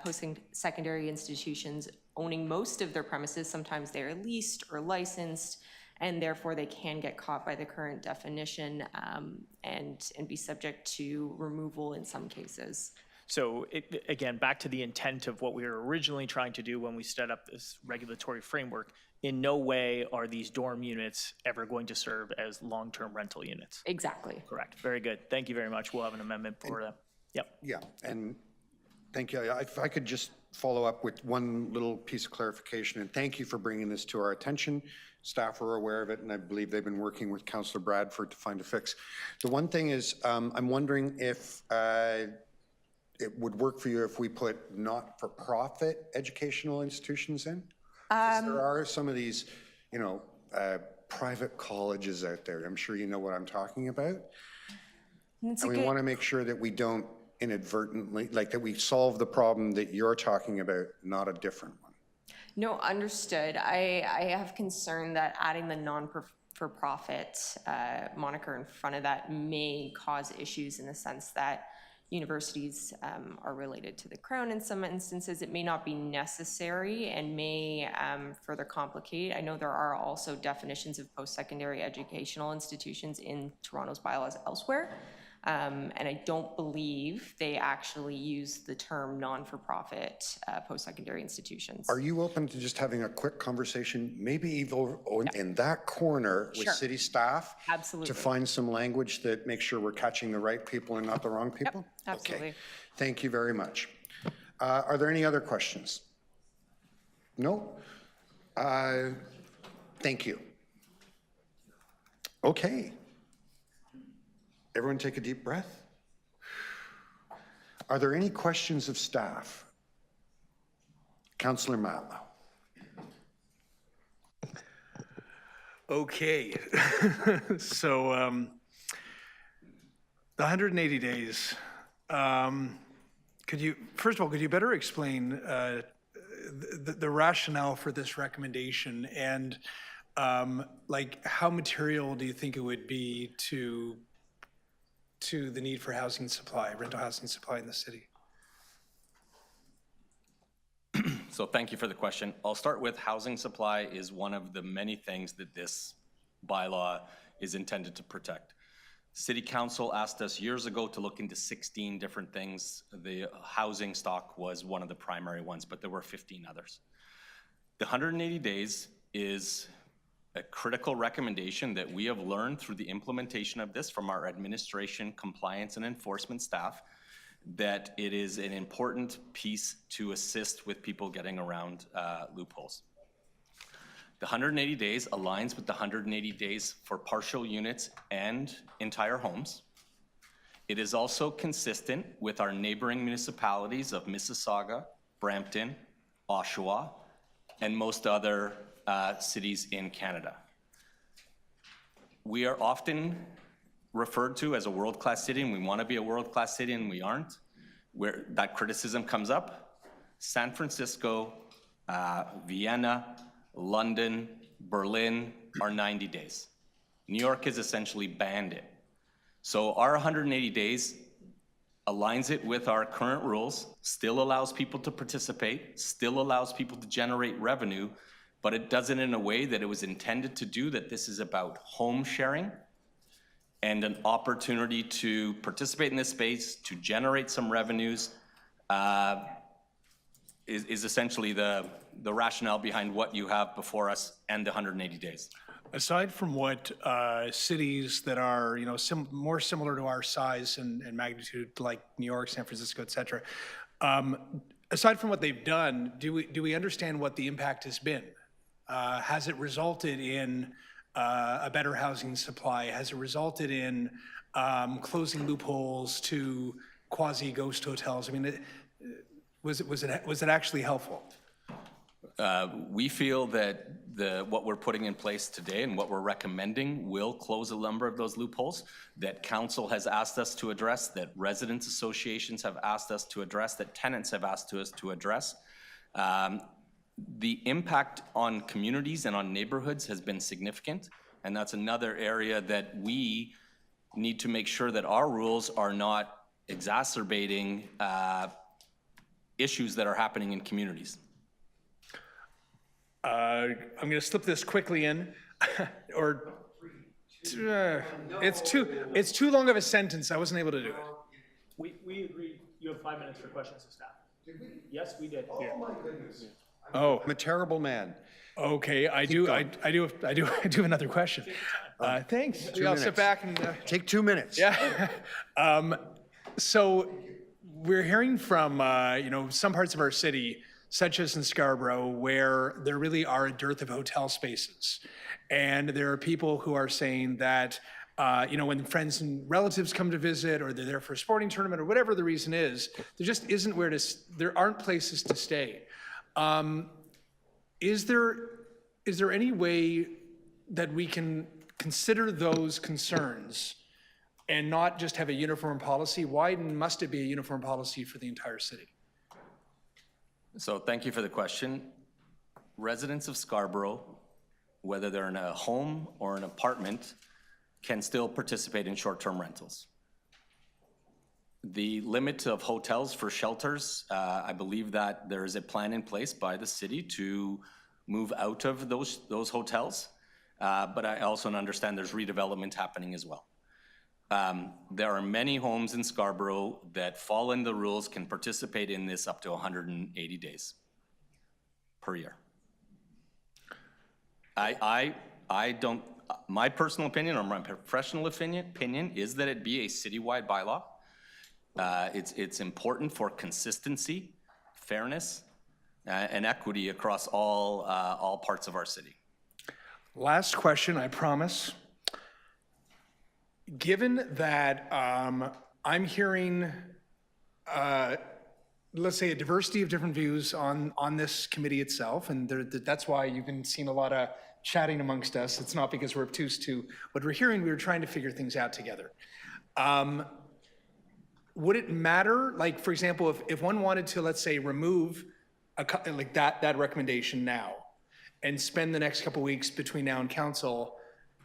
post-secondary institutions owning most of their premises, sometimes they are leased or licensed, and therefore they can get caught by the current definition and be subject to removal in some cases. So again, back to the intent of what we were originally trying to do when we set up this regulatory framework, in no way are these dorm units ever going to serve as long-term rental units. Exactly. Correct. Very good. Thank you very much. We'll have an amendment for that. Yep. Yeah, and thank you. If I could just follow up with one little piece of clarification, and thank you for bringing this to our attention. Staff are aware of it, and I believe they've been working with Councillor Bradford to find a fix. The one thing is, I'm wondering if it would work for you if we put not-for-profit educational institutions in? 'Cause there are some of these, private colleges out there. I'm sure you know what I'm talking about. And we want to make sure that we don't inadvertently, that we solve the problem that you're talking about, not a different one. No, understood. I have concern that adding the non-for-profit moniker in front of that may cause issues in the sense that universities are related to the Crown in some instances. It may not be necessary and may further complicate. I know there are also definitions of post-secondary educational institutions in Toronto's bylaws elsewhere. And I don't believe they actually use the term non-for-profit post-secondary institutions. Are you open to just having a quick conversation, maybe even in that corner with city staff? Absolutely. To find some language that makes sure we're catching the right people and not the wrong people? Yep, absolutely. Okay. Thank you very much. Are there any other questions? No? Thank you. Okay. Everyone take a deep breath. Are there any questions of staff? Councillor Matlow. Okay. So the 180 days, first of all, could you better explain the rationale for this recommendation and how material do you think it would be to the need for housing supply, rental housing supply in the city? So thank you for the question. I'll start with housing supply is one of the many things that this bylaw is intended to protect. City Council asked us years ago to look into 16 different things. The housing stock was one of the primary ones, but there were 15 others. The 180 days is a critical recommendation that we have learned through the implementation of this from our administration, compliance, and enforcement staff, that it is an important piece to assist with people getting around loopholes. The 180 days aligns with the 180 days for partial units and entire homes. It is also consistent with our neighboring municipalities of Mississauga, Brampton, Oshawa, and most other cities in Canada. We are often referred to as a world-class city, and we want to be a world-class city, and we aren't. Where that criticism comes up, San Francisco, Vienna, London, Berlin are 90 days. New York has essentially banned it. So our 180 days aligns it with our current rules, still allows people to participate, still allows people to generate revenue, but it does it in a way that it was intended to do, that this is about home sharing and an opportunity to participate in this space, to generate some revenues, is essentially the rationale behind what you have before us and the 180 days. Aside from what cities that are, more similar to our size and magnitude, like New York, San Francisco, et cetera, aside from what they've done, do we understand what the impact has been? Has it resulted in a better housing supply? Has it resulted in closing loopholes to quasi-ghost hotels? I mean, was it actually helpful? We feel that what we're putting in place today and what we're recommending will close a number of those loopholes that council has asked us to address, that residents associations have asked us to address, that tenants have asked us to address. The impact on communities and on neighborhoods has been significant, and that's another area that we need to make sure that our rules are not exacerbating issues that are happening in communities. I'm going to slip this quickly in, or it's too long of a sentence. I wasn't able to do it. We agreed. You have 5 minutes for questions of staff. Did we? Yes, we did. Oh my goodness. Oh, I'm a terrible man. okay. I do have another question. Thanks. I'll sit back and Take 2 minutes. yeah. So we're hearing from some parts of our city, such as in Scarborough, where there really are a dearth of hotel spaces, and there are people who are saying that when friends and relatives come to visit, or they're there for a sporting tournament, or whatever the reason is, there just isn't there aren't places to stay. Is there any way that we can consider those concerns and not just have a uniform policy? Why must it be a uniform policy for the entire city? So thank you for the question. Residents of Scarborough, whether they're in a home or an apartment, can still participate in short-term rentals. The limit of hotels for shelters, I believe that there is a plan in place by the city to move out of those hotels, but I also understand there's redevelopment happening as well. There are many homes in Scarborough that fall in the rules, can participate in this up to 180 days per year. I don't, my personal opinion or my professional opinion is that it be a citywide bylaw. It's important for consistency, fairness, and equity across all parts of our city. Last question, I promise. Given that I'm hearing, let's say, a diversity of different views on this committee itself, and that's why you've been seeing a lot of chatting amongst us. It's not because we're obtuse to what we're hearing. We were trying to figure things out together. Would it matter, like, for example, if one wanted to, let's say, remove that recommendation now and spend the next couple weeks between now and council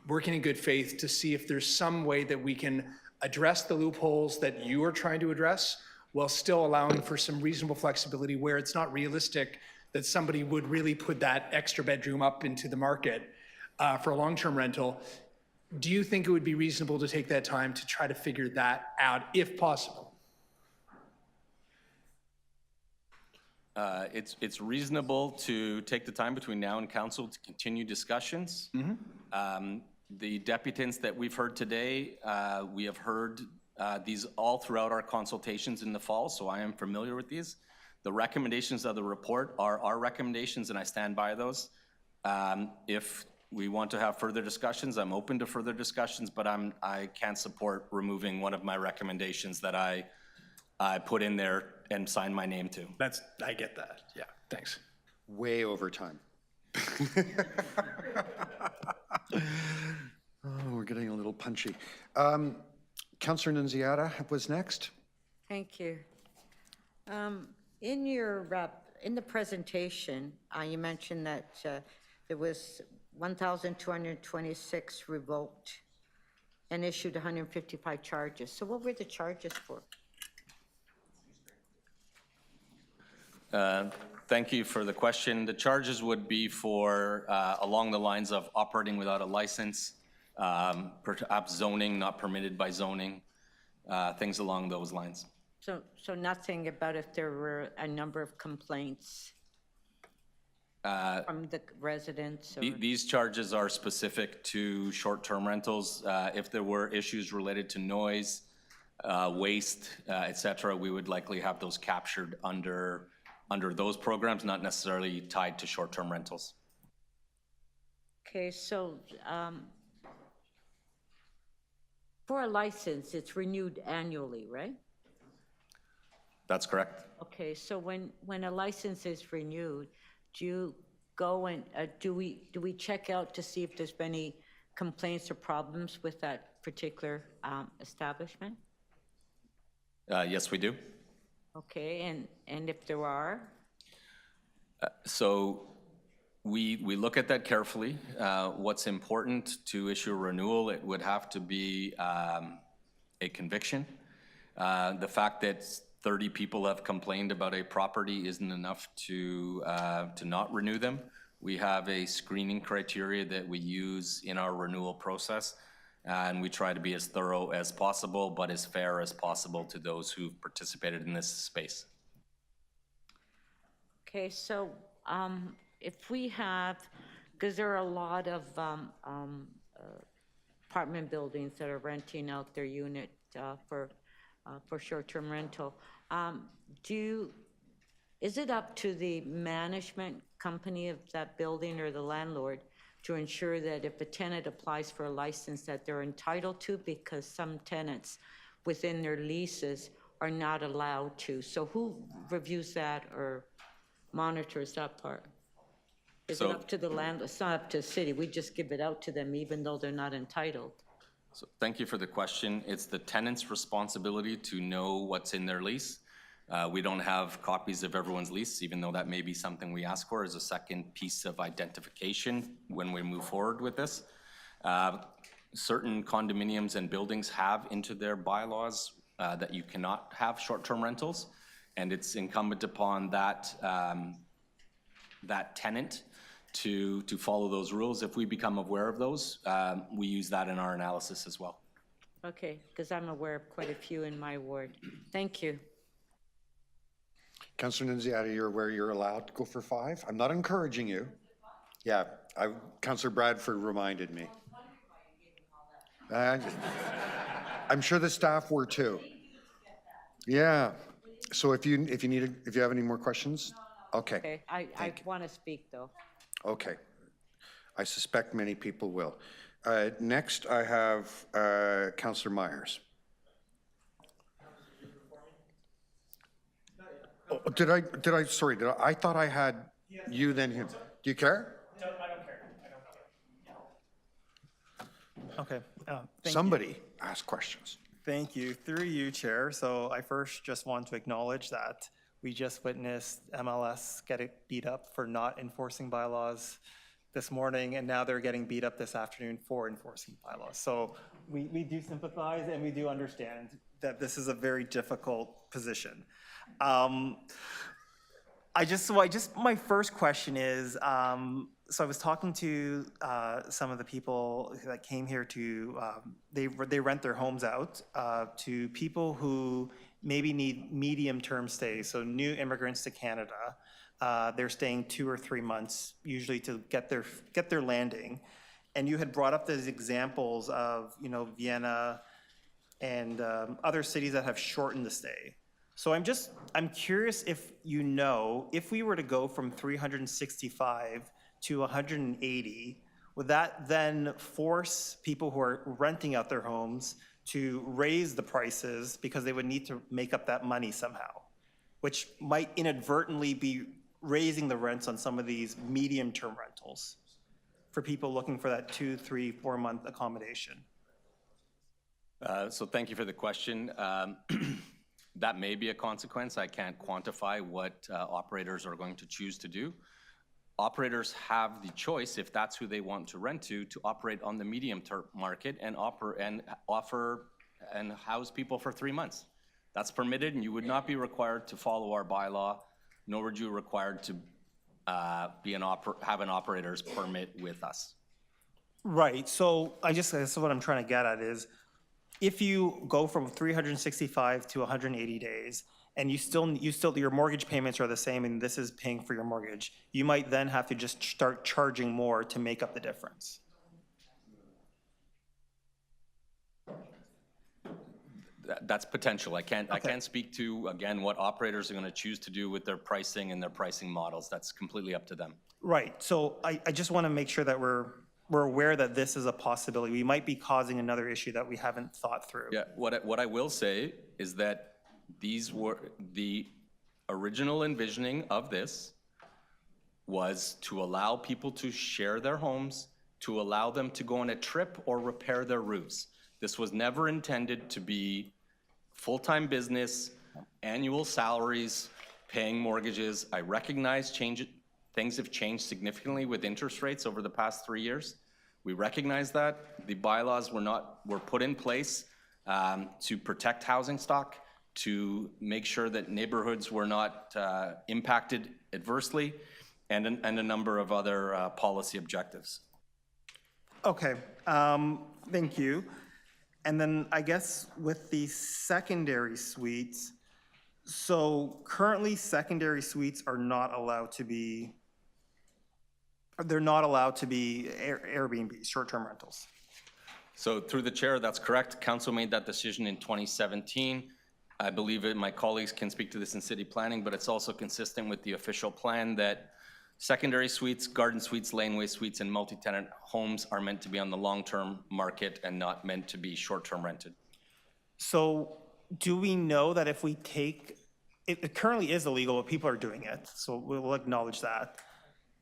working in good faith to see if there's some way that we can address the loopholes that you are trying to address while still allowing for some reasonable flexibility where it's not realistic that somebody would really put that extra bedroom up into the market for a long-term rental. Do you think it would be reasonable to take that time to try to figure that out if possible? It's reasonable to take the time between now and council to continue discussions. Mm-hmm. The deputants that we've heard today, we have heard these all throughout our consultations in the fall, so I am familiar with these. The recommendations of the report are our recommendations, and I stand by those. If we want to have further discussions, I'm open to further discussions, but I can't support removing one of my recommendations that I put in there and signed my name to. I get that. Yeah, thanks. Way over time. Oh, we're getting a little punchy. Councillor Nunziata was next. Thank you. In the presentation, you mentioned that there was 1,226 revoked and issued 155 charges. So what were the charges for? Thank you for the question. The charges would be for along the lines of operating without a license, perhaps zoning not permitted by zoning, things along those lines. So nothing about if there were a number of complaints from the residents? Or? These charges are specific to short-term rentals. If there were issues related to noise, waste, et cetera, we would likely have those captured under those programs, not necessarily tied to short-term rentals. Okay, so for a license, it's renewed annually, right? That's correct. Okay, so when a license is renewed, do you go and do we check out to see if there's been any complaints or problems with that particular establishment? Yes, we do. Okay, and if there are? So we look at that carefully. What's important to issue a renewal, it would have to be a conviction. The fact that 30 people have complained about a property isn't enough to not renew them. We have a screening criteria that we use in our renewal process, and we try to be as thorough as possible, but as fair as possible to those who've participated in this space. Okay, so if we have, because there are a lot of apartment buildings that are renting out their unit for short-term rental, is it up to the management company of that building or the landlord to ensure that if a tenant applies for a license that they're entitled to, because some tenants within their leases are not allowed to? So who reviews that or monitors that part? Is it up to the landlord? It's not up to the city. We just give it out to them even though they're not entitled. So thank you for the question. It's the tenant's responsibility to know what's in their lease. We don't have copies of everyone's lease, even though that may be something we ask for as a second piece of identification when we move forward with this. Certain condominiums and buildings have into their bylaws that you cannot have short-term rentals, and it's incumbent upon that tenant to follow those rules. If we become aware of those, we use that in our analysis as well. Okay, because I'm aware of quite a few in my ward. Thank you. Councillor Nunziata, you're aware you're allowed to go for 5? I'm not encouraging you. Yeah, Councillor Bradford reminded me. I'm sure the staff were too. Yeah. So if you have any more questions, okay. Okay, I want to speak though. Okay. I suspect many people will. Next, I have Councillor Myers. Oh, I thought I had you then him. Do you care? No, I don't care. Okay. Somebody ask questions. Thank you. Through you, Chair. So I first just want to acknowledge that we just witnessed MLS get beat up for not enforcing bylaws this morning, and now they're getting beat up this afternoon for enforcing bylaws. So we do sympathize and we do understand that this is a very difficult position. My first question is, so I was talking to some of the people that came here to, they rent their homes out to people who maybe need medium-term stays, so new immigrants to Canada. They're staying 2 or 3 months, usually to get their landing. And you had brought up those examples of, Vienna and other cities that have shortened the stay. So I'm curious if if we were to go from 365 to 180, would that then force people who are renting out their homes to raise the prices because they would need to make up that money somehow, which might inadvertently be raising the rents on some of these medium-term rentals for people looking for that 2, 3, 4 month accommodation? So thank you for the question. That may be a consequence. I can't quantify what operators are going to choose to do. Operators have the choice, if that's who they want to rent to operate on the medium-term market and offer and house people for 3 months. That's permitted, and you would not be required to follow our bylaw, nor would you be required to have an operator's permit with us. Right. So that's what I'm trying to get at is, if you go from 365 to 180 days, and your mortgage payments are the same, and this is paying for your mortgage, you might then have to just start charging more to make up the difference. That's potential. I can't speak to, again, what operators are going to choose to do with their pricing and their pricing models. That's completely up to them. Right. So I just want to make sure that we're aware that this is a possibility. We might be causing another issue that we haven't thought through. Yeah. What I will say is that these were the original envisioning of this was to allow people to share their homes, to allow them to go on a trip or repair their roofs. This was never intended to be full-time business, annual salaries, paying mortgages. I recognize things have changed significantly with interest rates over the past 3 years. We recognize that. The bylaws were put in place to protect housing stock, to make sure that neighborhoods were not impacted adversely, and a number of other policy objectives. Okay, thank you. And then I guess with the secondary suites, so currently secondary suites are not allowed to be, they're not allowed to be Airbnb, short-term rentals. So through the chair, that's correct. Council made that decision in 2017. I believe my colleagues can speak to this in city planning, but it's also consistent with the official plan that secondary suites, garden suites, laneway suites, and multi-tenant homes are meant to be on the long-term market and not meant to be short-term rented. So do we know that if we take, it currently is illegal, but people are doing it, so we'll acknowledge that.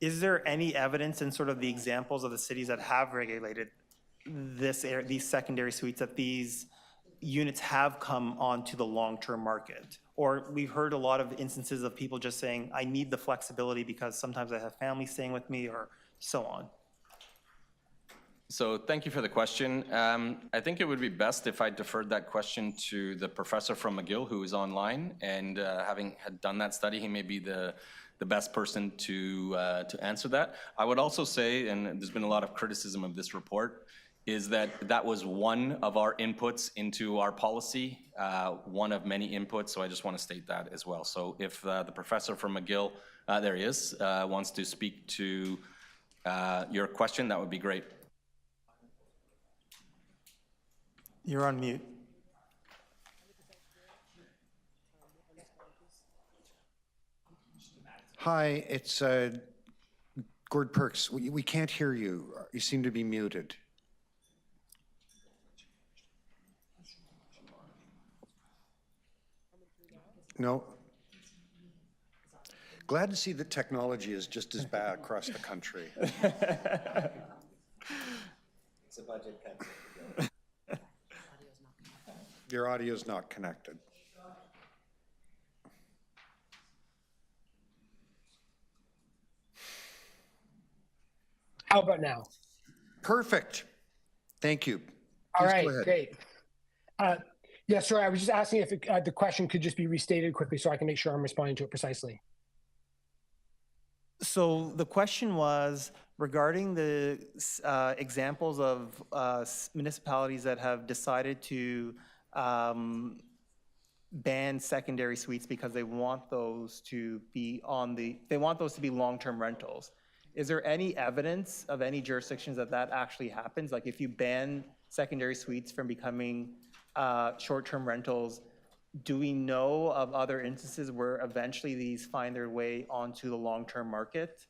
Is there any evidence in sort of the examples of the cities that have regulated these secondary suites that these units have come onto the long-term market? Or we've heard a lot of instances of people just saying, I need the flexibility because sometimes I have family staying with me or so on. So thank you for the question. I think it would be best if I deferred that question to the professor from McGill who is online, and having had done that study, he may be the best person to answer that. I would also say, and there's been a lot of criticism of this report, is that was one of our inputs into our policy, one of many inputs, so I just want to state that as well. So if the professor from McGill, there he is, wants to speak to your question, that would be great. You're on mute. Hi, it's Gord Perks. We can't hear you. You seem to be muted. No. Glad to see that technology is just as bad across the country. It's a budget cut. Your audio is not connected. How about now? Perfect. Thank you. All Please right, go ahead. great. Yeah, sorry, I was just asking if the question could just be restated quickly so I can make sure I'm responding to it precisely. So the question was regarding the examples of municipalities that have decided to ban secondary suites because they want those to be long-term rentals. Is there any evidence of any jurisdictions that actually happens? Like if you ban secondary suites from becoming short-term rentals, do we know of other instances where eventually these find their way onto the long-term market?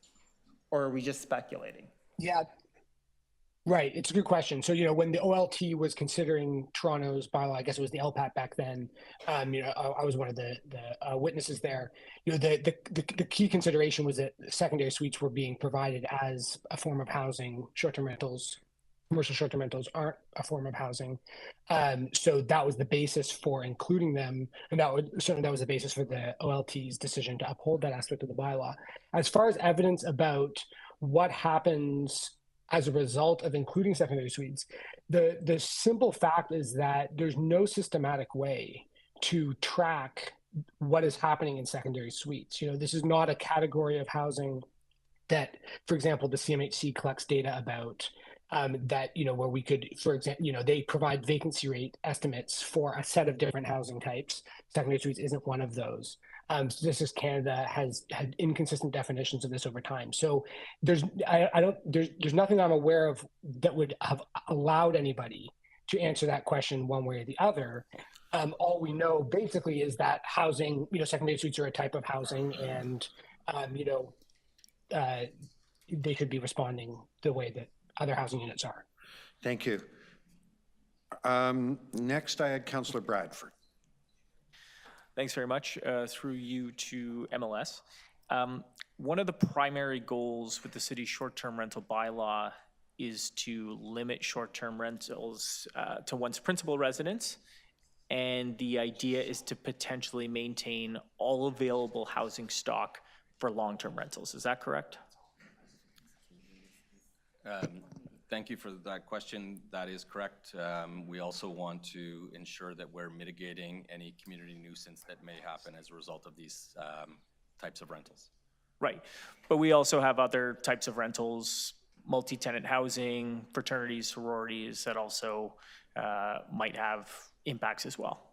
Or are we just speculating? Yeah, right. It's a good question. So, when the OLT was considering Toronto's bylaw, I guess it was the LPAT back then, I was one of the witnesses there. The key consideration was that secondary suites were being provided as a form of housing. Short-term rentals, commercial short-term rentals aren't a form of housing. So that was the basis for including them. And that was the basis for the OLT's decision to uphold that aspect of the bylaw. As far as evidence about what happens as a result of including secondary suites, the simple fact is that there's no systematic way to track what is happening in secondary suites. This is not a category of housing that, for example, the CMHC collects data about. Where we could, for example, they provide vacancy rate estimates for a set of different housing types. Secondary suites isn't one of those. This is Canada has had inconsistent definitions of this over time. So there's nothing I'm aware of that would have allowed anybody to answer that question one way or the other. All we know basically is that housing, secondary suites are a type of housing, and they should be responding the way that other housing units are. Thank you. Next, I had Councillor Bradford. Thanks very much. Through you to MLS. one of the primary goals with the city's short-term rental bylaw is to limit short-term rentals to one's principal residence. And the idea is to potentially maintain all available housing stock for long-term rentals. Is that correct? Thank you for that question. That is correct. We also want to ensure that we're mitigating any community nuisance that may happen as a result of these types of rentals. Right. But we also have other types of rentals, multi-tenant housing, fraternities, sororities that also might have impacts as well.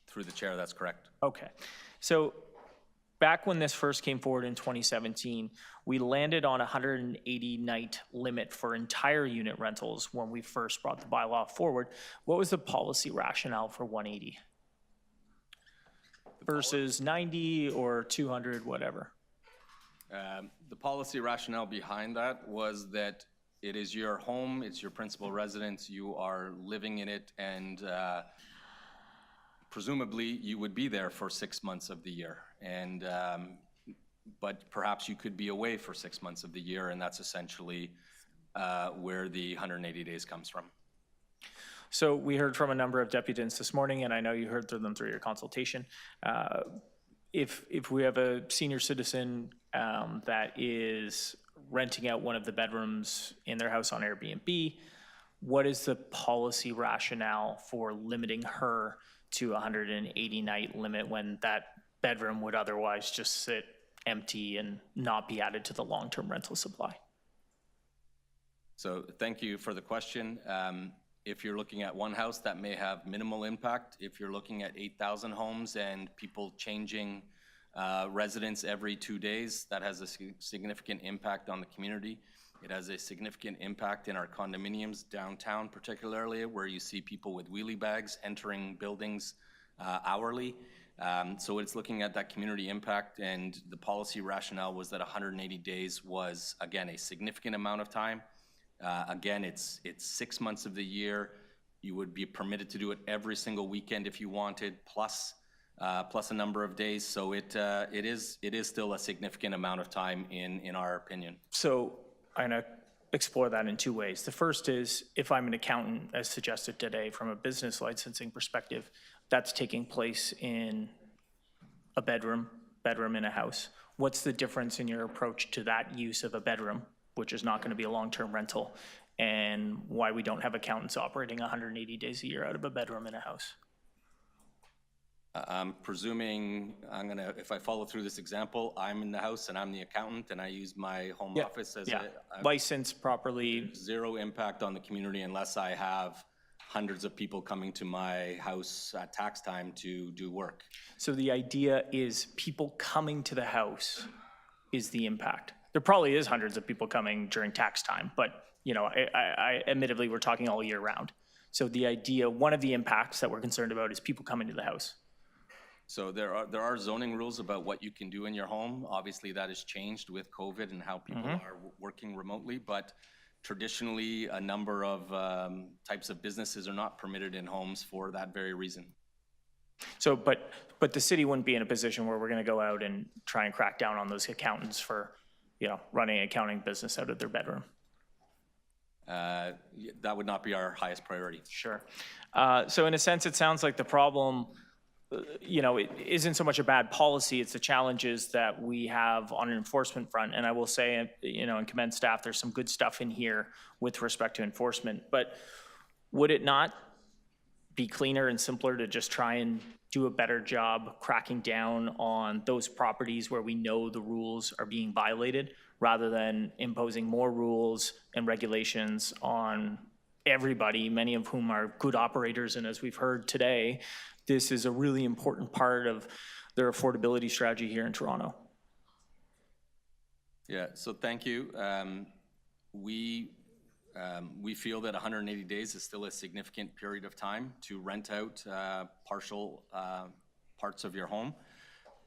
Through the chair, that's correct. Okay. So back when this first came forward in 2017, we landed on a 180-night limit for entire unit rentals when we first brought the bylaw forward. What was the policy rationale for 180 versus 90 or 200, whatever? The policy rationale behind that was that it is your home, it's your principal residence, you are living in it, and presumably you would be there for 6 months of the year. And but perhaps you could be away for 6 months of the year, and that's essentially where the 180 days comes from. So we heard from a number of deputants this morning, and I know you heard through them through your consultation. If we have a senior citizen that is renting out one of the bedrooms in their house on Airbnb, what is the policy rationale for limiting her to a 180-night limit when that bedroom would otherwise just sit empty and not be added to the long-term rental supply? So thank you for the question. If you're looking at one house, that may have minimal impact. If you're looking at 8,000 homes and people changing residents every 2 days, that has a significant impact on the community. It has a significant impact in our condominiums downtown, particularly where you see people with wheelie bags entering buildings hourly. So it's looking at that community impact, and the policy rationale was that 180 days was, again, a significant amount of time. Again, it's 6 months of the year. You would be permitted to do it every single weekend if you wanted, plus a number of days. So it is still a significant amount of time in our opinion. So I'm going to explore that in two ways. The first is, if I'm an accountant, as suggested today, from a business licensing perspective, that's taking place in a bedroom in a house. What's the difference in your approach to that use of a bedroom, which is not going to be a long-term rental, and why we don't have accountants operating 180 days a year out of a bedroom in a house? I'm presuming if I follow through this example, I'm in the house and I'm the accountant and I use my home office as a licensed properly. Zero impact on the community unless I have hundreds of people coming to my house at tax time to do work. So the idea is people coming to the house is the impact. There probably is hundreds of people coming during tax time, but I admittedly, we're talking all year round. So the idea, one of the impacts that we're concerned about is people coming to the house. So there are zoning rules about what you can do in your home. Obviously, that has changed with COVID and how people are working remotely, but traditionally, a number of types of businesses are not permitted in homes for that very reason. So, but the city wouldn't be in a position where we're going to go out and try and crack down on those accountants for, running an accounting business out of their bedroom. That would not be our highest priority. Sure. So in a sense, it sounds like the problem, it isn't so much a bad policy, it's the challenges that we have on an enforcement front. And I will say, and commend staff, there's some good stuff in here with respect to enforcement. But would it not be cleaner and simpler to just try and do a better job cracking down on those properties where we know the rules are being violated, rather than imposing more rules and regulations on everybody, many of whom are good operators? And as we've heard today, this is a really important part of their affordability strategy here in Toronto. Yeah, so thank you. We feel that 180 days is still a significant period of time to rent out partial parts of your home.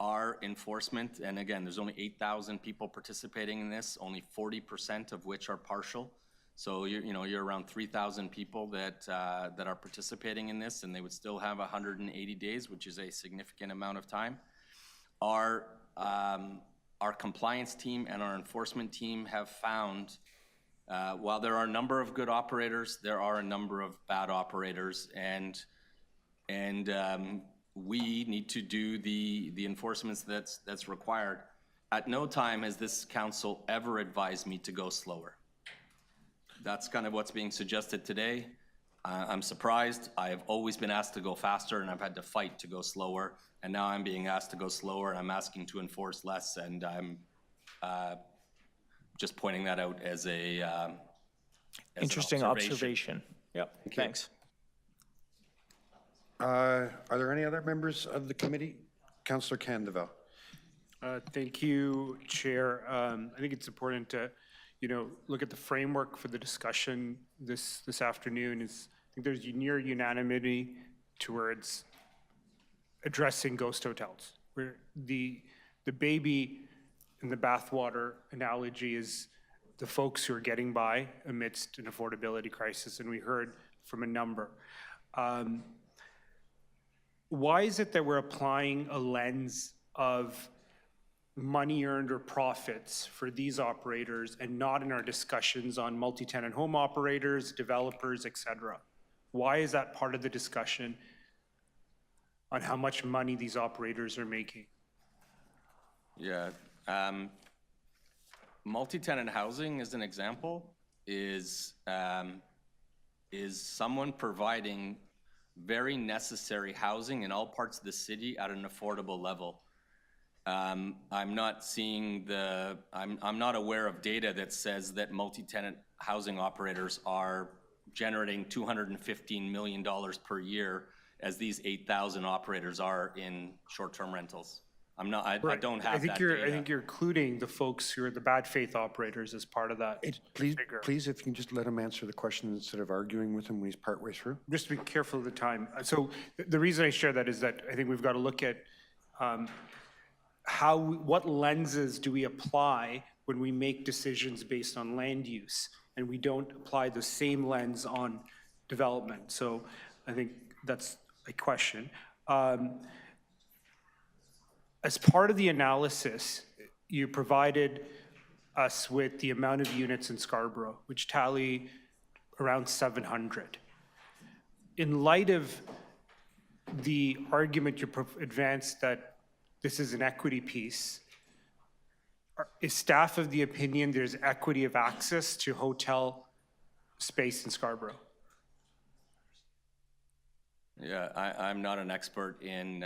Our enforcement, and again, there's only 8,000 people participating in this, only 40% of which are partial. So you're around 3,000 people that are participating in this, and they would still have 180 days, which is a significant amount of time. Our our compliance team and our enforcement team have found, while there are a number of good operators, there are a number of bad operators, and we need to do the enforcement that's required. At no time has this council ever advised me to go slower. That's kind of what's being suggested today. I'm surprised. I have always been asked to go faster, and I've had to fight to go slower. And now I'm being asked to go slower, and I'm asking to enforce less. And I'm just pointing that out as a interesting observation. Yep. Thanks. Are there any other members of the committee? Councillor Candeval. Thank you, Chair. I think it's important to, look at the framework for the discussion this afternoon. I think there's near unanimity towards addressing ghost hotels, where the baby in the bathwater analogy is the folks who are getting by amidst an affordability crisis, and we heard from a number. Why is it that we're applying a lens of money earned or profits for these operators and not in our discussions on multi-tenant home operators, developers, et cetera? Why is that part of the discussion on how much money these operators are making? Yeah. Multi-tenant housing, as an example, is someone providing very necessary housing in all parts of the city at an affordable level. I'm not seeing I'm not aware of data that says that multi-tenant housing operators are generating $215 million per year as these 8,000 operators are in short-term rentals. I don't have that data. I think you're including the folks who are the bad faith operators as part of that figure. Please, if you can just let him answer the question instead of arguing with him when he's partway through. Just be careful of the time. So the reason I share that is that I think we've got to look at what lenses do we apply when we make decisions based on land use, and we don't apply the same lens on development. So I think that's a question. As part of the analysis, you provided us with the amount of units in Scarborough, which tally around 700. In light of the argument you advanced that this is an equity piece, is staff of the opinion there's equity of access to hotel space in Scarborough? Yeah, I'm not an expert in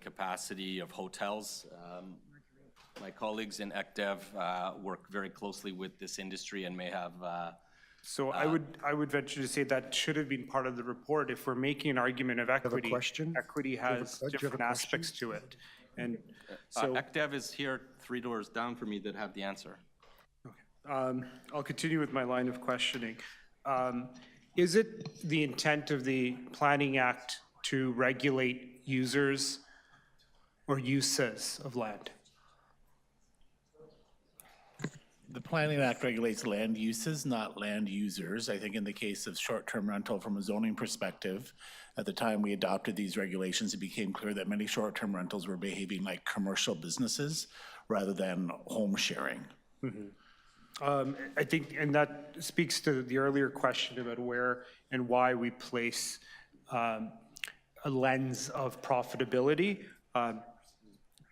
capacity of hotels. My colleagues in ECDEV work very closely with this industry and may have. So I would venture to say that should have been part of the report. If we're making an argument of equity, equity has different aspects to it. And so ECDEV is here 3 doors down from me that have the answer. Okay. I'll continue with my line of questioning. Is it the intent of the Planning Act to regulate users or uses of land? The Planning Act regulates land uses, not land users. I think in the case of short-term rental from a zoning perspective, at the time we adopted these regulations, it became clear that many short-term rentals were behaving like commercial businesses rather than home sharing. Mm-hmm. I think, and that speaks to the earlier question about where and why we place a lens of profitability.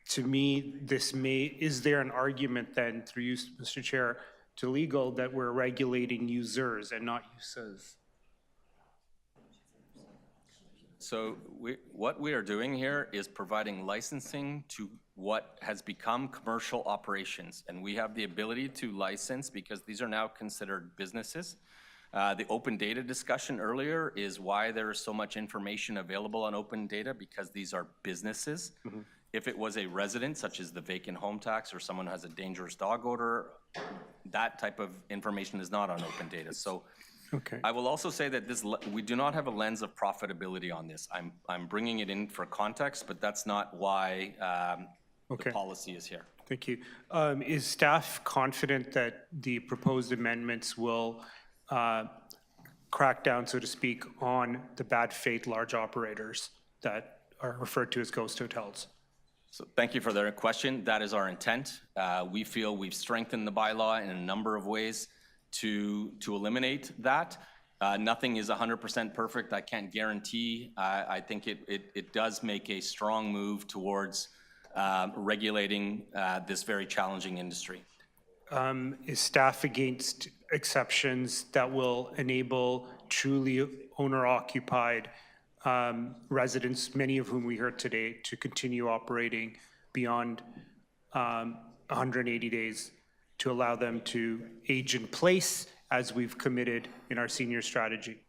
To me, is there an argument then, through you, Mr. Chair, to legal that we're regulating users and not uses? So what we are doing here is providing licensing to what has become commercial operations, and we have the ability to license because these are now considered businesses. The open data discussion earlier is why there is so much information available on open data, because these are businesses. Mm-hmm. If it was a resident, such as the vacant home tax, or someone who has a dangerous dog odor, that type of information is not on open data. So okay. I will also say that we do not have a lens of profitability on this. I'm bringing it in for context, but that's not why the policy is here. Thank you. Is staff confident that the proposed amendments will crack down, so to speak, on the bad faith large operators that are referred to as ghost hotels? So thank you for the question. That is our intent. We feel we've strengthened the bylaw in a number of ways to eliminate that. Nothing is 100% perfect. I can't guarantee. I think it does make a strong move towards regulating this very challenging industry. Is staff against exceptions that will enable truly owner-occupied residents, many of whom we heard today, to continue operating beyond 180 days, to allow them to age in place as we've committed in our senior strategy?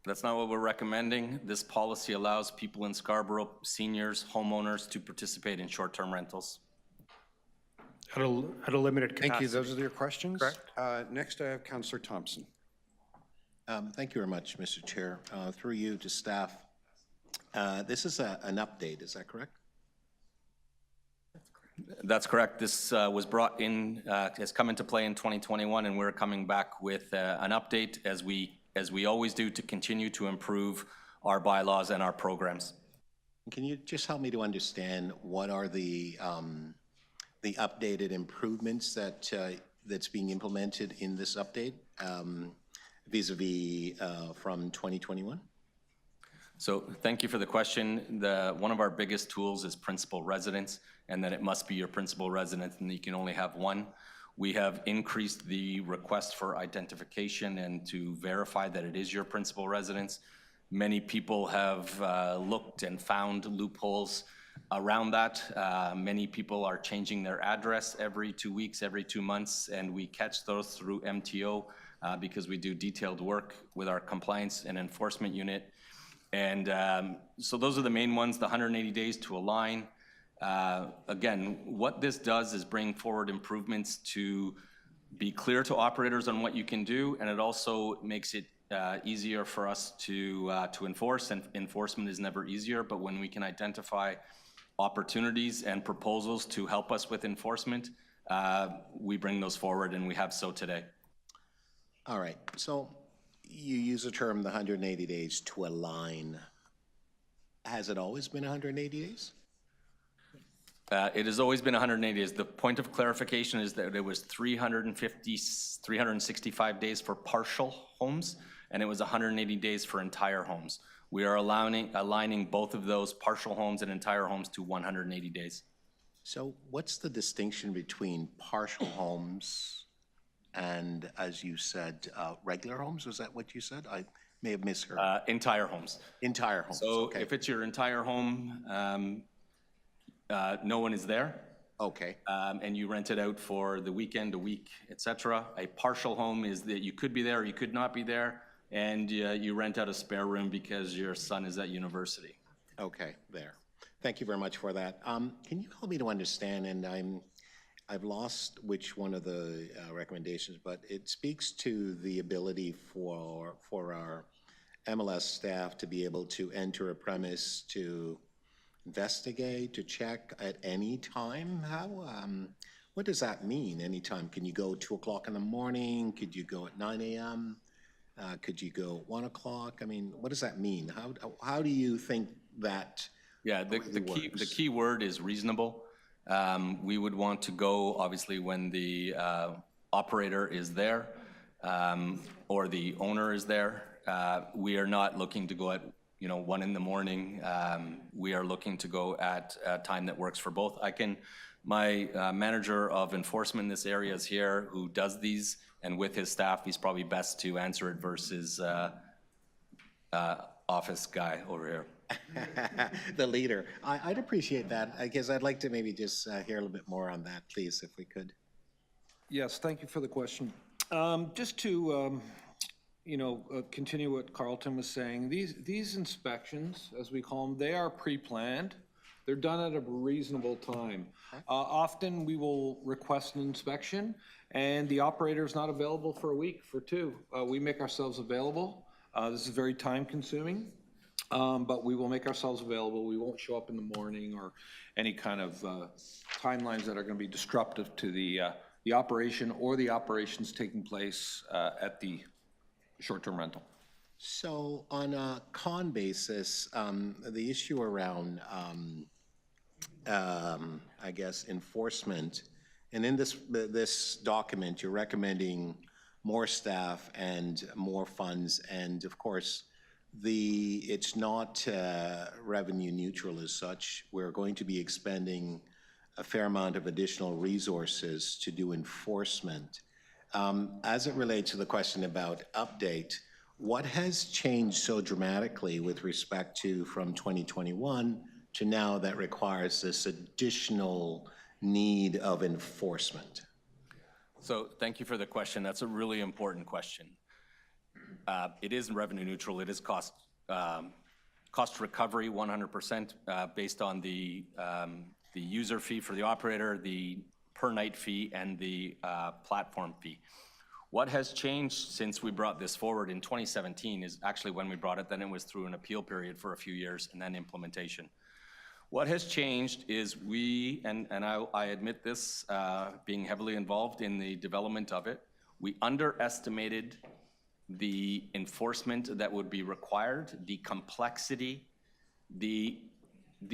That's not what we're recommending. This policy allows people in Scarborough, seniors, homeowners, to participate in short-term rentals. At a limited capacity. Thank you. Those are your questions. Correct. Next, I have Councillor Thompson. Thank you very much, Mr. Chair. Through you to staff. This is an update, is that correct? That's correct. This was brought in, has come into play in 2021, and we're coming back with an update as we always do to continue to improve our bylaws and our programs. Can you just help me to understand what are the updated improvements that that's being implemented in this update vis-a-vis from 2021? So thank you for the question. One of our biggest tools is principal residence, and that it must be your principal residence and you can only have one. We have increased the request for identification and to verify that it is your principal residence. Many people have looked and found loopholes around that. Many people are changing their address every 2 weeks, every 2 months, and we catch those through MTO because we do detailed work with our compliance and enforcement unit. And so those are the main ones, the 180 days to align. Again, what this does is bring forward improvements to be clear to operators on what you can do, and it also makes it easier for us to enforce, and enforcement is never easier, but when we can identify opportunities and proposals to help us with enforcement, we bring those forward, and we have so today. All right, so you use the term the 180 days to align. Has it always been 180 days? It has always been 180 days. The point of clarification is that it was 365 days for partial homes, and it was 180 days for entire homes. We are aligning both of those partial homes and entire homes to 180 days. So what's the distinction between partial homes and, as you said, regular homes? Was that what you said? I may have misheard. Entire homes. Entire homes. So okay. If it's your entire home, no one is there. Okay. And you rent it out for the weekend, a week, etc. A partial home is that you could be there or you could not be there, and you rent out a spare room because your son is at university. Okay, there. Thank you very much for that. Can you help me to understand, and I've lost which one of the recommendations, but it speaks to the ability for our MLS staff to be able to enter a premise to investigate, to check at any time. What does that mean, anytime? Can you go 2 o'clock in the morning? Could you go at 9 a.m.? Could you go 1 o'clock? I mean, what does that mean? How do you think that the key word is reasonable. We would want to go, obviously, when the operator is there or the owner is there. We are not looking to go at 1 in the morning. We are looking to go at a time that works for both. My manager of enforcement in this area is here, who does these, and with his staff, he's probably best to answer it versus office guy over here. The leader. I'd appreciate that, because I'd like to maybe just hear a little bit more on that, please, if we could. Yes, thank you for the question. Just to continue what Carlton was saying, these inspections, as we call them, they are pre-planned. They're done at a reasonable time. Often we will request an inspection and the operator is not available for a week, for 2. We make ourselves available. This is very time consuming, but we will make ourselves available. We won't show up in the morning or any kind of timelines that are going to be disruptive to the operation or the operations taking place at the short-term rental. So on a con basis, the issue around, I guess, enforcement, and in this document, you're recommending more staff and more funds, and of course, it's not revenue neutral as such. We're going to be expending a fair amount of additional resources to do enforcement. As it relates to the question about update, what has changed so dramatically with respect to from 2021 to now that requires this additional need of enforcement? So thank you for the question. That's a really important question. It is revenue neutral. It is cost recovery 100% based on the user fee for the operator, the per night fee, and the platform fee. What has changed since we brought this forward in 2017 is actually when we brought it, then it was through an appeal period for a few years and then implementation. What has changed is we, and I admit this, being heavily involved in the development of it, we underestimated the enforcement that would be required, the complexity, the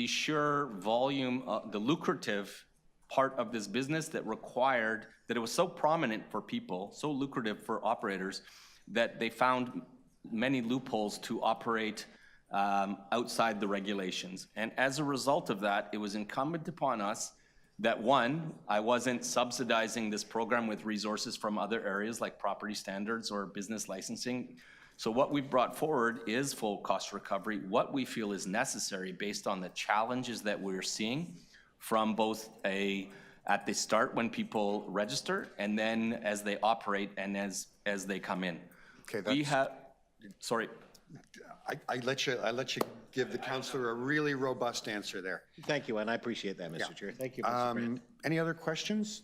sheer volume, the lucrative part of this business that required, that it was so prominent for people, so lucrative for operators, that they found many loopholes to operate outside the regulations. And as a result of that, it was incumbent upon us that one, I wasn't subsidizing this program with resources from other areas like property standards or business licensing. So what we've brought forward is full cost recovery, what we feel is necessary based on the challenges that we're seeing from both at the start when people register and then as they operate and as they come in. Okay, we have, sorry. I let you give the councillor a really robust answer there. Thank you, and I appreciate that, Mr. Chair. Thank you, Mr. Grant. Any other questions?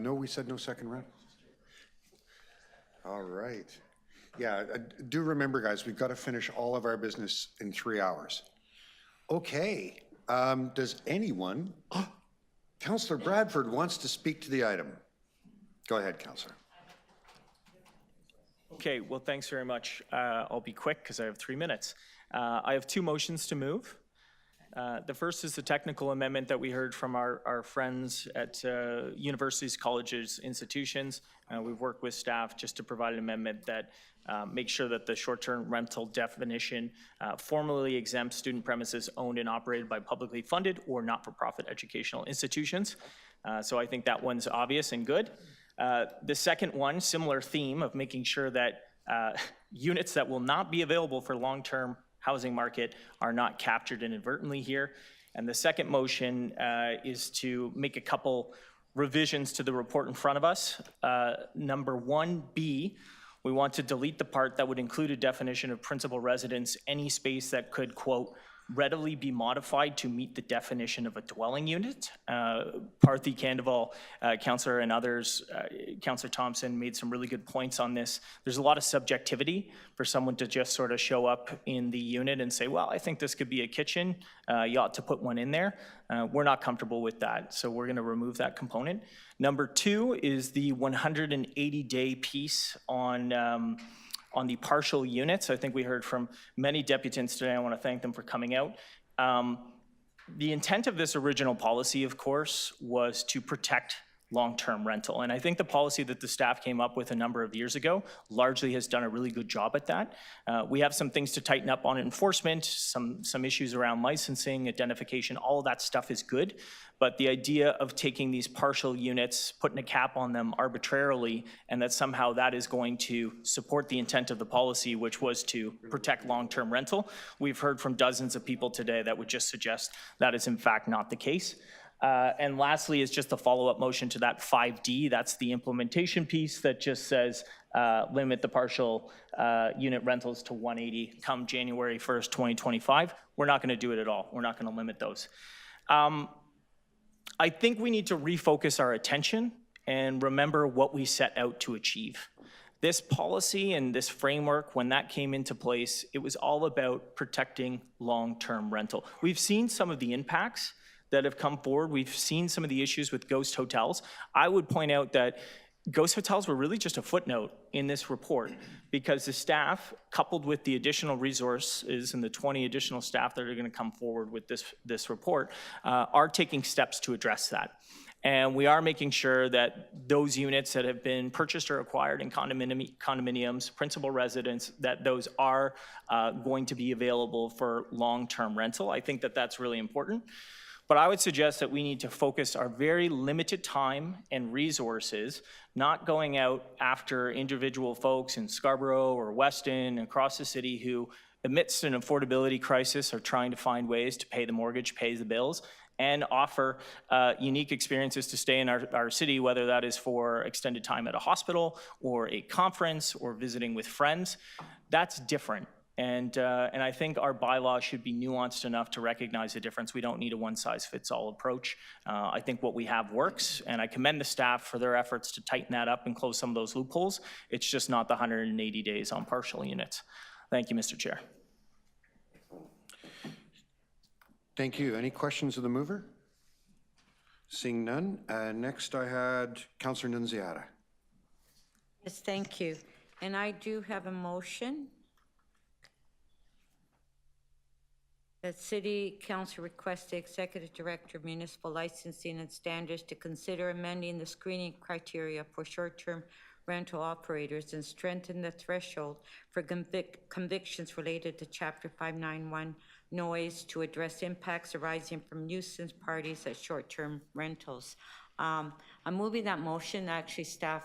No, we said no second round. All right. Yeah, do remember, guys, we've got to finish all of our business in 3 hours. Okay. Does anyone? Councillor Bradford wants to speak to the item. Go ahead, councillor. Okay, well, thanks very much. I'll be quick because I have 3 minutes. I have 2 motions to move. The first is the technical amendment that we heard from our friends at universities, colleges, institutions. We've worked with staff just to provide an amendment that makes sure that the short-term rental definition formally exempts student premises owned and operated by publicly funded or not-for-profit educational institutions. So I think that one's obvious and good. The second one, similar theme of making sure that units that will not be available for long-term housing market are not captured inadvertently here. And the second motion is to make a couple revisions to the report in front of us. Number 1B, we want to delete the part that would include a definition of principal residence, any space that could, quote, readily be modified to meet the definition of a dwelling unit. Parthy Candival, Councillor and others, Councillor Thompson made some really good points on this. There's a lot of subjectivity for someone to just sort of show up in the unit and say, well, I think this could be a kitchen. You ought to put one in there. We're not comfortable with that, so we're gonna remove that component. Number 2 is the 180-day piece on the partial units. I think we heard from many deputants today. I want to thank them for coming out. The intent of this original policy, of course, was to protect long-term rental. And I think the policy that the staff came up with a number of years ago largely has done a really good job at that. We have some things to tighten up on enforcement, some issues around licensing, identification, all of that stuff is good. But the idea of taking these partial units, putting a cap on them arbitrarily, and that somehow that is going to support the intent of the policy, which was to protect long-term rental. We've heard from dozens of people today that would just suggest that is in fact not the case. And lastly is just a follow-up motion to that 5D. That's the implementation piece that just says limit the partial unit rentals to 180 come January 1st, 2025. We're not going to do it at all. We're not going to limit those. I think we need to refocus our attention and remember what we set out to achieve. This policy and this framework, when that came into place, it was all about protecting long-term rental. We've seen some of the impacts that have come forward. We've seen some of the issues with ghost hotels. I would point out that ghost hotels were really just a footnote in this report because the staff, coupled with the additional resources and the 20 additional staff that are going to come forward with this report, are taking steps to address that. And we are making sure that those units that have been purchased or acquired in condominiums, principal residence, that those are going to be available for long-term rental. I think that that's really important. But I would suggest that we need to focus our very limited time and resources, not going out after individual folks in Scarborough or Weston across the city who, amidst an affordability crisis, are trying to find ways to pay the mortgage, pay the bills, and offer unique experiences to stay in our city, whether that is for extended time at a hospital or a conference or visiting with friends. That's different. And I think our bylaw should be nuanced enough to recognize the difference. We don't need a one-size-fits-all approach. I think what we have works, and I commend the staff for their efforts to tighten that up and close some of those loopholes. It's just not the 180 days on partial units. Thank you, Mr. Chair. Thank you. Any questions of the mover? Seeing none. Next I had Councillor Nunziata. Yes, thank you. And I do have a motion that City Council requests the Executive Director of Municipal Licensing and Standards to consider amending the screening criteria for short-term rental operators and strengthen the threshold for convictions related to Chapter 591 noise to address impacts arising from nuisance parties at short-term rentals. I'm moving that motion. Actually, staff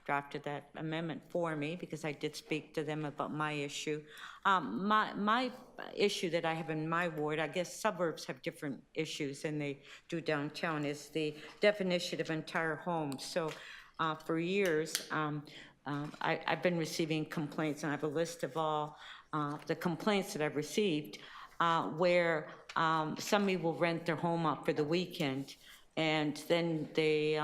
drafted that amendment for me because I did speak to them about my issue. My issue that I have in my ward, I guess suburbs have different issues than they do downtown, is the definition of entire home. So for years, I've been receiving complaints, and I have a list of all the complaints that I've received where somebody will rent their home out for the weekend, and then they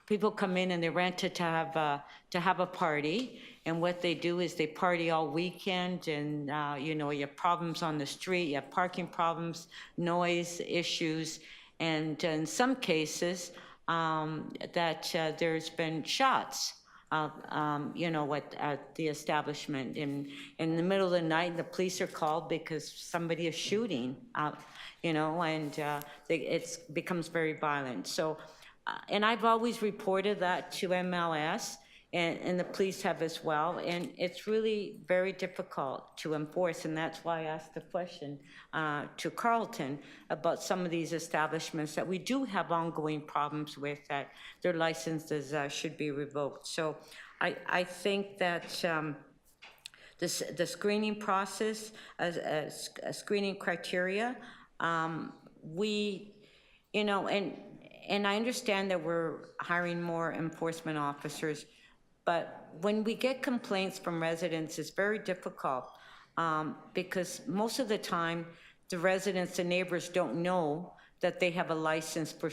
people come in and they rent it to have a party, and what they do is they party all weekend, and you know, you have problems on the street, you have parking problems, noise issues, and in some cases that there's been shots. You know, at the establishment. In the middle of the night, the police are called because somebody is shooting, you know, and it becomes very violent. So, and I've always reported that to MLS, and the police have as well, and it's really very difficult to enforce, and that's why I asked the question to Carlton about some of these establishments that we do have ongoing problems with, that their licenses should be revoked. So I think that the screening process, a screening criteria, we, you know, and I understand that we're hiring more enforcement officers, but when we get complaints from residents, it's very difficult because most of the time, the residents and neighbors don't know that they have a license for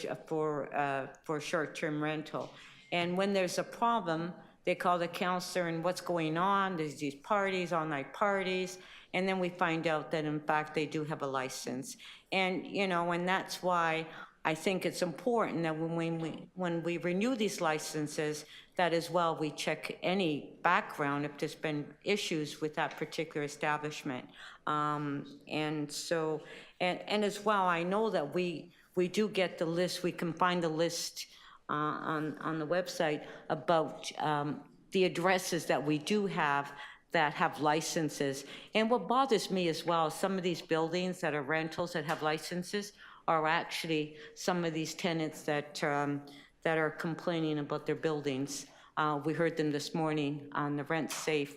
short-term rental. And when there's a problem, they call the counselor and what's going on, there's these parties, all-night parties, and then we find out that in fact they do have a license. And, you know, and that's why I think it's important that when we renew these licenses, that as well we check any background if there's been issues with that particular establishment. And so, and as well, I know that we do get the list, we can find the list on the website about the addresses that we do have that have licenses. And what bothers me as well, some of these buildings that are rentals that have licenses are actually some of these tenants that are complaining about their buildings. We heard them this morning on the RentSafe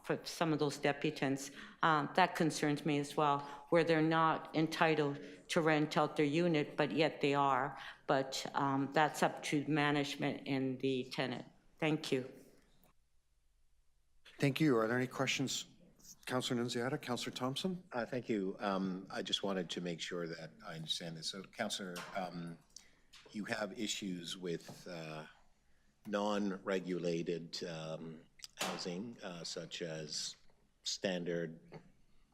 for some of those deputants. That concerns me as well, where they're not entitled to rent out their unit, but yet they are. But that's up to management and the tenant. Thank you. Thank you. Are there any questions? Councillor Nunziata, Councillor Thompson? Thank you. I just wanted to make sure that I understand this. So, Councillor, you have issues with non-regulated housing, such as standard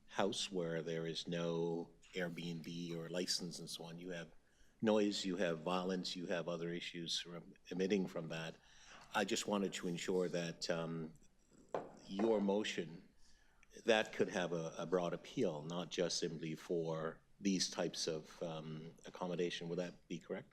house where there is no Airbnb or license and so on. You have noise, you have violence, you have other issues emitting from that. I just wanted to ensure that your motion, that could have a broad appeal, not just simply for these types of accommodation. Would that be correct?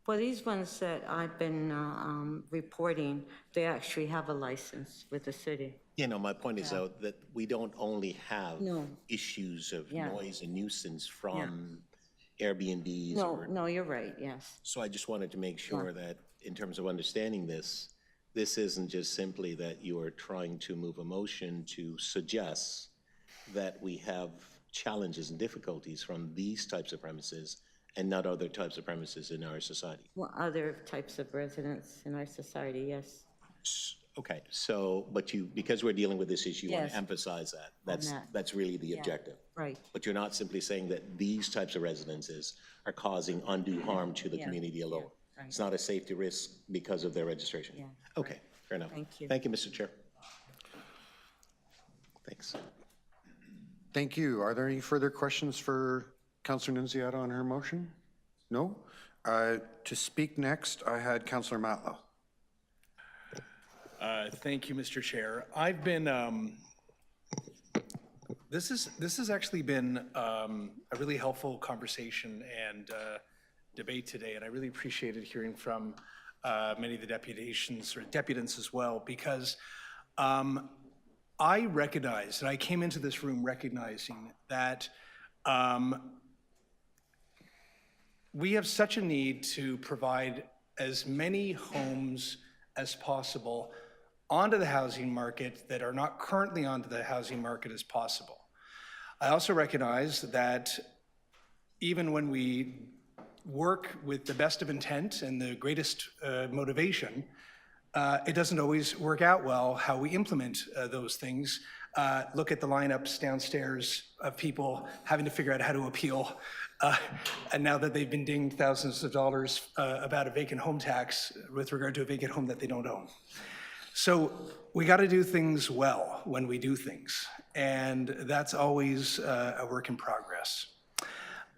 For these ones that I've been reporting, they actually have a license with the city. You know, my point is out that we don't only have No. issues of Yeah. noise and nuisance from Airbnbs. No, you're right, yes. So I just wanted to make sure that in terms of understanding this, this isn't just simply that you are trying to move a motion to suggest that we have challenges and difficulties from these types of premises and not other types of premises in our society. Well, other types of residents in our society, yes. Okay, so, but you, because we're dealing with this issue, you want Yes. to emphasize that. On That's really the Yeah. objective. Right. But you're not simply saying that these types of residences are causing undue harm to the Yeah. community alone. Right. It's not a safety risk because of their registration. Yeah. Okay, fair enough. Thank you. Thank you, Mr. Chair. Thanks. Thank you. Are there any further questions for Councillor Nunziata on her motion? No? To speak next, I had Councillor Matlow. Thank you, Mr. Chair. I've been, this has actually been a really helpful conversation and debate today, and I really appreciated hearing from many of the deputants as well, because I recognize, and I came into this room recognizing that we have such a need to provide as many homes as possible onto the housing market that are not currently onto the housing market as possible. I also recognize that even when we work with the best of intent and the greatest motivation, it doesn't always work out well how we implement those things. Look at the lineups downstairs of people having to figure out how to appeal. And now that they've been dinged thousands of dollars about a vacant home tax with regard to a vacant home that they don't own. So we got to do things well when we do things. And that's always a work in progress.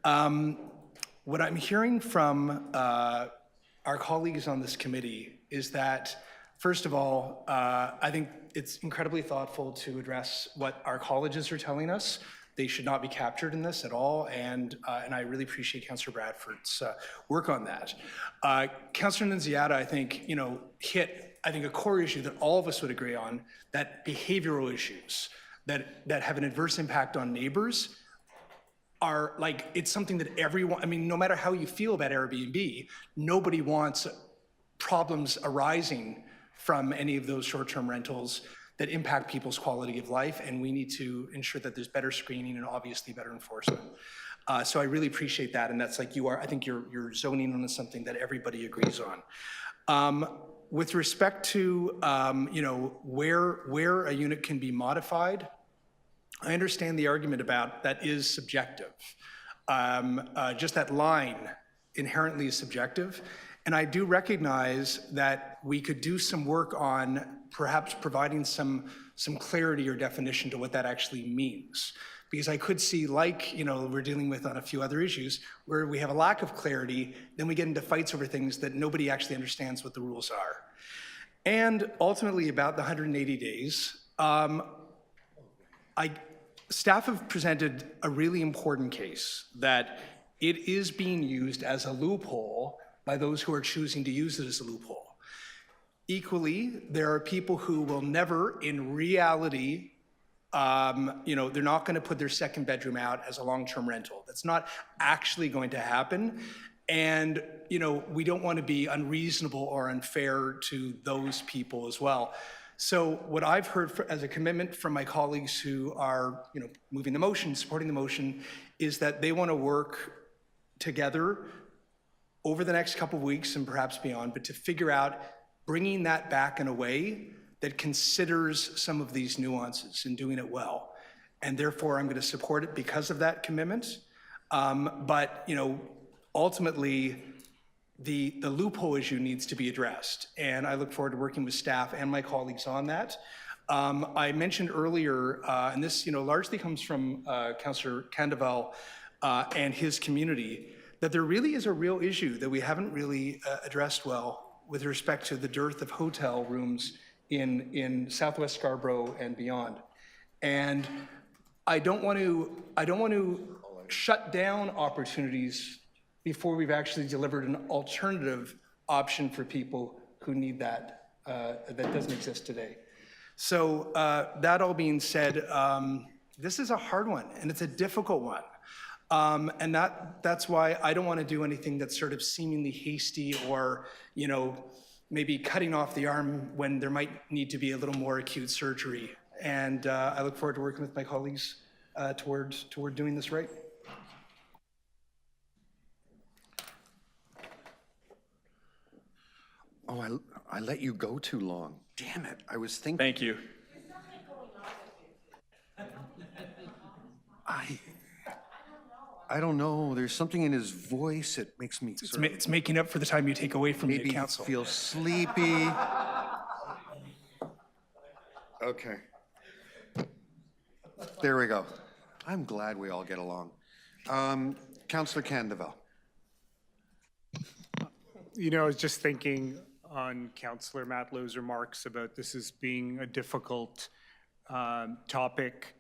What I'm hearing from our colleagues on this committee is that, first of all, I think it's incredibly thoughtful to address what our colleges are telling us. They should not be captured in this at all, and I really appreciate Councillor Bradford's work on that. Councillor Nunziata, I think, hit, a core issue that all of us would agree on, that behavioral issues that have an adverse impact on neighbors are like, it's something that everyone, no matter how you feel about Airbnb, nobody wants problems arising from any of those short-term rentals that impact people's quality of life, and we need to ensure that there's better screening and obviously better enforcement. So I really appreciate that, and that's like I think you're zoning on something that everybody agrees on. With respect to where a unit can be modified, I understand the argument about that is subjective. Just that line inherently is subjective. And I do recognize that we could do some work on perhaps providing some clarity or definition to what that actually means. Because I could see, like, we're dealing with on a few other issues, where we have a lack of clarity, then we get into fights over things that nobody actually understands what the rules are. And ultimately, about the 180 days, staff have presented a really important case that it is being used as a loophole by those who are choosing to use it as a loophole. Equally, there are people who will never, in reality, they're not going to put their second bedroom out as a long-term rental. That's not actually going to happen. And, we don't want to be unreasonable or unfair to those people as well. So what I've heard as a commitment from my colleagues who are, moving the motion, supporting the motion, is that they want to work together over the next couple of weeks and perhaps beyond, but to figure out bringing that back in a way that considers some of these nuances and doing it well. And therefore, I'm going to support it because of that commitment. But, ultimately, the loophole issue needs to be addressed. And I look forward to working with staff and my colleagues on that. I mentioned earlier, and this, largely comes from Councillor Candeval and his community, that there really is a real issue that we haven't really addressed well with respect to the dearth of hotel rooms in Southwest Scarborough and beyond. And I don't want to shut down opportunities before we've actually delivered an alternative option for people who need that, that doesn't exist today. So that all being said, this is a hard one and it's a difficult one. And that's why I don't want to do anything that's sort of seemingly hasty or, you know, maybe cutting off the arm when there might need to be a little more acute surgery. And I look forward to working with my colleagues toward doing this right. Oh, I let you go too long. Damn it, I was thinking. Thank you. I don't know. There's something in his voice that makes me. It's making up for the time you take away from maybe the council. Feel sleepy. Okay. There we go. I'm glad we all get along. Councillor Candeval. You know, I was just thinking on Councillor Matlow's remarks about this as being a difficult topic.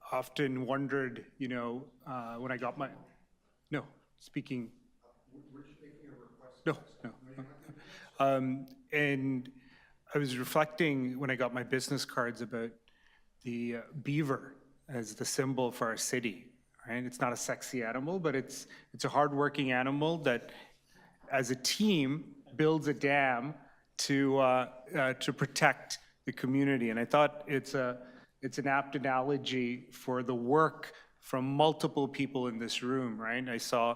Often wondered, you know, when I got my, no, speaking. We're just making a request. No. And I was reflecting when I got my business cards about the beaver as the symbol for our city, right? It's not a sexy animal, but it's a hardworking animal that, as a team, builds a dam to protect the community. And I thought it's an apt analogy for the work from multiple people in this room, right? I saw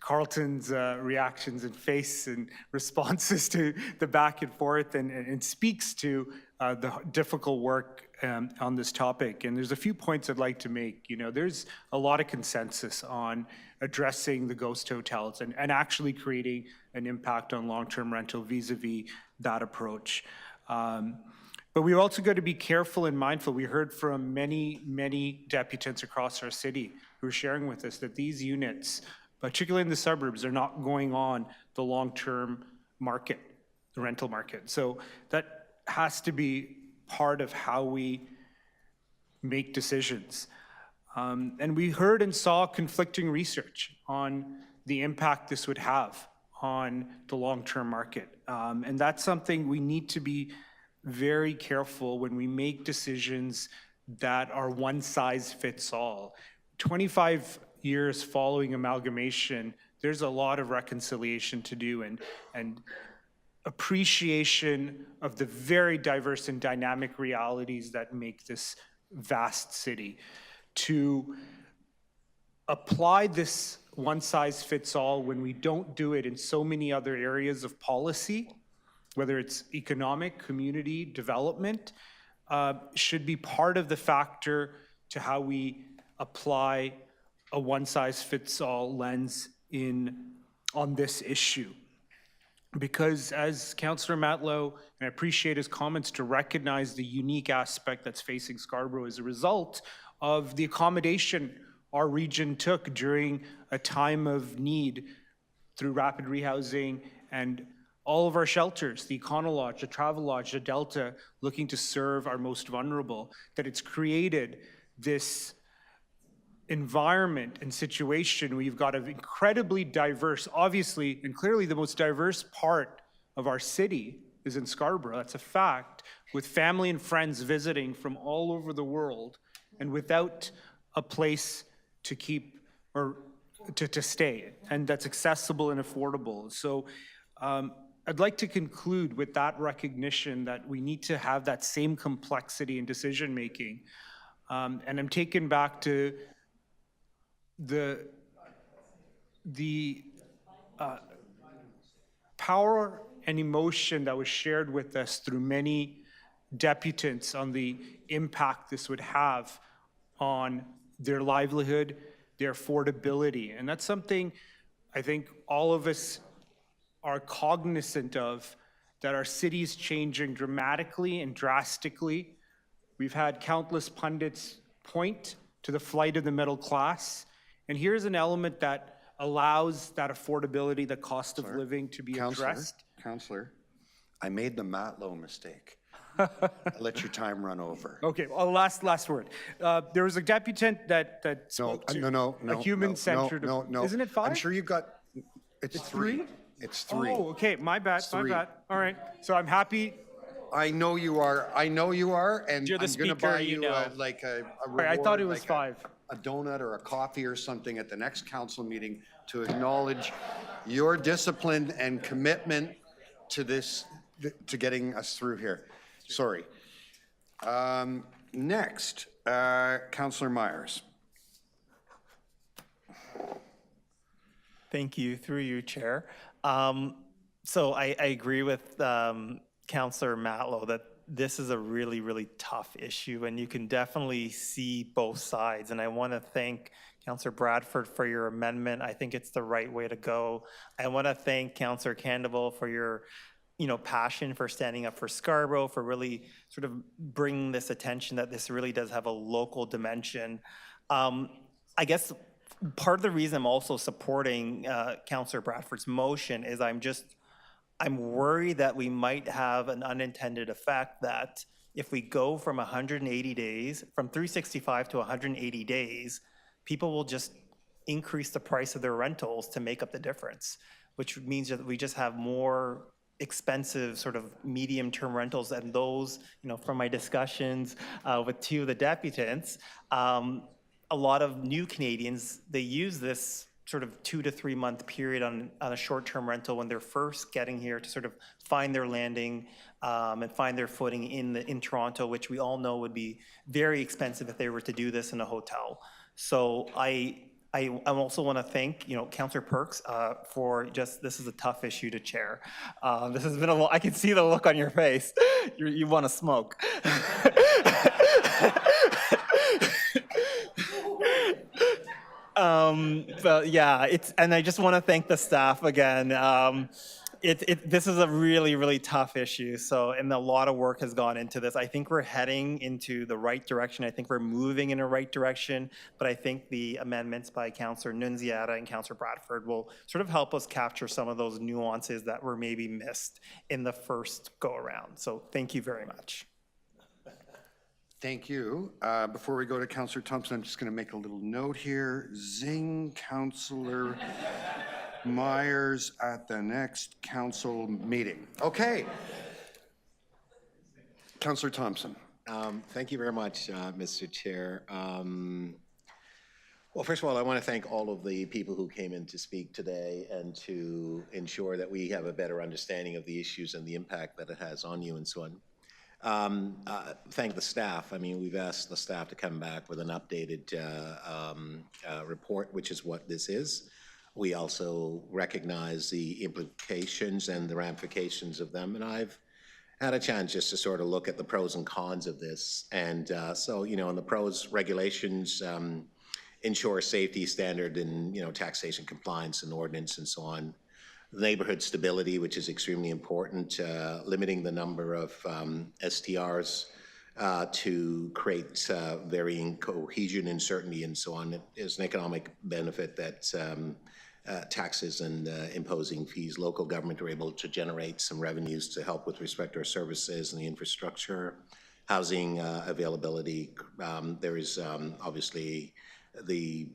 Carlton's reactions and face and responses to the back and forth and speaks to the difficult work on this topic. And there's a few points I'd like to make. You know, there's a lot of consensus on addressing the ghost hotels and actually creating an impact on long-term rental vis-a-vis that approach. But we've also got to be careful and mindful. We heard from many deputants across our city who are sharing with us that these units, particularly in the suburbs, are not going on the long-term market, the rental market. So that has to be part of how we make decisions. And we heard and saw conflicting research on the impact this would have on the long-term market. And that's something we need to be very careful when we make decisions that are one size fits all. 25 years following amalgamation, there's a lot of reconciliation to do and appreciation of the very diverse and dynamic realities that make this vast city. To apply this one size fits all when we don't do it in so many other areas of policy, whether it's economic, community, development, should be part of the factor to how we apply a one size fits all lens on this issue. Because as Councillor Matlow, and I appreciate his comments to recognize the unique aspect that's facing Scarborough as a result of the accommodation our region took during a time of need through rapid rehousing and all of our shelters, the Econo-Lodge, the Travel-Lodge, the Delta, looking to serve our most vulnerable, that it's created this environment and situation where you've got an incredibly diverse, obviously and clearly the most diverse part of our city is in Scarborough. That's a fact, with family and friends visiting from all over the world and without a place to keep or to stay, and that's accessible and affordable. So I'd like to conclude with that recognition that we need to have that same complexity in decision making. And I'm taken back to the power and emotion that was shared with us through many deputants on the impact this would have on their livelihood, their affordability. And that's something I think all of us are cognizant of, that our city is changing dramatically and drastically. We've had countless pundits point to the flight of the middle class. And here's an element that allows that affordability, the cost of living to be Counselor, addressed. Counselor, I made the Matlow mistake. I let your time run over. Okay, well, last word. There was a deputant that spoke to a human-centered. No. Isn't it 5? I'm sure you've got, it's 3. It's 3. Oh, okay, my bad, my bad. All right, so I'm happy. I know you are, and You're the I'm gonna speaker, buy you you know. like a Right, I thought reward, it was like 5. a donut or a coffee or something at the next council meeting to acknowledge your discipline and commitment to this, to getting us through here. Sorry. Next, Councillor Myers. Thank you, through you, Chair. So I agree with Councillor Matlow that this is a really, really tough issue, and you can definitely see both sides. And I want to thank Councillor Bradford for your amendment. I think it's the right way to go. I want to thank Councillor Candival for your passion for standing up for Scarborough, for really sort of bringing this attention that this really does have a local dimension. I guess part of the reason I'm also supporting Councillor Bradford's motion is I'm worried that we might have an unintended effect that if we go from 180 days, from 365 to 180 days, people will just increase the price of their rentals to make up the difference, which means that we just have more expensive sort of medium-term rentals. And those, from my discussions with 2 of the deputants, a lot of new Canadians, they use this sort of 2 to 3 month period on a short-term rental when they're first getting here to sort of find their landing and find their footing in Toronto, which we all know would be very expensive if they were to do this in a hotel. So I also want to thank, Councillor Perks for this is a tough issue to chair. This has been I can see the look on your face. You want to smoke. But yeah, and I just want to thank the staff again. This is a really, really tough issue. So, and a lot of work has gone into this. I think we're heading into the right direction. I think we're moving in the right direction, but I think the amendments by Councillor Nunziata and Councillor Bradford will sort of help us capture some of those nuances that were maybe missed in the first go around. So thank you very much. Thank you. Before we go to Councillor Thompson, I'm just going to make a little note here. Zing, Councillor Myers at the next council meeting. Okay. Councillor Thompson. Thank you very much, Mr. Chair. Well, first of all, I want to thank all of the people who came in to speak today and to ensure that we have a better understanding of the issues and the impact that it has on you and so on. Thank the staff. I mean, we've asked the staff to come back with an updated report, which is what this is. We also recognize the implications and the ramifications of them, and I've had a chance just to sort of look at the pros and cons of this. And so, in the pros, regulations ensure safety standard and, taxation compliance and ordinance and so on. Neighborhood stability, which is extremely important, limiting the number of STRs to create varying cohesion and certainty and so on. It is an economic benefit that taxes and imposing fees, local government are able to generate some revenues to help with respect to our services and the infrastructure, housing availability. There is obviously the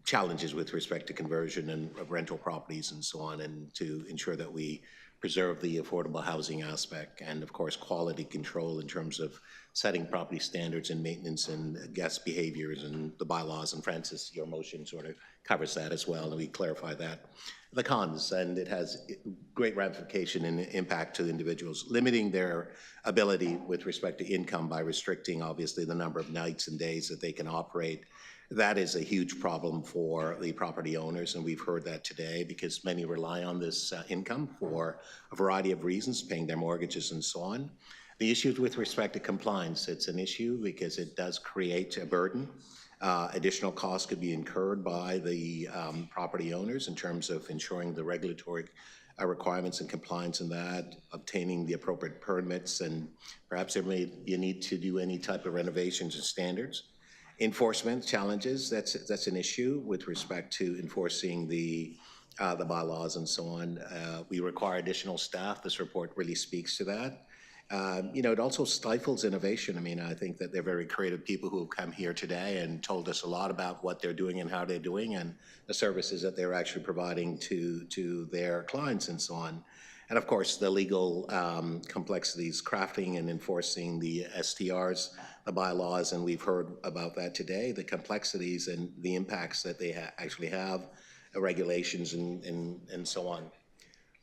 challenges with respect to conversion and of rental properties and so on, and to ensure that we preserve the affordable housing aspect, and of course quality control in terms of setting property standards and maintenance and guest behaviors and the bylaws. And Francis, your motion sort of covers that as well, and we clarify that. The cons, and it has great ramification and impact to individuals, limiting their ability with respect to income by restricting obviously the number of nights and days that they can operate. That is a huge problem for the property owners, and we've heard that today because many rely on this income for a variety of reasons, paying their mortgages and so on. The issues with respect to compliance, it's an issue because it does create a burden. Additional costs could be incurred by the property owners in terms of ensuring the regulatory requirements and compliance in that, obtaining the appropriate permits, and perhaps there may be a need to do any type of renovations and standards. Enforcement challenges, that's an issue with respect to enforcing the bylaws and so on. We require additional staff. This report really speaks to that. It also stifles innovation. I mean, I think that they're very creative people who have come here today and told us a lot about what they're doing and how they're doing and the services that they're actually providing to their clients and so on. And of course, the legal complexities, crafting and enforcing the STRs, the bylaws, and we've heard about that today, the complexities and the impacts that they actually have, regulations and so on.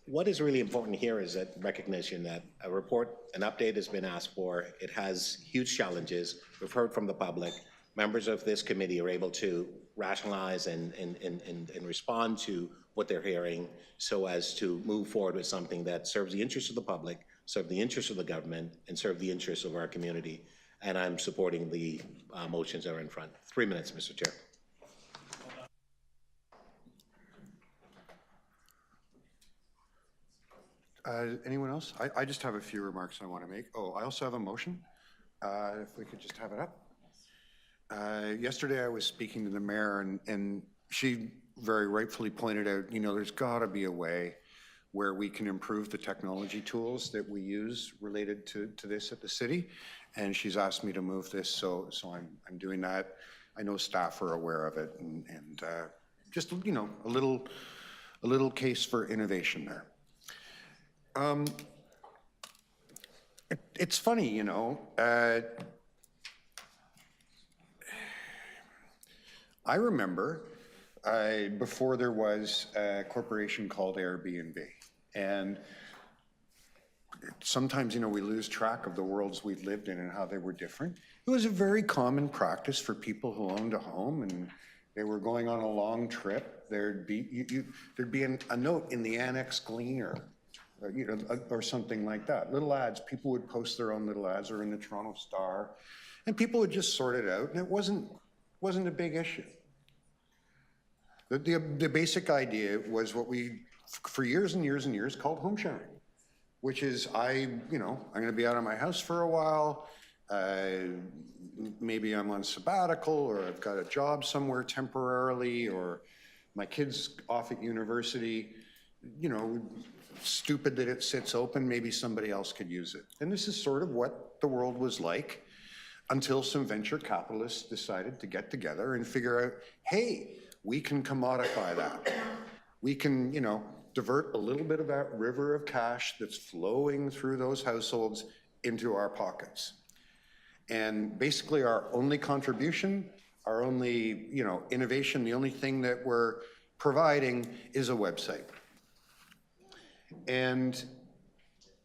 What is really important here is that recognition that a report, an update has been asked for. It has huge challenges. We've heard from the public. Members of this committee are able to rationalize and respond to what they're hearing so as to move forward with something that serves the interests of the public, serve the interests of the government, and serve the interests of our community. And I'm supporting the motions that are in front. 3 minutes, Mr. Chair. Anyone else? I just have a few remarks I want to make. Oh, I also have a motion. If we could just have it up. Yesterday I was speaking to the mayor and she very rightfully pointed out, there's got to be a way where we can improve the technology tools that we use related to this at the city. And she's asked me to move this, so I'm doing that. I know staff are aware of it and just, a little case for innovation there. It's funny, I remember before there was a corporation called Airbnb, and sometimes, we lose track of the worlds we've lived in and how they were different. It was a very common practice for people who owned a home and they were going on a long trip. There'd be a note in the annex gleaner, or something like that. Little ads, people would post their own little ads, or in the Toronto Star, and people would just sort it out, and it wasn't a big issue. The basic idea was what we, for years and years and years, called home sharing, which is I'm going to be out of my house for a while. Maybe I'm on sabbatical, or I've got a job somewhere temporarily, or my kid's off at university. Stupid that it sits open, maybe somebody else could use it. And this is sort of what the world was like until some venture capitalists decided to get together and figure out, hey, we can commodify that. We can, divert a little bit of that river of cash that's flowing through those households into our pockets. And basically our only contribution, our only, innovation, the only thing that we're providing is a website. And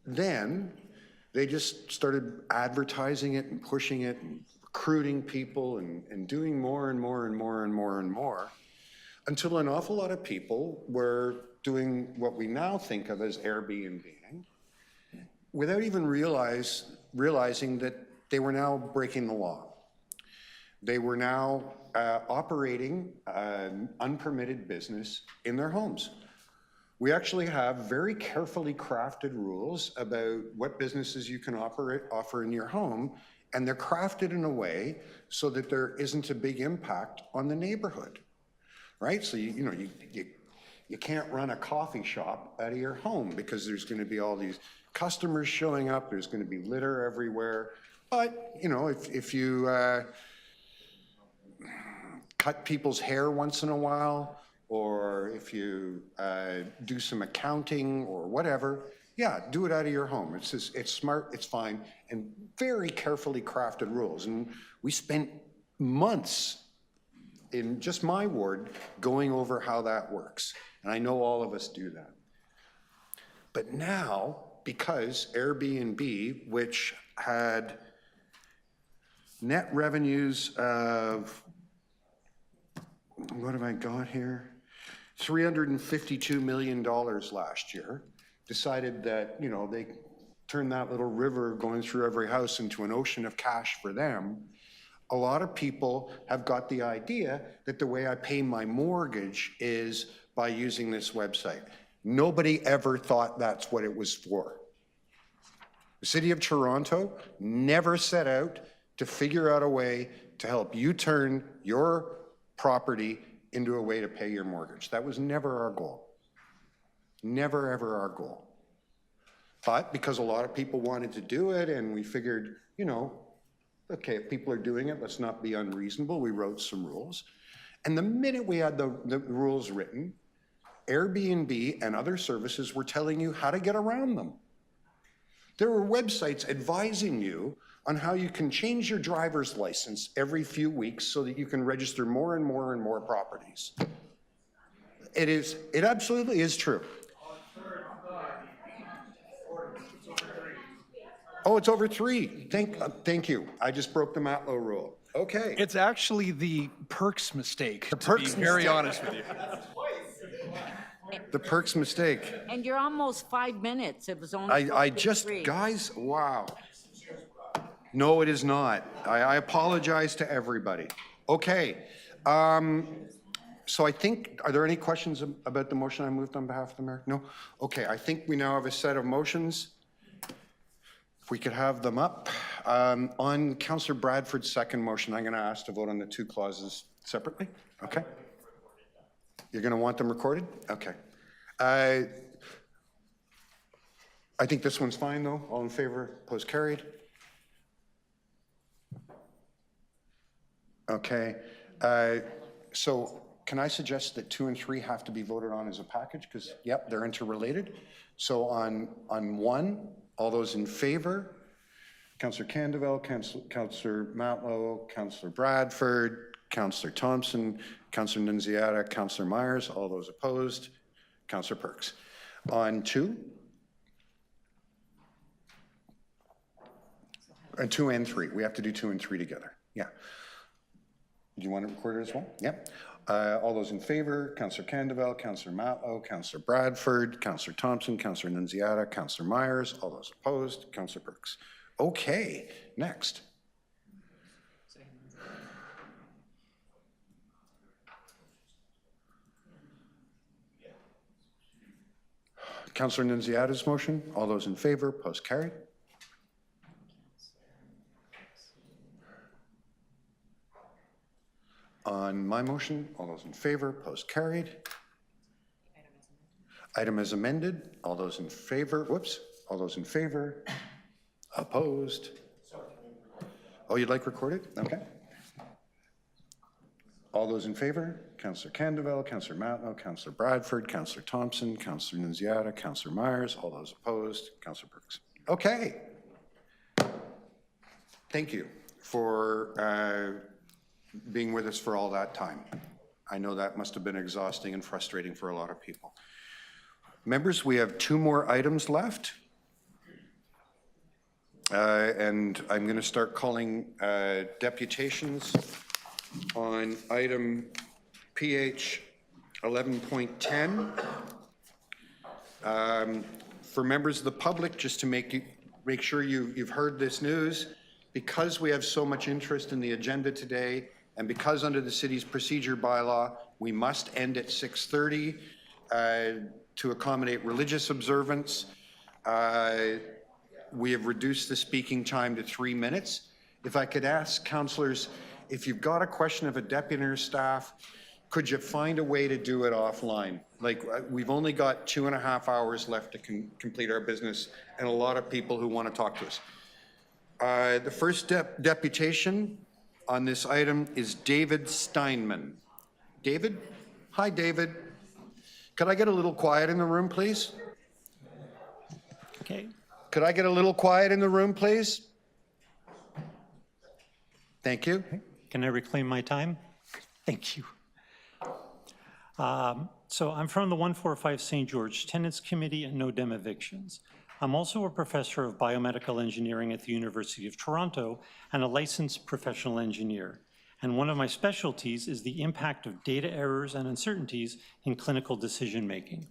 then they just started advertising it and pushing it and recruiting people and doing more and more and more and more and more until an awful lot of people were doing what we now think of as Airbnb-ing without even realizing that they were now breaking the law. They were now operating an unpermitted business in their homes. We actually have very carefully crafted rules about what businesses you can offer in your home, and they're crafted in a way so that there isn't a big impact on the neighborhood, right? So you can't run a coffee shop out of your home because there's going to be all these customers showing up. There's going to be litter everywhere. But if you cut people's hair once in a while, or if you do some accounting or whatever, yeah, do it out of your home. It's smart, it's fine, and very carefully crafted rules. And we spent months in just my ward going over how that works. And I know all of us do that. But now, because Airbnb, which had net revenues of, what have I got here? $352 million last year, decided that, they turned that little river going through every house into an ocean of cash for them. A lot of people have got the idea that the way I pay my mortgage is by using this website. Nobody ever thought that's what it was for. The City of Toronto never set out to figure out a way to help you turn your property into a way to pay your mortgage. That was never our goal. Never, ever our goal. But because a lot of people wanted to do it and we figured, you know, okay, if people are doing it, let's not be unreasonable. We wrote some rules. And the minute we had the rules written, Airbnb and other services were telling you how to get around them. There were websites advising you on how you can change your driver's license every few weeks so that you can register more and more and more properties. It absolutely is true. Oh, it's over 3. Thank you. I just broke the Matlow rule. Okay. It's actually the Perks mistake, Perks to be very mistake. honest with you. The Perks mistake. And you're almost 5 minutes. It was only I just, 3. guys, wow. No, it is not. I apologize to everybody. Okay. So I think, are there any questions about the motion I moved on behalf of the mayor? No? Okay, I think we now have a set of motions. If we could have them up. On Councillor Bradford's second motion, I'm going to ask to vote on the 2 clauses separately. Okay. You're going to want them recorded? Okay. I think this one's fine, though. All in favor? Opposed? Carried. Okay. So can I suggest that 2 and 3 have to be voted on as a package? Because, yep, they're interrelated. So on 1, all those in favor? Councillor Candeville, Councillor Matlow, Councillor Bradford, Councillor Thompson, Councillor Nunziata, Councillor Myers, all those opposed, Councillor Perks. On 2? And 2 and 3, we have to do 2 and 3 together, yeah. Do you want to record it as well? Yeah. All those in favor, Councillor Candeville, Councillor Matlow, Councillor Bradford, Councillor Thompson, Councillor Nunziata, Councillor Myers, all those opposed, Councillor Perks. Okay, next. Councillor Nunziata's motion, all those in favor, opposed, carried. On my motion, all those in favor, opposed, carried. Item is amended. All those in favor, whoops, all those in favor, opposed. Oh, you'd like recorded? Okay. All those in favor, Councillor Candeville, Councillor Matlow, Councillor Bradford, Councillor Thompson, Councillor Nunziata, Councillor Myers, all those opposed, Councillor Perks. Okay. Thank you for being with us for all that time. I know that must have been exhausting and frustrating for a lot of people. Members, we have 2 more items left. And I'm going to start calling deputations on item PH 11.10. For members of the public, just to make sure you've heard this news, because we have so much interest in the agenda today, and because under the city's procedure bylaw, we must end at 6:30 to accommodate religious observance, we have reduced the speaking time to 3 minutes. If I could ask councillors, if you've got a question of a deputy or staff, could you find a way to do it offline? Like, we've only got 2.5 hours left to complete our business, and a lot of people who want to talk to us. The first deputation on this item is David Steinman. David? Hi, David. Could I get a little quiet in the room, please? Okay. Could I get a little quiet in the room, please? Thank you. Can I reclaim my time? Thank you. So I'm from the 145 St. George Tenants Committee and No Dem Evictions. I'm also a professor of biomedical engineering at the University of Toronto and a licensed professional engineer. And one of my specialties is the impact of data errors and uncertainties in clinical decision-making.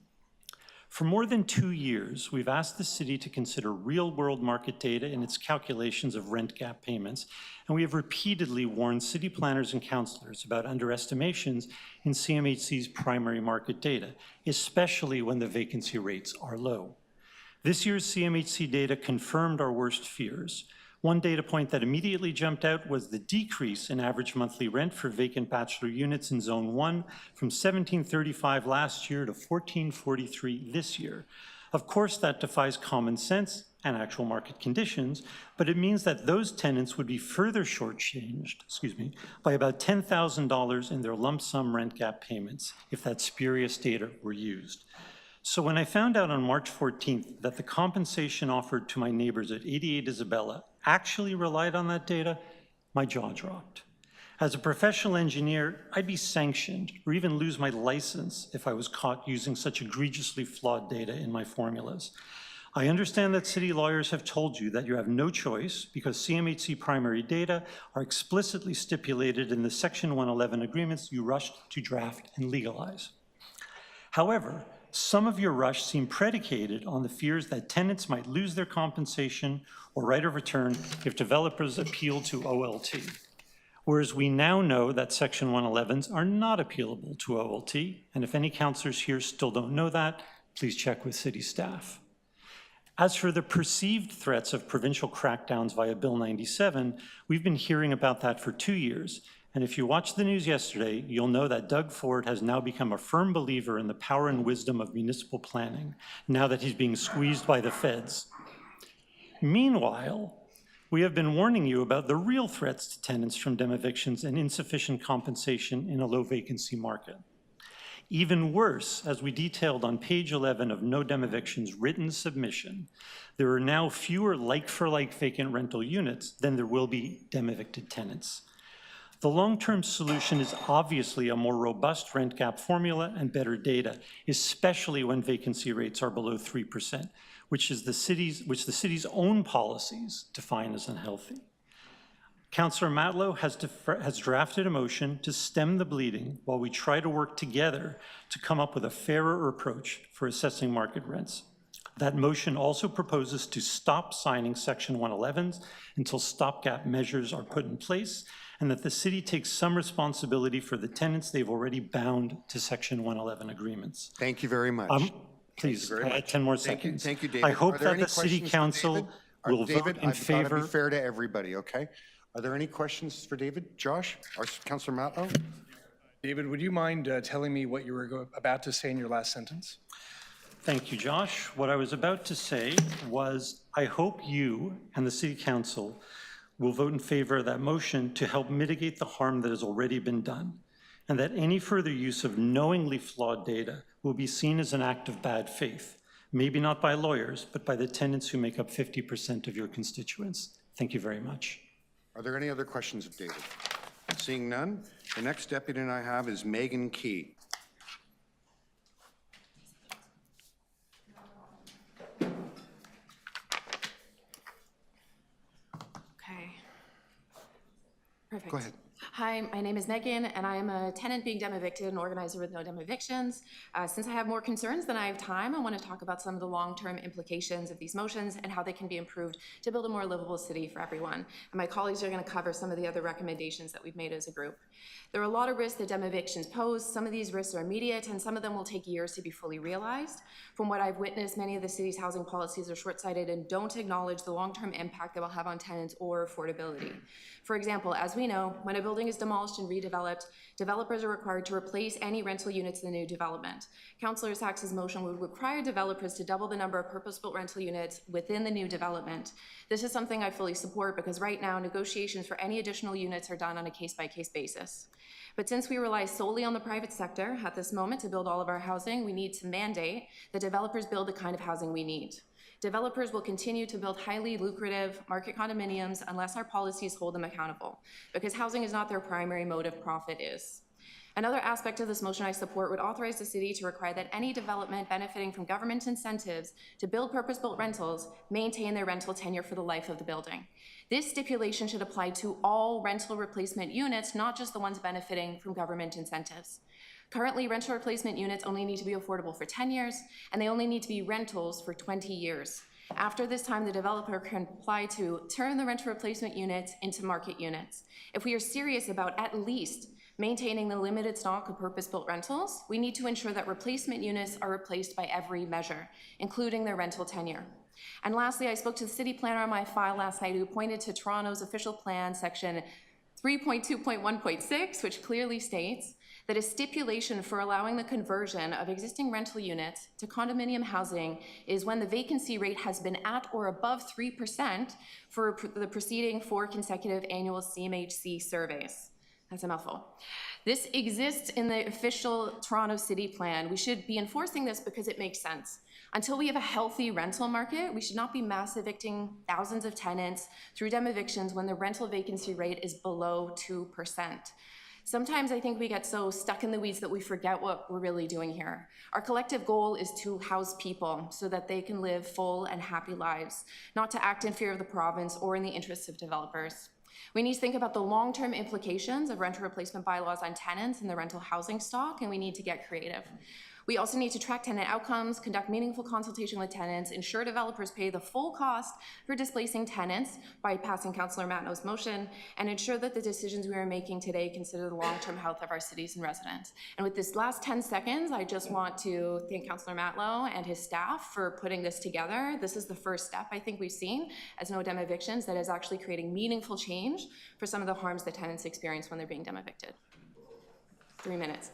For more than 2 years, we've asked the city to consider real-world market data in its calculations of rent gap payments, and we have repeatedly warned city planners and councillors about underestimations in CMHC's primary market data, especially when the vacancy rates are low. This year's CMHC data confirmed our worst fears. One data point that immediately jumped out was the decrease in average monthly rent for vacant bachelor units in Zone 1 from $1,735 last year to $1,443 this year. Of course, that defies common sense and actual market conditions, but it means that those tenants would be further shortchanged, by about $10,000 in their lump sum rent gap payments if that spurious data were used. So when I found out on March 14th that the compensation offered to my neighbors at 88 Isabella actually relied on that data, my jaw dropped. As a professional engineer, I'd be sanctioned or even lose my license if I was caught using such egregiously flawed data in my formulas. I understand that city lawyers have told you that you have no choice because CMHC primary data are explicitly stipulated in the Section 111 agreements you rushed to draft and legalize. However, some of your rush seem predicated on the fears that tenants might lose their compensation or right of return if developers appeal to OLT. Whereas we now know that Section 111s are not appealable to OLT, and if any councillors here still don't know that, please check with city staff. As for the perceived threats of provincial crackdowns via Bill 97, we've been hearing about that for 2 years. And if you watched the news yesterday, you'll know that Doug Ford has now become a firm believer in the power and wisdom of municipal planning, now that he's being squeezed by the feds. Meanwhile, we have been warning you about the real threats to tenants from demevictions and insufficient compensation in a low vacancy market. Even worse, as we detailed on page 11 of No Demeviction's written submission, there are now fewer like-for-like vacant rental units than there will be demevicted tenants. The long-term solution is obviously a more robust rent gap formula and better data, especially when vacancy rates are below 3%, which the city's own policies define as unhealthy. Councillor Matlow has drafted a motion to stem the bleeding while we try to work together to come up with a fairer approach for assessing market rents. That motion also proposes to stop signing Section 111s until stopgap measures are put in place, and that the city takes some responsibility for the tenants they've already bound to Section 111 agreements. Thank you very much. Please, I had 10 more seconds. Thank you, David. I hope that the city council will vote in favor. I've got to be fair to everybody, okay? Are there any questions for David? Josh or Councillor Matlow? David, would you mind telling me what you were about to say in your last sentence? Thank you, Josh. What I was about to say was, I hope you and the city council will vote in favor of that motion to help mitigate the harm that has already been done, and that any further use of knowingly flawed data will be seen as an act of bad faith, maybe not by lawyers, but by the tenants who make up 50% of your constituents. Thank you very much. Are there any other questions of David? Seeing none, the next deputy I have is Megan Key. Okay. Perfect. Go ahead. Hi, my name is Megan, and I am a tenant being dem-evicted and organizer with No Dem Evictions. Since I have more concerns than I have time, I want to talk about some of the long-term implications of these motions and how they can be improved to build a more livable city for everyone. And my colleagues are going to cover some of the other recommendations that we've made as a group. There are a lot of risks that dem-evictions pose. Some of these risks are immediate, and some of them will take years to be fully realized. From what I've witnessed, many of the city's housing policies are short-sighted and don't acknowledge the long-term impact they will have on tenants or affordability. For example, as we know, when a building is demolished and redeveloped, developers are required to replace any rental units in the new development. Councillor Sachs's motion would require developers to double the number of purpose-built rental units within the new development. This is something I fully support because right now, negotiations for any additional units are done on a case-by-case basis. But since we rely solely on the private sector at this moment to build all of our housing, we need to mandate that developers build the kind of housing we need. Developers will continue to build highly lucrative market condominiums unless our policies hold them accountable, because housing is not their primary motive, profit is. Another aspect of this motion I support would authorize the city to require that any development benefiting from government incentives to build purpose-built rentals maintain their rental tenure for the life of the building. This stipulation should apply to all rental replacement units, not just the ones benefiting from government incentives. Currently, rental replacement units only need to be affordable for 10 years, and they only need to be rentals for 20 years. After this time, the developer can apply to turn the rental replacement units into market units. If we are serious about at least maintaining the limited stock of purpose-built rentals, we need to ensure that replacement units are replaced by every measure, including their rental tenure. And lastly, I spoke to the city planner on my file last night who pointed to Toronto's official plan section 3.2.1.6, which clearly states that a stipulation for allowing the conversion of existing rental units to condominium housing is when the vacancy rate has been at or above 3% for the preceding 4 consecutive annual CMHC surveys. That's a mouthful. This exists in the official Toronto City Plan. We should be enforcing this because it makes sense. Until we have a healthy rental market, we should not be mass evicting thousands of tenants through demevictions when the rental vacancy rate is below 2%. Sometimes I think we get so stuck in the weeds that we forget what we're really doing here. Our collective goal is to house people so that they can live full and happy lives, not to act in fear of the province or in the interests of developers. We need to think about the long-term implications of rental replacement bylaws on tenants and the rental housing stock, and we need to get creative. We also need to track tenant outcomes, conduct meaningful consultation with tenants, ensure developers pay the full cost for displacing tenants by passing Councillor Matnow's motion, and ensure that the decisions we are making today consider the long-term health of our cities and residents. And with this last 10 seconds, I just want to thank Councillor Matlow and his staff for putting this together. This is the first step I think we've seen as no-dem evictions that is actually creating meaningful change for some of the harms that tenants experience when they're being dem evicted. 3 minutes.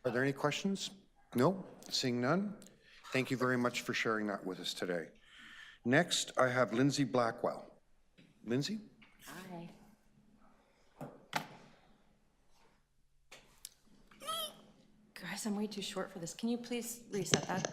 Are there any questions? No? Seeing none? Thank you very much for sharing that with us today. Next, I have Lindsay Blackwell. Lindsay? Hi. Guys, I'm way too short for this. Can you please reset that?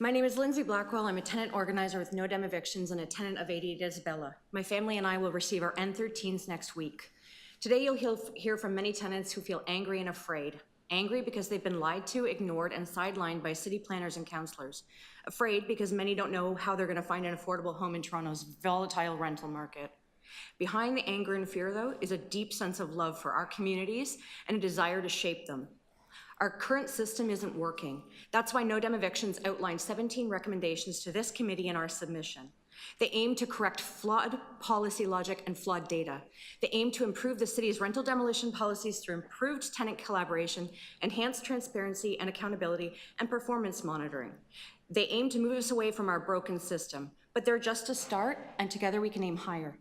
My name is Lindsay Blackwell. I'm a tenant organizer with No Dem Evictions and a tenant of 88 Isabella. My family and I will receive our N13s next week. Today, you'll hear from many tenants who feel angry and afraid. Angry because they've been lied to, ignored, and sidelined by city planners and councillors. Afraid because many don't know how they're going to find an affordable home in Toronto's volatile rental market. Behind the anger and fear, though, is a deep sense of love for our communities and a desire to shape them. Our current system isn't working. That's why No Dem Evictions outlined 17 recommendations to this committee in our submission. They aim to correct flawed policy logic and flawed data. They aim to improve the city's rental demolition policies through improved tenant collaboration, enhanced transparency and accountability, and performance monitoring. They aim to move us away from our broken system, but they're just a start, and together we can aim higher.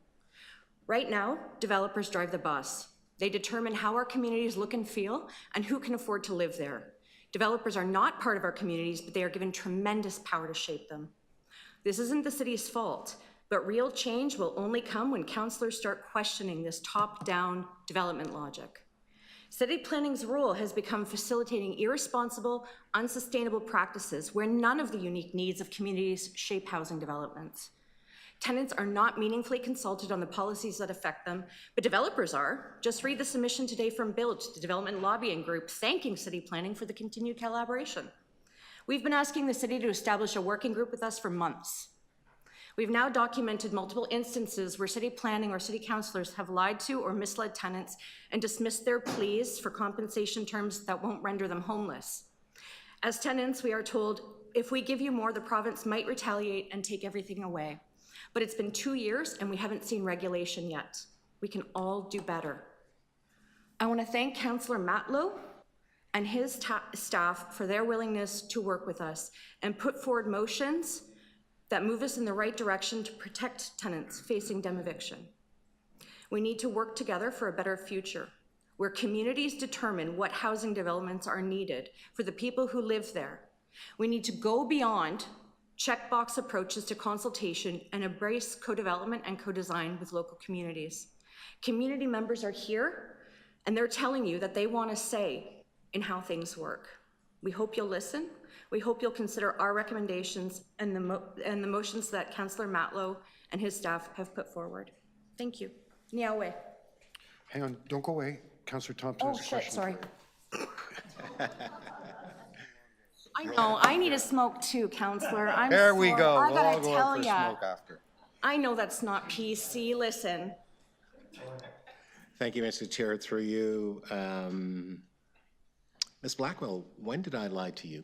Right now, developers drive the bus. They determine how our communities look and feel and who can afford to live there. Developers are not part of our communities, but they are given tremendous power to shape them. This isn't the city's fault, but real change will only come when councillors start questioning this top-down development logic. City planning's role has become facilitating irresponsible, unsustainable practices where none of the unique needs of communities shape housing developments. Tenants are not meaningfully consulted on the policies that affect them, but developers are. Just read the submission today from Build, the development lobbying group, thanking city planning for the continued collaboration. We've been asking the city to establish a working group with us for months. We've now documented multiple instances where city planning or city councillors have lied to or misled tenants and dismissed their pleas for compensation terms that won't render them homeless. As tenants, we are told, if we give you more, the province might retaliate and take everything away. But it's been 2 years and we haven't seen regulation yet. We can all do better. I want to thank Councillor Matlow and his staff for their willingness to work with us and put forward motions that move us in the right direction to protect tenants facing dem eviction. We need to work together for a better future, where communities determine what housing developments are needed for the people who live there. We need to go beyond checkbox approaches to consultation and embrace co-development and co-design with local communities. Community members are here and they're telling you that they want a say in how things work. We hope you'll listen. We hope you'll consider our recommendations and the motions that Councillor Matlow and his staff have put forward. Thank you. Niawe. Hang on, don't go away. Councillor Thompson has a question. Sorry. I know, I need a smoke too, Councillor. I'm There we sorry. go. I We'll gotta all go tell out for a ya. smoke after. I know that's not PC. Listen. Thank you, Mr. Chair. Through you, Ms. Blackwell, when did I lie to you?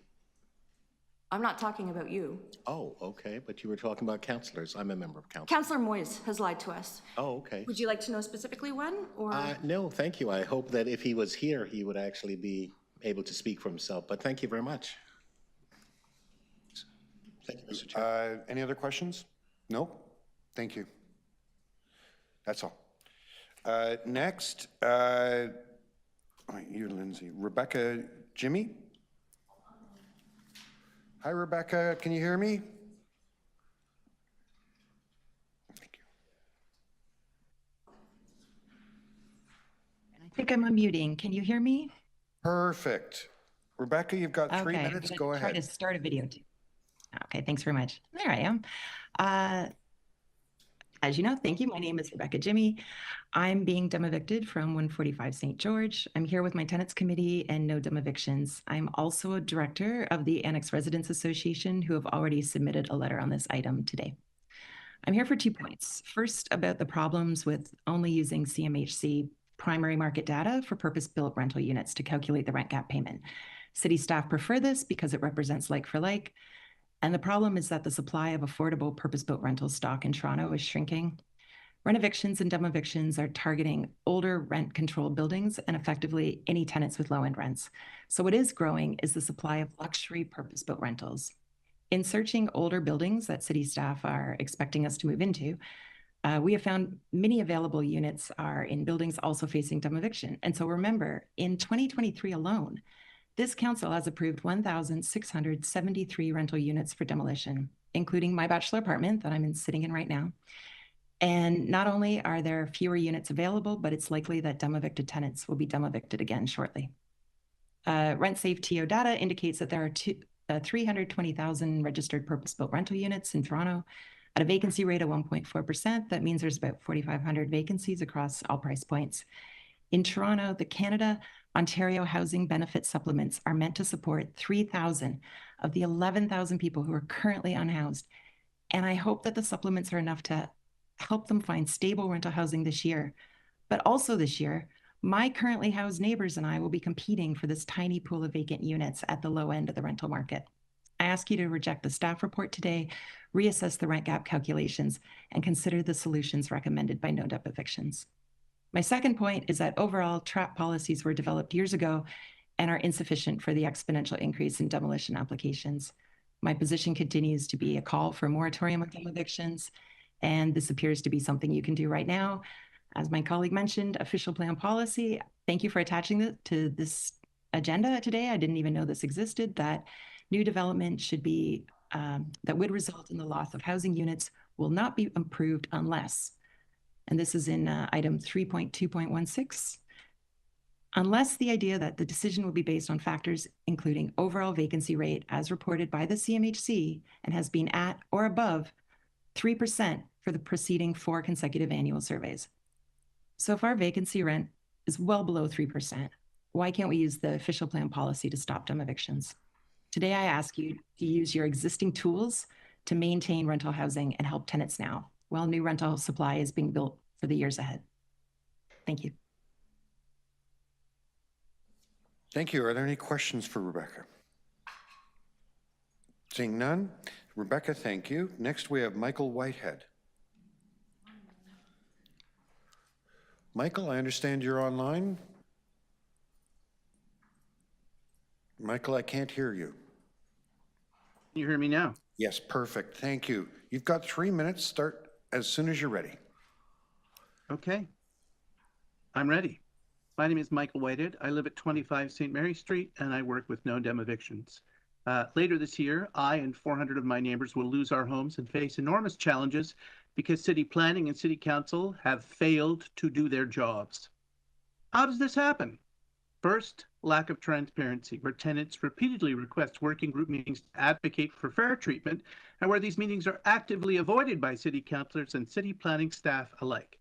I'm not talking about you. Oh, okay, but you were talking about councilors. I'm a member of council. Councillor Moyes has lied to us. Oh, okay. Would you like to know specifically when, or? No, thank you. I hope that if he was here, he would actually be able to speak for himself, but thank you very much. Thank you, Mr. Chair. Any other questions? No? Thank you. That's all. Next, you, Lindsay. Rebecca Jimmy? Hi, Rebecca. Can you hear me? Thank you. I think I'm unmuting. Can you hear me? Perfect. Rebecca, you've got 3 Okay, minutes. I'm Go gonna try ahead. to start a video too. Okay, thanks very much. There I am. As you know, thank you. My name is Rebecca Jimmy. I'm being dumb evicted from 145 St. George. I'm here with my tenants committee and no dumb evictions. I'm also a director of the Annex Residents Association who have already submitted a letter on this item today. I'm here for 2 points. First, about the problems with only using CMHC primary market data for purpose-built rental units to calculate the rent gap payment. City staff prefer this because it represents like for like. And the problem is that the supply of affordable purpose-built rental stock in Toronto is shrinking. Rent evictions and dumb evictions are targeting older rent-controlled buildings and effectively any tenants with low-end rents. So what is growing is the supply of luxury purpose-built rentals. In searching older buildings that city staff are expecting us to move into, we have found many available units are in buildings also facing dumb eviction. And so remember, in 2023 alone, this council has approved 1,673 rental units for demolition, including my bachelor apartment that I'm sitting in right now. And not only are there fewer units available, but it's likely that dumb evicted tenants will be dumb evicted again shortly. RentSafeTO data indicates that there are 320,000 registered purpose-built rental units in Toronto at a vacancy rate of 1.4%. That means there's about 4,500 vacancies across all price points. In Toronto, the Ontario Housing Benefit Supplements are meant to support 3,000 of the 11,000 people who are currently unhoused. And I hope that the supplements are enough to help them find stable rental housing this year. But also this year, my currently housed neighbors and I will be competing for this tiny pool of vacant units at the low end of the rental market. I ask you to reject the staff report today, reassess the rent gap calculations, and consider the solutions recommended by no dumb evictions. My second point is that overall trap policies were developed years ago and are insufficient for the exponential increase in demolition applications. My position continues to be a call for a moratorium on dumb evictions, and this appears to be something you can do right now. As my colleague mentioned, official plan policy, thank you for attaching it to this agenda today. I didn't even know this existed, that new development should be, that would result in the loss of housing units will not be approved unless, and this is in item 3.2.16, unless the idea that the decision will be based on factors including overall vacancy rate as reported by the CMHC and has been at or above 3% for the preceding 4 consecutive annual surveys. So if our vacancy rent is well below 3%, why can't we use the official plan policy to stop dumb evictions? Today, I ask you to use your existing tools to maintain rental housing and help tenants now, while new rental supply is being built for the years ahead. Thank you. Thank you. Are there any questions for Rebecca? Seeing none. Rebecca, thank you. Next, we have Michael Whitehead. Michael, I understand you're online. Michael, I can't hear you. Can you hear me now? Yes, perfect. Thank you. You've got 3 minutes. Start as soon as you're ready. Okay. I'm ready. My name is Michael Whitehead. I live at 25 St. Mary Street, and I work with no dumb evictions. Later this year, I and 400 of my neighbors will lose our homes and face enormous challenges because city planning and city council have failed to do their jobs. How does this happen? First, lack of transparency, where tenants repeatedly request working group meetings to advocate for fair treatment, and where these meetings are actively avoided by city councilors and city planning staff alike.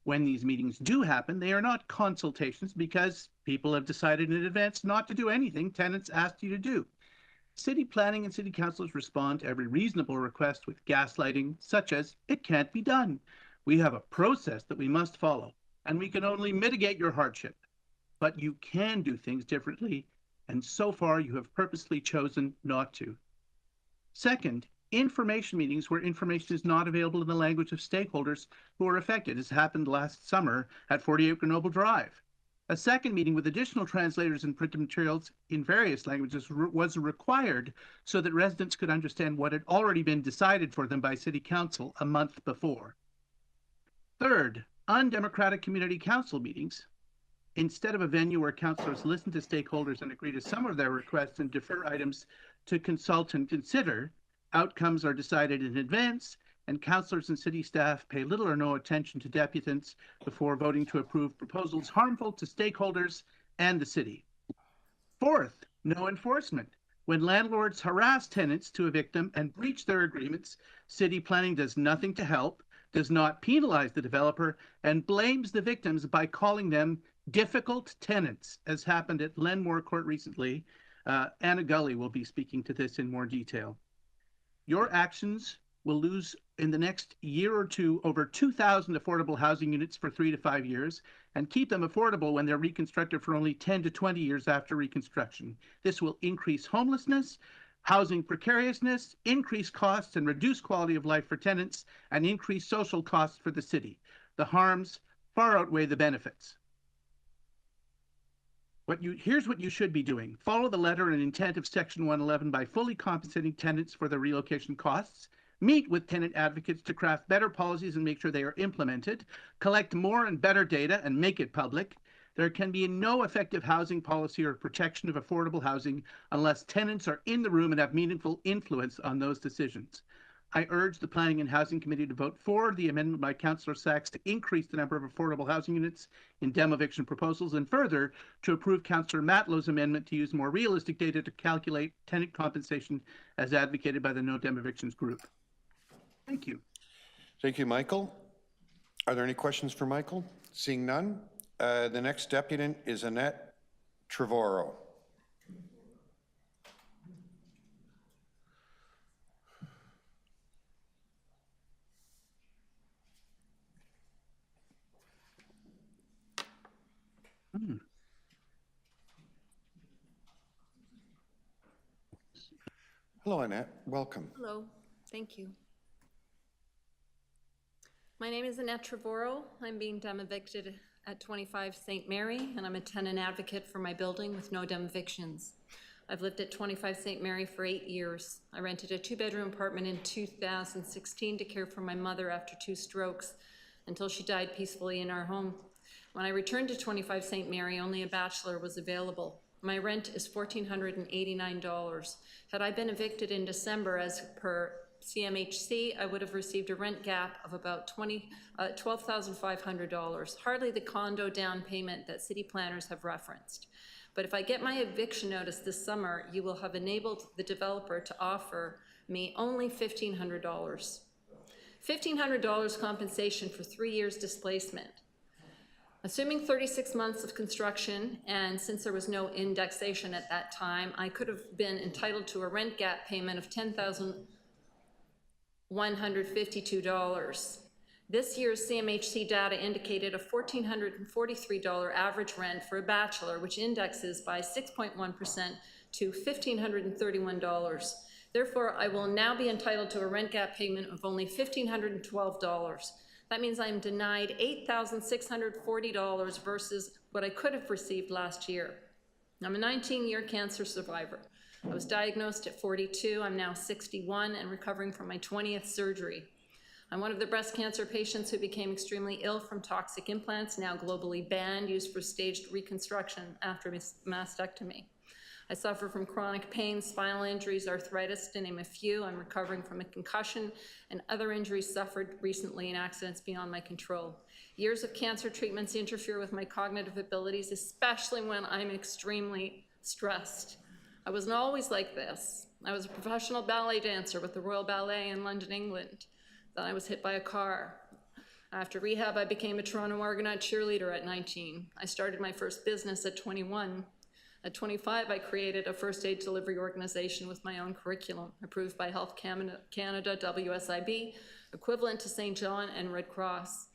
When these meetings do happen, they are not consultations because people have decided in advance not to do anything tenants asked you to do. City planning and city councilors respond to every reasonable request with gaslighting, such as, "It can't be done. We have a process that we must follow, and we can only mitigate your hardship. But you can do things differently, and so far you have purposely chosen not to." Second, information meetings where information is not available in the language of stakeholders who are affected, as happened last summer at 48 Grenoble Drive. A second meeting with additional translators and printed materials in various languages was required so that residents could understand what had already been decided for them by City Council a month before. Third, undemocratic community council meetings. Instead of a venue where councillors listen to stakeholders and agree to some of their requests and defer items to consult and consider, outcomes are decided in advance, and councillors and city staff pay little or no attention to deputants before voting to approve proposals harmful to stakeholders and the city. Fourth, no enforcement. When landlords harass tenants to evict them and breach their agreements, city planning does nothing to help, does not penalize the developer, and blames the victims by calling them difficult tenants, as happened at Lenmore Court recently. Anna Gully will be speaking to this in more detail. Your actions will lose in the next year or two over 2,000 affordable housing units for 3 to 5 years and keep them affordable when they're reconstructed for only 10 to 20 years after reconstruction. This will increase homelessness, housing precariousness, increase costs and reduce quality of life for tenants, and increase social costs for the city. The harms far outweigh the benefits. Here's what you should be doing. Follow the letter and intent of Section 111 by fully compensating tenants for their relocation costs. Meet with tenant advocates to craft better policies and make sure they are implemented. Collect more and better data and make it public. There can be no effective housing policy or protection of affordable housing unless tenants are in the room and have meaningful influence on those decisions. I urge the Planning and Housing Committee to vote for the amendment by Councillor Sachs to increase the number of affordable housing units in demoviction proposals, and further to approve Councillor Matlow's amendment to use more realistic data to calculate tenant compensation as advocated by the No Demevictions group. Thank you. Thank you, Michael. Are there any questions for Michael? Seeing none, the next deputant is Annette Trevorrow. Hello, Annette. Welcome. Hello. Thank you. My name is Annette Trevorrow. I'm being demevicted at 25 St. Mary, and I'm a tenant advocate for my building with no demevictions. I've lived at 25 St. Mary for 8 years. I rented a 2-bedroom apartment in 2016 to care for my mother after 2 strokes until she died peacefully in our home. When I returned to 25 St. Mary, only a bachelor was available. My rent is $1,489. Had I been evicted in December as per CMHC, I would have received a rent gap of about $12,500, hardly the condo down payment that city planners have referenced. But if I get my eviction notice this summer, you will have enabled the developer to offer me only $1,500. $1,500 compensation for 3 years displacement. Assuming 36 months of construction, and since there was no indexation at that time, I could have been entitled to a rent gap payment of $10,152. This year's CMHC data indicated a $1,443 average rent for a bachelor, which indexes by 6.1% to $1,531. Therefore, I will now be entitled to a rent gap payment of only $1,512. That means I'm denied $8,640 versus what I could have received last year. I'm a 19-year cancer survivor. I was diagnosed at 42. I'm now 61 and recovering from my 20th surgery. I'm one of the breast cancer patients who became extremely ill from toxic implants, now globally banned, used for staged reconstruction after mastectomy. I suffer from chronic pain, spinal injuries, arthritis, to name a few. I'm recovering from a concussion and other injuries suffered recently in accidents beyond my control. Years of cancer treatments interfere with my cognitive abilities, especially when I'm extremely stressed. I wasn't always like this. I was a professional ballet dancer with the Royal Ballet in London, England. Then I was hit by a car. After rehab, I became a Toronto Argonaut cheerleader at 19. I started my first business at 21. At 25, I created a first aid delivery organization with my own curriculum, approved by Health Canada, WSIB, equivalent to St. John and Red Cross.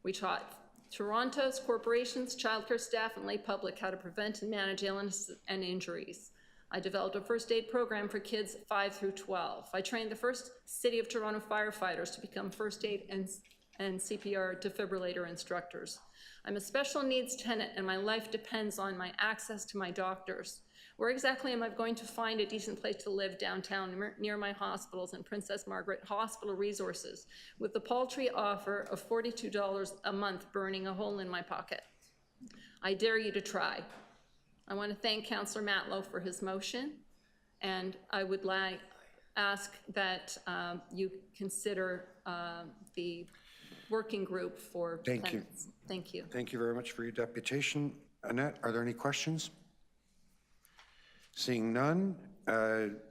We taught Toronto's corporations, childcare staff, and lay public how to prevent and manage illness and injuries. I developed a first aid program for kids 5 through 12. I trained the first City of Toronto firefighters to become first aid and CPR defibrillator instructors. I'm a special needs tenant and my life depends on my access to my doctors. Where exactly am I going to find a decent place to live downtown near my hospitals and Princess Margaret Hospital resources with the paltry offer of $42 a month burning a hole in my pocket? I dare you to try. I want to thank Councillor Matlow for his motion, and I would ask that you consider the working group for tenants. Thank you. Thank you very much for your deputation. Annette, are there any questions? Seeing none,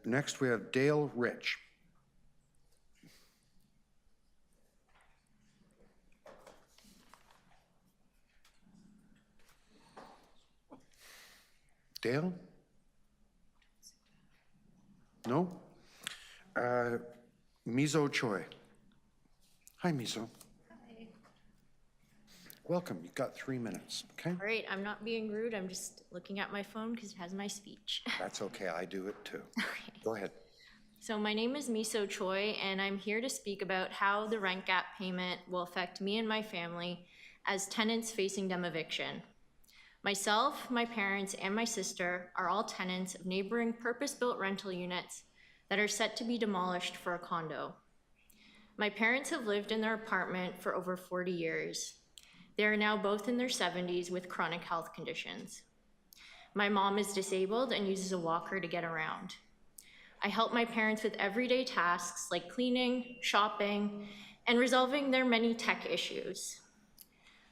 next we have Dale Rich. Dale? No? Mizo Choi. Hi, Mizo. Hi. Welcome. You've got 3 minutes, okay? All right, I'm not being rude. I'm just looking at my phone because it has my speech. That's okay. I do it too. Okay. Go ahead. So my name is Miso Choi, and I'm here to speak about how the rent gap payment will affect me and my family as tenants facing eviction. Myself, my parents, and my sister are all tenants of neighboring purpose-built rental units that are set to be demolished for a condo. My parents have lived in their apartment for over 40 years. They are now both in their 70s with chronic health conditions. My mom is disabled and uses a walker to get around. I help my parents with everyday tasks like cleaning, shopping, and resolving their many tech issues.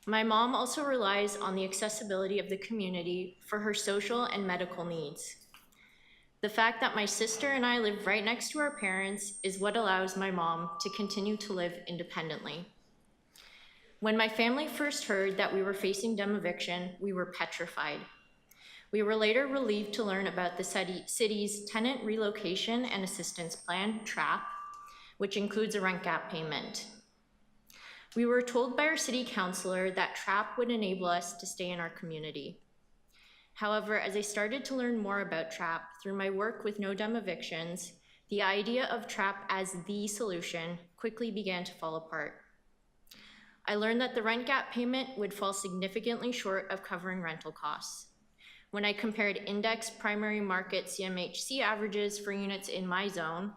My mom also relies on the accessibility of the community for her social and medical needs. The fact that my sister and I live right next to our parents is what allows my mom to continue to live independently. When my family first heard that we were facing eviction, we were petrified. We were later relieved to learn about the city's Tenant Relocation and Assistance Plan, TRAP, which includes a rent gap payment. We were told by our city councilor that TRAP would enable us to stay in our community. However, as I started to learn more about TRAP through my work with No Dumb Evictions, the idea of TRAP as the solution quickly began to fall apart. I learned that the rent gap payment would fall significantly short of covering rental costs. When I compared index primary market CMHC averages for units in my zone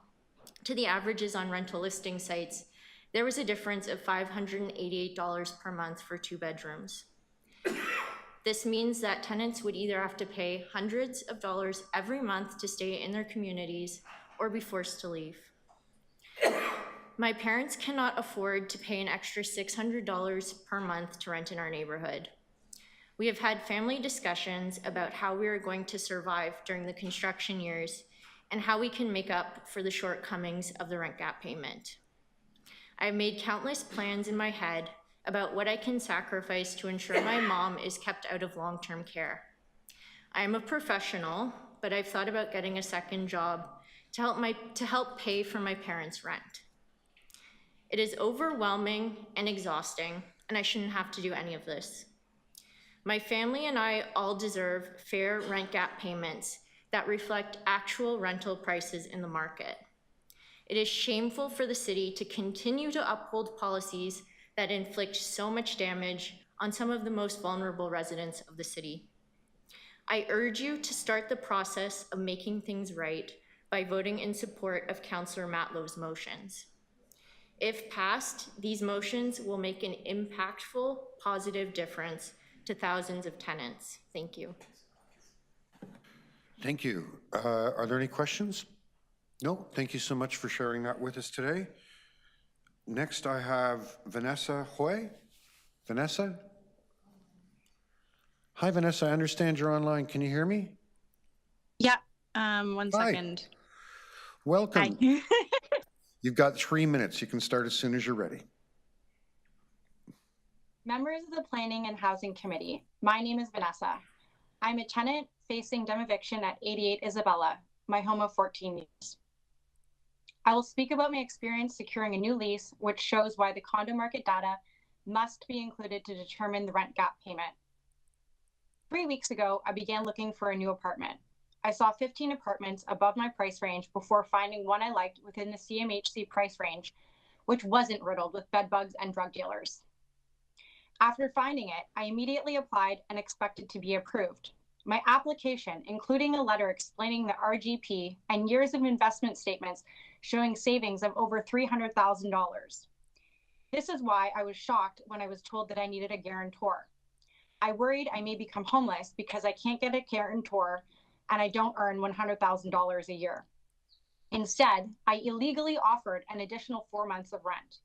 to the averages on rental listing sites, there was a difference of $588 per month for 2 bedrooms. This means that tenants would either have to pay hundreds of dollars every month to stay in their communities or be forced to leave. My parents cannot afford to pay an extra $600 per month to rent in our neighborhood. We have had family discussions about how we are going to survive during the construction years and how we can make up for the shortcomings of the rent gap payment. I've made countless plans in my head about what I can sacrifice to ensure my mom is kept out of long-term care. I am a professional, but I've thought about getting a second job to help pay for my parents' rent. It is overwhelming and exhausting, and I shouldn't have to do any of this. My family and I all deserve fair rent gap payments that reflect actual rental prices in the market. It is shameful for the city to continue to uphold policies that inflict so much damage on some of the most vulnerable residents of the city. I urge you to start the process of making things right by voting in support of Councillor Matlow's motions. If passed, these motions will make an impactful, positive difference to thousands of tenants. Thank you. Thank you. Are there any questions? No, thank you so much for sharing that with us today. Next, I have Vanessa Hoy. Vanessa? Hi, Vanessa. I understand you're online. Can you hear me? Yeah, 1 second. Welcome. Hi. You've got 3 minutes. You can start as soon as you're ready. Members of the Planning and Housing Committee, my name is Vanessa. I'm a tenant facing eviction at 88 Isabella, my home of 14 years. I will speak about my experience securing a new lease, which shows why the condo market data must be included to determine the rent gap payment. 3 weeks ago, I began looking for a new apartment. I saw 15 apartments above my price range before finding one I liked within the CMHC price range, which wasn't riddled with bed bugs and drug dealers. After finding it, I immediately applied and expected to be approved. My application, including a letter explaining the RGP and years of investment statements showing savings of over $300,000. This is why I was shocked when I was told that I needed a guarantor. I worried I may become homeless because I can't get a guarantor and I don't earn $100,000 a year. Instead, I illegally offered an additional 4 months of rent.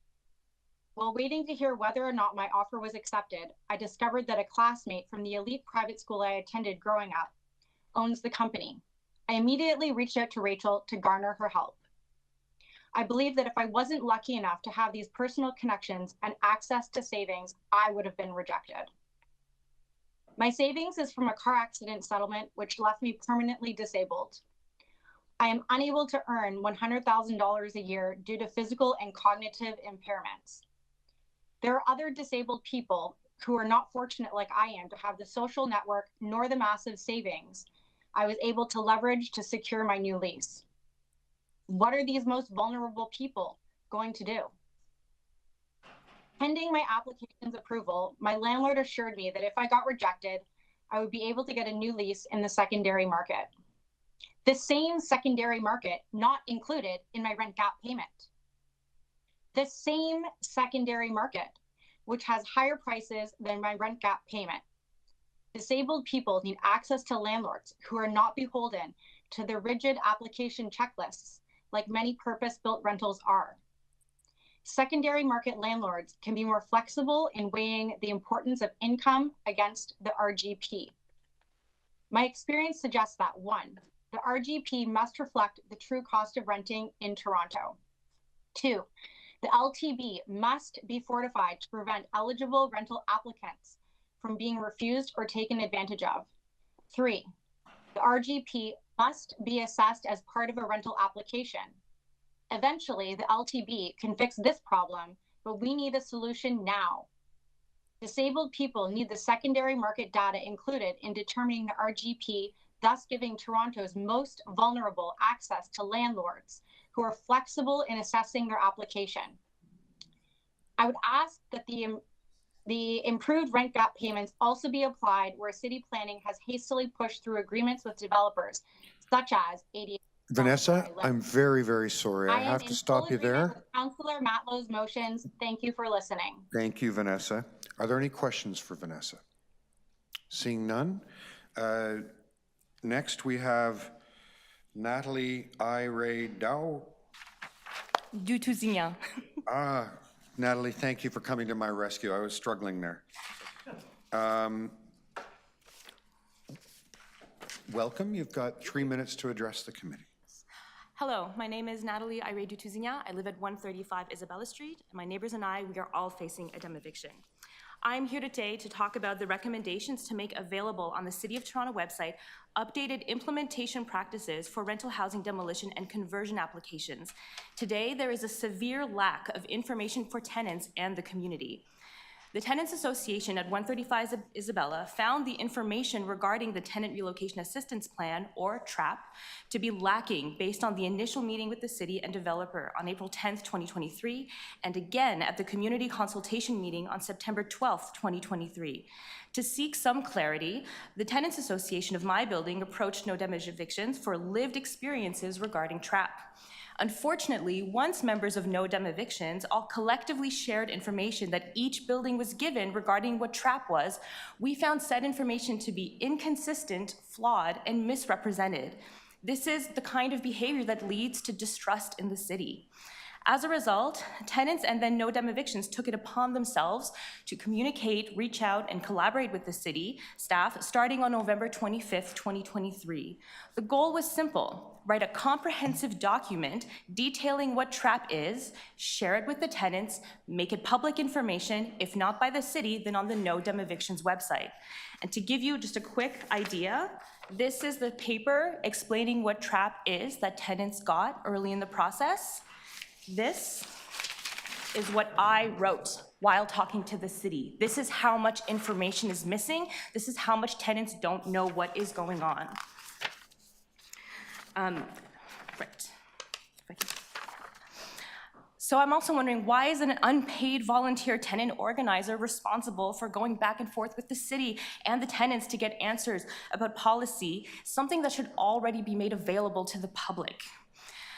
While waiting to hear whether or not my offer was accepted, I discovered that a classmate from the elite private school I attended growing up owns the company. I immediately reached out to Rachel to garner her help. I believe that if I wasn't lucky enough to have these personal connections and access to savings, I would have been rejected. My savings is from a car accident settlement, which left me permanently disabled. I am unable to earn $100,000 a year due to physical and cognitive impairments. There are other disabled people who are not fortunate like I am to have the social network nor the massive savings I was able to leverage to secure my new lease. What are these most vulnerable people going to do? Pending my application's approval, my landlord assured me that if I got rejected, I would be able to get a new lease in the secondary market. The same secondary market not included in my rent gap payment. The same secondary market, which has higher prices than my rent gap payment. Disabled people need access to landlords who are not beholden to the rigid application checklists like many purpose-built rentals are. Secondary market landlords can be more flexible in weighing the importance of income against the RGP. My experience suggests that 1, the RGP must reflect the true cost of renting in Toronto. 2, the LTB must be fortified to prevent eligible rental applicants from being refused or taken advantage of. 3, the RGP must be assessed as part of a rental application. Eventually, the LTB can fix this problem, but we need a solution now. Disabled people need the secondary market data included in determining the RGP, thus giving Toronto's most vulnerable access to landlords who are flexible in assessing their application. I would ask that the improved rent gap payments also be applied where city planning has hastily pushed through agreements with developers, such as 88. Vanessa, I'm very, very sorry. I have to stop you there. Councillor Matlow's motions. Thank you for listening. Thank you, Vanessa. Are there any questions for Vanessa? Seeing none. Next, we have Natalie Dow. Du Tousignan. Natalie, thank you for coming to my rescue. I was struggling there. Welcome. You've got 3 minutes to address the committee. Hello, my name is Natalie du Tousignan. I live at 135 Isabella Street. My neighbors and I, we are all facing a eviction. I'm here today to talk about the recommendations to make available on the City of Toronto website updated implementation practices for rental housing demolition and conversion applications. Today, there is a severe lack of information for tenants and the community. The Tenants Association at 135 Isabella found the information regarding the Tenant Relocation Assistance Plan, or TRAP, to be lacking based on the initial meeting with the city and developer on April 10th, 2023, and again at the community consultation meeting on September 12th, 2023. To seek some clarity, the Tenants Association of my building approached No Damage Evictions for lived experiences regarding TRAP. Unfortunately, once members of No Dem Evictions all collectively shared information that each building was given regarding what TRAP was, we found said information to be inconsistent, flawed, and misrepresented. This is the kind of behavior that leads to distrust in the city. As a result, tenants and then No Dem Evictions took it upon themselves to communicate, reach out, and collaborate with the city staff starting on November 25th, 2023. The goal was simple: write a comprehensive document detailing what TRAP is, share it with the tenants, make it public information, if not by the city, then on the No Dem Evictions website. And to give you just a quick idea, this is the paper explaining what TRAP is that tenants got early in the process. This is what I wrote while talking to the city. This is how much information is missing. This is how much tenants don't know what is going on. Right. So I'm also wondering, why is an unpaid volunteer tenant organizer responsible for going back and forth with the city and the tenants to get answers about policy, something that should already be made available to the public?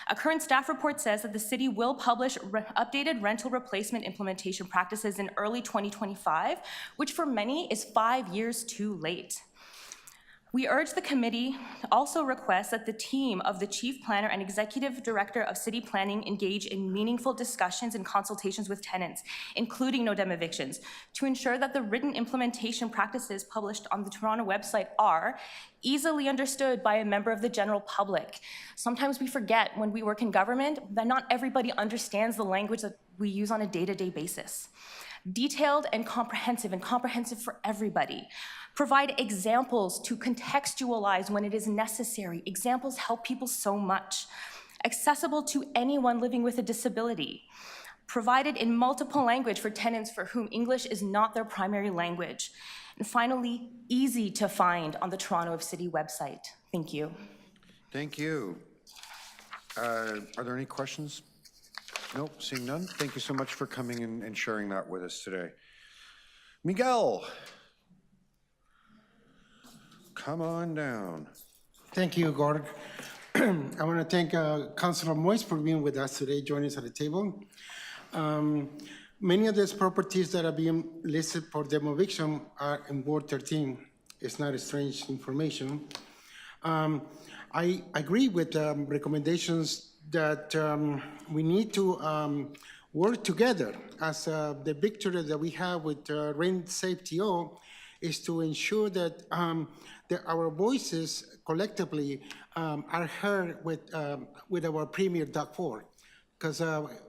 A current staff report says that the city will publish updated rental replacement implementation practices in early 2025, which for many is 5 years too late. We urge the committee to also request that the team of the Chief Planner and Executive Director of City Planning engage in meaningful discussions and consultations with tenants, including no-dem evictions, to ensure that the written implementation practices published on the Toronto website are easily understood by a member of the general public. Sometimes we forget when we work in government that not everybody understands the language that we use on a day-to-day basis. Detailed and comprehensive for everybody. Provide examples to contextualize when it is necessary. Examples help people so much. Accessible to anyone living with a disability. Provided in multiple language for tenants for whom English is not their primary language. And finally, easy to find on the Toronto City website. Thank you. Thank you. Are there any questions? Nope, seeing none. Thank you so much for coming and sharing that with us today. Miguel, come on down. Thank you, Gord. I want to thank Councilor Moise for being with us today, joining us at the table. Many of these properties that are being listed for demo eviction are in Ward 13. It's not a strange information. I agree with recommendations that we need to work together as the victory that we have with RentSafeTO is to ensure that, that our voices collectively are heard with our Premier Doug Ford. Because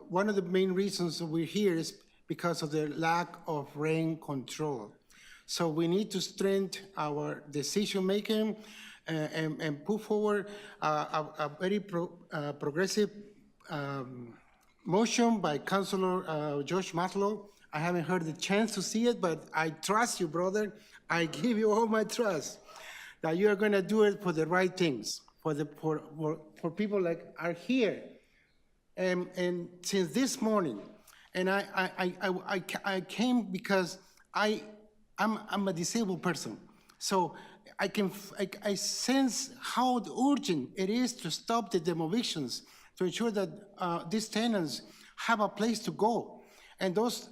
one of the main reasons we're here is because of the lack of rent control. So we need to strengthen our decision making and put forward a very progressive motion by Councilor Josh Matlow. I haven't heard the chance to see it, but I trust you, brother. I give you all my trust that you are going to do it for the right things, for people like are here. And since this morning, and I came because I'm a disabled person, so I sense how urgent it is to stop the demolitions to ensure that these tenants have a place to go. And those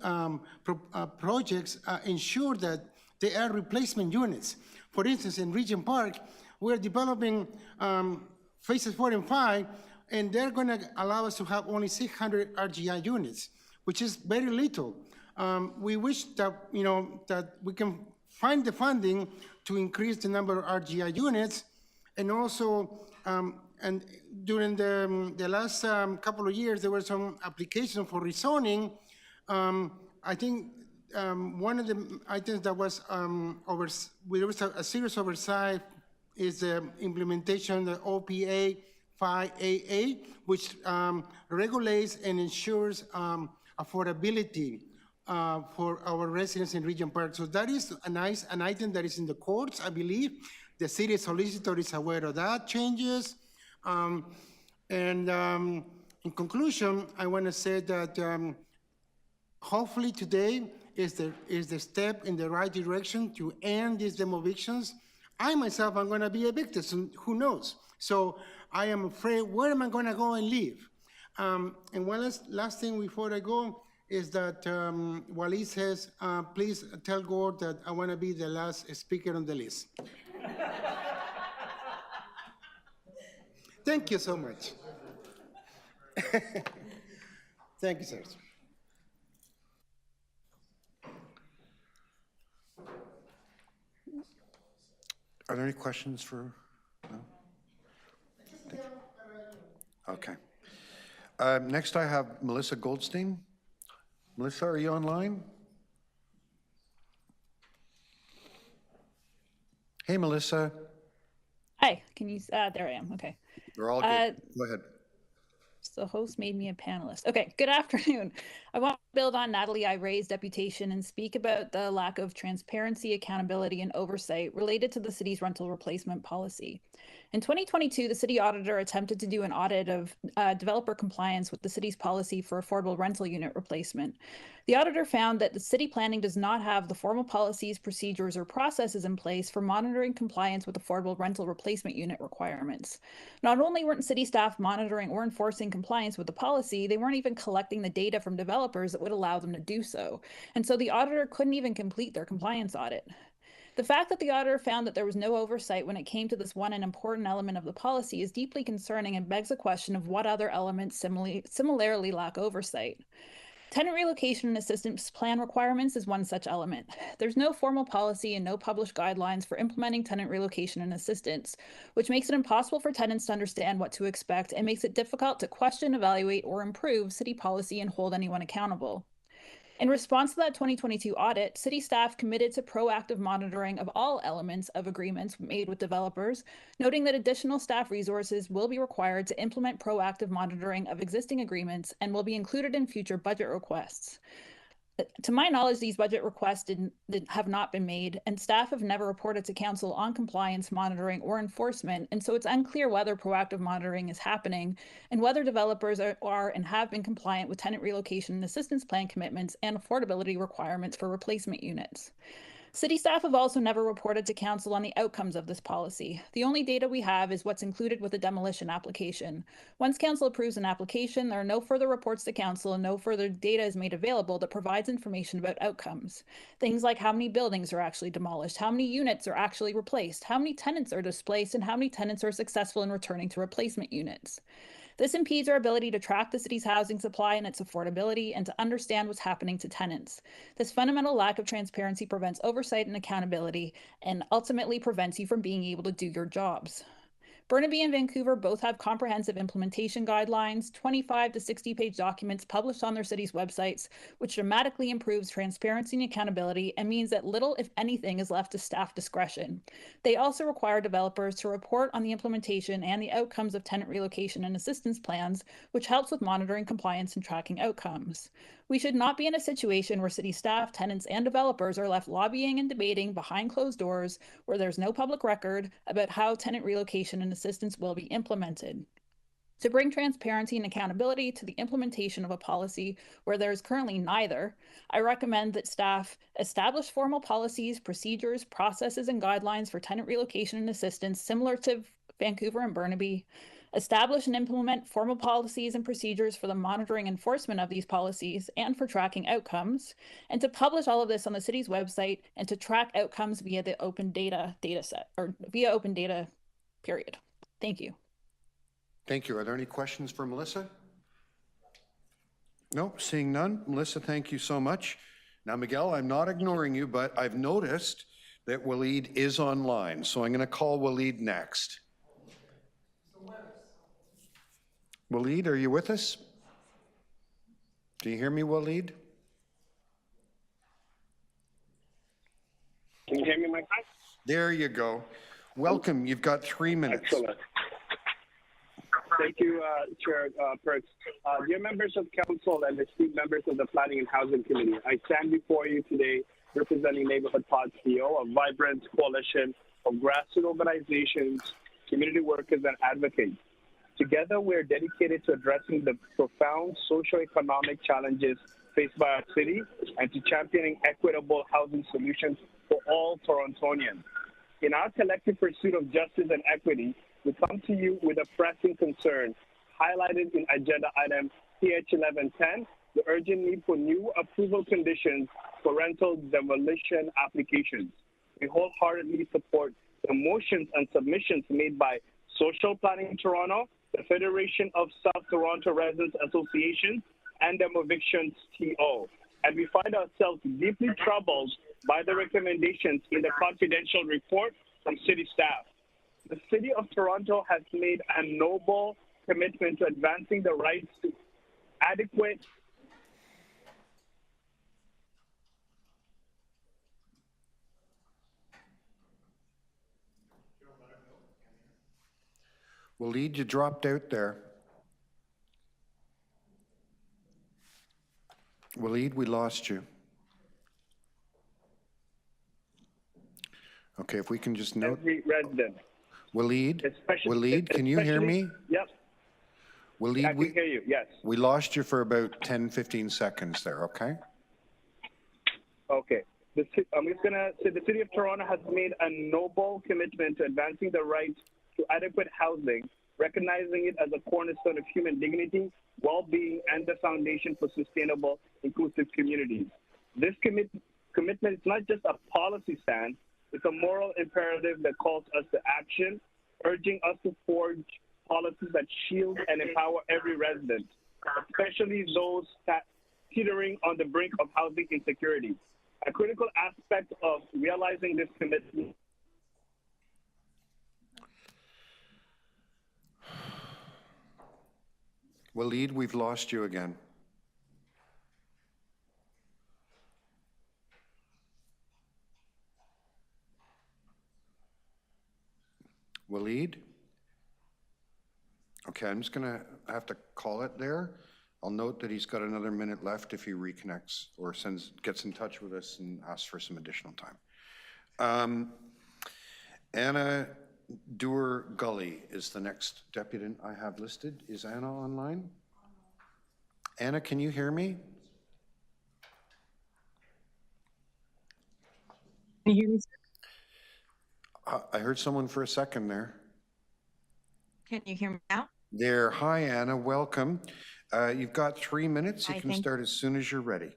projects ensure that they are replacement units. For instance, in Regent Park, we're developing phases 4 and 5, and they're going to allow us to have only 600 RGI units, which is very little. We wish that, that we can find the funding to increase the number of RGI units, and also, and during the last couple of years, there were some applications for rezoning. I think one of the items that was there was a serious oversight is the implementation of the OPA 5AA, which regulates and ensures affordability for our residents in Regent Park. So that is an item that is in the courts, I believe. The city solicitor is aware of that changes. In conclusion, I want to say that hopefully today is the step in the right direction to end these demolitions. I myself am going to be evicted, so who knows? So I am afraid, where am I going to go and live? And one last thing before I go is that Wally says, please tell Gord that I want to be the last speaker on the list. Thank you so much. Thank you, sir. Are there any questions for? No? Okay. Next, I have Melissa Goldstein. Melissa, are you online? Hey, Melissa. Hi, can you, there I am, okay. We're all good. Go ahead. The host made me a panelist. Okay, good afternoon. I want build on Natalie Iray's deputation and speak about the lack of transparency, accountability, and oversight related to the city's rental replacement policy. In 2022, the city auditor attempted to do an audit of developer compliance with the city's policy for affordable rental unit replacement. The auditor found that the city planning does not have the formal policies, procedures, or processes in place for monitoring compliance with affordable rental replacement unit requirements. Not only weren't city staff monitoring or enforcing compliance with the policy, they weren't even collecting the data from developers that would allow them to do so. And so the auditor couldn't even complete their compliance audit. The fact that the auditor found that there was no oversight when it came to this one and important element of the policy is deeply concerning and begs the question of what other elements similarly lack oversight. Tenant relocation and assistance plan requirements is one such element. There's no formal policy and no published guidelines for implementing tenant relocation and assistance, which makes it impossible for tenants to understand what to expect and makes it difficult to question, evaluate, or improve city policy and hold anyone accountable. In response to that 2022 audit, city staff committed to proactive monitoring of all elements of agreements made with developers, noting that additional staff resources will be required to implement proactive monitoring of existing agreements and will be included in future budget requests. To my knowledge, these budget requests have not been made, and staff have never reported to council on compliance, monitoring, or enforcement, and so it's unclear whether proactive monitoring is happening and whether developers are and have been compliant with tenant relocation and assistance plan commitments and affordability requirements for replacement units. City staff have also never reported to council on the outcomes of this policy. The only data we have is what's included with the demolition application. Once council approves an application, there are no further reports to council and no further data is made available that provides information about outcomes. Things like how many buildings are actually demolished, how many units are actually replaced, how many tenants are displaced, and how many tenants are successful in returning to replacement units. This impedes our ability to track the city's housing supply and its affordability and to understand what's happening to tenants. This fundamental lack of transparency prevents oversight and accountability and ultimately prevents you from being able to do your jobs. Burnaby and Vancouver both have comprehensive implementation guidelines, 25 to 60-page documents published on their cities' websites, which dramatically improves transparency and accountability and means that little, if anything, is left to staff discretion. They also require developers to report on the implementation and the outcomes of tenant relocation and assistance plans, which helps with monitoring compliance and tracking outcomes. We should not be in a situation where city staff, tenants, and developers are left lobbying and debating behind closed doors where there's no public record about how tenant relocation and assistance will be implemented. To bring transparency and accountability to the implementation of a policy where there is currently neither, I recommend that staff establish formal policies, procedures, processes, and guidelines for tenant relocation and assistance similar to Vancouver and Burnaby, establish and implement formal policies and procedures for the monitoring and enforcement of these policies and for tracking outcomes, and to publish all of this on the city's website and to track outcomes via the open data set or via open data, period. Thank you. Thank you. Are there any questions for Melissa? No, seeing none. Melissa, thank you so much. Now, Miguel, I'm not ignoring you, but I've noticed that Waleed is online, so I'm going to call Waleed next. Waleed, are you with us? Do you hear me, Waleed? Can you hear me, Mike? There you go. Welcome. You've got 3 minutes. Excellent. Thank you, Chair Perks. Dear members of council and esteemed members of the Planning and Housing Committee, I stand before you today representing Neighborhood Pod CO, a vibrant coalition of grassroots organizations, community workers, and advocates. Together, we're dedicated to addressing the profound socioeconomic challenges faced by our city and to championing equitable housing solutions for all Torontonians. In our collective pursuit of justice and equity, we come to you with a pressing concern highlighted in agenda item PH 1110, the urgent need for new approval conditions for rental demolition applications. We wholeheartedly support the motions and submissions made by Social Planning Toronto, the Federation of South Toronto Residents Associations, and Demolition TO. And we find ourselves deeply troubled by the recommendations in the confidential report from city staff. The City of Toronto has made a noble commitment to advancing the rights to adequate Waleed, you dropped out there. Waleed, we lost you. Okay, if we can just note. Every resident. Waleed, can you hear me? Yep. Waleed, I can hear you, yes. we lost you for about 10, 15 seconds there, okay? Okay. I'm just going to say the City of Toronto has made a noble commitment to advancing the right to adequate housing, recognizing it as a cornerstone of human dignity, well-being, and the foundation for sustainable, inclusive communities. This commitment is not just a policy stand, it's a moral imperative that calls us to action, urging us to forge policies that shield and empower every resident, especially those teetering on the brink of housing insecurity. A critical aspect of realizing this commitment Waleed, we've lost you again. Waleed? Okay, I'm just gonna have to call it there. I'll note that he's got another minute left if he reconnects or gets in touch with us and asks for some additional time. Anna Doer-Gully is the next deputant I have listed. Is Anna online? Anna, can you hear me? Can you hear me, sir? I heard someone for a second there. Can you hear me now? There. Hi, Anna. Welcome. You've got 3 minutes. You Hi, can start as soon as you're ready.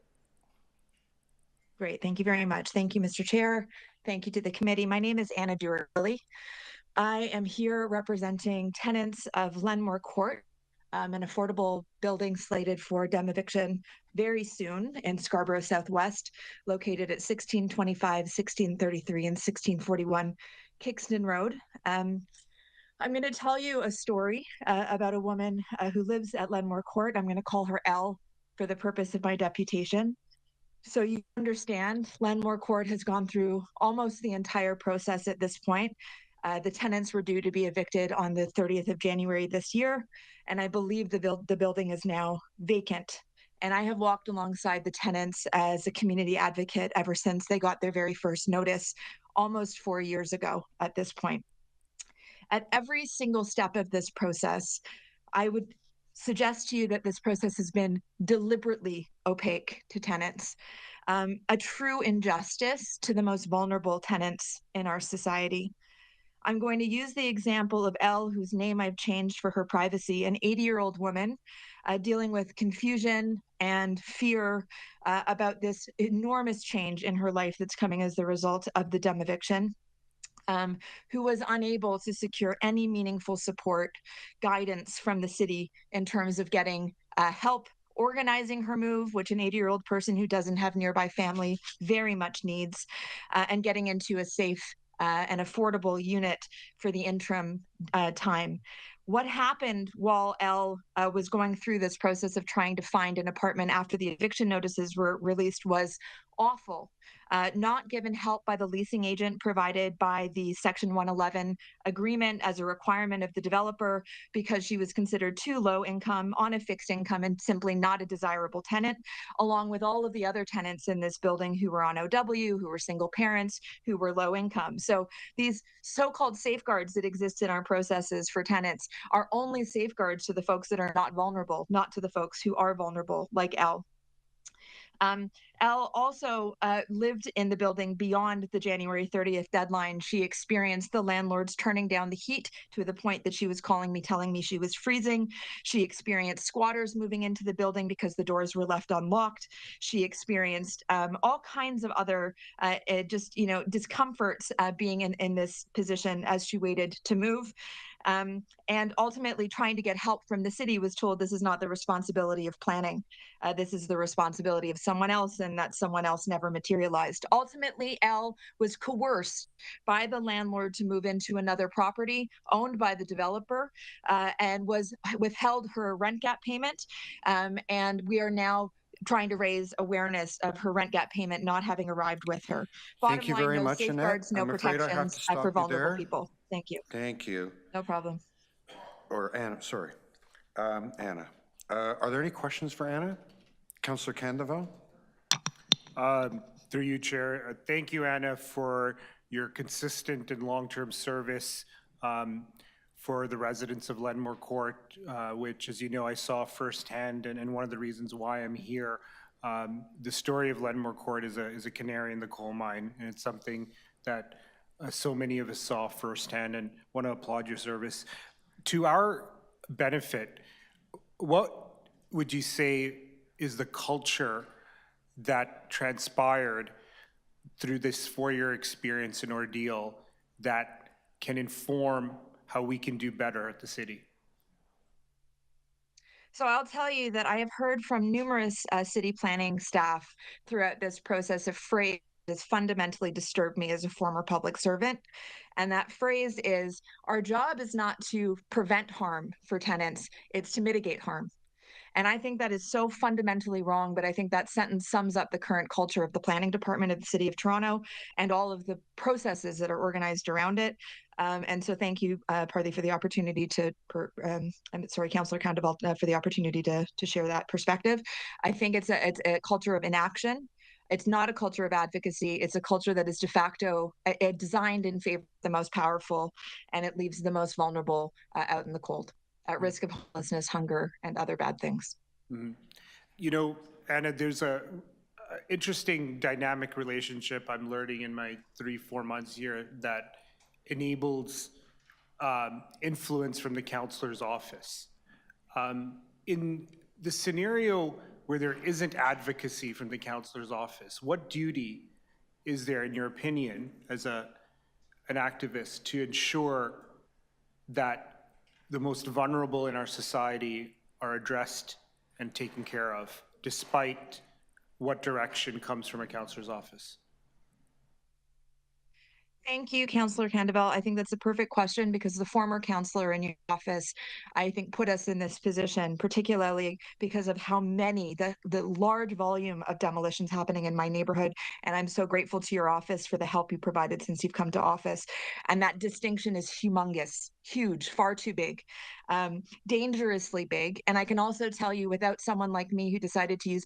Great. Thank you very much. Thank you, Mr. Chair. Thank you to the committee. My name is Anna Doer-Gully. I am here representing tenants of Lenmore Court, an affordable building slated for demobition very soon in Scarborough Southwest, located at 1625, 1633, and 1641 Kingston Road. I'm going to tell you a story about a woman who lives at Lenmore Court. I'm going to call her Elle for the purpose of my deputation. So you understand, Lenmore Court has gone through almost the entire process at this point. The tenants were due to be evicted on the 30th of January this year, and I believe the building is now vacant. And I have walked alongside the tenants as a community advocate ever since they got their very first notice, almost 4 years ago at this point. At every single step of this process, I would suggest to you that this process has been deliberately opaque to tenants, a true injustice to the most vulnerable tenants in our society. I'm going to use the example of Elle, whose name I've changed for her privacy, an 80-year-old woman dealing with confusion and fear about this enormous change in her life that's coming as the result of the demobition. Who was unable to secure any meaningful support, guidance from the city in terms of getting help organizing her move, which an 80-year-old person who doesn't have nearby family very much needs, and getting into a safe and affordable unit for the interim time. What happened while Elle was going through this process of trying to find an apartment after the eviction notices were released was awful. Not given help by the leasing agent provided by the Section 111 agreement as a requirement of the developer because she was considered too low income on a fixed income and simply not a desirable tenant, along with all of the other tenants in this building who were on OW, who were single parents, who were low income. So these so-called safeguards that exist in our processes for tenants are only safeguards to the folks that are not vulnerable, not to the folks who are vulnerable, like Elle. Elle also lived in the building beyond the January 30th deadline. She experienced the landlords turning down the heat to the point that she was calling me, telling me she was freezing. She experienced squatters moving into the building because the doors were left unlocked. She experienced all kinds of other discomforts being in this position as she waited to move. And ultimately trying to get help from the city was told this is not the responsibility of planning. This is the responsibility of someone else, and that someone else never materialized. Ultimately, Elle was coerced by the landlord to move into another property owned by the developer and was withheld her rent gap payment. And we are now trying to raise awareness of her rent gap payment not having arrived with her. Thank you very much, Annette. Safeguards, no I'm afraid I have protections to stop for you vulnerable there. people. Thank you. Thank you. No problem. Or Anna, sorry. Anna. Are there any questions for Anna? Councillor Candival? Through you, Chair. Thank you, Anna, for your consistent and long-term service for the residents of Lenmore Court, which, as you know, I saw firsthand, and one of the reasons why I'm here. The story of Lenmore Court is a canary in the coal mine, and it's something that so many of us saw firsthand, and want to applaud your service. To our benefit, what would you say is the culture that transpired through this 4-year experience and ordeal that can inform how we can do better at the city? So I'll tell you that I have heard from numerous city planning staff throughout this process a phrase that has fundamentally disturbed me as a former public servant. And that phrase is, our job is not to prevent harm for tenants, it's to mitigate harm. And I think that is so fundamentally wrong, but I think that sentence sums up the current culture of the planning department of the City of Toronto and all of the processes that are organized around it. And so thank you, Parley, for the opportunity to, Councillor Candival, for the opportunity to share that perspective. I think it's a culture of inaction. It's not a culture of advocacy. It's a culture that is de facto designed in favor of the most powerful, and it leaves the most vulnerable out in the cold, at risk of homelessness, hunger, and other bad things. Mm-hmm. You know, Anna, there's a interesting dynamic relationship I'm learning in my 3-4 months here that enables influence from the councillor's office. In the scenario where there isn't advocacy from the councillor's office, what duty is there, in your opinion, as an activist, to ensure that the most vulnerable in our society are addressed and taken care of, despite what direction comes from a councillor's office? Thank you, Councillor Candival. I think that's a perfect question because the former councillor in your office, I think, put us in this position, particularly because of how many, the large volume of demolitions happening in my neighborhood. And I'm so grateful to your office for the help you provided since you've come to office. And that distinction is humongous, huge, far too big, dangerously big. And I can also tell you, without someone like me who decided to use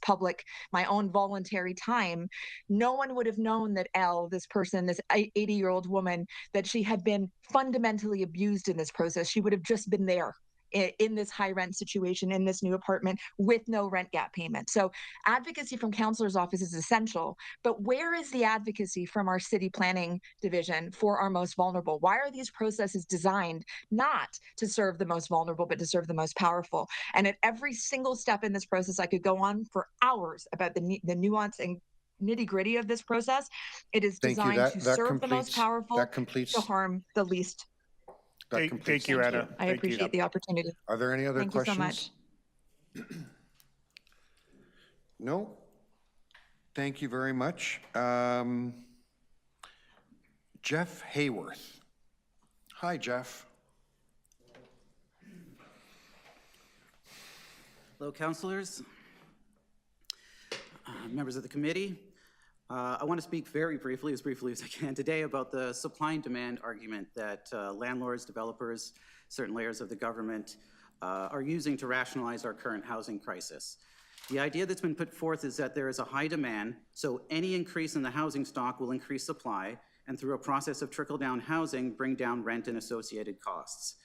my own voluntary time, no one would have known that Elle, this person, this 80-year-old woman, that she had been fundamentally abused in this process. She would have just been there in this high rent situation, in this new apartment with no rent gap payment. So advocacy from councillor's office is essential, but where is the advocacy from our city planning division for our most vulnerable? Why are these processes designed not to serve the most vulnerable, but to serve the most powerful? And at every single step in this process, I could go on for hours about the nuance and nitty-gritty of this process. It is designed to serve the most powerful, to harm the least. Thank you, Anna. I appreciate the opportunity. Are there any other questions? Thank you so much. No? Thank you very much. Jeff Hayworth. Hi, Jeff. Hello, councillors, members of the committee. I want to speak very briefly as I can today about the supply and demand argument that landlords, developers, certain layers of the government are using to rationalize our current housing crisis. The idea that's been put forth is that there is a high demand, so any increase in the housing stock will increase supply, and through a process of trickle-down housing, bring down rent and associated costs.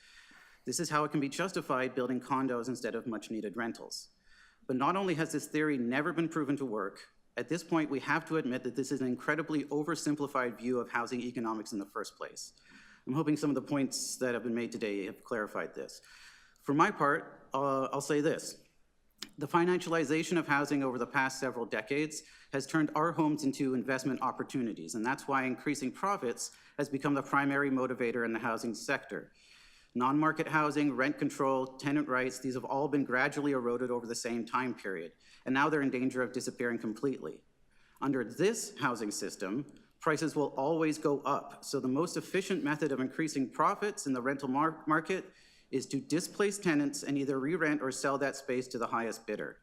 This is how it can be justified building condos instead of much-needed rentals. But not only has this theory never been proven to work, at this point, we have to admit that this is an incredibly oversimplified view of housing economics in the first place. I'm hoping some of the points that have been made today have clarified this. For my part, I'll say this. The financialization of housing over the past several decades has turned our homes into investment opportunities, and that's why increasing profits has become the primary motivator in the housing sector. Non-market housing, rent control, tenant rights, these have all been gradually eroded over the same time period, and now they're in danger of disappearing completely. Under this housing system, prices will always go up, so the most efficient method of increasing profits in the rental market is to displace tenants and either re-rent or sell that space to the highest bidder.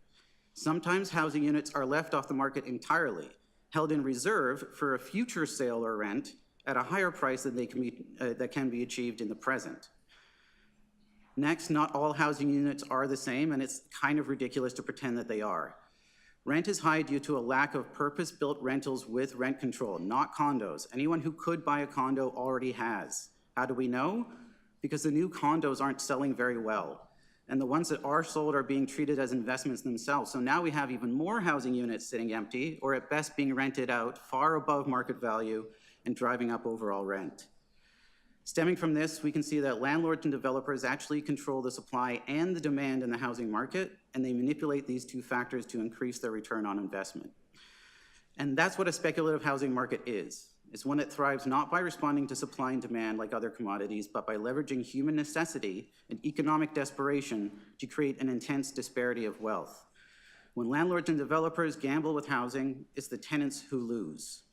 Sometimes housing units are left off the market entirely, held in reserve for a future sale or rent at a higher price than that can be achieved in the present. Next, not all housing units are the same, and it's kind of ridiculous to pretend that they are. Rent is high due to a lack of purpose-built rentals with rent control, not condos. Anyone who could buy a condo already has. How do we know? Because the new condos aren't selling very well. And the ones that are sold are being treated as investments themselves. So now we have even more housing units sitting empty, or at best being rented out far above market value and driving up overall rent. Stemming from this, we can see that landlords and developers actually control the supply and the demand in the housing market, and they manipulate these two factors to increase their return on investment. And that's what a speculative housing market is. It's one that thrives not by responding to supply and demand like other commodities, but by leveraging human necessity and economic desperation to create an intense disparity of wealth. When landlords and developers gamble with housing, it's the tenants who lose.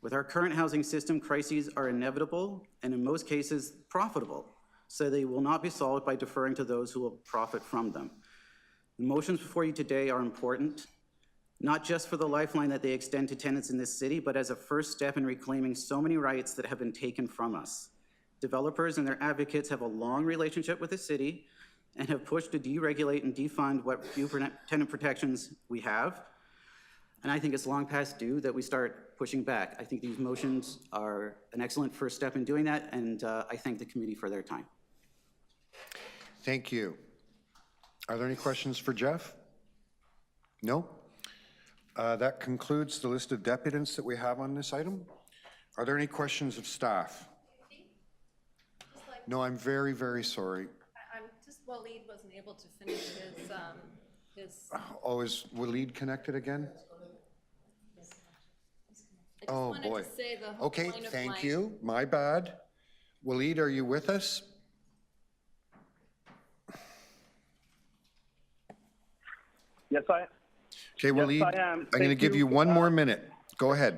With our current housing system, crises are inevitable and in most cases profitable, so they will not be solved by deferring to those who will profit from them. The motions before you today are important, not just for the lifeline that they extend to tenants in this city, but as a first step in reclaiming so many rights that have been taken from us. Developers and their advocates have a long relationship with the city and have pushed to deregulate and defund what few tenant protections we have. And I think it's long past due that we start pushing back. I think these motions are an excellent first step in doing that, and I thank the committee for their time. Thank you. Are there any questions for Jeff? No? That concludes the list of deputants that we have on this item. Are there any questions of staff? No, I'm very, very sorry. I'm just, Waleed wasn't able to finish his. Oh, is Waleed connected again? Oh, boy. Okay, thank you. My bad. Waleed, are you with us? Yes, I am. Okay, Waleed, I'm going to give you one more minute. Go ahead.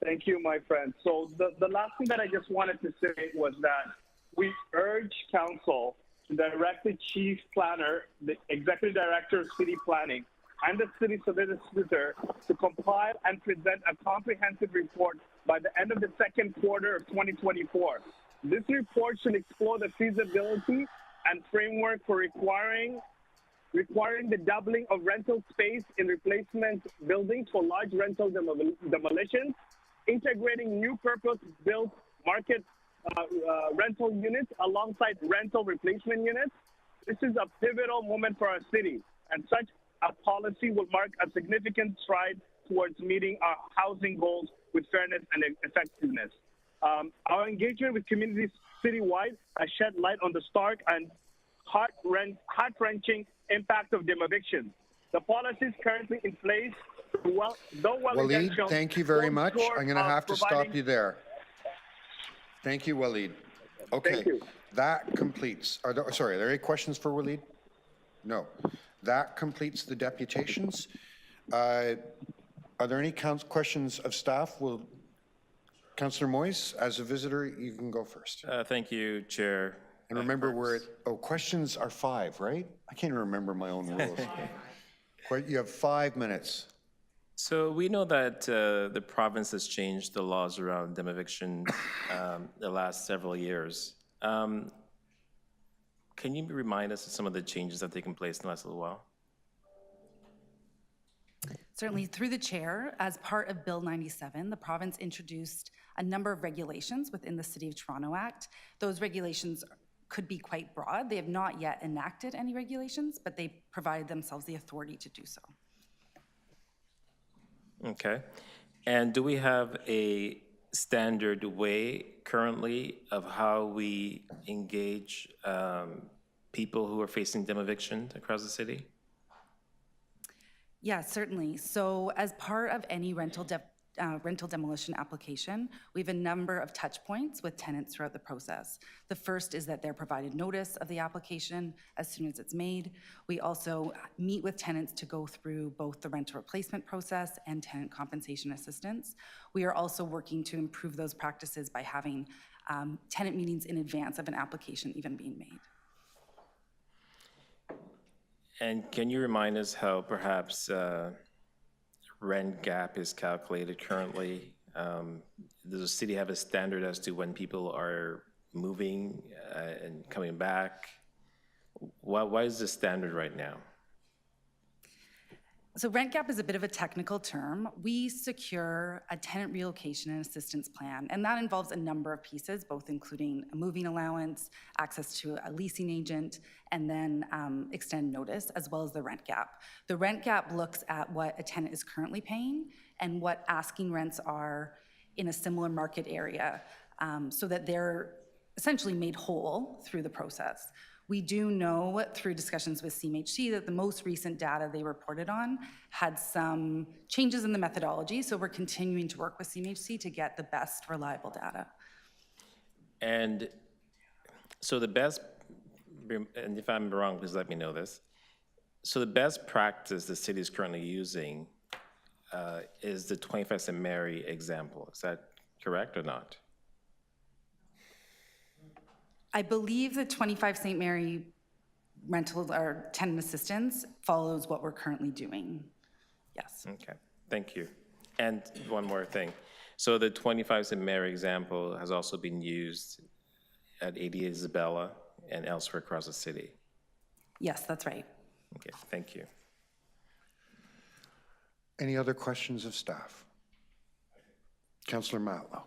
Thank you, my friend. So the last thing that I just wanted to say was that we urge council to direct the chief planner, the executive director of city planning, and the city solicitor to compile and present a comprehensive report by the end of the second quarter of 2024. This report should explore the feasibility and framework for requiring the doubling of rental space in replacement buildings for large rental demolitions, integrating new purpose-built market rental units alongside rental replacement units. This is a pivotal moment for our city, and such a policy will mark a significant stride towards meeting our housing goals with fairness and effectiveness. Our engagement with communities citywide has shed light on the stark and heart-wrenching impact of demolition. The policies currently in place, Waleed, thank you very much. I'm going to have to stop you there. Thank you, Waleed. Okay, Thank you. That completes. Are there any questions for Waleed? No. That completes the deputations. Are there any questions of staff? Will Councillor Moyes, as a visitor, you can go first. Thank you, Chair. And remember, questions are 5, right? I can't remember my own rules. You have 5 minutes. So we know that the province has changed the laws around demolition the last several years. Can you remind us of some of the changes that have taken place in the last little while? Certainly, through the chair, as part of Bill 97, the province introduced a number of regulations within the City of Toronto Act. Those regulations could be quite broad. They have not yet enacted any regulations, but they provided themselves the authority to do so. Okay. And do we have a standard way currently of how we engage people who are facing demolition across the city? Yeah, certainly. So as part of any rental demolition application, we have a number of touch points with tenants throughout the process. The first is that they're provided notice of the application as soon as it's made. We also meet with tenants to go through both the rental replacement process and tenant compensation assistance. We are also working to improve those practices by having tenant meetings in advance of an application even being made. And can you remind us how perhaps rent gap is calculated currently? Does the city have a standard as to when people are moving and coming back? Why is the standard right now? So rent gap is a bit of a technical term. We secure a tenant relocation and assistance plan, and that involves a number of pieces, both including a moving allowance, access to a leasing agent, and then extend notice, as well as the rent gap. The rent gap looks at what a tenant is currently paying and what asking rents are in a similar market area, so that they're essentially made whole through the process. We do know through discussions with CMHC that the most recent data they reported on had some changes in the methodology, so we're continuing to work with CMHC to get the best reliable data. And so the best, and if I'm wrong, please let me know this. So the best practice the city is currently using is the 25 St. Mary example. Is that correct or not? I believe the 25 St. Mary rental or tenant assistance follows what we're currently doing. Yes. Okay, thank you. And one more thing. So the 25 St. Mary example has also been used at 88 Isabella and elsewhere across the city. Yes, that's right. Okay, thank you. Any other questions of staff? Councillor Matlow.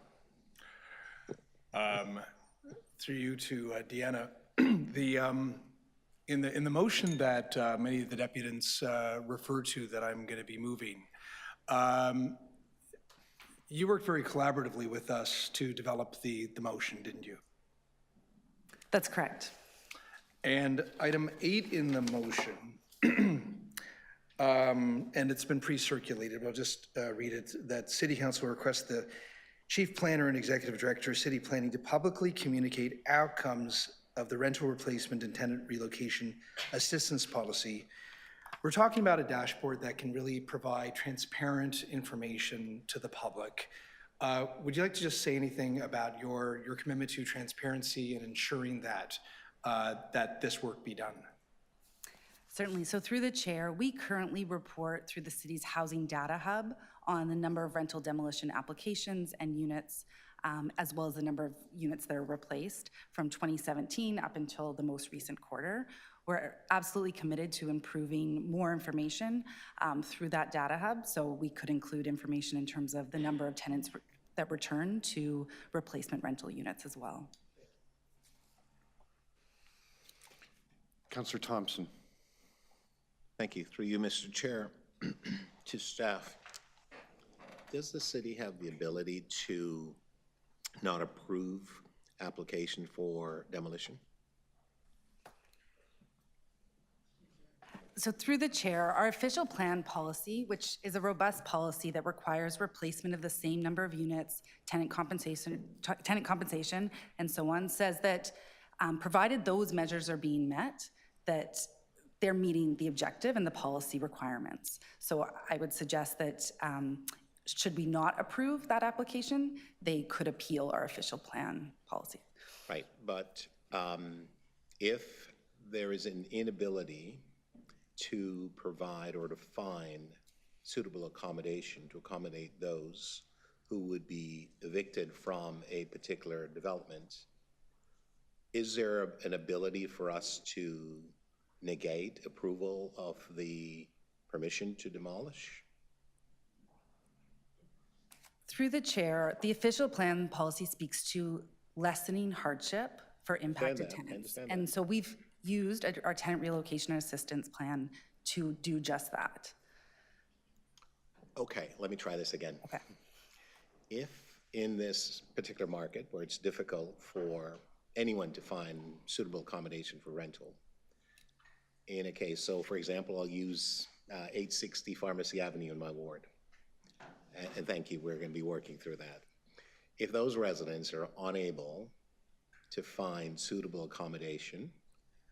Through you to Deanna, in the motion that many of the deputants refer to that I'm going to be moving, you worked very collaboratively with us to develop the motion, didn't you? That's correct. And item 8 in the motion, and it's been pre-circulated, I'll just read it, that City Council requests the Chief Planner and Executive Director of City Planning to publicly communicate outcomes of the rental replacement and tenant relocation assistance policy. We're talking about a dashboard that can really provide transparent information to the public. Would you like to just say anything about your commitment to transparency and ensuring that that this work be done? Certainly. So through the chair, we currently report through the city's housing data hub on the number of rental demolition applications and units, as well as the number of units that are replaced from 2017 up until the most recent quarter. We're absolutely committed to improving more information through that data hub, so we could include information in terms of the number of tenants that return to replacement rental units as well. Councillor Thompson. Thank you. Through you, Mr. Chair, to staff. Does the city have the ability to not approve application for demolition? So through the chair, our official plan policy, which is a robust policy that requires replacement of the same number of units, tenant compensation, and so on, says that provided those measures are being met, that they're meeting the objective and the policy requirements. So I would suggest that should we not approve that application, they could appeal our official plan policy. Right, but if there is an inability to provide or to find suitable accommodation to accommodate those who would be evicted from a particular development, is there an ability for us to negate approval of the permission to demolish? Through the chair, the official plan policy speaks to lessening hardship for impacted tenants. And so we've used our tenant relocation and assistance plan to do just that. Okay, let me try this again. Okay. If in this particular market where it's difficult for anyone to find suitable accommodation for rental, in a case, so for example, I'll use 860 Pharmacy Avenue in my ward. And thank you, we're going to be working through that. If those residents are unable to find suitable accommodation,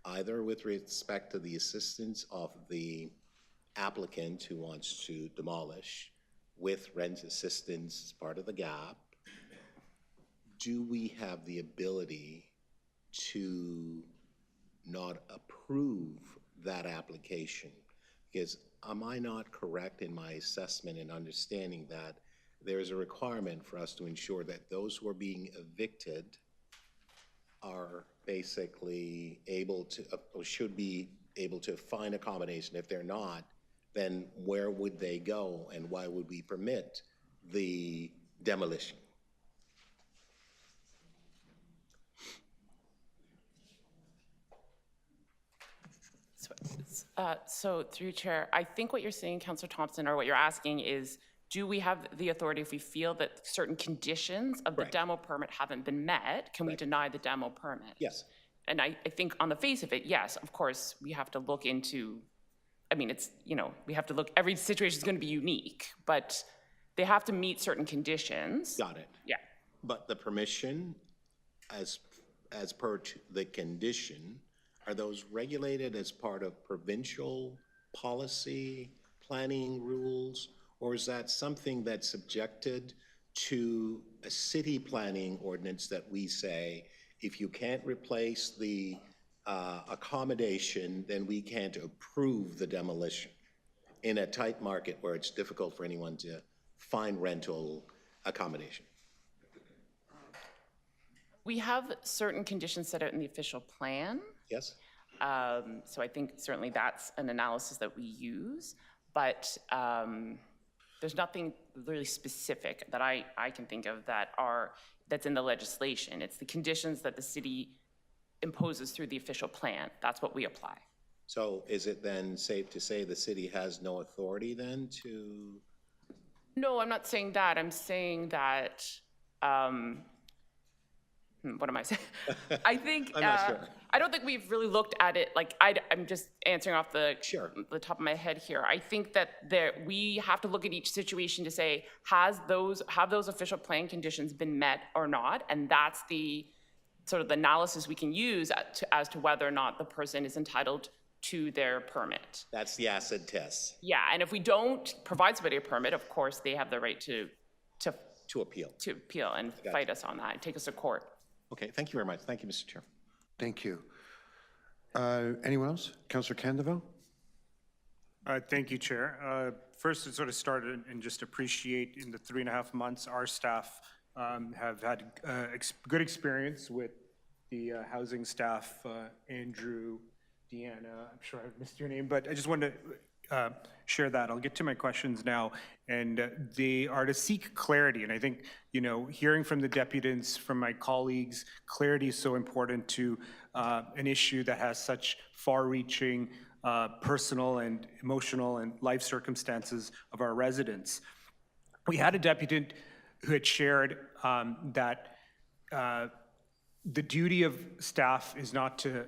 either with respect to the assistance of the applicant who wants to demolish with rent assistance as part of the gap, do we have the ability to not approve that application? Because am I not correct in my assessment and understanding that there is a requirement for us to ensure that those who are being evicted are basically able to, or should be able to find accommodation? If they're not, then where would they go and why would we permit the demolition? So through Chair, I think what you're saying, Councillor Thompson, or what you're asking is, do we have the authority if we feel that certain conditions of the demo permit haven't been met, can we deny the demo permit? Yes. And I think on the face of it, yes, of course, we have to look into, I mean, it's, you know, we have to look, every situation is going to be unique, but they have to meet certain conditions. Got it. Yeah. But the permission, as per the condition, are those regulated as part of provincial policy, planning rules, or is that something that's subjected to a city planning ordinance that we say, if you can't replace the accommodation, then we can't approve the demolition in a tight market where it's difficult for anyone to find rental accommodation? We have certain conditions set out in the official plan. Yes. So I think certainly that's an analysis that we use, but there's nothing really specific that I can think of that's in the legislation. It's the conditions that the city imposes through the official plan. That's what we apply. So is it then safe to say the city has no authority then to? No, I'm not saying that. I'm saying that, what am I saying? I think, I'm not sure. I don't think we've really looked at it, like, I'm just answering off the top of my head here. I think that we have to look at each situation to say, have those official plan conditions been met or not? And that's the sort of the analysis we can use as to whether or not the person is entitled to their permit. That's the acid test. Yeah, and if we don't provide somebody a permit, of course, they have the right to appeal. To appeal and fight us on that and take us to court. Okay, thank you very much. Thank you, Mr. Chair. Thank you. Anyone else? Councillor Candeville? Thank you, Chair. First, to sort of start and just appreciate in the 3.5 months, our staff have had good experience with the housing staff, Andrew, Deanna, I'm sure I missed your name, but I just wanted to share that. I'll get to my questions now, and they are to seek clarity. And I think, you know, hearing from the deputants, from my colleagues, clarity is so important to an issue that has such far-reaching personal and emotional and life circumstances of our residents. We had a deputant who had shared that the duty of staff is not to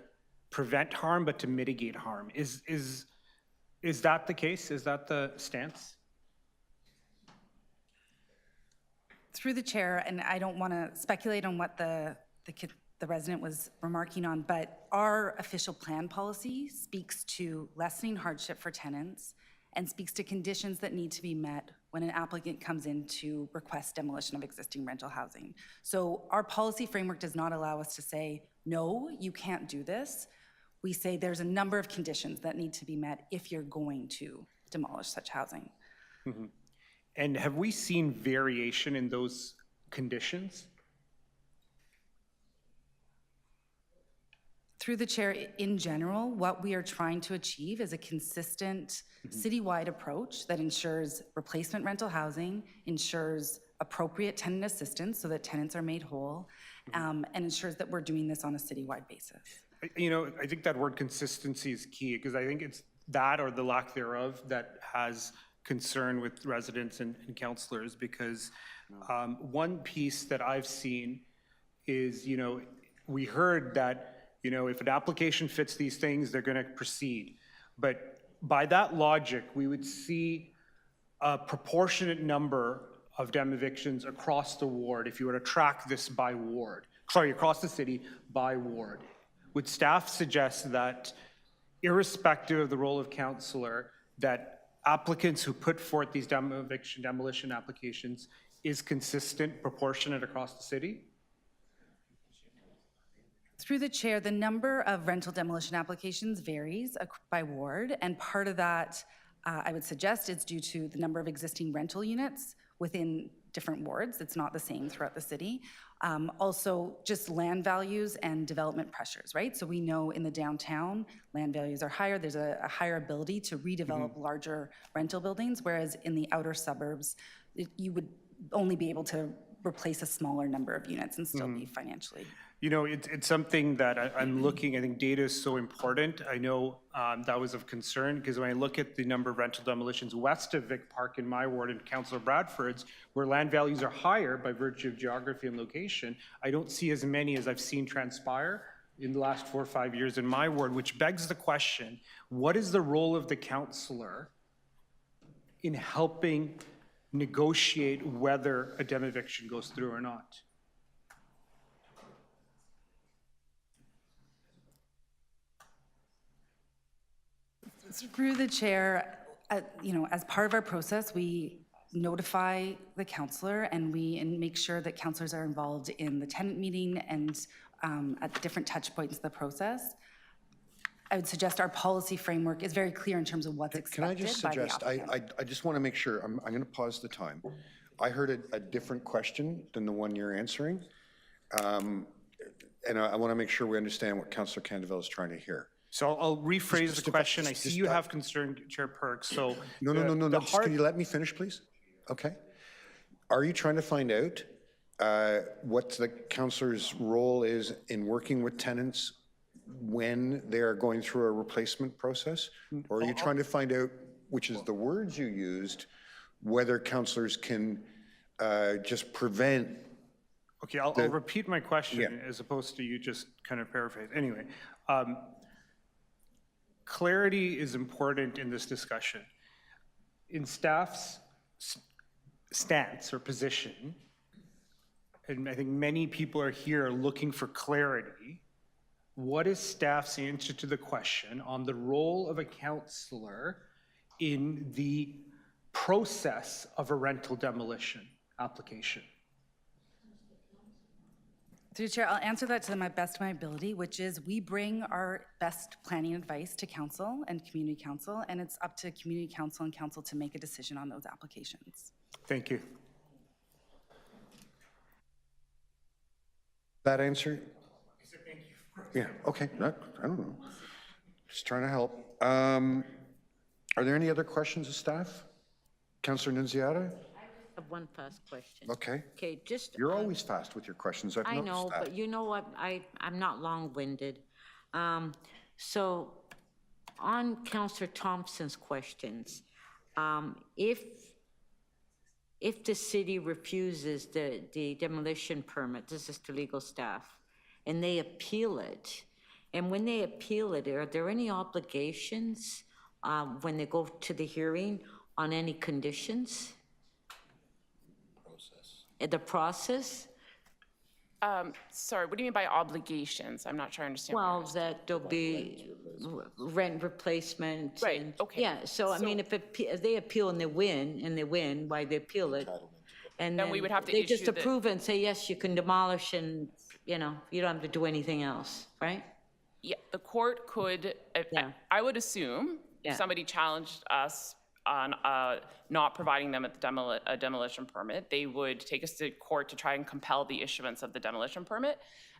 prevent harm, but to mitigate harm. Is that the case? Is that the stance? Through the chair, and I don't want to speculate on what the resident was remarking on, but our official plan policy speaks to lessening hardship for tenants and speaks to conditions that need to be met when an applicant comes in to request demolition of existing rental housing. So our policy framework does not allow us to say, no, you can't do this. We say there's a number of conditions that need to be met if you're going to demolish such housing. Mm-hmm. And have we seen variation in those conditions? Through the chair, in general, what we are trying to achieve is a consistent citywide approach that ensures replacement rental housing, ensures appropriate tenant assistance so that tenants are made whole, and ensures that we're doing this on a citywide basis. You know, I think that word consistency is key, because I think it's that or the lack thereof that has concern with residents and councillors, because one piece that I've seen is, you know, we heard that, you know, if an application fits these things, they're going to proceed. But by that logic, we would see a proportionate number of demevictions across the ward if you were to track this by ward. Sorry, across the city by ward. Would staff suggest that, irrespective of the role of councillor, that applicants who put forth these demolition applications is consistent, proportionate across the city? Through the chair, the number of rental demolition applications varies by ward, and part of that, I would suggest, is due to the number of existing rental units within different wards. It's not the same throughout the city. Also, just land values and development pressures, right? So we know in the downtown, land values are higher. There's a higher ability to redevelop larger rental buildings, whereas in the outer suburbs, you would only be able to replace a smaller number of units and still be financially. You know, it's something that I'm looking, I think data is so important. I know that was of concern because when I look at the number of rental demolitions west of Vic Park in my ward and Councillor Bradford's, where land values are higher by virtue of geography and location, I don't see as many as I've seen transpire in the last 4 or 5 years in my ward, which begs the question, what is the role of the councillor in helping negotiate whether a dem eviction goes through or not? Through the chair, you know, as part of our process, we notify the councillor and make sure that councillors are involved in the tenant meeting and at different touch points of the process. I would suggest our policy framework is very clear in terms of what's expected by the applicant. Can I just suggest, I just want to make sure, I'm going to pause the time. I heard a different question than the one you're answering. And I want to make sure we understand what Councillor Candeville is trying to hear. So I'll rephrase the question. I see you have concern, Chair Perks, so. No. Can you let me finish, please? Okay. Are you trying to find out what the councillor's role is in working with tenants when they're going through a replacement process? Or are you trying to find out, which is the words you used, whether councillors can just prevent? Okay, I'll repeat my question as opposed to you just kind of paraphrase. Anyway, clarity is important in this discussion. In staff's stance or position, and I think many people are here looking for clarity, what is staff's answer to the question on the role of a councillor in the process of a rental demolition application? Through the chair, I'll answer that to the best of my ability, which is we bring our best planning advice to council and community council, and it's up to community council and council to make a decision on those applications. Thank you. That answer? Yeah, okay, I don't know. Just trying to help. Are there any other questions of staff? Councillor Nunziata? I have one fast question. Okay. Okay, just. You're always fast with your questions, I've noticed that. I know, but you know what, I'm not long-winded. So on Councillor Thompson's questions, if the city refuses the demolition permit, this is to legal staff, and they appeal it, and when they appeal it, are there any obligations when they go to the hearing on any conditions? The process? Sorry, what do you mean by obligations? I'm not sure I understand. Well, that there'll be rent replacement. Right, and, okay. Yeah, so I mean, if they appeal and they win, why they appeal it? And Then we would have to they issue just approve and say, yes, you can demolish and, you don't have to do anything else, right? Yeah, the court could, I would assume, if somebody challenged us on not providing them a demolition permit, they would take us to court to try and compel the issuance of the demolition permit.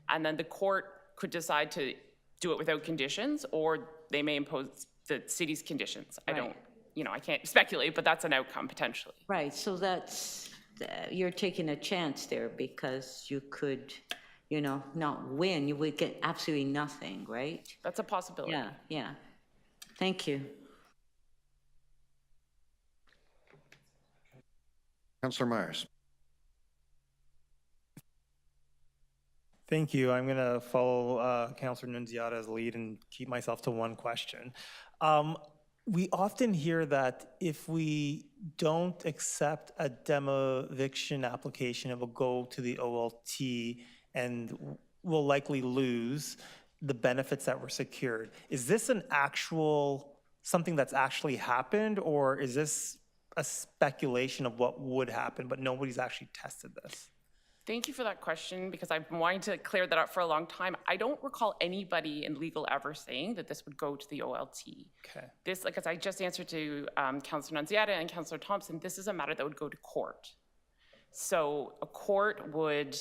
And then the court could decide to do it without conditions, or they may impose the city's conditions. I don't, I can't speculate, but that's an outcome potentially. Right, so that's, you're taking a chance there because you could, not win. You would get absolutely nothing, right? That's a possibility. Yeah. Thank you. Councillor Myers. Thank you. I'm going to follow Councillor Nunziata's lead and keep myself to one question. We often hear that if we don't accept a demo eviction application, it will go to the OLT and we'll likely lose the benefits that were secured. Is this something that's actually happened, or is this a speculation of what would happen, but nobody's actually tested this? Thank you for that question, because I've been wanting to clear that up for a long time. I don't recall anybody in legal ever saying that this would go to the OLT. Okay. This, like as I just answered to Councillor Nunziata and Councillor Thompson, this is a matter that would go to court. So a court would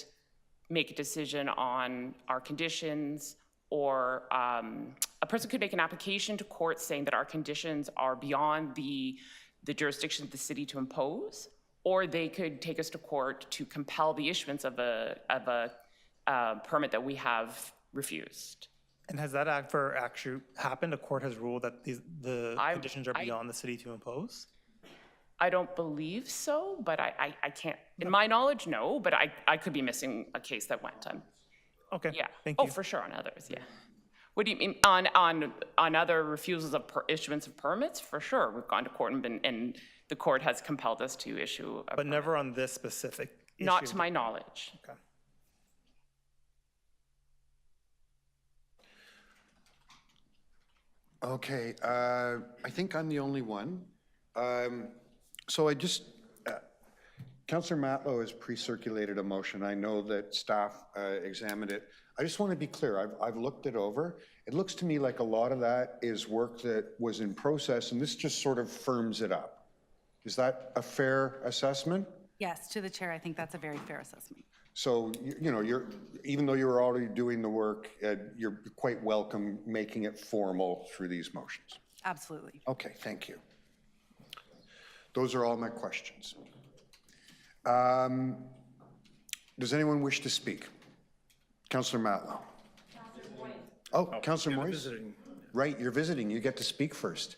make a decision on our conditions, or a person could make an application to court saying that our conditions are beyond the jurisdiction of the city to impose, or they could take us to court to compel the issuance of a permit that we have refused. And has that ever actually happened? A court has ruled that the conditions are beyond the city to impose? I don't believe so, but I can't, in my knowledge, no, but I could be missing a case that went on. Okay, Yeah. thank you. Oh, for sure, on others, yeah. What do you mean, on other refusals of issuance of permits? For sure, we've gone to court and the court has compelled us to issue a But never on this specific issue? Not to my knowledge. Okay. Okay, I think I'm the only one. So I just, Councillor Matlow has pre-circulated a motion. I know that staff examined it. I just want to be clear. I've looked it over. It looks to me like a lot of that is work that was in process, and this just sort of firms it up. Is that a fair assessment? Yes, to the chair, I think that's a very fair assessment. So, you know, even though you're already doing the work, you're quite welcome making it formal through these motions. Absolutely. Okay, thank you. Those are all my questions. Does anyone wish to speak? Councillor Matlow. Oh, Councillor Moyes? Right, you're visiting. You get to speak first.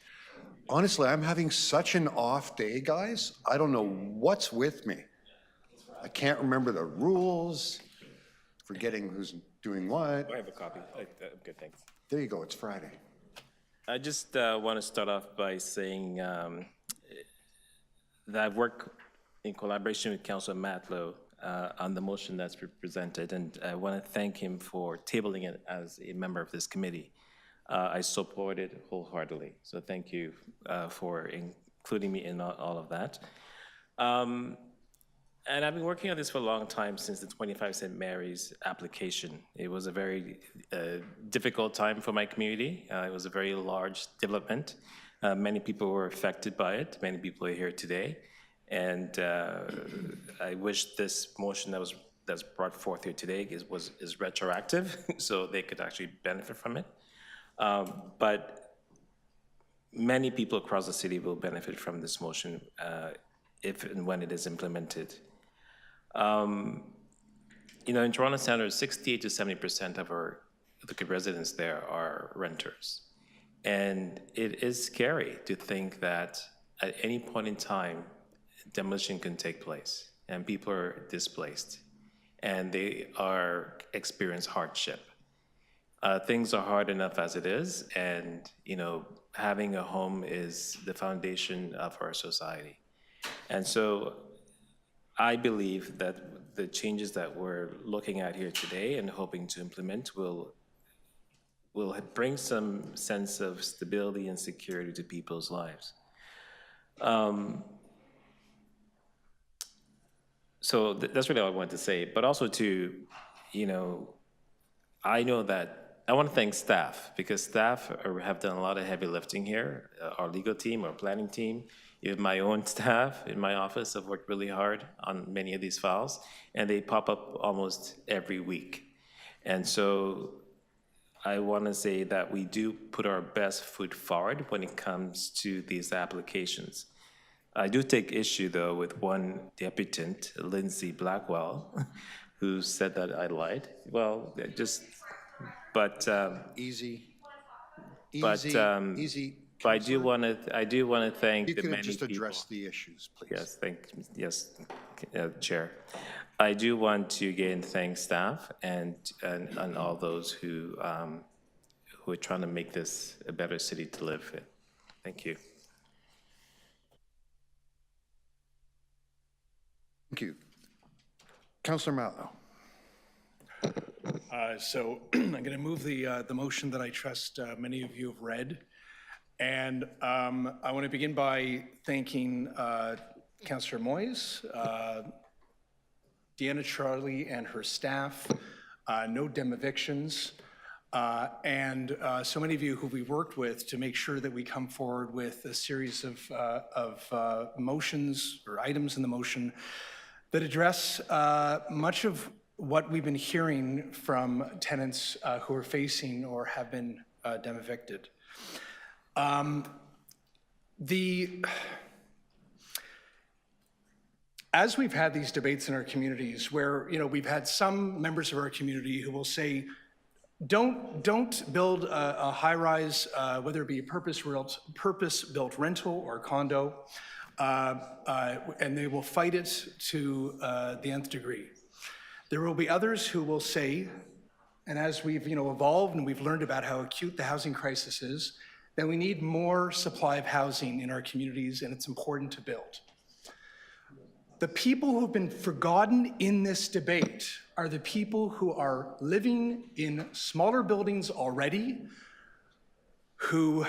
Honestly, I'm having such an off day, guys. I don't know what's with me. I can't remember the rules, forgetting who's doing what. I have a copy. Good, thanks. There you go, it's Friday. I just want to start off by saying that I've worked in collaboration with Councillor Matlow on the motion that's presented, and I want to thank him for tabling it as a member of this committee. I support it wholeheartedly, so thank you for including me in all of that. And I've been working on this for a long time, since the 25 St. Mary's application. It was a very difficult time for my community. It was a very large development. Many people were affected by it. Many people are here today. And I wish this motion that's brought forth here today is retroactive, so they could actually benefit from it. But many people across the city will benefit from this motion if and when it is implemented. You know, in Toronto Centre, 68 to 70% of the residents there are renters. And it is scary to think that at any point in time, demolition can take place and people are displaced and they experience hardship. Things are hard enough as it is, and you know, having a home is the foundation of our society. And so I believe that the changes that we're looking at here today and hoping to implement will bring some sense of stability and security to people's lives. So that's really all I wanted to say, but also to, you know, I know that I want to thank staff, because staff have done a lot of heavy lifting here. Our legal team, our planning team, even my own staff in my office have worked really hard on many of these files, and they pop up almost every week. And so I want to say that we do put our best foot forward when it comes to these applications. I do take issue, though, with one deputant, Lindsay Blackwell, who said that I lied. Well, easy. But I do want to thank the many people. You can just address the issues, please. Yes, Chair. I do want to again thank staff and all those who are trying to make this a better city to live in. Thank you. Thank you. Councillor Matlow. So I'm going to move the motion that I trust many of you have read. And I want to begin by thanking Councillor Moyes, Deanna Charlie and her staff, No Dem Evictions, and so many of you who we worked with to make sure that we come forward with a series of motions or items in the motion that address much of what we've been hearing from tenants who are facing or have been dem-evicted. As we've had these debates in our communities where, we've had some members of our community who will say, don't build a high-rise, whether it be a purpose-built rental or condo, and they will fight it to the nth degree. There will be others who will say, and as we've evolved and we've learned about how acute the housing crisis is, that we need more supply of housing in our communities and it's important to build. The people who've been forgotten in this debate are the people who are living in smaller buildings already, who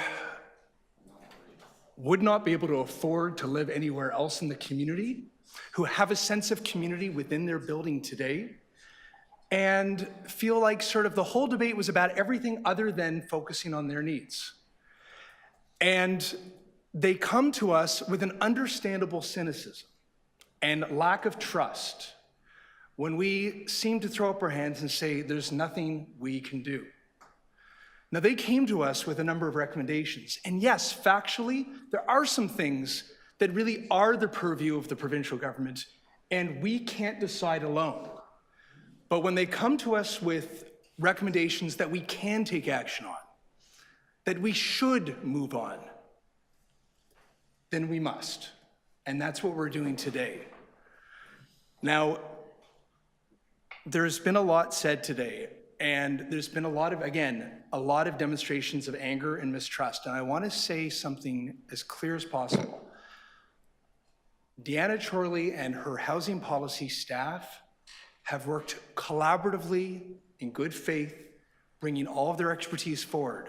would not be able to afford to live anywhere else in the community, who have a sense of community within their building today, and feel like sort of the whole debate was about everything other than focusing on their needs. And they come to us with an understandable cynicism and lack of trust when we seem to throw up our hands and say, there's nothing we can do. Now, they came to us with a number of recommendations. And yes, factually, there are some things that really are the purview of the provincial government, and we can't decide alone. But when they come to us with recommendations that we can take action on, that we should move on, then we must. And that's what we're doing today. Now, there's been a lot said today, and there's been a lot of demonstrations of anger and mistrust. And I want to say something as clear as possible. Deanna Chorley and her housing policy staff have worked collaboratively in good faith, bringing all of their expertise forward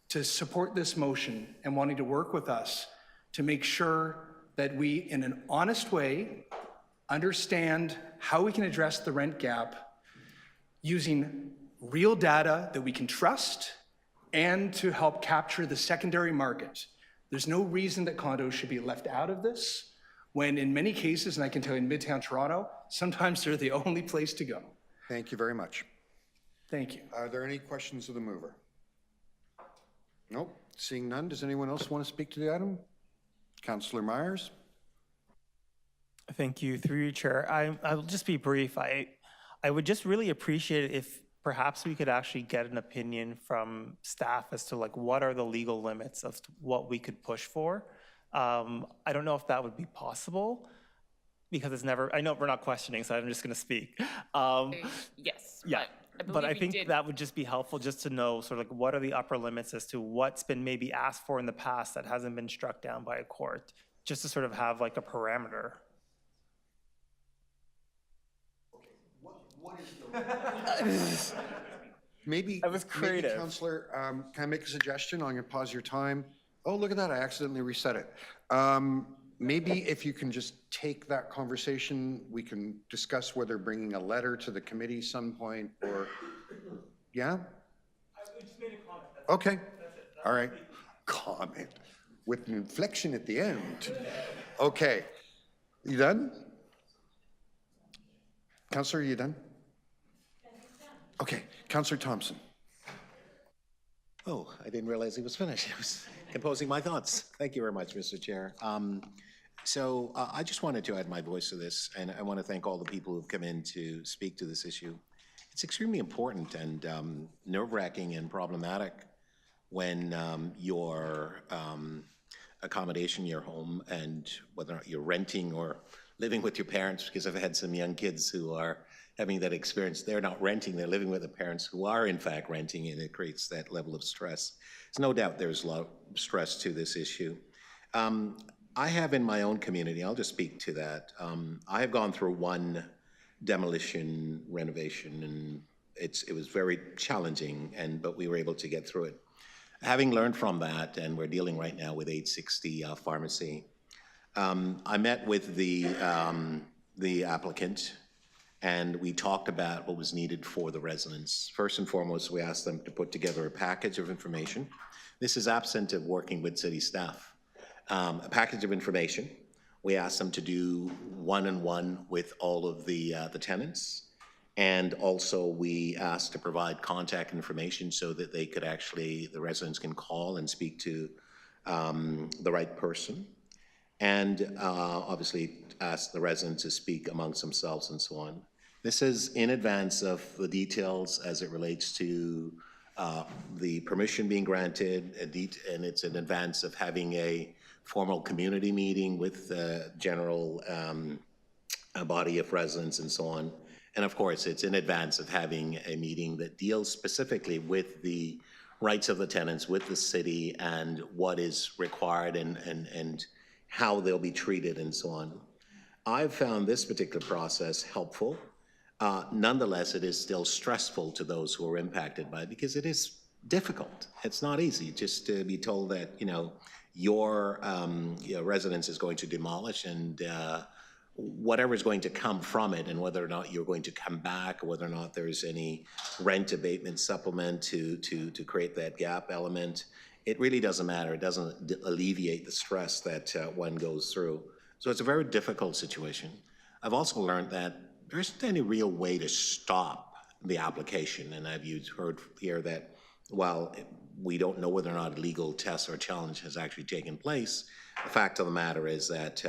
to support this motion and wanting to work with us to make sure that we, in an honest way, understand how we can address the rent gap using real data that we can trust and to help capture the secondary market. There's no reason that condos should be left out of this, when in many cases, and I can tell you in Midtown Toronto, sometimes they're the only place to go. Thank you very much. Thank you. Are there any questions of the mover? Nope. Seeing none, does anyone else want to speak to the item? Councillor Myers? Thank you. Through you, Chair. I'll just be brief. I would just really appreciate it if perhaps we could actually get an opinion from staff as to what are the legal limits of what we could push for. I don't know if that would be possible because it's never, I know we're not questioning, so I'm just going to speak. Yes. Yeah. But I think that would just be helpful just to know sort of what are the upper limits as to what's been maybe asked for in the past that hasn't been struck down by a court, just to sort of have a parameter. Maybe, I was creative. Maybe, Councillor, can I make a suggestion? I'm going to pause your time. Oh, look at that. I accidentally reset it. Maybe if you can just take that conversation, we can discuss whether bringing a letter to the committee some point or, yeah? I just made a comment. Okay. All right. Comment with an inflection at the end. Okay. You done? Councillor, are you done? Okay. Councillor Thompson. Oh, I didn't realize he was finished. I was composing my thoughts. Thank you very much, Mr. Chair. I just wanted to add my voice to this, and I want to thank all the people who've come in to speak to this issue. It's extremely important and nerve-wracking and problematic when your accommodation, your home, and whether or not you're renting or living with your parents, because I've had some young kids who are having that experience. They're not renting, they're living with their parents who are in fact renting, and it creates that level of stress. There's no doubt there's a lot of stress to this issue. I have in my own community, I'll just speak to that. I have gone through one demolition renovation, and it was very challenging, but we were able to get through it. Having learned from that, and we're dealing right now with 860 Pharmacy, I met with the applicant, and we talked about what was needed for the residents. First and foremost, we asked them to put together a package of information. This is absent of working with city staff. A package of information We asked them to do one-on-one with all of the tenants. And also we asked to provide contact information so that they could actually, the residents can call and speak to the right person. And obviously ask the residents to speak amongst themselves and so on. This is in advance of the details as it relates to the permission being granted, and it's in advance of having a formal community meeting with the general body of residents and so on. And of course, it's in advance of having a meeting that deals specifically with the rights of the tenants, with the city, and what is required and how they'll be treated and so on. I've found this particular process helpful. Nonetheless, it is still stressful to those who are impacted by it because it is difficult. It's not easy just to be told that, your residence is going to demolish and whatever is going to come from it, and whether or not you're going to come back, or whether or not there's any rent abatement supplement to create that gap element, it really doesn't matter. It doesn't alleviate the stress that one goes through. So it's a very difficult situation. I've also learned that there isn't any real way to stop the application, and I've heard here that while we don't know whether or not a legal test or challenge has actually taken place, the fact of the matter is that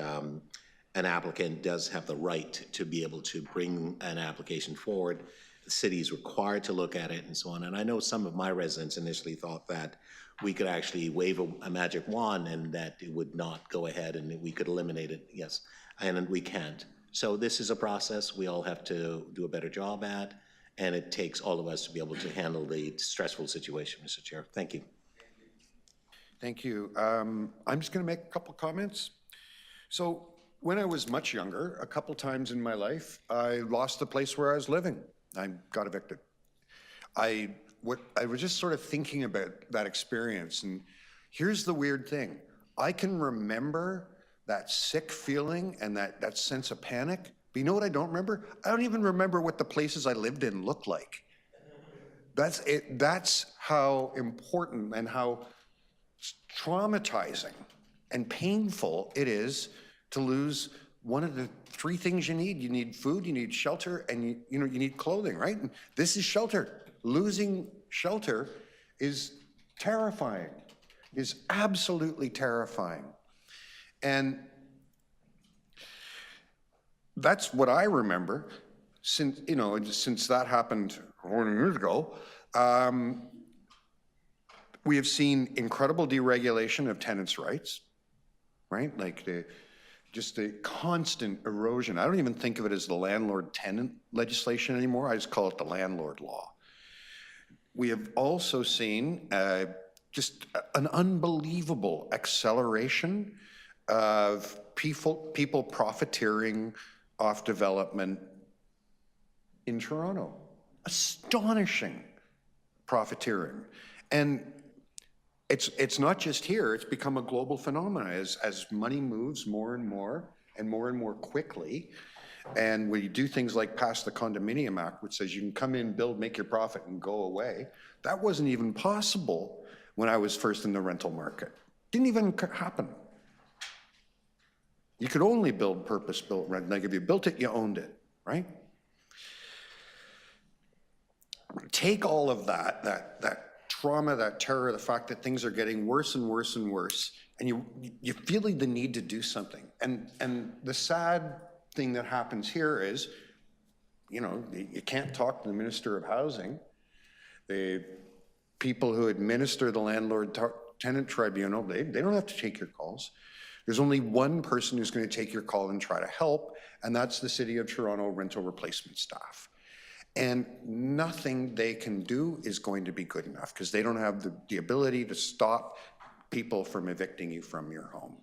an applicant does have the right to be able to bring an application forward. The city is required to look at it and so on. And I know some of my residents initially thought that we could actually wave a magic wand and that it would not go ahead and we could eliminate it. Yes, and we can't. So this is a process we all have to do a better job at, and it takes all of us to be able to handle the stressful situation, Mr. Chair. Thank you. Thank you. I'm just going to make a couple comments. So when I was much younger, a couple times in my life, I lost the place where I was living. I got evicted. I was just sort of thinking about that experience, and here's the weird thing. I can remember that sick feeling and that sense of panic, but you know what I don't remember? I don't even remember what the places I lived in looked like. That's it. That's how important and how traumatizing and painful it is to lose one of the three things you need. You need food, you need shelter, and you need clothing, right? And this is shelter. Losing shelter is terrifying, is absolutely terrifying. And that's what I remember since that happened 40 years ago. We have seen incredible deregulation of tenants' rights, right? Like just the constant erosion. I don't even think of it as the landlord-tenant legislation anymore. I just call it the landlord law. We have also seen just an unbelievable acceleration of people profiteering off development in Toronto. Astonishing profiteering. And it's not just here, it's become a global phenomenon as money moves more and more quickly. And we do things like pass the Condominium Act, which says you can come in, build, make your profit, and go away. That wasn't even possible when I was first in the rental market. Didn't even happen. You could only build purpose-built rent. Like if you built it, you owned it, right? Take all of that trauma, that terror, the fact that things are getting worse and worse and worse, and you're feeling the need to do something. And the sad thing that happens here is, you can't talk to the Minister of Housing. The people who administer the landlord-tenant tribunal, they don't have to take your calls. There's only one person who's going to take your call and try to help, and that's the City of Toronto rental replacement staff. And nothing they can do is going to be good enough because they don't have the ability to stop people from evicting you from your home.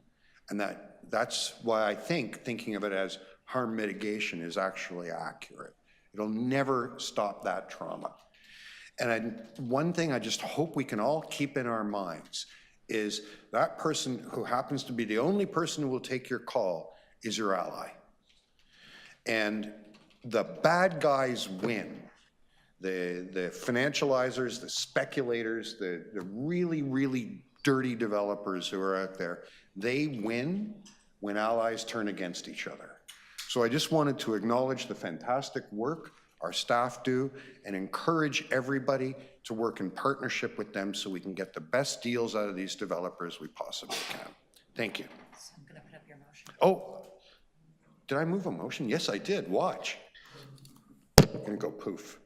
And that's why I think thinking of it as harm mitigation is actually accurate. It'll never stop that trauma. And one thing I just hope we can all keep in our minds is that person who happens to be the only person who will take your call is your ally. And the bad guys win. The financializers, the speculators, the really, really dirty developers who are out there, they win when allies turn against each other. So I just wanted to acknowledge the fantastic work our staff do and encourage everybody to work in partnership with them so we can get the best deals out of these developers we possibly can. Thank you. So I'm going to put up your motion. Oh, did I move a motion? Yes, I did. Watch. I'm going to go poof.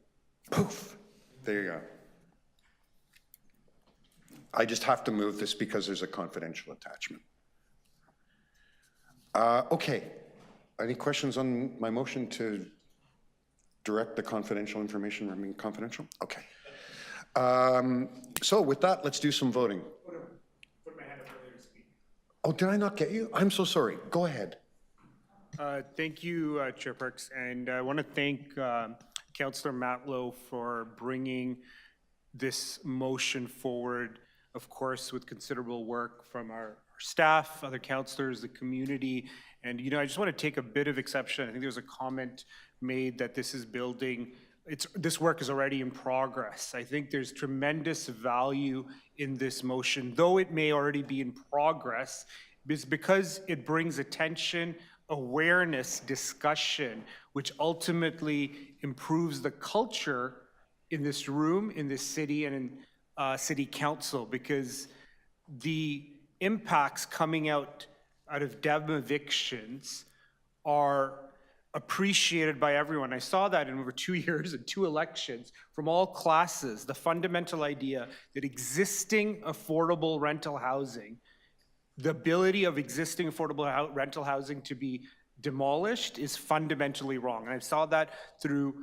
Poof. There you go. I just have to move this because there's a confidential attachment. Okay. Any questions on my motion to direct the confidential information remain confidential? Okay. So with that, let's do some voting. Put my hand up earlier to speak. Oh, did I not get you? I'm so sorry. Go ahead. Thank you, Chair Perks, and I want to thank Councillor Matlow for bringing this motion forward, of course, with considerable work from our staff, other councillors, the community, and I just want to take a bit of exception. I think there was a comment made that this is building, this work is already in progress. I think there's tremendous value in this motion, though it may already be in progress, because it brings attention, awareness, discussion, which ultimately improves the culture in this room, in this city, and in city council, because the impacts coming out of evictions are appreciated by everyone. I saw that in over 2 years and 2 elections from all classes. The fundamental idea that existing affordable rental housing, the ability of existing affordable rental housing to be demolished is fundamentally wrong. And I saw that through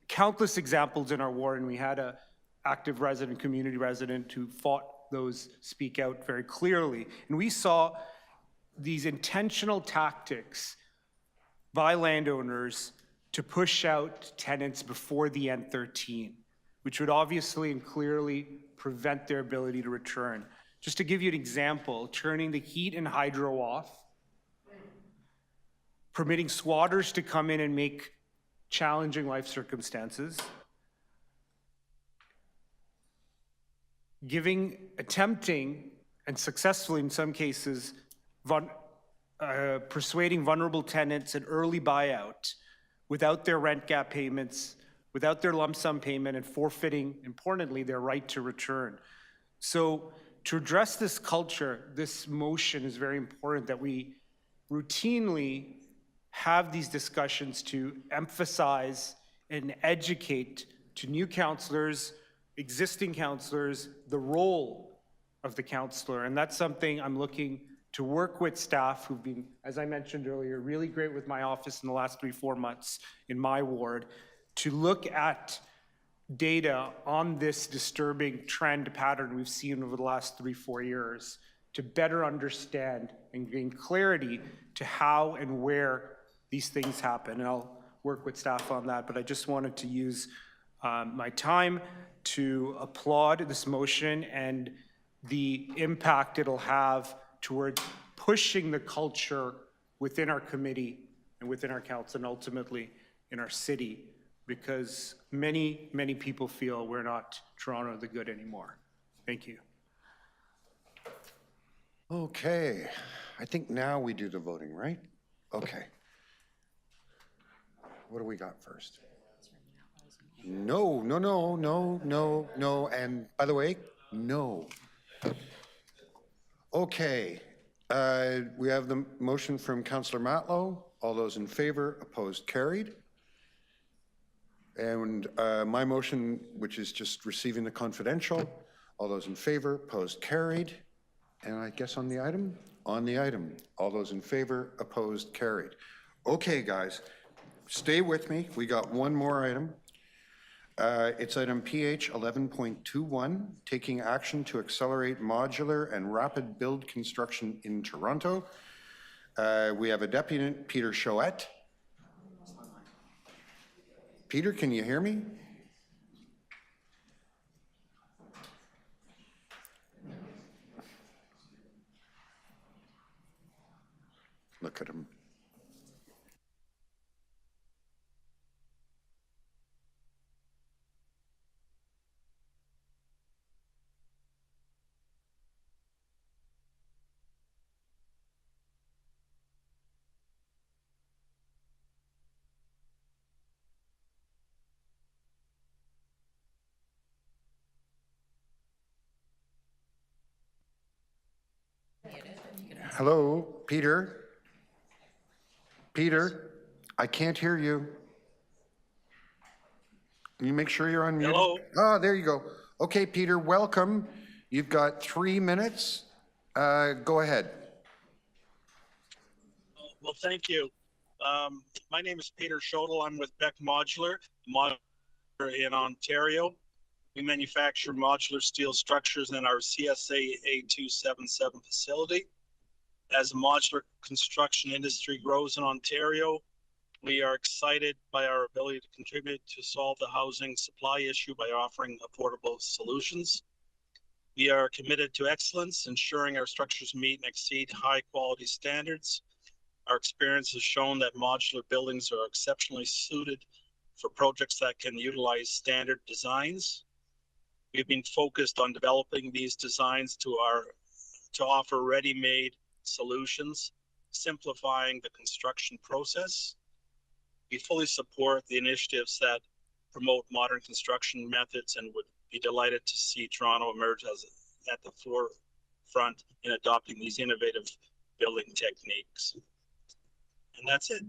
countless examples in our ward, and we had an active resident, community resident who fought those speak out very clearly. And we saw these intentional tactics by landowners to push out tenants before the N13, which would obviously and clearly prevent their ability to return. Just to give you an example, turning the heat and hydro off, permitting squatters to come in and make challenging life circumstances, attempting, and successfully in some cases, persuading vulnerable tenants an early buyout without their rent gap payments, without their lump sum payment, and forfeiting, importantly, their right to return. So to address this culture, this motion is very important that we routinely have these discussions to emphasize and educate to new councillors, existing councillors, the role of the councillor. And that's something I'm looking to work with staff who've been, as I mentioned earlier, really great with my office in the last 3-4 months in my ward, to look at data on this disturbing trend pattern we've seen over the last 3-4 years to better understand and gain clarity to how and where these things happen. And I'll work with staff on that, but I just wanted to use my time to applaud this motion and the impact it'll have towards pushing the culture within our committee and within our council and ultimately in our city, because many, many people feel we're not Toronto the good anymore. Thank you. Okay, I think now we do the voting, right? Okay. What do we got first? No, no, no, no, no, no, and by the way, no. Okay, we have the motion from Councillor Matlow. All those in favor, opposed, carried. And my motion, which is just receiving the confidential, all those in favor, opposed, carried. And I guess on the item? On the item, all those in favor, opposed, carried. Okay, guys, stay with me. We got one more item. It's item PH 11.21, taking action to accelerate modular and rapid build construction in Toronto. We have a deputy, Peter Chouette. Peter, can you hear me? Look at him. Hello, Peter? Peter, I can't hear you. Can you make sure you're on mute? Hello? Oh, there you go. Okay, Peter, welcome. You've got 3 minutes. Go ahead. Well, thank you. My name is Peter Schodel. I'm with Beck Modular in Ontario. We manufacture modular steel structures in our CSA A277 facility. As the modular construction industry grows in Ontario, we are excited by our ability to contribute to solve the housing supply issue by offering affordable solutions. We are committed to excellence, ensuring our structures meet and exceed high quality standards. Our experience has shown that modular buildings are exceptionally suited for projects that can utilize standard designs. We've been focused on developing these designs to offer ready-made solutions, simplifying the construction process. We fully support the initiatives that promote modern construction methods and would be delighted to see Toronto emerge at the forefront in adopting these innovative building techniques. And that's it.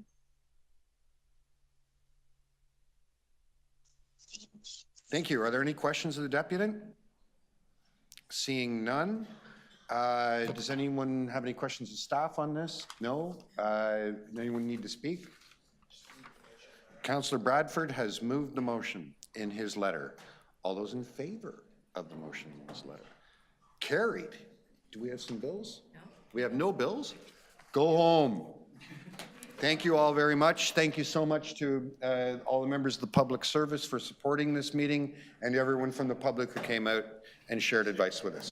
Thank you. Are there any questions of the deputant? Seeing none. Does anyone have any questions of staff on this? No? Anyone need to speak? Councillor Bradford has moved the motion in his letter. All those in favor of the motion in his letter? Carried. Do we have some bills? No. We have no bills? Go home. Thank you all very much. Thank you so much to all the members of the public service for supporting this meeting and everyone from the public who came out and shared advice with us.